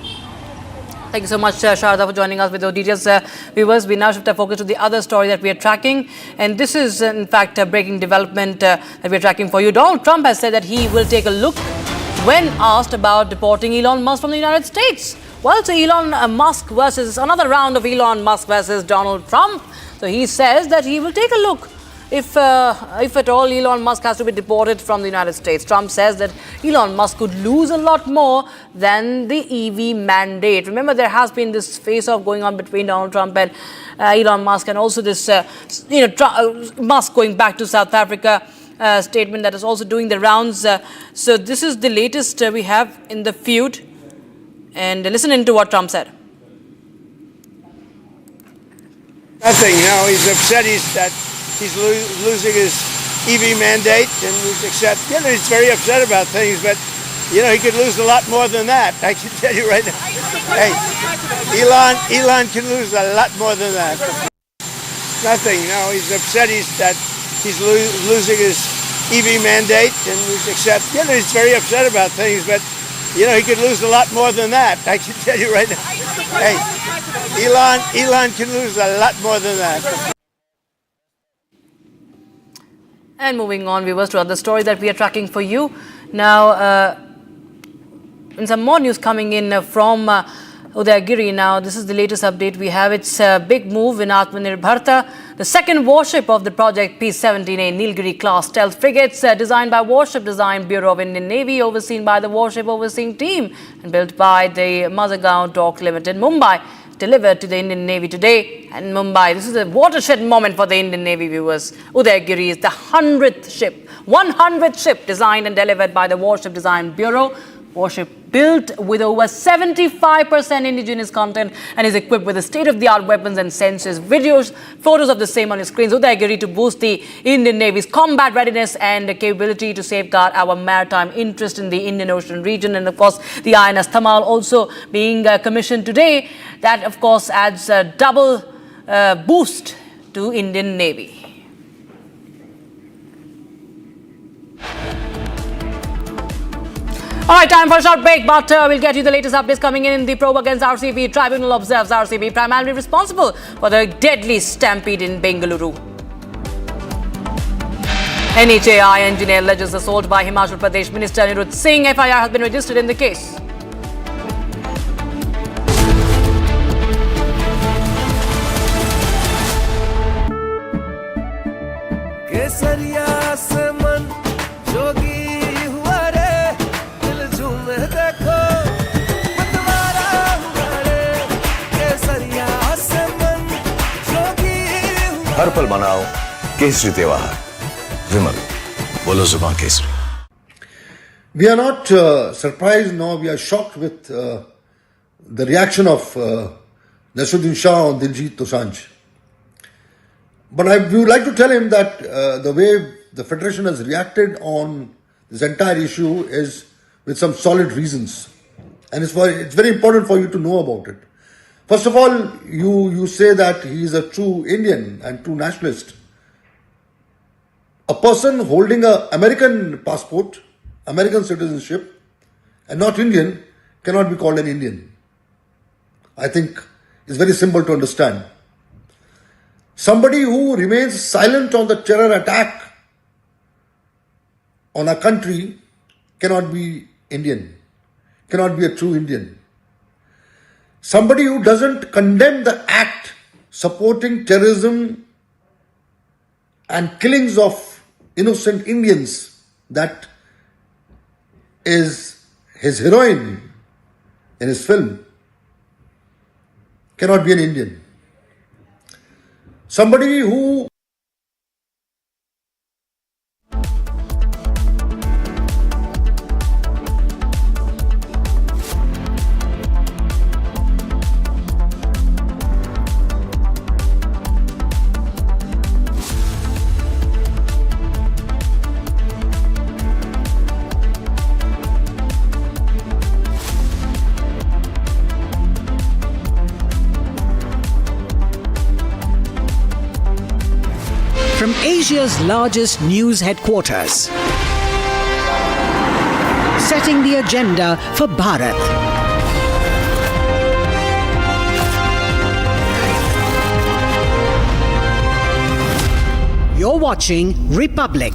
Thank you so much, Sharda, for joining us with your details. Viewers, we now shift our focus to the other story that we are tracking. And this is, in fact, a breaking development that we are tracking for you. Donald Trump has said that he will take a look when asked about deporting Elon Musk from the United States. Well, so Elon Musk versus another round of Elon Musk versus Donald Trump. So he says that he will take a look if at all Elon Musk has to be deported from the United States. Trump says that Elon Musk could lose a lot more than the EV mandate. Remember, there has been this face-off going on between Donald Trump and Elon Musk, and also this, Musk going back to South Africa statement that is also doing the rounds. So this is the latest we have in the feud. And listen into what Trump said. Nothing. No, he's upset. He's losing his EV mandate, and he's very upset about things, but he could lose a lot more than that. I can tell you right now. Hey, Elon can lose a lot more than that. Nothing. No, he's upset. He's losing his EV mandate, and he's very upset about things, but he could lose a lot more than that. I can tell you right now. Hey, Elon can lose a lot more than that. And moving on, viewers, to other stories that we are tracking for you. Now, in some more news coming in from Udaygiri. Now, this is the latest update we have. It's a big move in Atmanirbharta. The second warship of the project P-17A Nilgiri class stealth frigates designed by Warship Design Bureau of Indian Navy, overseen by the warship overseeing team and built by the Mazagaon Dock Limited, Mumbai, delivered to the Indian Navy today in Mumbai. This is a watershed moment for the Indian Navy, viewers. Udaygiri is the 100th ship designed and delivered by the Warship Design Bureau. Warship built with over 75% indigenous content and is equipped with the state-of-the-art weapons and sensors. Videos, photos of the same on your screens. Udaygiri to boost the Indian Navy's combat readiness and capability to safeguard our maritime interest in the Indian Ocean region. And of course, the INS Thammal also being commissioned today. That of course adds a double boost to Indian Navy. All right, time for a short break, but we'll get you the latest updates coming in the probe against RCB. Tribunal observes RCB primarily responsible for the deadly stampede in Bengaluru. NHAI engineer alleges assault by Himachal Pradesh Minister Anirudh Singh. FIR has been registered in the case. हर पल मनाओ केसरी त्योहार विमल बोलो जुबान Kesari. We are not surprised, nor we are shocked with the reaction of Nasruddin Shah on Diljit Dosanjh. But we would like to tell him that the way the Federation has reacted on this entire issue is with some solid reasons. And it's very important for you to know about it. First of all, you say that he is a true Indian and true nationalist. A person holding an American passport, American citizenship, and not Indian cannot be called an Indian. I think it's very simple to understand. Somebody who remains silent on the terror attack on a country cannot be Indian, cannot be a true Indian. Somebody who doesn't condemn the act supporting terrorism and killings of innocent Indians, that is his heroine in his film, cannot be an Indian. Somebody who Asia's largest news headquarters, setting the agenda for Bharat. You're watching Republic.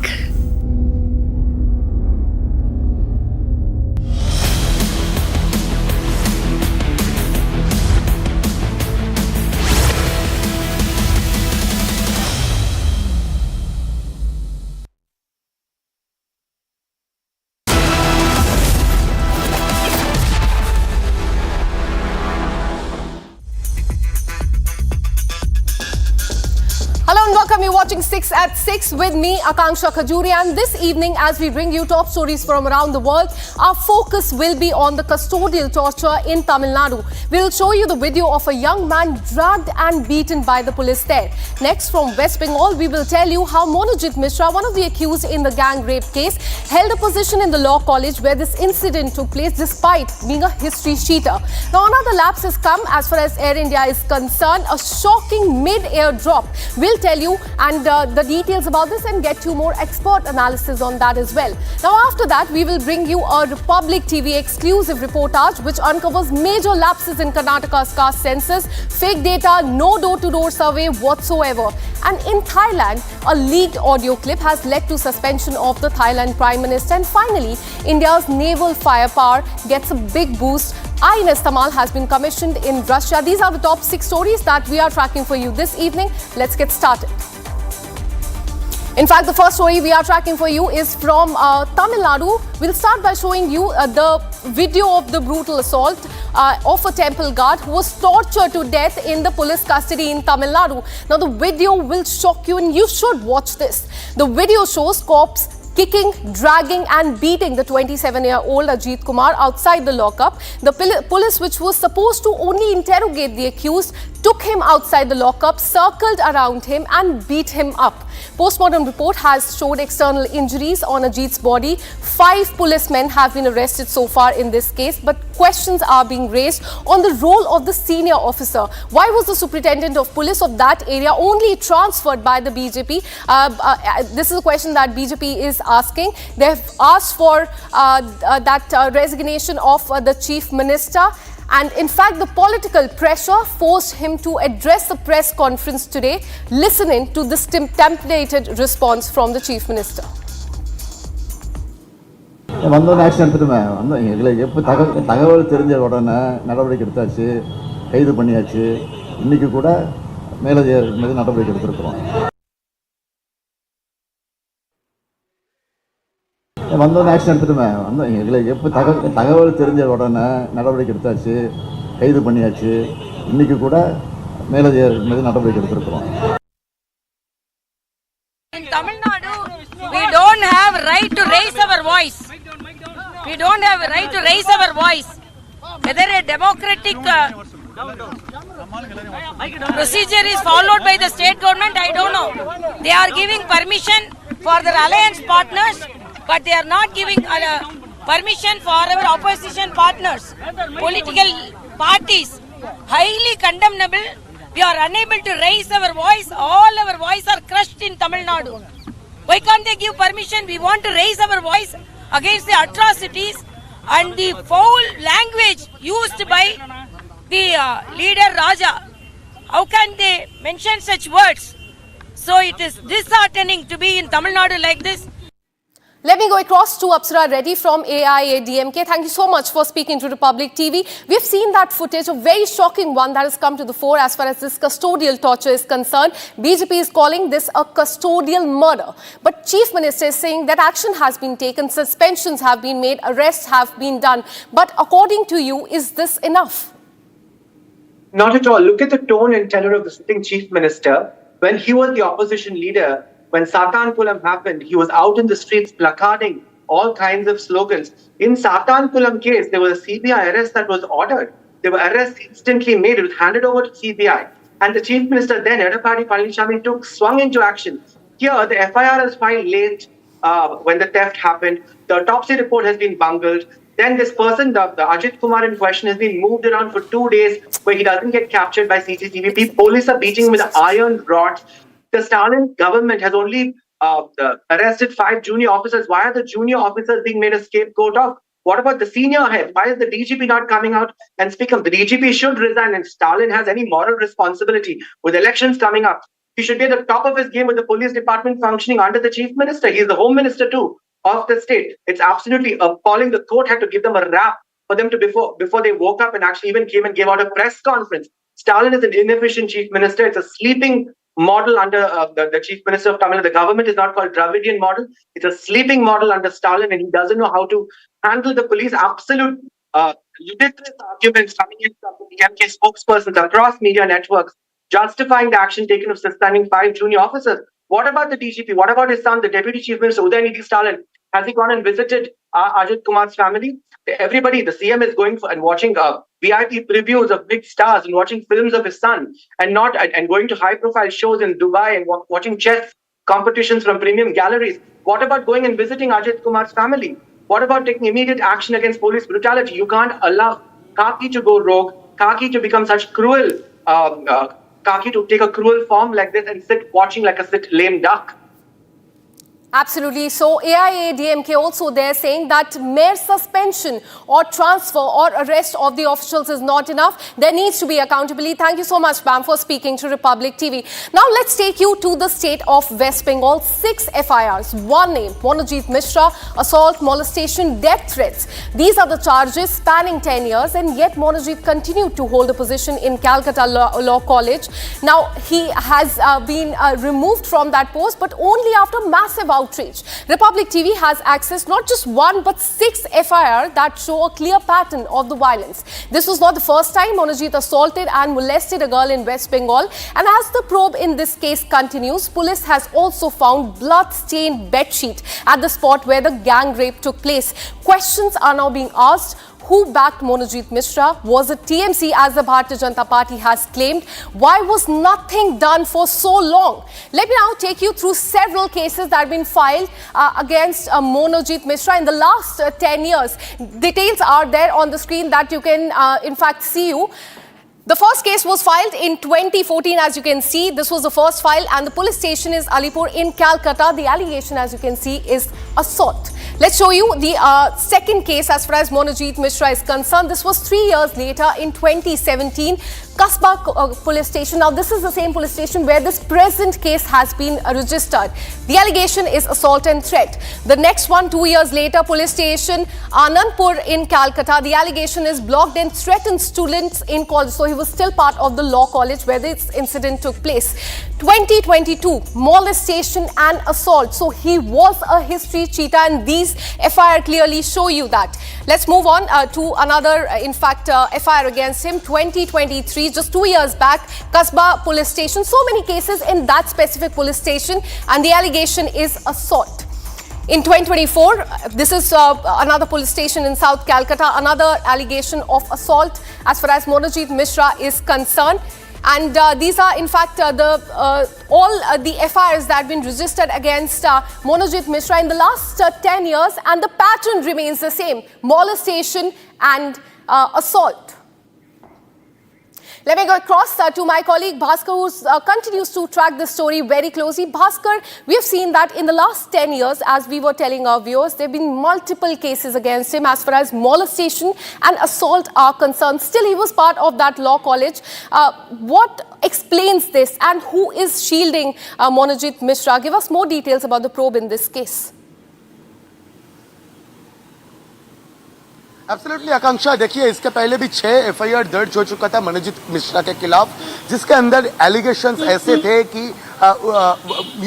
Hello and welcome. You're watching 6 at 6 with me, Akanksha Khajuri. And this evening, as we bring you top stories from around the world, our focus will be on the custodial torture in Tamil Nadu. We'll show you the video of a young man dragged and beaten by the police there. Next, from West Bengal, we will tell you how Monojit Mishra, one of the accused in the gang rape case, held a position in the law college where this incident took place despite being a history cheater. Now, another lapse has come as far as Air India is concerned. A shocking mid-air drop. We'll tell you and the details about this and get you more expert analysis on that as well. Now after that, we will bring you a Republic TV exclusive reportage which uncovers major lapses in Karnataka's caste census, fake data, no door-to-door survey whatsoever. And in Thailand, a leaked audio clip has led to suspension of the Thailand Prime Minister. And finally, India's naval firepower gets a big boost. INS Tamal has been commissioned in Russia. These are the top 6 stories that we are tracking for you this evening. Let's get started. In fact, the first story we are tracking for you is from Tamil Nadu. We'll start by showing you the video of the brutal assault of a temple guard who was tortured to death in the police custody in Tamil Nadu. Now, the video will shock you and you should watch this. The video shows cops kicking, dragging and beating the 27-year-old Ajit Kumar outside the lockup. The police, which was supposed to only interrogate the accused, took him outside the lockup, circled around him and beat him up. Postmortem report has showed external injuries on Ajit's body. 5 policemen have been arrested so far in this case, but questions are being raised on the role of the senior officer. Why was the superintendent of police of that area only transferred by the BJP? This is a question that BJP is asking. They have asked for that resignation of the chief minister. And in fact, the political pressure forced him to address a press conference today, listening to this templated response from the chief minister. வந்தோம் action எடுத்துட்டுமே வந்தோம் எங்களுக்கு எப்போ தகவல் தெரிஞ்ச உடனே நடவடிக்கை எடுத்தாச்சு, கைது பண்ணியாச்சு. இன்னைக்கு கூட மேலே நடவடிக்கை எடுத்திருக்கிறோம். வந்தோம் ஆக்ஷன் எடுத்துட்டுமே வந்தோம் எங்களுக்கு எப்போ தகவல் தெரிஞ்ச உடனே நடவடிக்கை எடுத்தாச்சு, கைது பண்ணியாச்சு. இன்னைக்கு கூட மேலே நடவடிக்கை எடுத்திருக்கிறோம். In Tamil Nadu, we don't have right to raise our voice. We don't have a right to raise our voice. Whether a democratic procedure is followed by the state government, I don't know. They are giving permission for their alliance partners, but they are not giving permission for our opposition partners. Political parties, highly condemnable. We are unable to raise our voice. All our voice are crushed in Tamil Nadu. Why can't they give permission? We want to raise our voice against the atrocities and the foul language used by the leader Raja. How can they mention such words? So it is disheartening to be in Tamil Nadu like this. Let me go across to Apsara Reddy from AIADMK. Thank you so much for speaking to Republic TV. We've seen that footage, a very shocking one that has come to the fore as far as this custodial torture is concerned. BJP is calling this a custodial murder. But Chief Minister is saying that action has been taken, suspensions have been made, arrests have been done. But according to you, is this enough? Not at all. Look at the tone and tenor of the sitting Chief Minister. When he was the opposition leader, when Satankulam happened, he was out in the streets placarding all kinds of slogans. In Satankulam case, there was a CBI arrest that was ordered. There were arrests instantly made. It was handed over to CBI. And the Chief Minister then, Edappadi Palaniswamy, swung into action. Here, the FIR is filed late when the theft happened. The autopsy report has been bungled. Then this person, the Ajit Kumar in question, has been moved around for 2 days where he doesn't get captured by CCTV. Police are beating him with iron rods. The Stalin government has only arrested 5 junior officers. Why are the junior officers being made a scapegoat of? What about the senior head? Why is the DGP not coming out and speak up? The DGP should resign, and Stalin has any moral responsibility with elections coming up. He should be at the top of his game with the police department functioning under the chief minister. He's the home minister too of the state. It's absolutely appalling. The court had to give them a rap for them to before they woke up and actually even came and gave out a press conference. Stalin is an inefficient chief minister. It's a sleeping model under the chief minister of Tamil Nadu. The government is not called Dravidian model. It's a sleeping model under Stalin, and he doesn't know how to handle the police. Absolute ludicrous arguments coming in from the DMK spokespersons across media networks justifying the action taken of suspending 5 junior officers. What about the DGP? What about his son, the Deputy Chief Minister, Udayanidhi Stalin? Has he gone and visited Ajit Kumar's family? Everybody, the CM is going for and watching VIP previews of big stars and watching films of his son, and going to high-profile shows in Dubai and watching chess competitions from premium galleries. What about going and visiting Ajit Kumar's family? What about taking immediate action against police brutality? You can't allow Khaki to go rogue, Khaki to become such cruel, Khaki to take a cruel form like this and sit watching like a lame duck. Absolutely. So AIADMK also there saying that mere suspension or transfer or arrest of the officials is not enough. There needs to be accountability. Thank you so much, Bam, for speaking to Republic TV. Now let's take you to the state of West Bengal. 6 FIRs, one name, Monojit Mishra, assault, molestation, death threats. These are the charges spanning 10 years, and yet Monojit continued to hold a position in Calcutta Law College. Now he has been removed from that post, but only after massive outrage. Republic TV has accessed not just 1 but 6 FIR that show a clear pattern of the violence. This was not the first time Monojit assaulted and molested a girl in West Bengal, and as the probe in this case continues, police has also found blood-stained bedsheet at the spot where the gang rape took place. Questions are now being asked. Who backed Monojit Mishra? Was it TMC, as the Bharatiya Janata Party has claimed? Why was nothing done for so long? Let me now take you through several cases that have been filed against Monojit Mishra in the last 10 years. Details are there on the screen that you can in fact see you. The first case was filed in 2014, as you can see. This was the first file, and the police station is Alipur in Calcutta. The allegation, as you can see, is assault. Let's show you the second case as far as Monojit Mishra is concerned. This was 3 years later in 2017. Kasba police station. Now, this is the same police station where this present case has been registered. The allegation is assault and threat. The next one, 2 years later, police station Anandpur in Calcutta. The allegation is blocked and threatened students in college. So he was still part of the law college where this incident took place. 2022, molestation and assault. So he was a history cheater, and these FIR clearly show you that. Let's move on to another, FIR against him. 2023, just 2 years back, Kasba police station. So many cases in that specific police station, and the allegation is assault. In 2024, this is another police station in South Calcutta, another allegation of assault as far as Monojit Mishra is concerned. And these are, in fact, all the FIRs that have been registered against Monojit Mishra in the last 10 years, and the pattern remains the same: molestation and assault. Let me go across to my colleague Bhaskar, who continues to track this story very closely. Bhaskar, we have seen that in the last 10 years, as we were telling our viewers, there have been multiple cases against him as far as molestation and assault are concerned. Still, he was part of that law college. What explains this, and who is shielding Monojit Mishra? Give us more details about the probe in this case. Absolutely Akanksha, देखिए इसके पहले भी 6 FIR दर्ज हो चुका था मनोजित मिश्रा के खिलाफ, जिसके अंदर एलिगेशंस ऐसे थे कि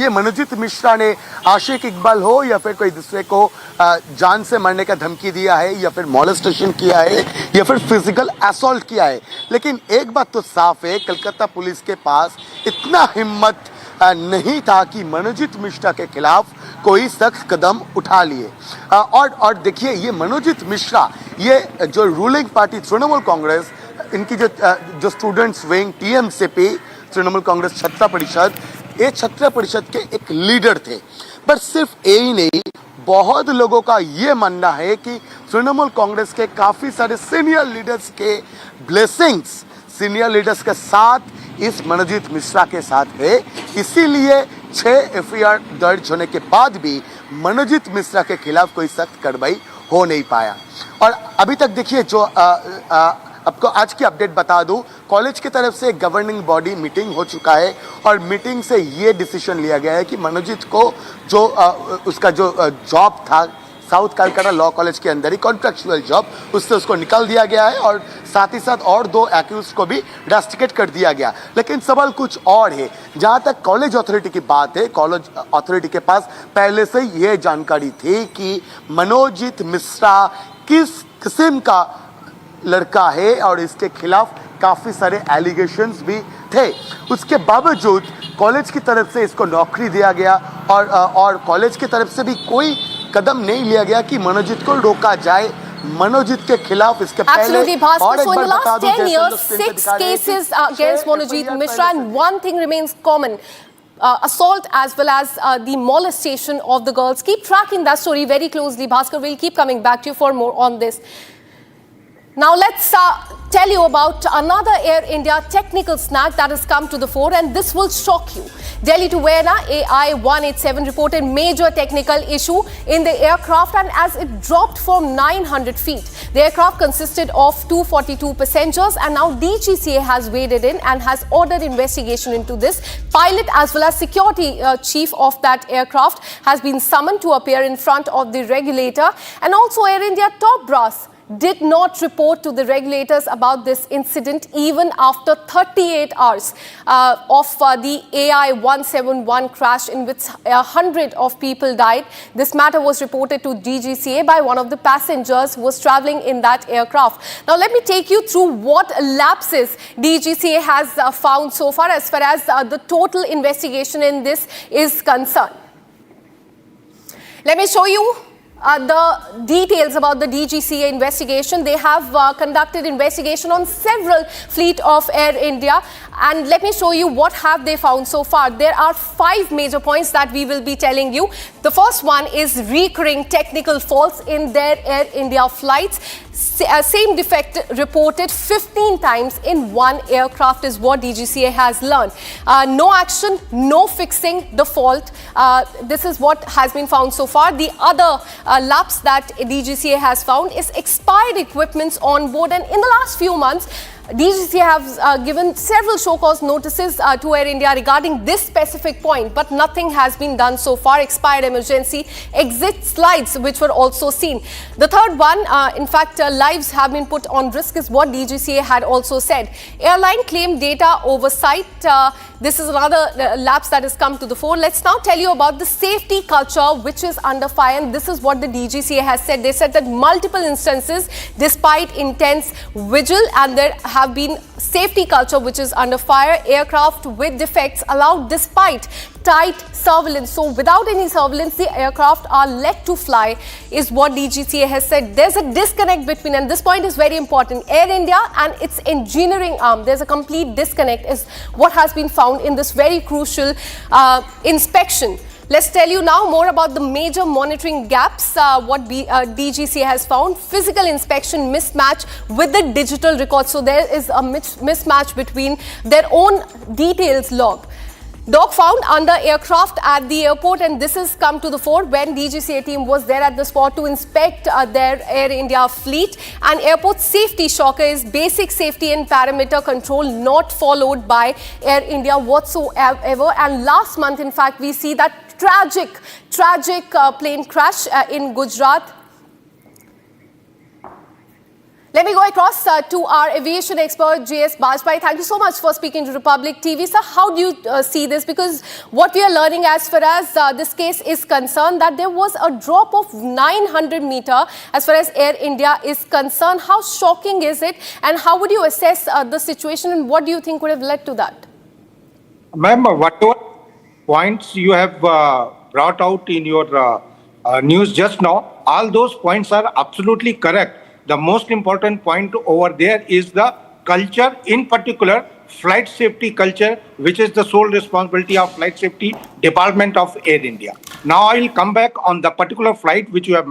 ये मनोजित मिश्रा ने आशिक इकबाल हो या फिर कोई दूसरे को जान से मारने का धमकी दिया है, या फिर मॉलेस्टेशन किया है, या फिर फिजिकल असॉल्ट किया है। लेकिन एक बात तो साफ है, कलकत्ता पुलिस के पास इतना हिम्मत नहीं था कि मनोजित मिश्रा के खिलाफ कोई सख्त कदम उठा लिए। और देखिए, ये मनोजित मिश्रा, ये जो रूलिंग पार्टी तृणमूल कांग्रेस, इनकी जो students wing TMCP, Trinamool Congress छात्र परिषद, ये छात्र परिषद के एक लीडर थे। पर सिर्फ यही नहीं, बहुत लोगों का ये मानना है कि तृणमूल कांग्रेस के काफी सारे सीनियर लीडर्स के ब्लेसिंग्स, सीनियर लीडर्स के साथ इस मनोजीत मिश्रा के साथ है। इसीलिए 6 एफआईआर दर्ज होने के बाद भी मनोजीत मिश्रा के खिलाफ कोई सख्त कार्रवाई हो नहीं पाया। और अभी तक देखिए जो आपको आज की अपडेट बता दूं, कॉलेज की तरफ से गवर्निंग बॉडी मीटिंग हो चुका है और मीटिंग से ये डिसीजन लिया गया है कि मनोजीत को जो उसका जो जॉब था साउथ कलकत्ता लॉ कॉलेज के अंदर ही कॉन्ट्रैक्चुअल जॉब, उससे उसको निकाल दिया गया है और साथ ही साथ और 2 एक्यूज को भी रस्टिकेट कर दिया गया। लेकिन सवाल कुछ और है। जहां तक कॉलेज अथॉरिटी की बात है, कॉलेज अथॉरिटी के पास पहले से ये जानकारी थी कि मनोजीत मिश्रा किस किस्म का लड़का है और इसके खिलाफ काफी सारे एलिगेशंस भी थे। उसके बावजूद कॉलेज की तरफ से इसको नौकरी दिया गया और कॉलेज की तरफ से भी कोई कदम नहीं लिया गया कि मनोजीत को रोका जाए। मनोजीत के खिलाफ इसके Absolutely, पहले Bhaskar. और एक So in बार the बता last दूं, 10 जैसे years, लोग 6 दिखा रहे हैं कि cases against 6 Manojit FIR Mishra, and one thing remains common. Assault as well as the molestation of the girls. Keep tracking that story very closely, Bhaskar. We'll keep coming back to you for more on this. Now let's tell you about another Air India technical snag that has come to the fore, and this will shock you. Delhi to Vienna AI-187 reported major technical issue in the aircraft, and as it dropped from 900 feet. The aircraft consisted of 242 passengers, and now DGCA has waded in and has ordered investigation into this. Pilot as well as security chief of that aircraft has been summoned to appear in front of the regulator, and also Air India top brass did not report to the regulators about this incident even after 38 hours of the AI-171 crash in which 100 of people died. This matter was reported to DGCA by one of the passengers who was traveling in that aircraft. Now let me take you through what lapses DGCA has found so far as the total investigation in this is concerned. Let me show you the details about the DGCA investigation. They have conducted investigation on several fleet of Air India, and let me show you what have they found so far. There are 5 major points that we will be telling you. The first one is recurring technical faults in their Air India flights. Same defect reported 15 times in one aircraft is what DGCA has learned. No action, no fixing the fault. This is what has been found so far. The other lapse that DGCA has found is expired equipments on board, and in the last few months DGCA has given several show cause notices to Air India regarding this specific point, but nothing has been done so far. Expired emergency exit slides which were also seen. The third one, in fact, lives have been put on risk is what DGCA had also said. Airline claim data oversight. This is another lapse that has come to the fore. Let's now tell you about the safety culture which is under fire, and this is what the DGCA has said. They said that multiple instances, despite intense vigil, and there have been safety culture which is under fire. Aircraft with defects allowed despite tight surveillance. So without any surveillance, the aircraft are let to fly is what DGCA has said. There's a disconnect between, and this point is very important, Air India and its engineering arm. There's a complete disconnect is what has been found in this very crucial inspection. Let's tell you now more about the major monitoring gaps, what DGCA has found. Physical inspection mismatch with the digital record. So there is a mismatch between their own details log. Dog found under aircraft at the airport, and this has come to the fore when DGCA team was there at the spot to inspect their Air India fleet. And airport safety shocker is basic safety and parameter control not followed by Air India whatsoever. And last month, in fact, we see that tragic plane crash in Gujarat. Let me go across to our aviation expert, J.S. Bajpai. Thank you so much for speaking to Republic TV. Sir, how do you see this? Because what we are learning as far as this case is concerned, that there was a drop of 900 meter as far as Air India is concerned. How shocking is it? And how would you assess the situation, and what do you think would have led to that? Ma'am, whatever points you have brought out in your news just now, all those points are absolutely correct. The most important point over there is the culture, in particular flight safety culture, which is the sole responsibility of Flight Safety Department of Air India. Now I will come back on the particular flight which you have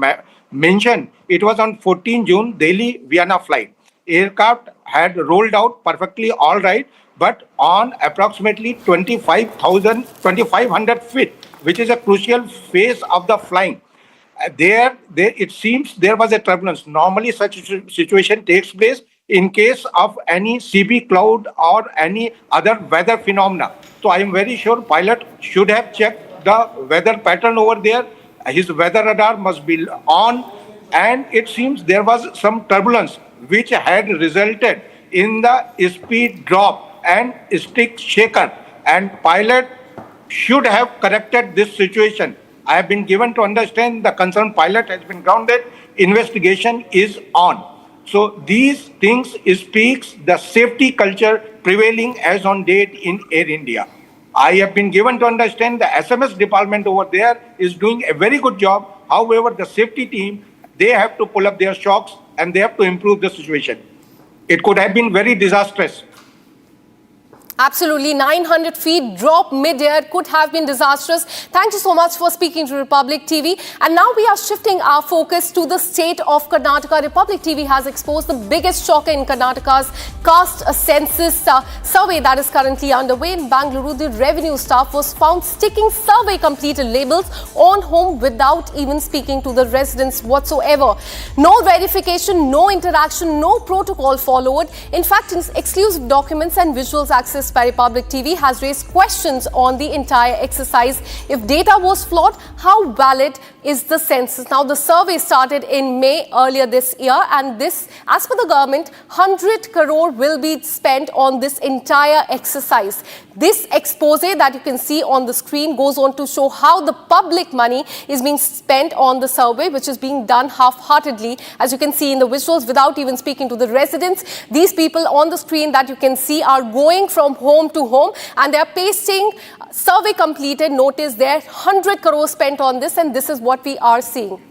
mentioned. It was on 14 June, Delhi-Vienna flight. aircraft had rolled out perfectly all right, but on approximately 2500 feet, which is a crucial phase of the flying, there it seems there was a turbulence. Normally such situation takes place in case of any CB cloud or any other weather phenomena. So I am very sure pilot should have checked the weather pattern over there. His weather radar must be on, and it seems there was some turbulence which had resulted in the speed drop and stick shaker, and pilot should have corrected this situation. I have been given to understand the concerned pilot has been grounded. Investigation is on. So these things speaks the safety culture prevailing as on date in Air India. I have been given to understand the SMS department over there is doing a very good job. However, the safety team, they have to pull up their shocks and they have to improve the situation. It could have been very disastrous. Absolutely, 900 feet drop mid-air could have been disastrous. Thank you so much for speaking to Republic TV. And now we are shifting our focus to the state of Karnataka. Republic TV has exposed the biggest shocker in Karnataka's caste census survey that is currently underway. In Bangalore, the revenue staff was found sticking survey completed labels on home without even speaking to the residents whatsoever. No verification, no interaction, no protocol followed. In fact, exclusive documents and visuals access by Republic TV has raised questions on the entire exercise. If data was flawed, how valid is the census? Now, the survey started in May earlier this year, and this, as per the government, 100 crore will be spent on this entire exercise. This expose that you can see on the screen goes on to show how the public money is being spent on the survey, which is being done half-heartedly, as you can see in the visuals, without even speaking to the residents. These people on the screen that you can see are going from home to home, and they are pasting survey completed notice there. 100 crore spent on this, and this is what we are seeing.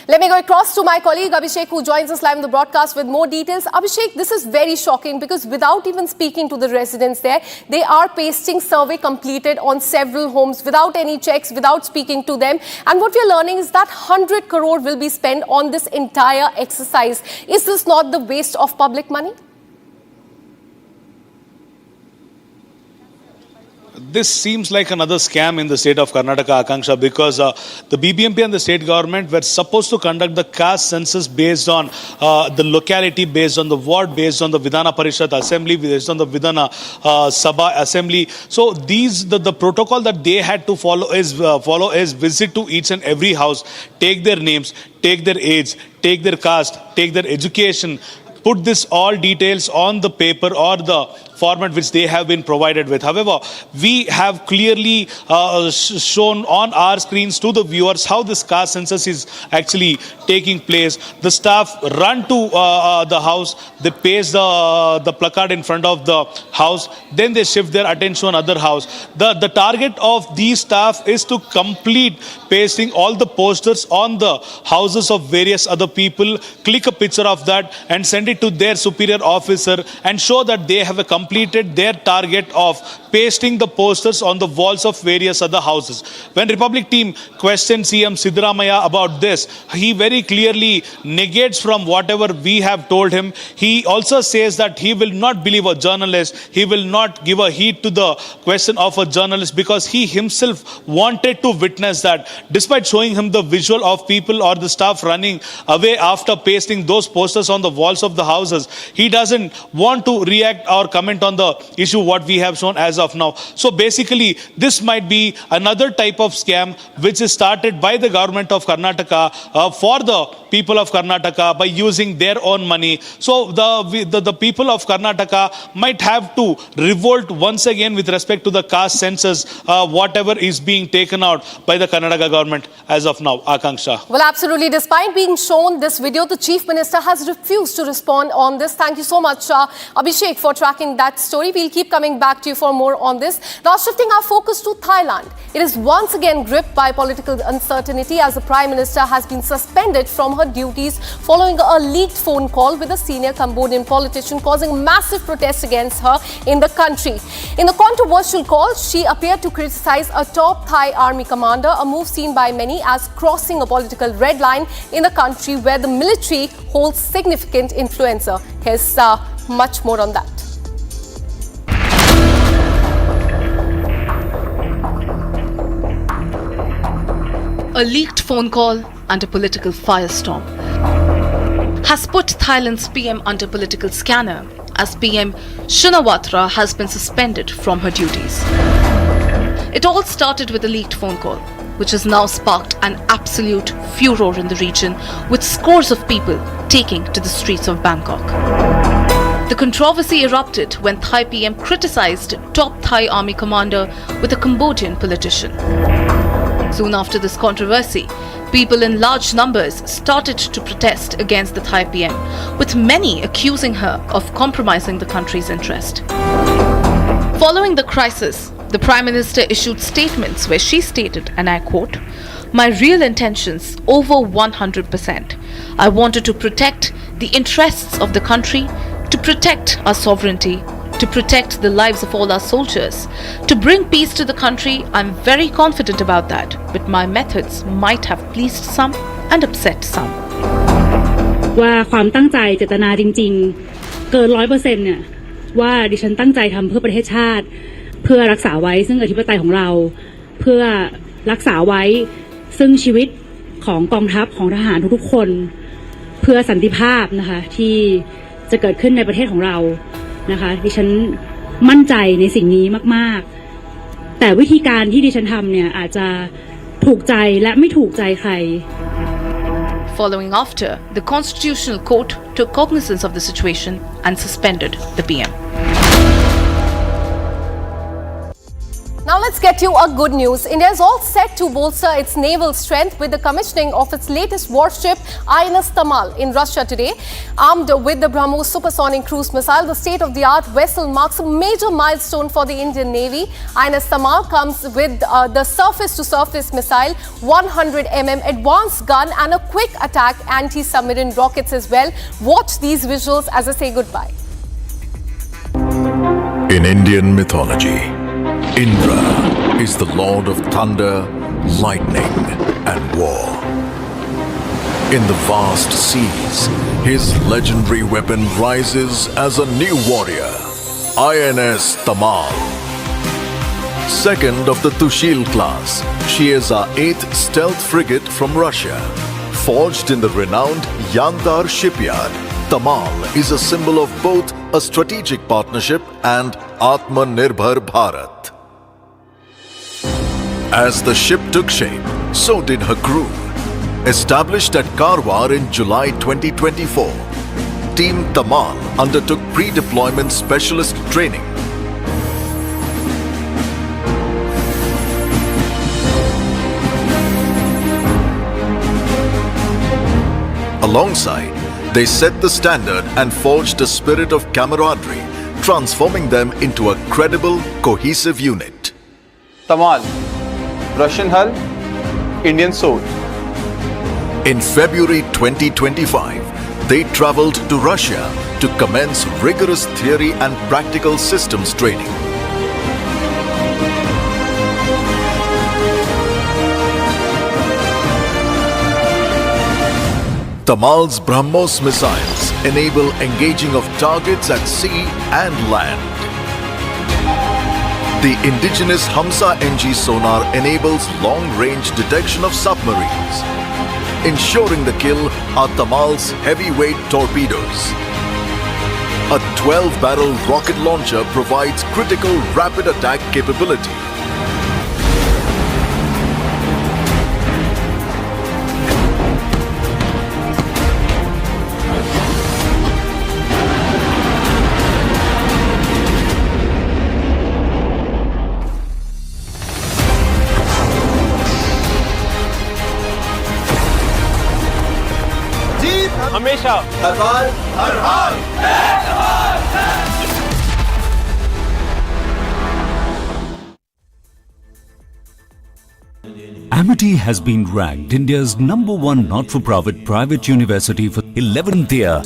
Let me go across to my colleague Abhishek, who joins us live in the broadcast with more details. Abhishek, this is very shocking because without even speaking to the residents there, they are pasting survey completed on several homes without any checks, without speaking to them. And what we are learning is that 100 crore will be spent on this entire exercise. Is this not the waste of public money? This seems like another scam in the state of Karnataka, Akanksha, because the BBMP and the state government were supposed to conduct the caste census based on the locality, based on the ward, based on the Vidhana Parishad Assembly, based on the Vidhana Sabha Assembly. So the protocol that they had to follow is visit to each and every house, take their names, take their age, take their caste, take their education, put this all details on the paper or the format which they have been provided with. However, we have clearly shown on our screens to the viewers how this caste census is actually taking place. The staff run to the house, they paste the placard in front of the house, then they shift their attention to another house. The target of these staff is to complete pasting all the posters on the houses of various other people, click a picture of that and send it to their superior officer and show that they have completed their target of pasting the posters on the walls of various other houses. When Republic team questioned CM Siddaramaiah about this, he very clearly negates from whatever we have told him. He also says that he will not believe a journalist. He will not give a heed to the question of a journalist because he himself wanted to witness that. Despite showing him the visual of people or the staff running away after pasting those posters on the walls of the houses, he doesn't want to react or comment on the issue what we have shown as of now. So basically, this might be another type of scam which is started by the government of Karnataka for the people of Karnataka by using their own money. So the people of Karnataka might have to revolt once again with respect to the caste census, whatever is being taken out by the Karnataka government as of now. Akanksha. Well, absolutely. Despite being shown this video, the Chief Minister has refused to respond on this. Thank you so much, Abhishek, for tracking that story. We'll keep coming back to you for more more on this. Now, shifting our focus to Thailand. It is once again gripped by political uncertainty as the Prime Minister has been suspended from her duties following a leaked phone call with a senior Cambodian politician, causing massive protests against her in the country. In the controversial call, she appeared to criticize a top Thai army commander, a move seen by many as crossing a political red line in the country where the military holds significant influence. Here's much more on that. A leaked phone call and a political firestorm has put Thailand's PM under political scanner as PM Shinawatra has been suspended from her duties. It all started with a leaked phone call, which has now sparked an absolute furor in the region, with scores of people taking to the streets of Bangkok. The controversy erupted when Thai PM criticized top Thai army commander with a Cambodian politician. Soon after this controversy, people in large numbers started to protest against the Thai PM, with many accusing her of compromising the country's interest. Following the crisis, the Prime Minister issued statements where she stated, and I quote, "My real intentions over 100%. I wanted to protect the interests of the country, to protect our sovereignty, to protect the lives of all our soldiers, to bring peace to the country. I'm very confident about that, but my methods might have pleased some and upset some." ว่าความตั้งใจเจตนาจริงๆเกิน 100% เนี่ยว่าดิฉันตั้งใจทำเพื่อประเทศชาติเพื่อรักษาไว้ซึ่งอธิปไตยของเราเพื่อรักษาไว้ซึ่งชีวิตของกองทัพของทหารทุกๆคนเพื่อสันติภาพนะคะที่จะเกิดขึ้นในประเทศของเรานะคะดิฉันมั่นใจในสิ่งนี้มากๆแต่วิธีการที่ดิฉันทำเนี่ยอาจจะถูกใจและไม่ถูกใจใคร Following after, the Constitutional Court took cognizance of the situation and suspended the PM. Now let's get you a good news. India is all set to bolster its naval strength with the commissioning of its latest warship INS Tamal in Russia today. Armed with the BrahMos supersonic cruise missile, the state-of-the-art vessel marks a major milestone for the Indian Navy. INS Tamal comes with the surface-to-surface missile, 100 mm advanced gun and a quick attack anti-submarine rockets as well. Watch these visuals as I say goodbye. In Indian mythology, Indra is the lord of thunder, lightning, and war. In the vast seas, his legendary weapon rises as a new warrior, INS Tamal. Second of the Tushil class, she is our 8th stealth frigate from Russia. Forged in the renowned Yantar shipyard, Tamal is a symbol of both a strategic partnership and Atmanirbhar Bharat. As the ship took shape, so did her crew. Established at Karwar in July 2024, Team Tamal undertook pre-deployment specialist training. Alongside, they set the standard and forged a spirit of camaraderie, transforming them into a credible, cohesive unit. Tamal, Russian hull, Indian soul. In February 2025, they traveled to Russia to commence rigorous theory and practical systems training. Tamal's BrahMos missiles enable engaging of targets at sea and land. The indigenous Hamsa NG sonar enables long-range detection of submarines. Ensuring the kill are Tamal's heavyweight torpedoes. A 12-barrel rocket launcher provides critical rapid attack capability. हमेशा हर हाल Amity has been ranked India's #1 not-for-profit private university for 11th year,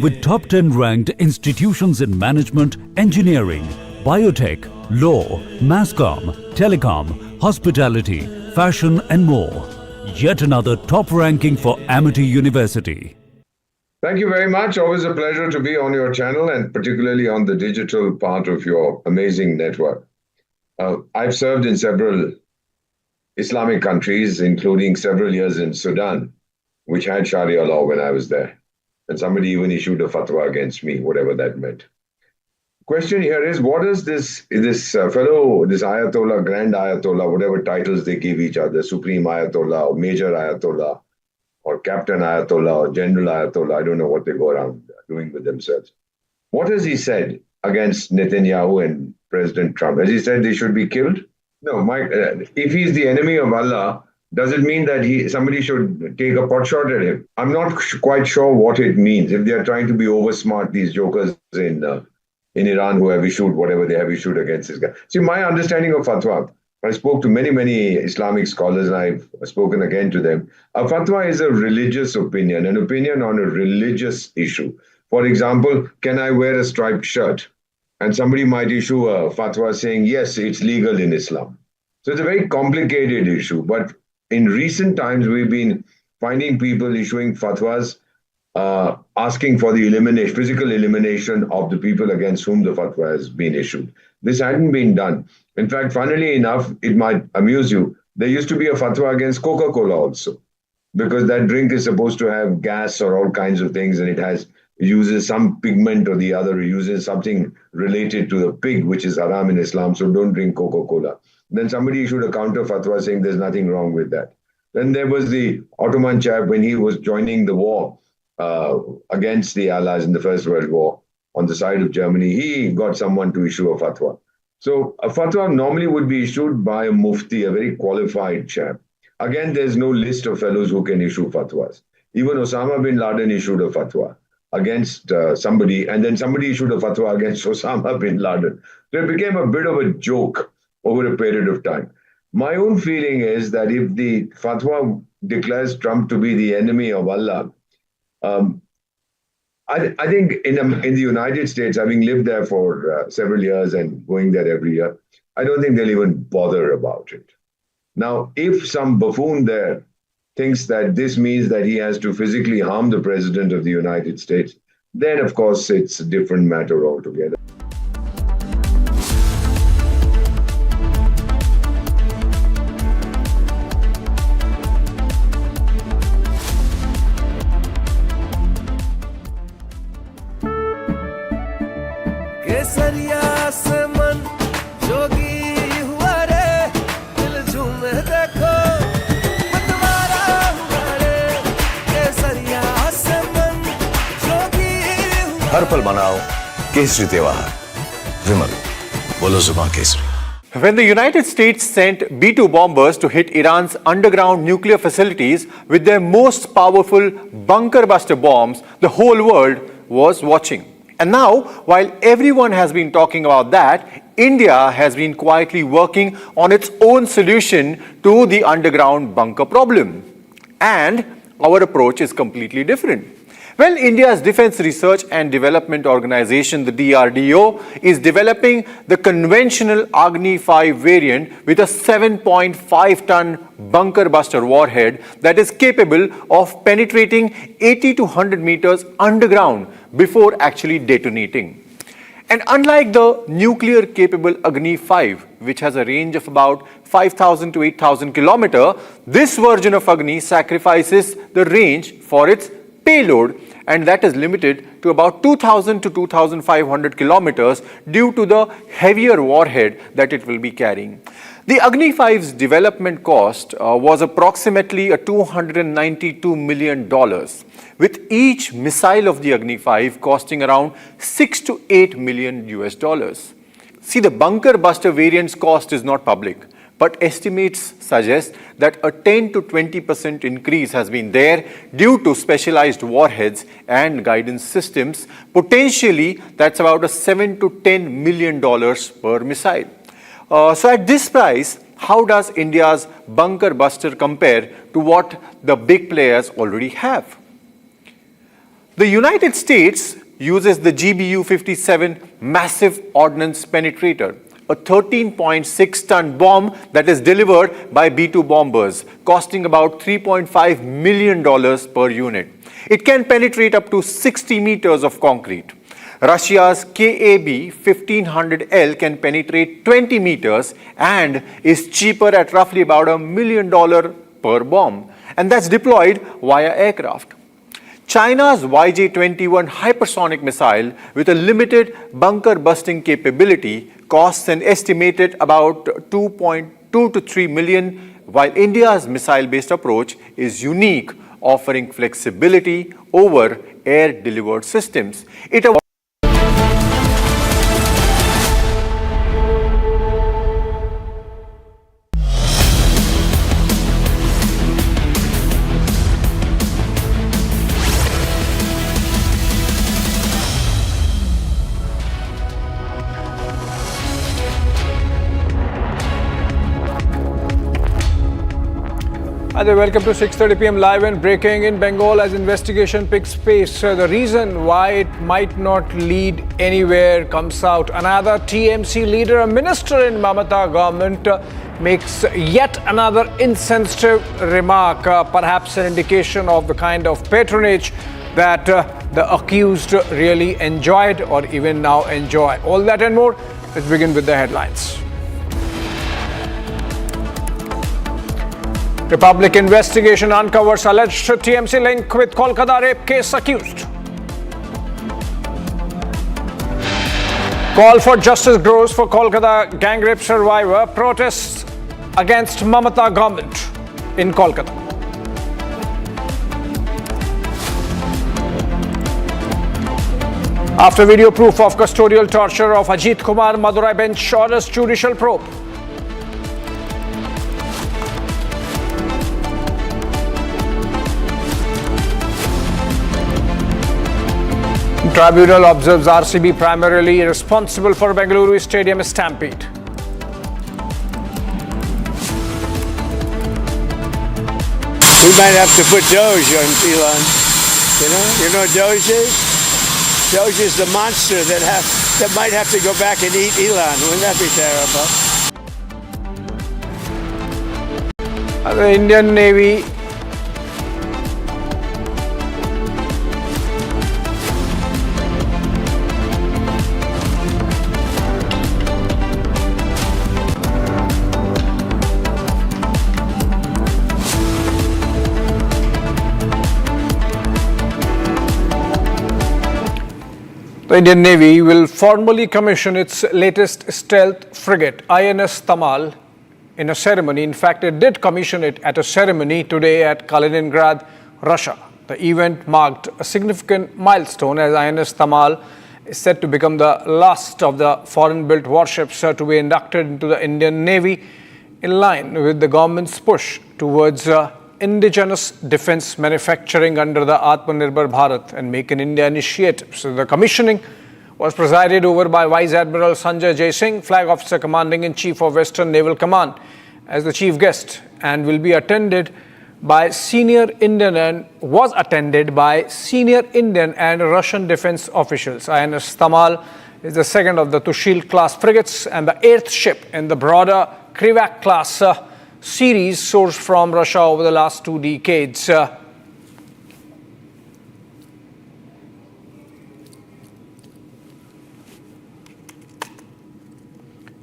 with top 10 ranked institutions in management, engineering, biotech, law, masscom, telecom, hospitality, fashion and more. Yet another top ranking for Amity University. Thank you very much. Always a pleasure to be on your channel and particularly on the digital part of your amazing network. I've served in several Islamic countries, including several years in Sudan, which had Sharia law when I was there. And somebody even issued a fatwa against me, whatever that meant. Question here is, what does this fellow, this Ayatollah, Grand Ayatollah, whatever titles they give each other, Supreme Ayatollah or Major Ayatollah or Captain Ayatollah or General Ayatollah, I don't know what they go around doing with themselves. What has he said against Netanyahu and President Trump? Has he said they should be killed? No, if he's the enemy of Allah, does it mean that somebody should take a pot shot at him? I'm not quite sure what it means. If they're trying to be oversmart, these jokers in Iran who have issued whatever they have issued against this guy. See, my understanding of fatwa, I spoke to many Islamic scholars and I've spoken again to them. A fatwa is a religious opinion, an opinion on a religious issue. For example, can I wear a striped shirt? And somebody might issue a fatwa saying, yes, it's legal in Islam. So it's a very complicated issue. But in recent times, we've been finding people issuing fatwas asking for the physical elimination of the people against whom the fatwa has been issued. This hadn't been done. In fact, funnily enough, it might amuse you, there used to be a fatwa against Coca-Cola also, because that drink is supposed to have gas or all kinds of things, and it uses some pigment or the other, uses something related to the pig, which is haram in Islam, so don't drink Coca-Cola. Then somebody issued a counter fatwa saying there's nothing wrong with that. Then there was the Ottoman chap when he was joining the war against the Allies in the First World War on the side of Germany. He got someone to issue a fatwa. So a fatwa normally would be issued by a mufti, a very qualified chap. Again, there's no list of fellows who can issue fatwas. Even Osama bin Laden issued a fatwa against somebody, and then somebody issued a fatwa against Osama bin Laden. So it became a bit of a joke over a period of time. My own feeling is that if the fatwa declares Trump to be the enemy of Allah, I think in the United States, having lived there for several years and going there every year, I don't think they'll even bother about it. Now, if some buffoon there thinks that this means that he has to physically harm the President of the United States, then of course it's a different matter altogether. हर पल मनाओ केसरी त्योहार विमल बोलो जुबान Kesari. When the United States sent B-2 bombers to hit Iran's underground nuclear facilities with their most powerful bunker buster bombs, the whole world was watching. And now, while everyone has been talking about that, India has been quietly working on its own solution to the underground bunker problem. And our approach is completely different. Well, India's Defence Research and Development Organization, the DRDO, is developing the conventional Agni 5 variant with a 7.5-ton bunker buster warhead that is capable of penetrating 80 to 100 meters underground before actually detonating. And unlike the nuclear-capable Agni 5, which has a range of about 5,000 to 8,000 kilometers, this version of Agni sacrifices the range for its payload, and that is limited to about 2,000 to 2,500 kilometers due to the heavier warhead that it will be carrying. The Agni 5's development cost was approximately $292 million, with each missile of the Agni 5 costing around $6 to $8 million US. See, the bunker buster variant's cost is not public, but estimates suggest that a 10 to 20% increase has been there due to specialized warheads and guidance systems. Potentially, that's about $7 to $10 million per missile. So at this price, how does India's bunker buster compare to what the big players already have? The United States uses the GBU-57 massive ordnance penetrator, a 13.6-ton bomb that is delivered by B-2 bombers, costing about $3.5 million per unit. It can penetrate up to 60 meters of concrete. Russia's KAB-1500L can penetrate 20 meters and is cheaper at roughly about $1 million per bomb, and that's deployed via aircraft. China's YJ-21 hypersonic missile with a limited bunker-busting capability costs an estimated about $2.2 to $3 million, while India's missile-based approach is unique, offering flexibility over air-delivered systems. Hi there, welcome to 6:30 p.m. live and breaking in Bengal as investigation picks pace. The reason why it might not lead anywhere comes out. Another TMC leader, a minister in Mamata government, makes yet another insensitive remark, perhaps an indication of the kind of patronage that the accused really enjoyed or even now enjoy. All that and more. Let's begin with the headlines. Republic investigation uncovers alleged TMC link with Kolkata rape case accused. Call for justice grows for Kolkata gang rape survivor. Protests against Mamata government in Kolkata. After video proof of custodial torture of Ajit Kumar, Madurai bench orders judicial probe. Tribunal observes RCB primarily responsible for Bengaluru Stadium stampede. We might have to put Doge on Elon. You know what Doge is? Doge is the monster that might have to go back and eat Elon. Wouldn't that be terrible? The Indian Navy The Indian Navy will formally commission its latest stealth frigate, INS Tamal, in a ceremony. In fact, it did commission it at a ceremony today at Kaliningrad, Russia. The event marked a significant milestone as INS Tamal is set to become the last of the foreign-built warships to be inducted into the Indian Navy, in line with the government's push towards indigenous defense manufacturing under the Atmanirbhar Bharat and Make in India initiative. So the commissioning was presided over by Vice Admiral Sanjay Jay Singh, Flag Officer Commanding-in-Chief of Western Naval Command, as the chief guest, and will be attended by senior Indian and Russian defense officials. INS Tamal is the second of the Tushil class frigates and the eighth ship in the broader Krivak class series sourced from Russia over the last 2 decades.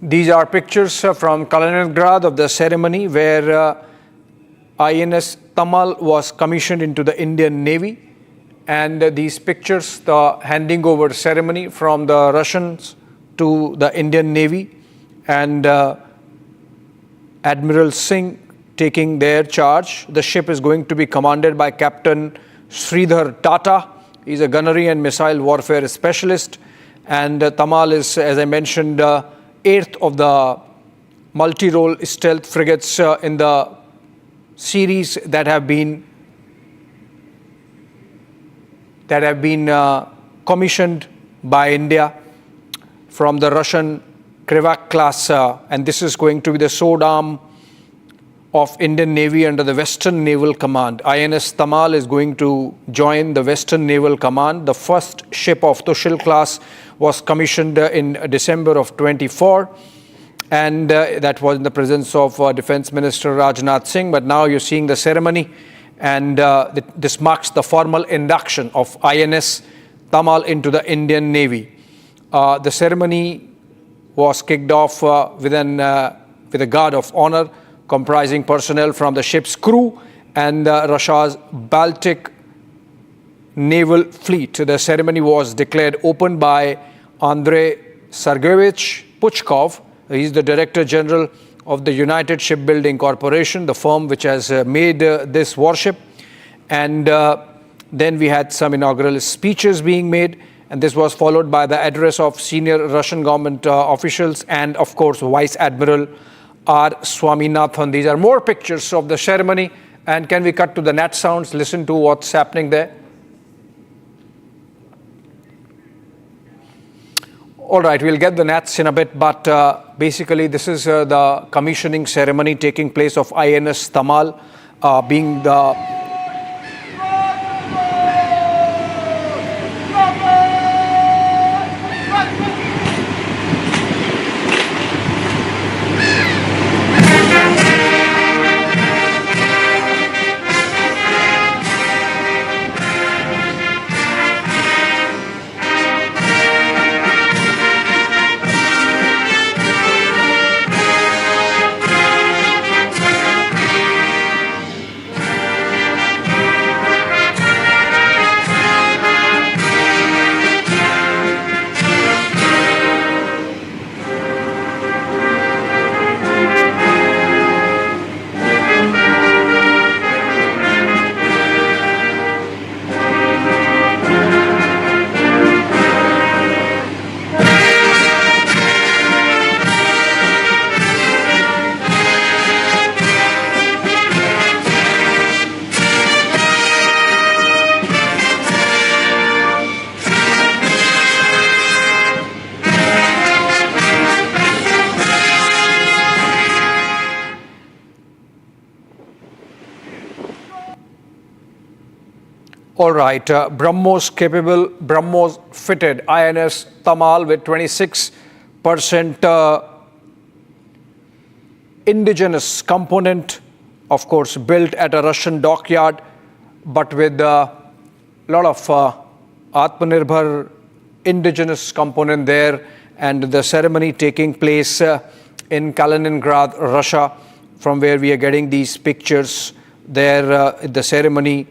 These are pictures from Kaliningrad of the ceremony where INS Tamal was commissioned into the Indian Navy, and these pictures, the handing over ceremony from the Russians to the Indian Navy, and Admiral Singh taking their charge. The ship is going to be commanded by Captain Sridhar Tata. He's a gunnery and missile warfare specialist. And Tamal is, as I mentioned, eighth of the multi-role stealth frigates in the series that have been commissioned by India from the Russian Krivak class, and this is going to be the sword arm of Indian Navy under the Western Naval Command. INS Tamal is going to join the Western Naval Command. The first ship of Tushil class was commissioned in December of 24, and that was in the presence of Defense Minister Rajnath Singh. But now you're seeing the ceremony, and this marks the formal induction of INS Tamal into the Indian Navy. The ceremony was kicked off with a guard of honor comprising personnel from the ship's crew and Russia's Baltic Naval Fleet. The ceremony was declared open by Andrei Sergeyevich Puchkov. He is the Director General of the United Shipbuilding Corporation, the firm which has made this warship. And then we had some inaugural speeches being made, and this was followed by the address of senior Russian government officials and, of course, Vice Admiral R. Swaminathan. These are more pictures of the ceremony. And can we cut to the net sounds, listen to what's happening there? All right, we'll get the nats in a bit, but basically this is the commissioning ceremony taking place of INS Tamal, being the all right, BrahMos capable, BrahMos fitted INS Tamal with 26% indigenous component, of course, built at a Russian dockyard, but with a lot of Atmanirbhar indigenous component there, and the ceremony taking place in Kaliningrad, Russia, from where we are getting these pictures there. The ceremony,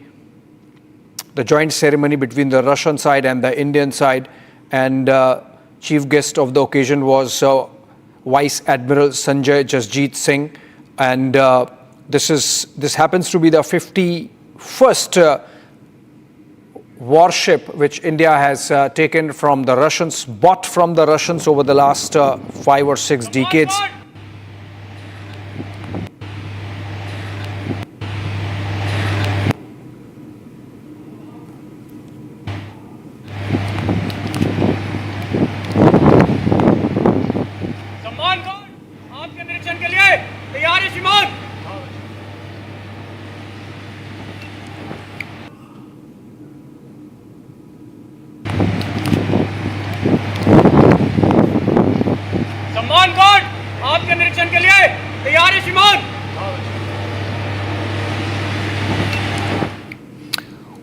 the joint ceremony between the Russian side and the Indian side, and chief guest of the occasion was Vice Admiral Sanjay Jasjeet Singh, and this happens to be the 51st warship which India has taken from the Russians, bought from the Russians over the last 5 or 6 decades.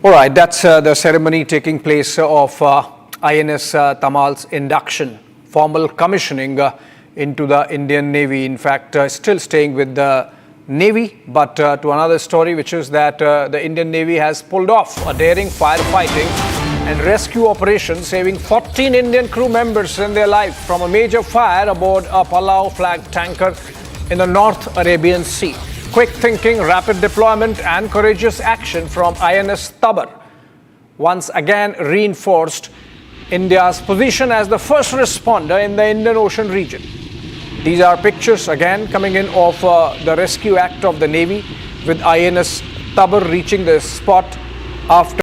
All right, that's the ceremony taking place of INS Tamal's induction, formal commissioning into the Indian Navy. In fact, still staying with the Navy, but to another story, which is that the Indian Navy has pulled off a daring firefighting and rescue operation, saving 14 Indian crew members and their life from a major fire aboard a Palau flagged tanker in the North Arabian Sea. Quick thinking, rapid deployment and courageous action from INS Tabar once again reinforced India's position as the first responder in the Indian Ocean region. These are pictures again coming in of the rescue act of the Navy, with INS Tabar reaching the spot after